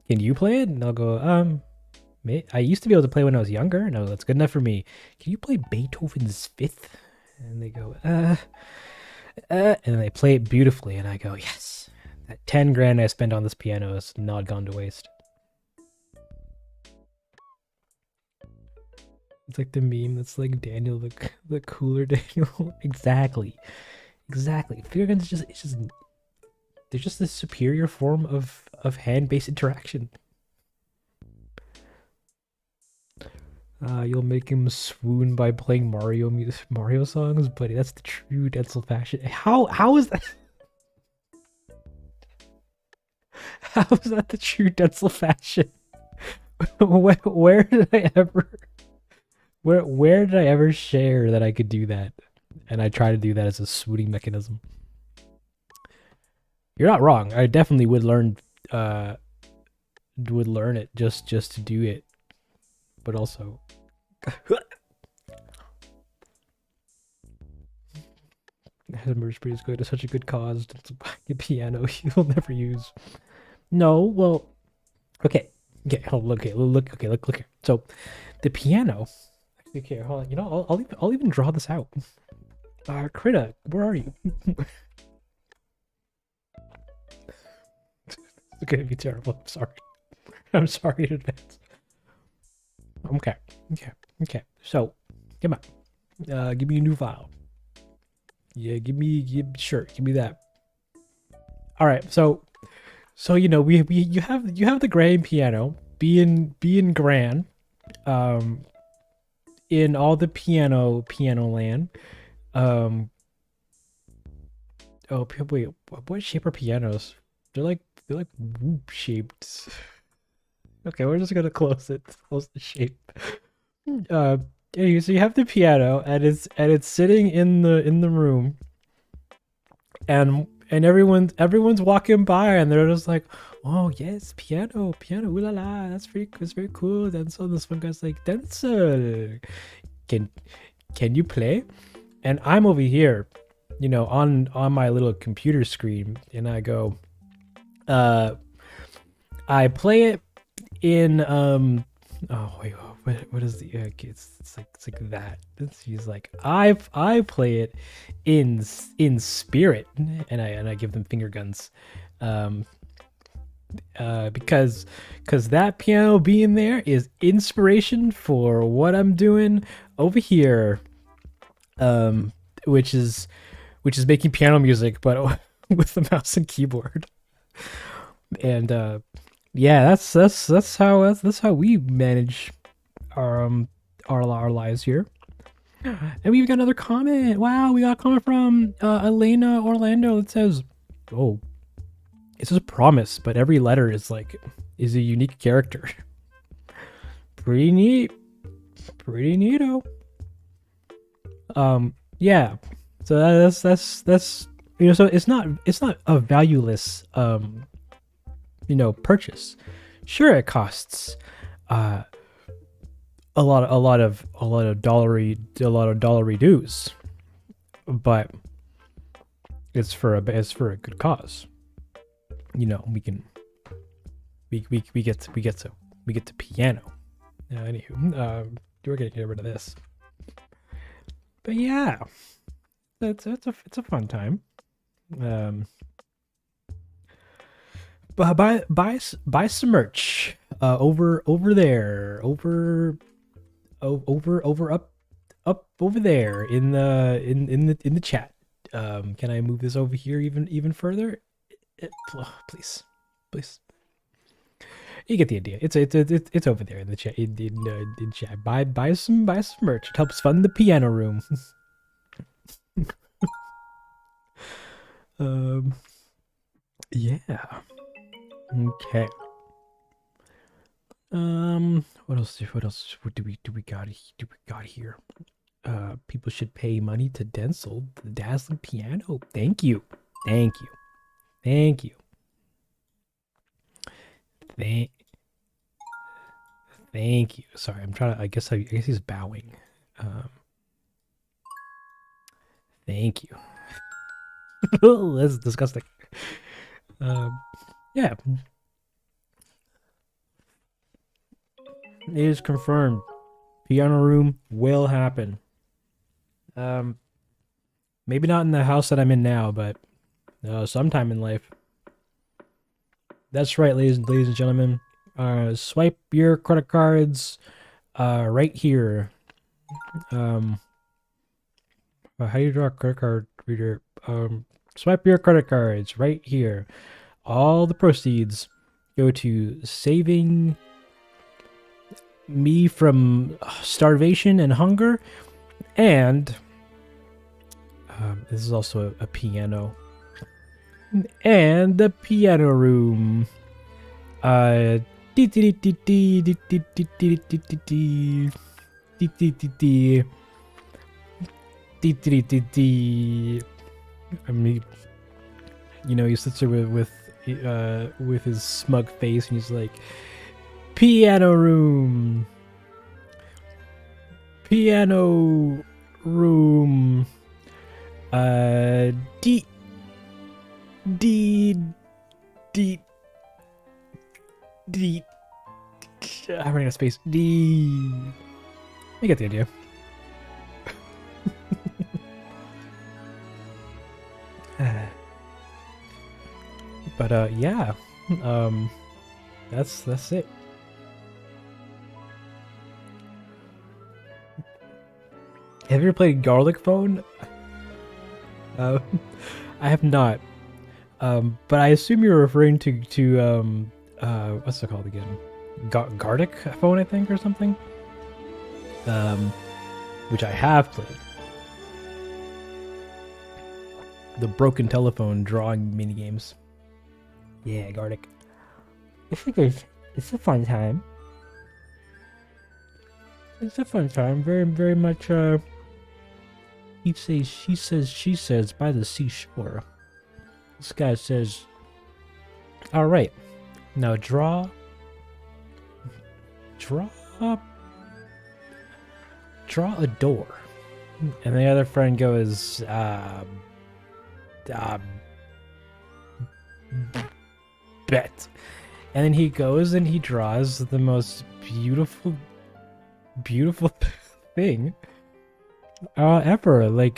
S1: "Can you play it?" And I'll go, I used to be able to play when I was younger. No, that's good enough for me. "Can you play Beethoven's Fifth?" And they go, and they play it beautifully. And I go, "Yes, that 10 grand I spent on this piano has not gone to waste." It's like the meme that's like Daniel, the cooler Daniel. Exactly. Finger guns they're just a superior form of hand-based interaction. You'll make him swoon by playing Mario songs, buddy. That's the true Denzel fashion. How is that? How is that the true Denzel fashion? Where did I ever? Where did I ever share that I could do that? And I try to do that as a swooning mechanism. You're not wrong. I definitely would learn it just to do it. But also Hesmer's is going to such a good cause. It's a piano you'll never use. No, well, okay, look here. So, the piano. Okay, hold on. You know, I'll even draw this out. Krita, where are you? It's gonna be terrible. I'm sorry. I'm sorry in advance. Okay. So, come on. Give me a new file. Yeah, give me that. All right. So you know, you have the grand piano being grand, in all the piano land. Oh, wait, what shape are pianos? They're like whoop shaped. Okay, we're just gonna close the shape. Anyway, so you have the piano, and it's sitting in the room, and everyone's walking by, and they're just like, "Oh yes, piano, ooh la la, that's very cool." Then so this one guy's like, "Denzel, can you play?" And I'm over here, you know, on my little computer screen, and I go, I play it in oh wait, what is the it's like that. He's like, I play it in spirit, and I give them finger guns, because that piano being there is inspiration for what I'm doing over here, which is making piano music, but with the mouse and keyboard. And yeah, that's how we manage our lives here. And we've got another comment. Wow, we got a comment from Elena Orlando that says, "Oh, it says promise, but every letter is a unique character." Pretty neato. Yeah. So that's you know, so it's not a valueless purchase. Sure, it costs a lot of dollary dues, but it's for a good cause. You know, we get to piano. Anywho, we're gonna get rid of this. But yeah, it's a fun time. But buy some merch over there, over up over there in the chat. Can I move this over here even further? Please, please. You get the idea. It's over there in the chat. In chat. Buy some merch. It helps fund the piano room. Yeah. Okay. What else? What do we got here? People should pay money to Denzel, the dazzling piano. Thank you. Thank you. Thank you. Thank you. Sorry, I'm trying to. I guess he's bowing. Thank you. That's disgusting. Yeah. It is confirmed. Piano room will happen. Maybe not in the house that I'm in now, but sometime in life. That's right, ladies and gentlemen. Swipe your credit cards right here. How do you draw a credit card reader? Swipe your credit cards right here. All the proceeds go to saving me from starvation and hunger, and this is also a piano, and the piano room. I mean, you know, he sits there with his smug face, and he's like, piano room, D, I'm running out of space. D. You get the idea. But yeah, that's it. Have you ever played Garlic Phone? I have not. But I assume you're referring to what's it called again? Gardic Phone, I think, or something. Which I have played. The broken telephone drawing minigames. Yeah, Gardic. It's a fun time. It's a fun time. Very, very much. He says, she says, by the seashore. This guy says, all right, now draw a door. And the other friend goes, bet. And then he goes and he draws the most beautiful thing ever. Like,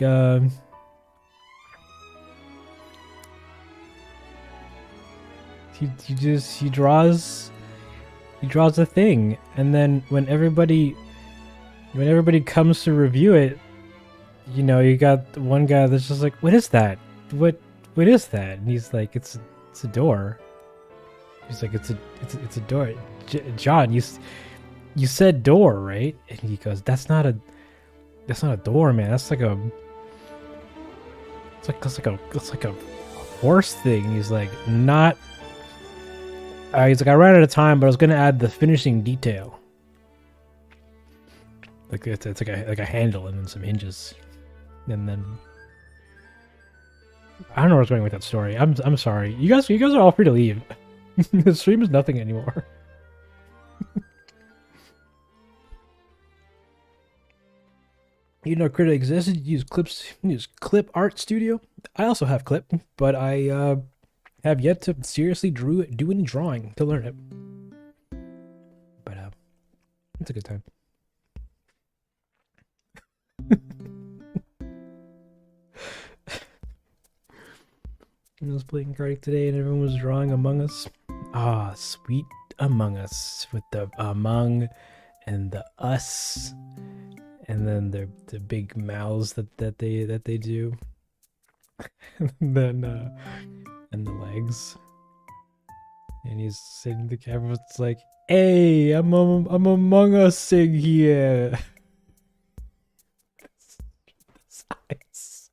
S1: he draws a thing, and then when everybody comes to review it, you know, you got one guy that's just like, what is that? What is that? And he's like, it's a door. He's like, it's a door. John, you said door, right? And he goes, that's not a door, man. That's like a horse thing. And he's like, not. He's like, I ran out of time, but I was gonna add the finishing detail. Like it's like a handle and then some hinges, and then I don't know where I was going with that story. I'm sorry. You guys are all free to leave. The stream is nothing anymore. You know, Critic exists. Use Clip Art Studio. I also have Clip, but I have yet to seriously do any drawing to learn it. But it's a good time. I was playing Gartic today, and everyone was drawing Among Us. Ah, sweet Among Us with the among and the us. And then the big mouths that they do. and then and the legs. And he's sitting the camera. It's like, "Hey, I'm Among Us-ing here." Size.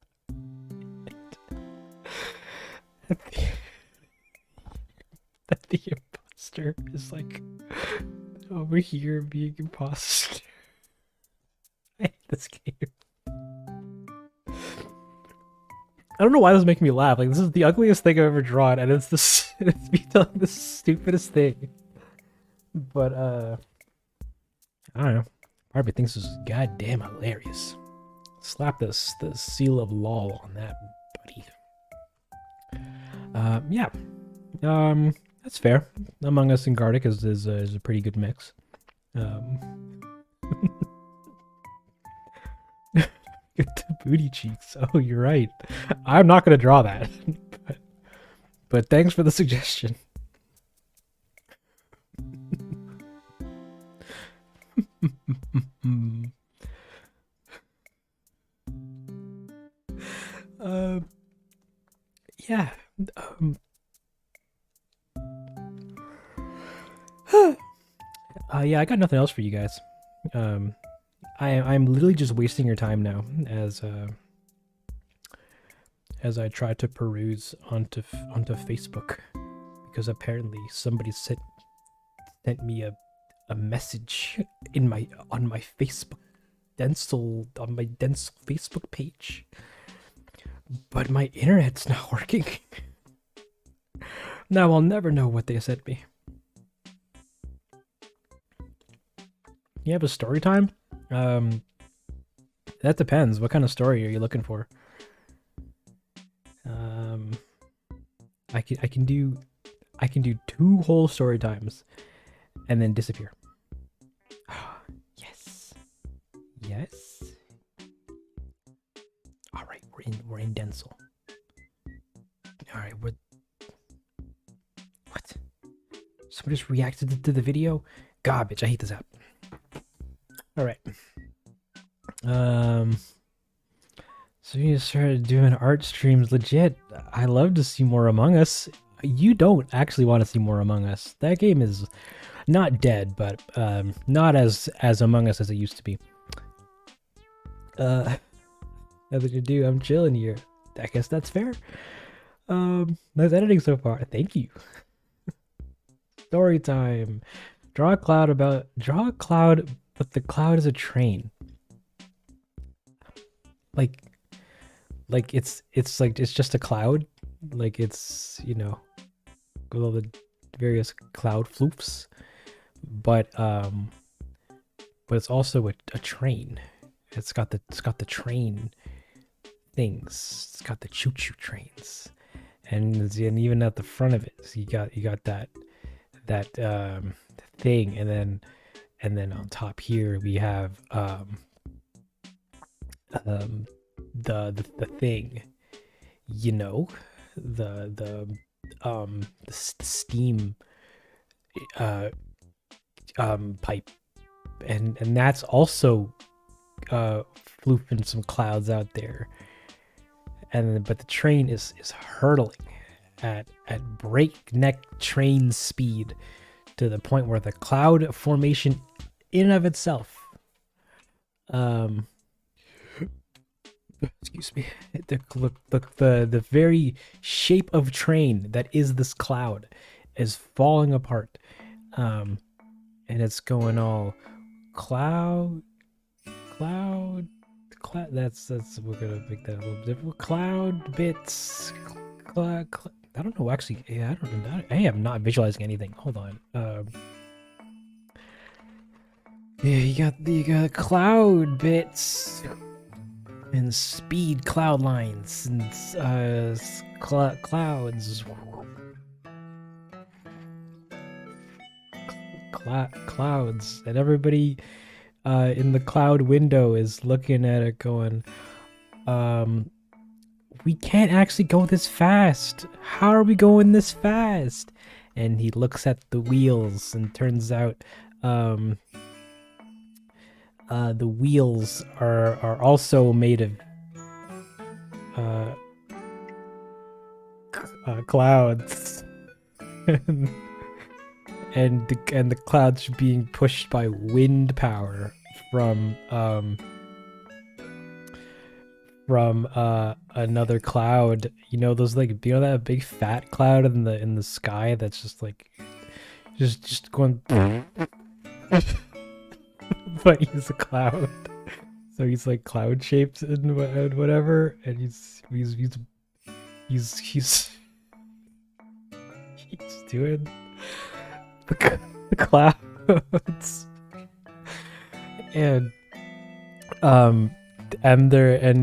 S1: That the imposter is like over here being imposter. I hate this game. I don't know why this is making me laugh. Like, this is the ugliest thing I've ever drawn, and it's this it's me telling the stupidest thing. But I don't know. Barbie thinks this is goddamn hilarious. Slap the seal of lol on that, buddy. Yeah. That's fair. Among Us and Gartic is a pretty good mix. Get the booty cheeks. Oh, you're right. I'm not gonna draw that. but thanks for the suggestion. Yeah. Yeah, I got nothing else for you guys. I'm literally just wasting your time now as I try to peruse onto Facebook, because apparently somebody sent me a message on my Facebook Denzel Facebook page, but my internet's not working. Now I'll never know what they sent me. You have a story time? That depends. What kind of story are you looking for? I can do 2 whole story times and then disappear. Yes. Yes. All right, we're in Denzel. All right, what? Somebody just reacted to the video? Garbage. I hate this app. All right. So you started doing art streams. Legit. I love to see more Among Us. You don't actually want to see more Among Us. That game is not dead, but not as Among Us as it used to be. Nothing to do. I'm chilling here. I guess that's fair. Nice editing so far. Thank you. Story time. Draw a cloud, but the cloud is a train. Like it's just a cloud. Like, it's, you know, with all the various cloud floofs. But it's also a train. It's got the train things. It's got the choo-choo trains. And even at the front of it, so you got that thing, and then on top here we have the thing, you know, the steam pipe, and that's also floofing some clouds out there, but the train is hurtling at breakneck train speed to the point where the cloud formation in and of itself, excuse me, the very shape of train that is this cloud is falling apart, and it's going all cloud. That's we're gonna make that a little different. Cloud bits. I don't know, actually. Yeah, I am not visualizing anything. Hold on. Yeah, you got cloud bits and speed cloud lines and clouds. Clouds, and everybody in the cloud window is looking at it going, we can't actually go this fast. How are we going this fast? And he looks at the wheels, and turns out the wheels are also made of clouds, and the clouds are being pushed by wind power from another cloud. You know those like that big fat cloud in the sky that's just like just going but he's a cloud. So he's like cloud shaped and whatever, and he's doing the clouds, and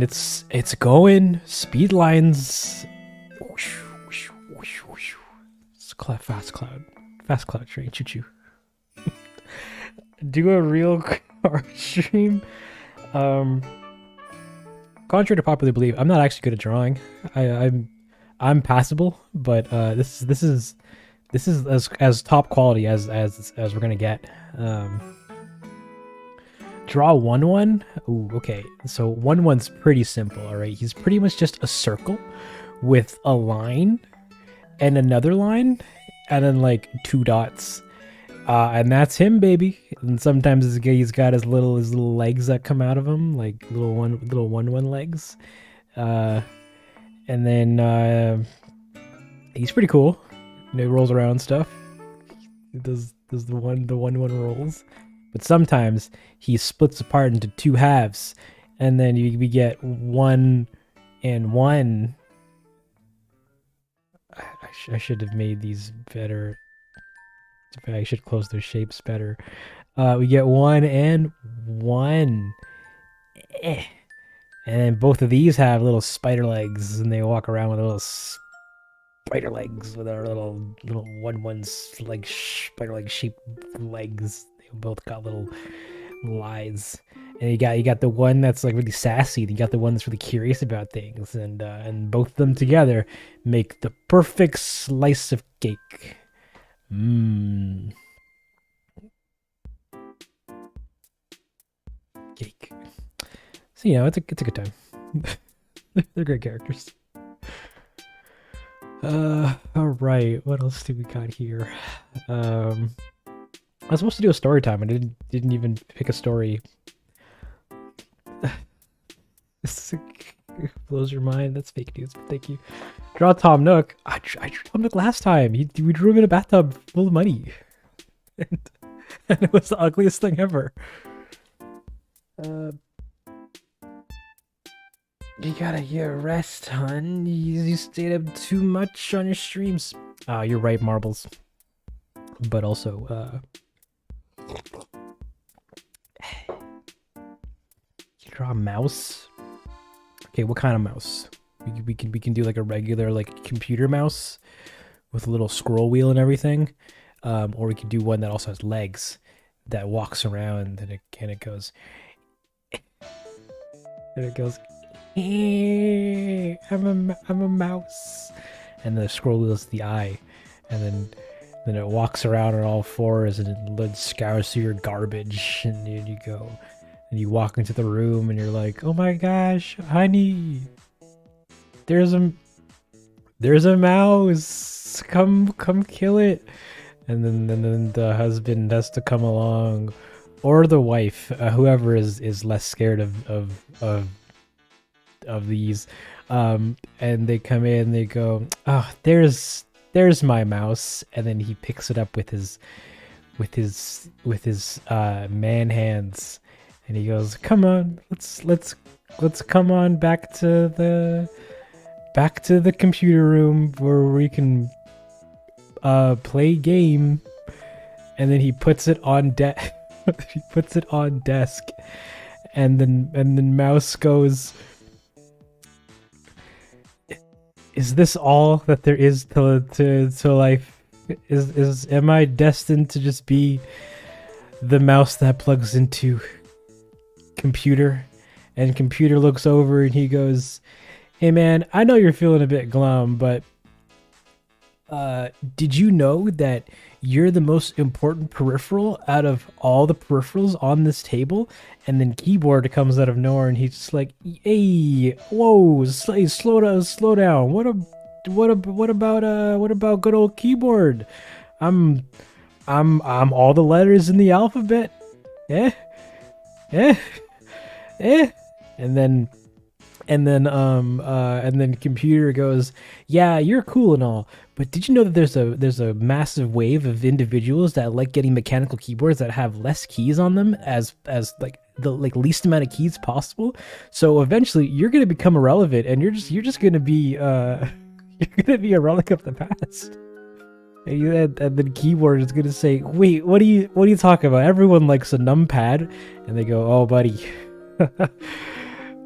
S1: it's going speed lines. It's fast cloud train, choo choo. Do a real car stream. Contrary to popular belief, I'm not actually good at drawing. I'm passable, but this is as top quality as we're gonna get. Draw 1-1. Ooh, okay. So 1-1's pretty simple. All right, he's pretty much just a circle with a line and another line, and then like 2 dots. And that's him, baby. And sometimes he's got his little legs that come out of him, like little 1-1 legs. And then he's pretty cool. He rolls around and stuff. He does the 1-1 rolls. But sometimes he splits apart into 2 halves, and then we get 1 and 1. I should have made these better. I should close those shapes better. We get 1 and 1. And then both of these have little spider legs, and they walk around with little spider legs with our little 1-1s like spider leg shaped legs. They both got little eyes. And you got the one that's like really sassy, and you got the one that's really curious about things, and both of them together make the perfect slice of cake. Cake. So it's a good time. They're great characters. All right. What else do we got here? I was supposed to do a story time. I didn't even pick a story. This blows your mind. That's fake news. But thank you. Draw Tom Nook. I drew Tom Nook last time. We drew him in a bathtub full of money, and it was the ugliest thing ever. You gotta get rest, hun. You stayed up too much on your streams. You're right, Marbles. But also, you draw a mouse. Okay, what kind of mouse? We can do like a regular like computer mouse with a little scroll wheel and everything, or we could do one that also has legs that walks around and it goes. And it goes. I'm a mouse, and the scroll wheel is the eye, and then it walks around on all fours and it scours through your garbage, and you go and you walk into the room and you're like, oh my gosh, honey, there's a mouse, come kill it. And then the husband has to come along, or the wife, whoever is less scared of these, and they come in and they go, oh, there's my mouse, and then he picks it up with his man hands, and he goes, come on, let's come on back to the computer room where we can play game. And then he puts it on desk. He puts it on desk, and then mouse goes, is this all that there is to life? Am I destined to just be the mouse that plugs into computer? And computer looks over and he goes, hey man, I know you're feeling a bit glum, but did you know that you're the most important peripheral out of all the peripherals on this table? And then keyboard comes out of nowhere and he's just like, hey, whoa, slow down. what about good old keyboard? I'm I'm all the letters in the alphabet. Eh, eh, eh. And then and then computer goes, yeah, you're cool and all, but did you know that there's a massive wave of individuals that like getting mechanical keyboards that have less keys on them as like the like least amount of keys possible? So eventually you're gonna become irrelevant, and you're just gonna be you're gonna be a relic of the past. And then keyboard is gonna say, wait, what are you talking about? Everyone likes a numpad. And they go, oh buddy.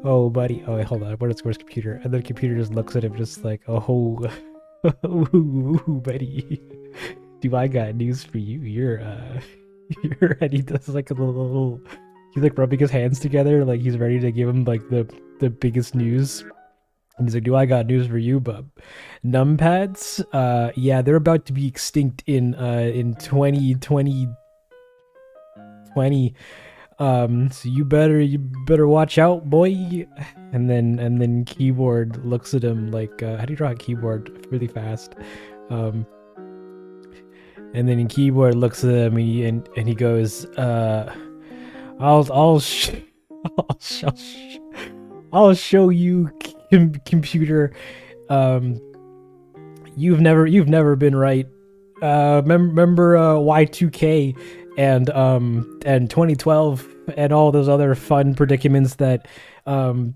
S1: Oh buddy. Oh wait, hold on, where's computer? And then computer just looks at him just like, oh ooh, buddy. Do I got news for you? You're and he does like a little he's like rubbing his hands together like he's ready to give him like the biggest news. And he's like, do I got news for you, bub? Numpads? Yeah, they're about to be extinct in 2020. So you better watch out, boy. And then keyboard looks at him like, how do you draw a keyboard really fast? And then keyboard looks at him and he goes, I'll show you, computer. You've never been right. Remember Y2K and 2012 and all those other fun predicaments that you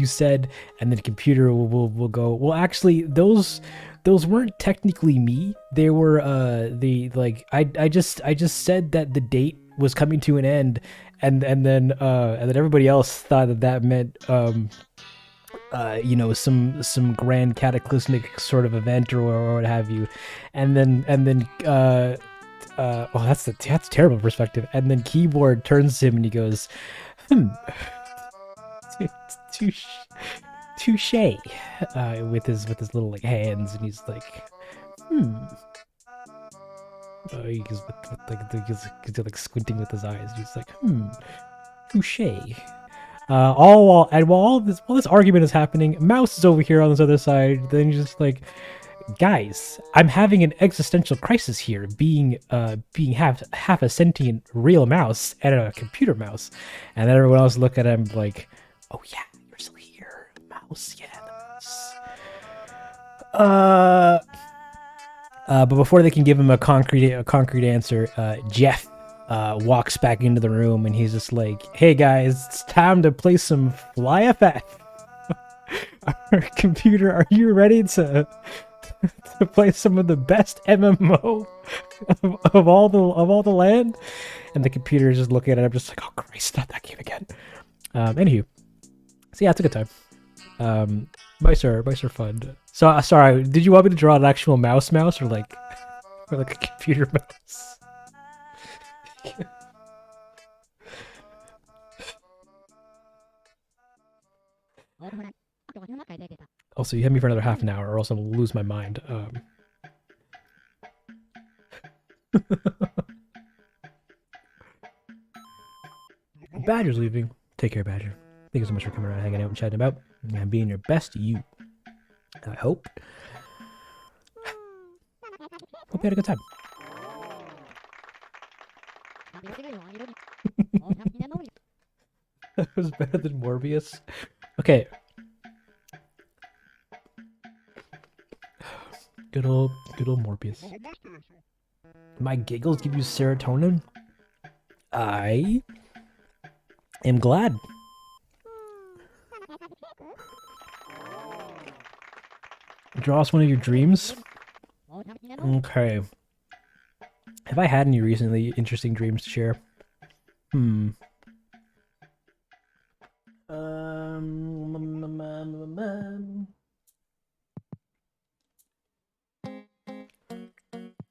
S1: said. And then computer will go, well, actually those weren't technically me. They were I just said that the date was coming to an end, and then everybody else thought that meant some grand cataclysmic sort of event or what have you. And then oh, that's terrible perspective. And then keyboard turns to him and he goes, touche, with his little like hands, and he's like, he's like squinting with his eyes. He's like, touche. While this argument is happening, Mouse is over here on this other side. Then he's just like, guys, I'm having an existential crisis here, being half a sentient real mouse and a computer mouse. And then everyone else look at him like, oh yeah, you're still here, mouse. Yeah, the mouse. But before they can give him a concrete answer, Jeff walks back into the room and he's just like, hey guys, it's time to play some Fly FF. Computer, are you ready to play some of the best MMO of all the land? And the computer is just looking at it. I'm just like, oh Christ, not that game again. Anywho, so yeah, it's a good time. Mice are fun. So sorry, did you want me to draw an actual mouse or like a computer mouse? Also, you have me for another half an hour, or else I'll lose my mind. Badger's leaving. Take care, Badger. Thank you so much for coming around, hanging out, and chatting about, and being your best you. I hope you had a good time. That was better than Morbius. Okay. Good old Morbius. My giggles give you serotonin? I am glad. Draw us one of your dreams. Okay. Have I had any recently interesting dreams to share?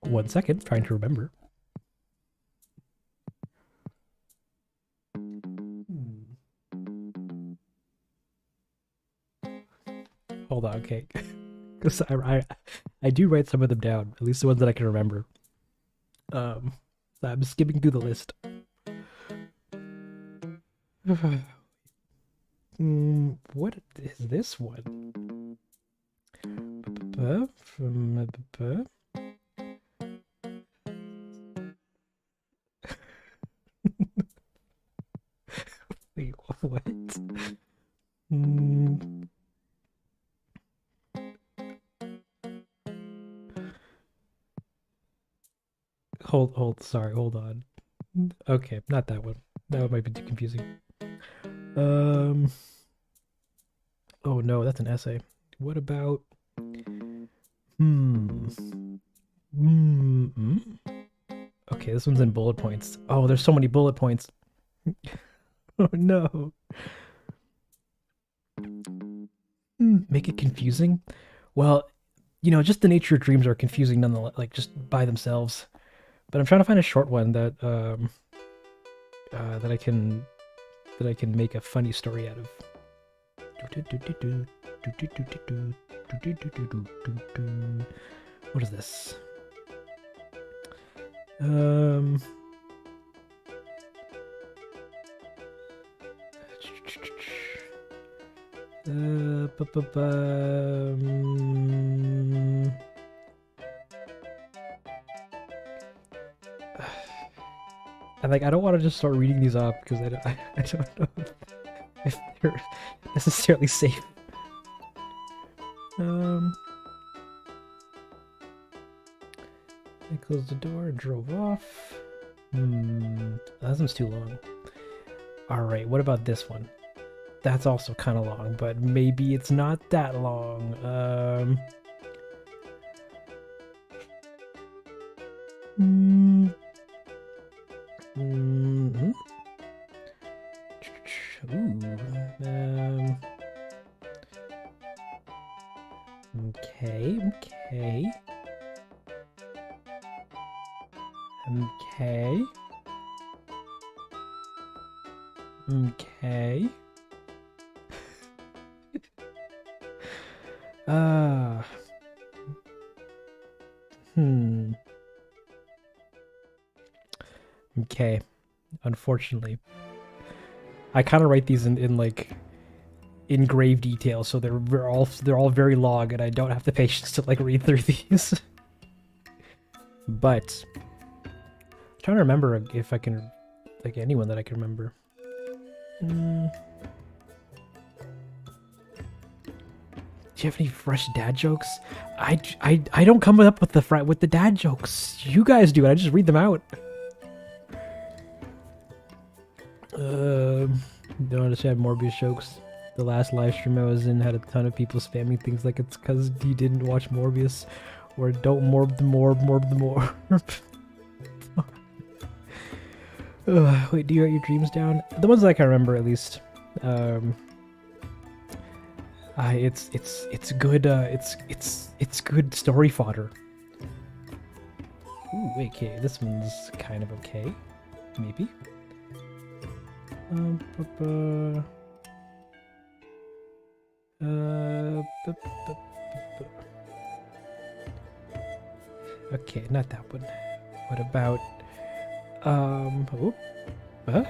S1: One second, trying to remember. Hold on, okay. Because I do write some of them down, at least the ones that I can remember. So I'm skipping through the list. What is this one? Wait, what? Mm. Sorry, hold on. Okay, not that one. That one might be too confusing. Um, oh no, that's an essay. What about, hmm, hmm. Okay, this one's in bullet points. Oh, there's so many bullet points. Oh no. Make it confusing? Well, just the nature of dreams are confusing nonetheless, like just by themselves. But I'm trying to find a short one that I can make a funny story out of. What is this? Um. Bu- bu- bu- um, I don't want to just start reading these off because I don't know if they're necessarily safe. I closed the door and drove off. That one's too long. Alright, what about this one? That's also kind of long, but maybe it's not that long. Okay, okay. Okay. Okay. Uh. Okay. Unfortunately. I kind of write these in like in grave detail, so they're all very long, and I don't have the patience to like read through these. But I'm trying to remember if I can, like anyone that I can remember. Do you have any fresh dad jokes? I don't come up with the dad jokes. You guys do. I just read them out. Don't understand Morbius jokes. The last live stream I was in had a ton of people spamming things like it's because you didn't watch Morbius, or don't morb the morb. Wait, do you write your dreams down? The ones that I can remember, at least. It's good. It's good story fodder. Ooh, okay, this one's kind of okay, maybe. Okay, not that one. What about huh?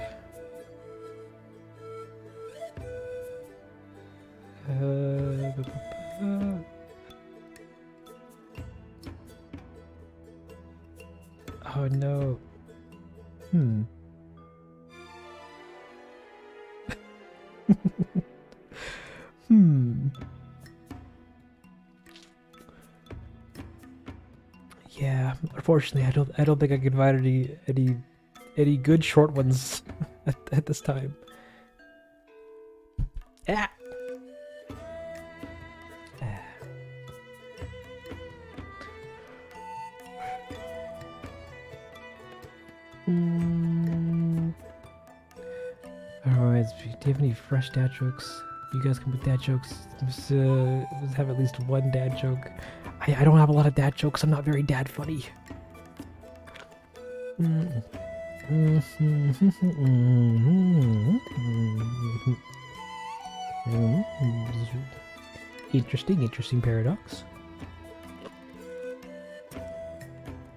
S1: Oh no. Yeah, unfortunately, I don't think I can find any good short ones at this time. Ah. Alright, do you have any fresh dad jokes? You guys come with dad jokes. Let's have at least one dad joke. I don't have a lot of dad jokes. I'm not very dad funny. Interesting paradox.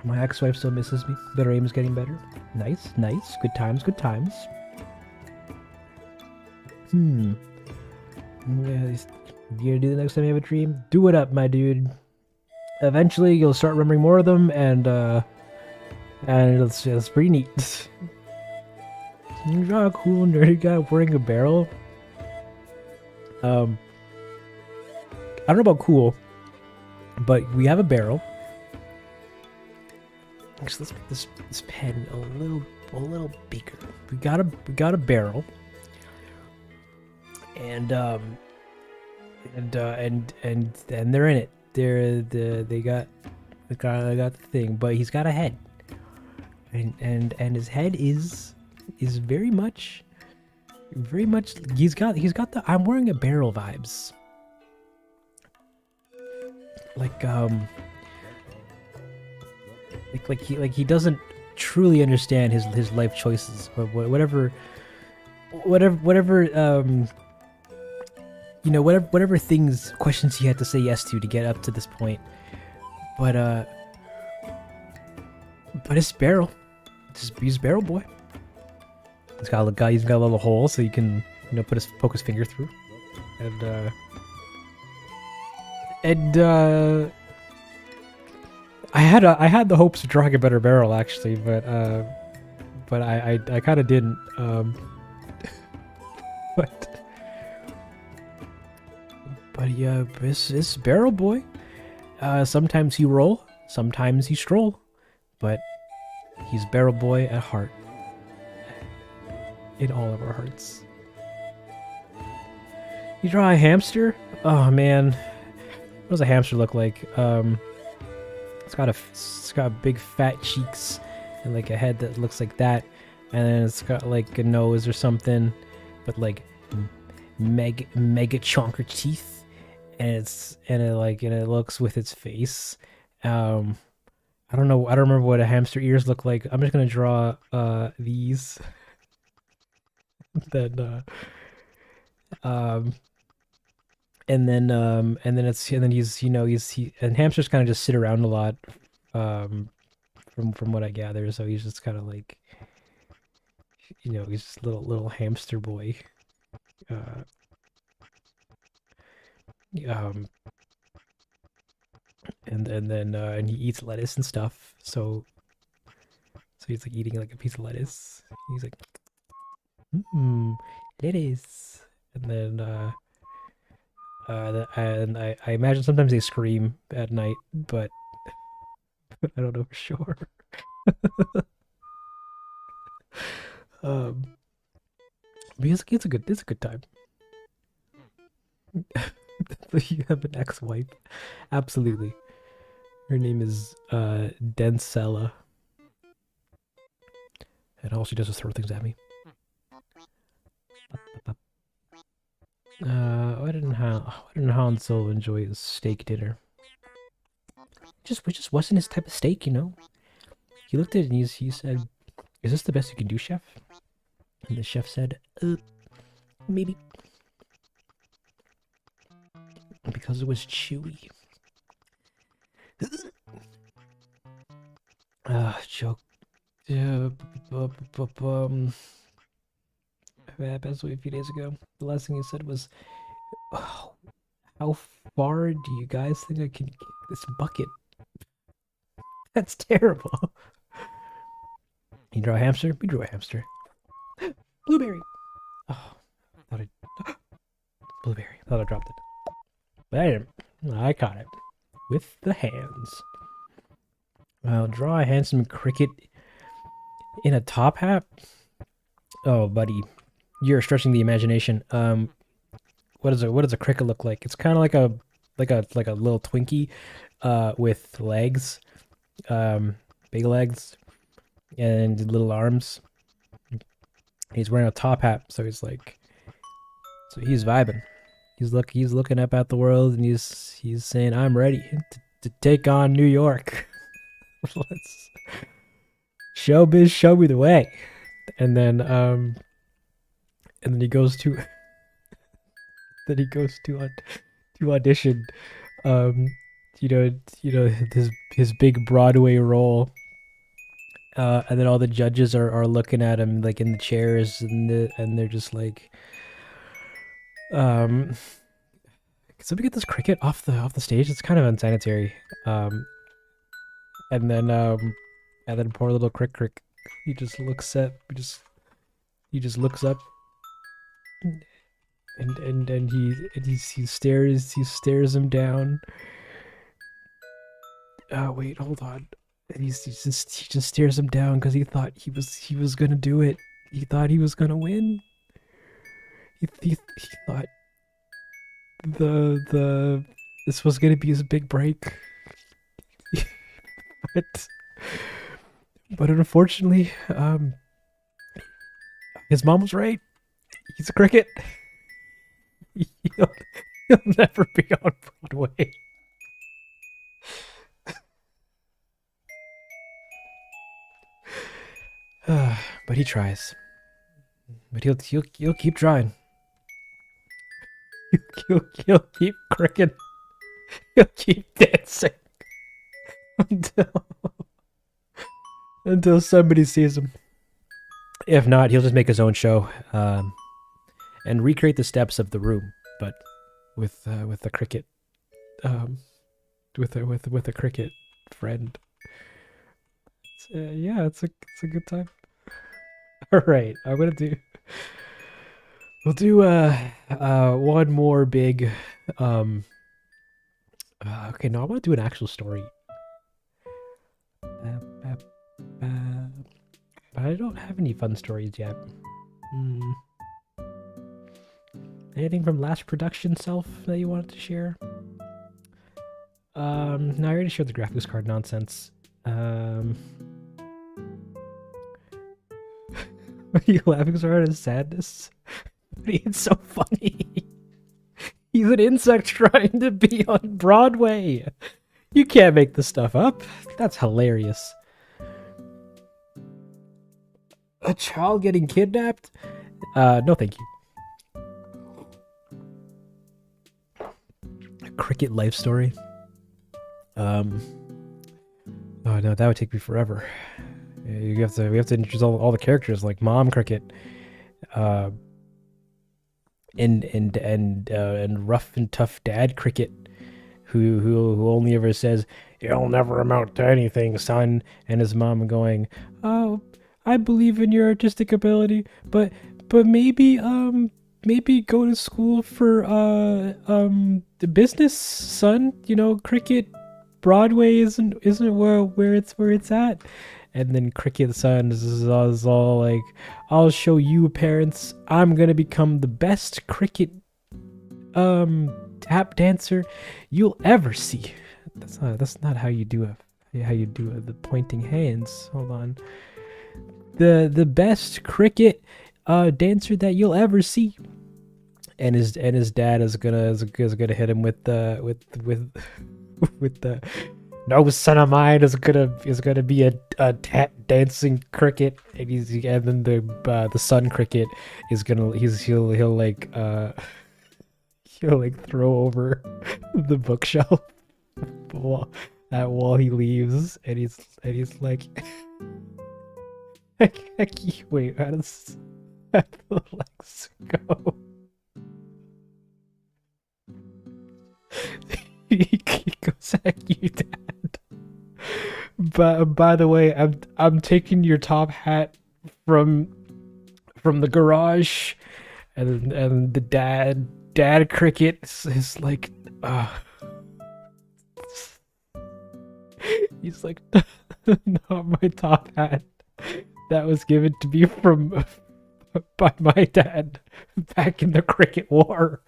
S1: My ex-wife still misses me, but her aim is getting better. Nice. Good times. Yeah, you gonna do the next time you have a dream? Do it up, my dude. eventually you'll start remembering more of them, and it's pretty neat. You draw a cool nerdy guy wearing a barrel. I don't know about cool, but we have a barrel. Actually, let's make this pen a little bigger. We got a barrel, and they're in it. They got the thing, but he's got a head, and his head is very much he's got the I'm wearing a barrel vibes. Like he doesn't truly understand his life choices, or whatever whatever questions he had to say yes to get up to this point. But his barrel, he's barrel boy. He's got a little hole so you can poke his finger through, and I had the hopes of drawing a better barrel actually, but I kind of didn't. But yeah, this barrel boy. Sometimes he roll, sometimes he stroll, but he's barrel boy at heart. In all of our hearts. You draw a hamster? Oh man, what does a hamster look like? It's got big fat cheeks and like a head that looks like that, and then it's got like a nose or something, but like mega chonker teeth, and it looks with its face. I don't know. I don't remember what a hamster ears look like. I'm just gonna draw these. Then and hamsters kind of just sit around a lot, from what I gather. So he's just kind of like, he's just little hamster boy. And he eats lettuce and stuff. So he's like eating like a piece of lettuce. He's like, lettuce. And then I imagine sometimes they scream at night, but I don't know for sure. But it's a good time. You have an ex-wife, absolutely. Her name is Densella, and all she does is throw things at me. Why didn't Han Solo enjoy his steak dinner? It just wasn't his type of steak, He looked at it and he said, "Is this the best you can do, chef?" And the chef said, maybe. Because it was chewy. Joke. I passed away a few days ago. The last thing he said was, "Oh, how far do you guys think I can kick this bucket?" That's terrible. You draw a hamster? We drew a hamster. Blueberry. Oh, I thought blueberry. I thought I dropped it. But I didn't. I caught it. With the hands. Well, draw a handsome cricket in a top hat? Oh, buddy. You're stretching the imagination. What does a cricket look like? It's kind of like a little Twinkie, with legs, big legs, and little arms. He's wearing a top hat, so he's vibing. He's looking up at the world, and he's saying, "I'm ready to take on New York. Let's showbiz, show me the way." And then he goes to audition, his big Broadway role. And then all the judges are looking at him like in the chairs, and they're just like, somebody get this cricket off the stage? It's kind of unsanitary. And then poor little crick, he just looks up and he stares him down. Oh wait, hold on. And he just stares him down because he thought he was gonna do it. He thought he was gonna win. He thought the this was gonna be his big break. but unfortunately, his mom was right. He's a cricket. He'll, he'll never be on Broadway. But he tries. But he'll keep trying. He'll keep cricking. He'll keep dancing until somebody sees him. If not, he'll just make his own show and recreate the steps of the room, but with the cricket, with a cricket friend. Yeah, it's a good time. All right, we'll do one more big okay, no, I want to do an actual story. But I don't have any fun stories yet. Anything from last production self that you wanted to share? No, I already shared the graphics card nonsense. Are you laughing so hard at his sadness? It's so funny. He's an insect trying to be on Broadway. You can't make this stuff up. That's hilarious. A child getting kidnapped? No thank you. A cricket life story? Oh no, that would take me forever. We have to introduce all the characters like Mom Cricket, and rough and tough Dad Cricket, who only ever says, "You'll never amount to anything, son," and his mom going, "Oh, I believe in your artistic ability, but maybe go to school for the business, son. You know, cricket, Broadway isn't where it's at." And then Cricket son is all like, "I'll show you, parents. I'm gonna become the best cricket tap dancer you'll ever see." That's not how you do the pointing hands. Hold on. The best cricket dancer that you'll ever see. And his dad is gonna hit him with the "No son of mine is gonna be a tap dancing cricket," and then the son cricket is he'll throw over the bookshelf while he leaves, and he's like, "Wait, how does the legs go?" He goes, "Heck you, Dad. But by the way, I'm taking your top hat from the garage," and the dad cricket is like, he's like, "Not my top hat. That was given to me by my dad back in the cricket war."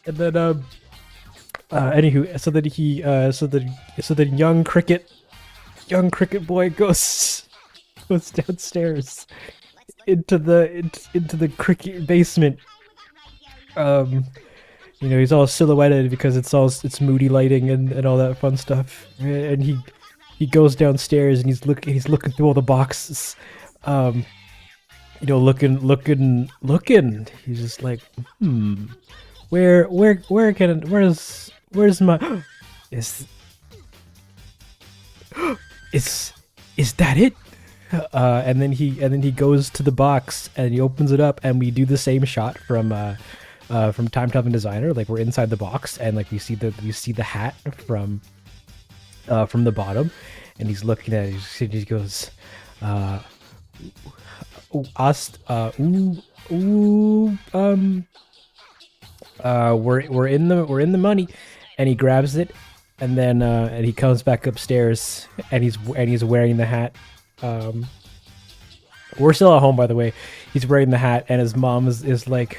S1: And then anywho, so that young cricket boy goes downstairs into the cricket basement. He's all silhouetted because it's moody lighting and all that fun stuff. And he goes downstairs and he's looking through all the boxes. Looking. He's just like, Where's my is that it? And then he goes to the box and he opens it up, and we do the same shot from Time Traveling Designer. Like, we're inside the box, and like we see the hat from the bottom, and he's looking at it. He goes, we're in the money, and he grabs it, and then and he comes back upstairs, and he's wearing the hat. We're still at home, by the way. He's wearing the hat, and his mom is like,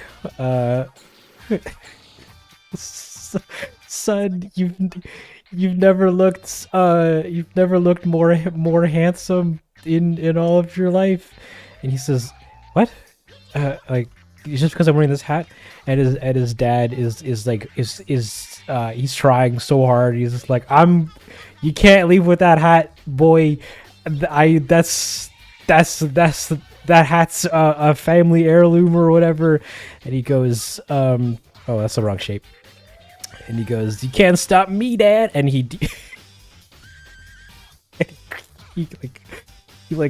S1: son, you've never looked more handsome in all of your life. And he says, what? Like, it's just because I'm wearing this hat. And his dad is he's trying so hard. He's just like, you can't leave with that hat, boy. That hat's a family heirloom or whatever. And he goes, oh, that's the wrong shape. And he goes, you can't stop me, Dad. And he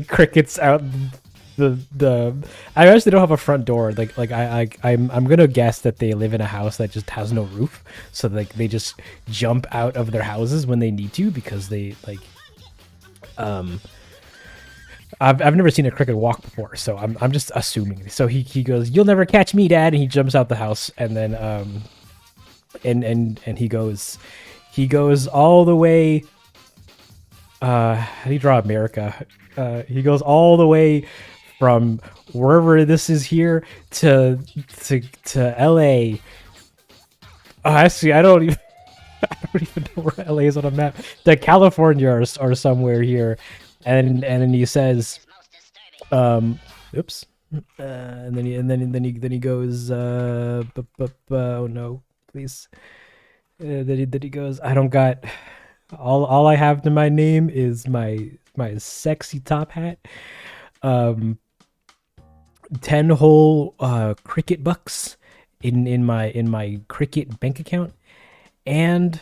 S1: crickets out the. I actually don't have a front door. I'm gonna guess that they live in a house that just has no roof, so like they just jump out of their houses when they need to, because they like. I've never seen a cricket walk before, so I'm just assuming. So he goes, "You'll never catch me, Dad," and he jumps out the house, and then and he goes all the way. How do you draw America? He goes all the way from wherever this is here to LA. Oh, actually, I don't even know where LA is on a map. To California or somewhere here. And then he says, oops. And then he goes, oh no, please. Then he goes, I don't got all I have to my name is my sexy top hat. 10 whole cricket bucks in my cricket bank account, and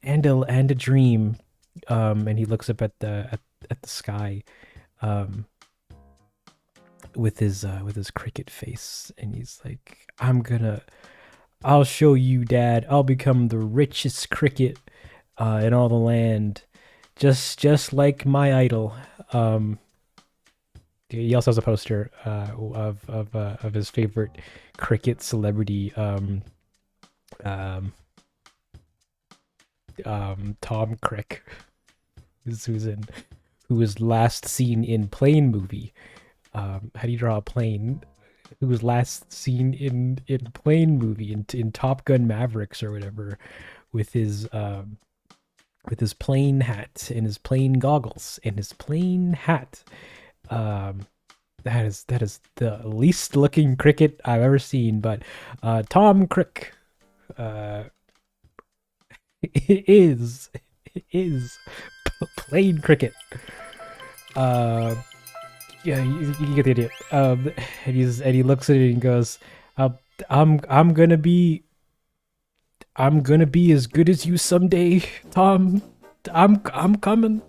S1: a dream. And he looks up at the sky, with his cricket face, and he's like, I'll show you, Dad. I'll become the richest cricket in all the land, just like my idol. He also has a poster of his favorite cricket celebrity, Tom Crick, who was last seen in Plane movie. How do you draw a plane? Who was last seen in Plane movie, in Top Gun Mavericks or whatever, with his plane hat and his plane goggles and his plane hat. That is the least looking cricket I've ever seen, but Tom Crick is plane cricket. Yeah, you get the idea. And he looks at it and goes, I'm gonna be as good as you someday, Tom. I'm coming.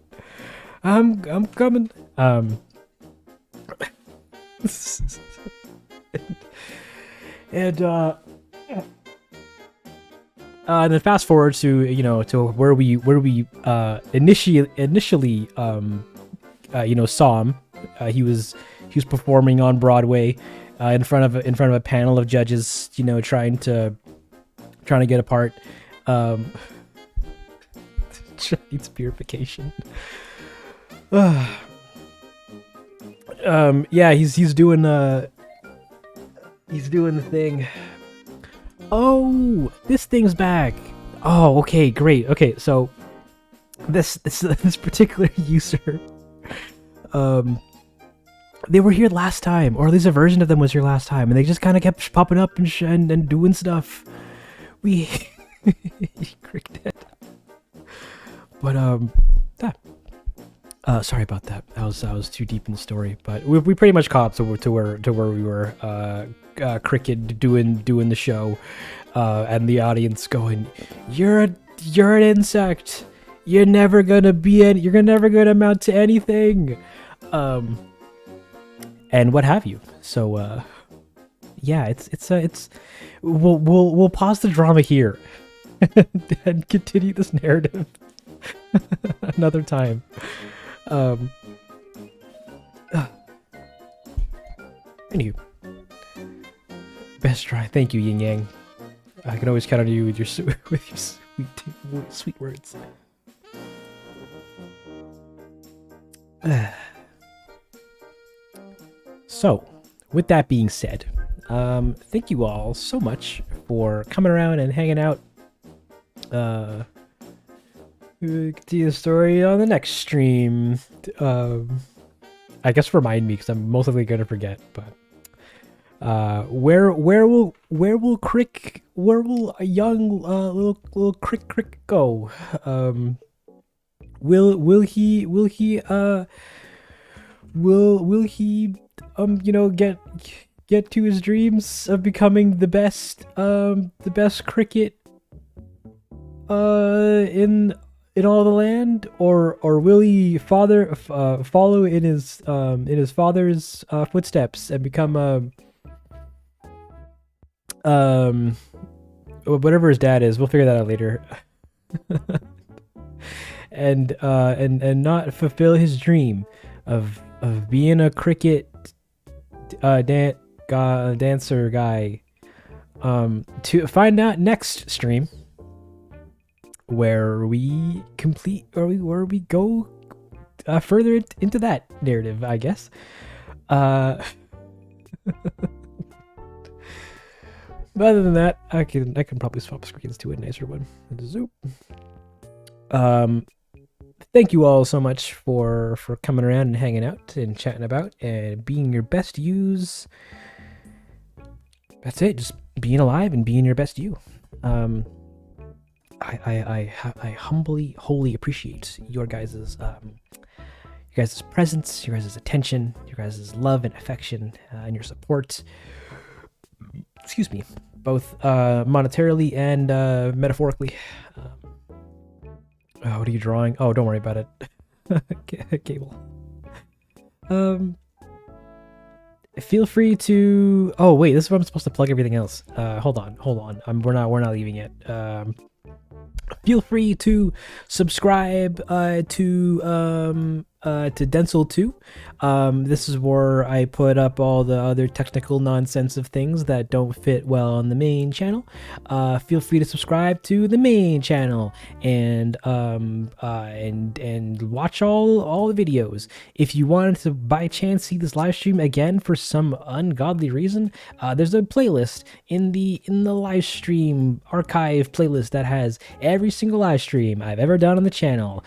S1: I'm coming. And then fast forward to where we initially saw him. He was performing on Broadway, in front of a panel of judges, trying to get a part. Chinese purification. Yeah, he's doing the thing. Oh, this thing's back. Oh, okay, great. Okay, so this particular user, they were here last time, or at least a version of them was here last time, and they just kind of kept popping up and doing stuff. We Crick dead. But sorry about that. I was too deep in the story, but we pretty much caught up to where we were. Cricket doing the show, and the audience going, "You're an insect. you're never gonna you're never gonna amount to anything, and what have you. So yeah, it's we'll pause the drama here and continue this narrative another time. Anywho, best try. Thank you, Yin Yang. I can always count on you with your sweet words. So, with that being said, thank you all so much for coming around and hanging out. We'll continue the story on the next stream. I guess remind me, because I'm most likely gonna forget. But where will a young little crick go? Will he get to his dreams of becoming the best cricket in all the land, or will he follow in his father's footsteps and become whatever his dad is? We'll figure that out later. and not fulfill his dream of being a cricket dancer guy. To find out next stream, where we complete, or where we go further into that narrative, I guess. But other than that, I can probably swap screens to a nicer one. Zoop. Thank you all so much for coming around and hanging out and chatting about and being your best yous. That's it. Just being alive and being your best you. I wholly appreciate your guys' presence, your guys' attention, your guys' love and affection, and your support. Excuse me, both monetarily and metaphorically. What are you drawing? Oh, don't worry about it. Cable. Feel free to. Oh wait, this is where I'm supposed to plug everything else. Hold on. We're not leaving yet. Feel free to subscribe to Denzel 2. This is where I put up all the other technical nonsense of things that don't fit well on the main channel. Feel free to subscribe to the main channel and watch all the videos. If you wanted to by chance see this live stream again for some ungodly reason, there's a playlist in the live stream archive playlist that has every single live stream I've ever done on the channel.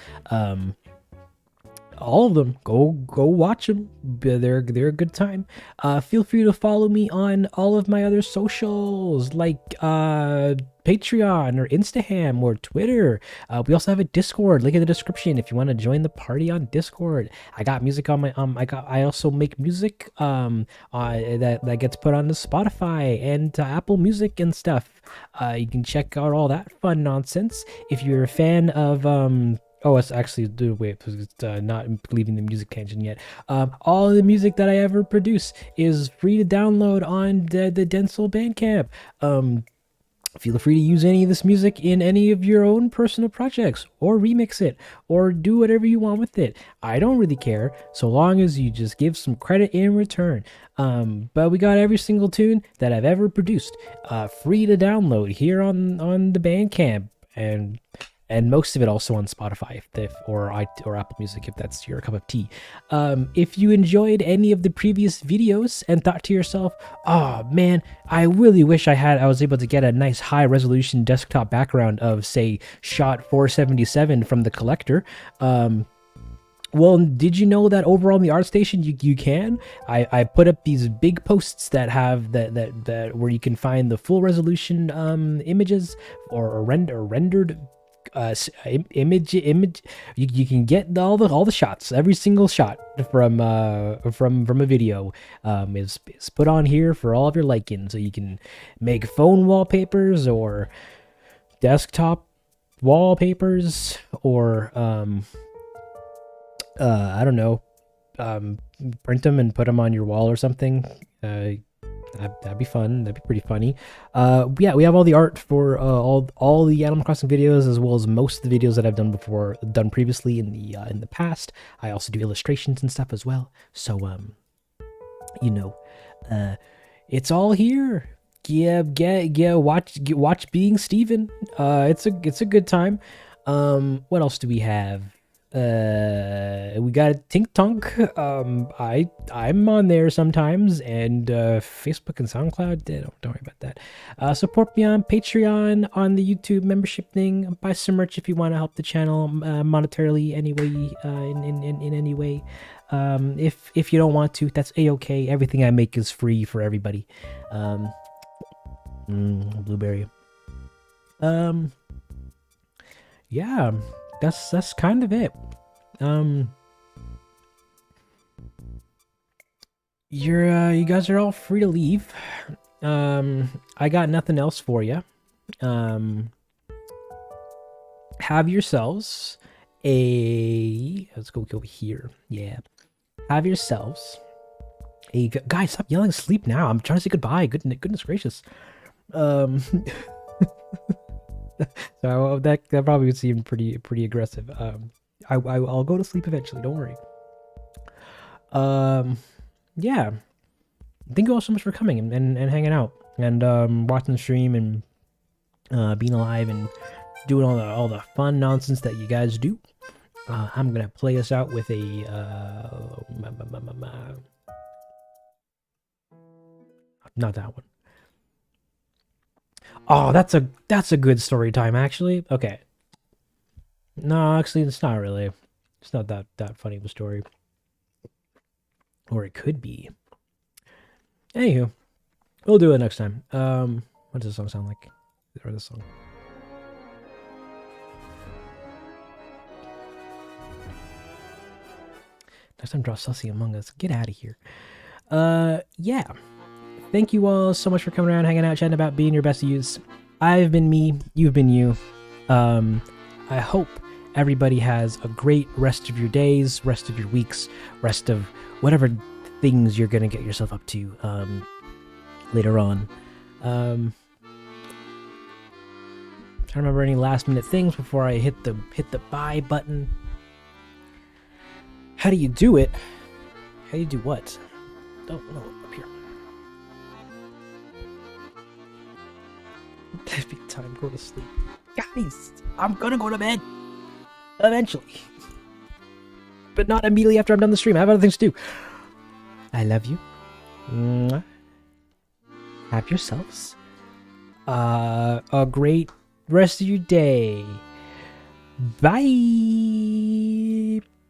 S1: All of them. Go watch them. They're a good time. Feel free to follow me on all of my other socials, like Patreon or Instagram or Twitter. We also have a Discord, link in the description if you want to join the party on Discord. I got music on my I also make music that gets put on to Spotify and to Apple Music and stuff. You can check out all that fun nonsense if you're a fan of Oh, it's actually, wait, it's not leaving the music tangent yet. All the music that I ever produce is free to download on the Denzel Bandcamp. Feel free to use any of this music in any of your own personal projects, or remix it, or do whatever you want with it. I don't really care, so long as you just give some credit in return. But we got every single tune that I've ever produced free to download here on the Bandcamp, and most of it also on Spotify or Apple Music if that's your cup of tea. If you enjoyed any of the previous videos and thought to yourself, oh man, I really wish I was able to get a nice high resolution desktop background of, say, shot 477 from The Collector, well, did you know that over on the ArtStation you can? I put up these big posts that have that where you can find the full resolution images or rendered image. You can get all the shots. Every single shot from a video is put on here for all of your liking, so you can make phone wallpapers or desktop wallpapers or I don't know, print them and put them on your wall or something. That'd be fun. That'd be pretty funny. Yeah, we have all the art for all the Animal Crossing videos, as well as most of the videos that I've done previously in the past. I also do illustrations and stuff as well. So you know, it's all here. Yeah, watch Being Steven. It's a good time. What else do we have? We got Tink Tunk. I'm on there sometimes, and Facebook and SoundCloud. Don't worry about that. Support me on Patreon, on the YouTube membership thing. Buy some merch if you want to help the channel monetarily anyway. In any way. If you don't want to, that's a-okay. Everything I make is free for everybody. Blueberry. Yeah, that's kind of it. You guys are all free to leave. I got nothing else for you. Have yourselves let's go over here. Yeah. Have yourselves guys, stop yelling sleep now. I'm trying to say goodbye. Goodness gracious. So that probably would seem pretty aggressive. I'll go to sleep eventually. Don't worry. Yeah. Thank you all so much for coming and hanging out and watching the stream and being alive and doing all the fun nonsense that you guys do. I'm gonna play us out with a not that one. Oh, that's a good story time, actually. Okay. No, actually, it's not really. It's not that funny of a story. Or it could be. Anywho, we'll do it next time. What does the song sound like? Or this song? Next time, draw Sussy Among Us. Get out of here. Yeah. Thank you all so much for coming around, hanging out, chatting about being your best use. I've been me. You've been you. I hope everybody has a great rest of your days, rest of your weeks, rest of whatever things you're going to get yourself up to later on. Trying to remember any last minute things before I hit the buy button. How do you do it? How do you do what? Don't know. Up here. That'd be time. Go to sleep. Guys, I'm gonna go to bed. Eventually. But not immediately after I'm done the stream. I have other things to do. I love you. Mwah. Have yourselves a great rest of your day. Bye.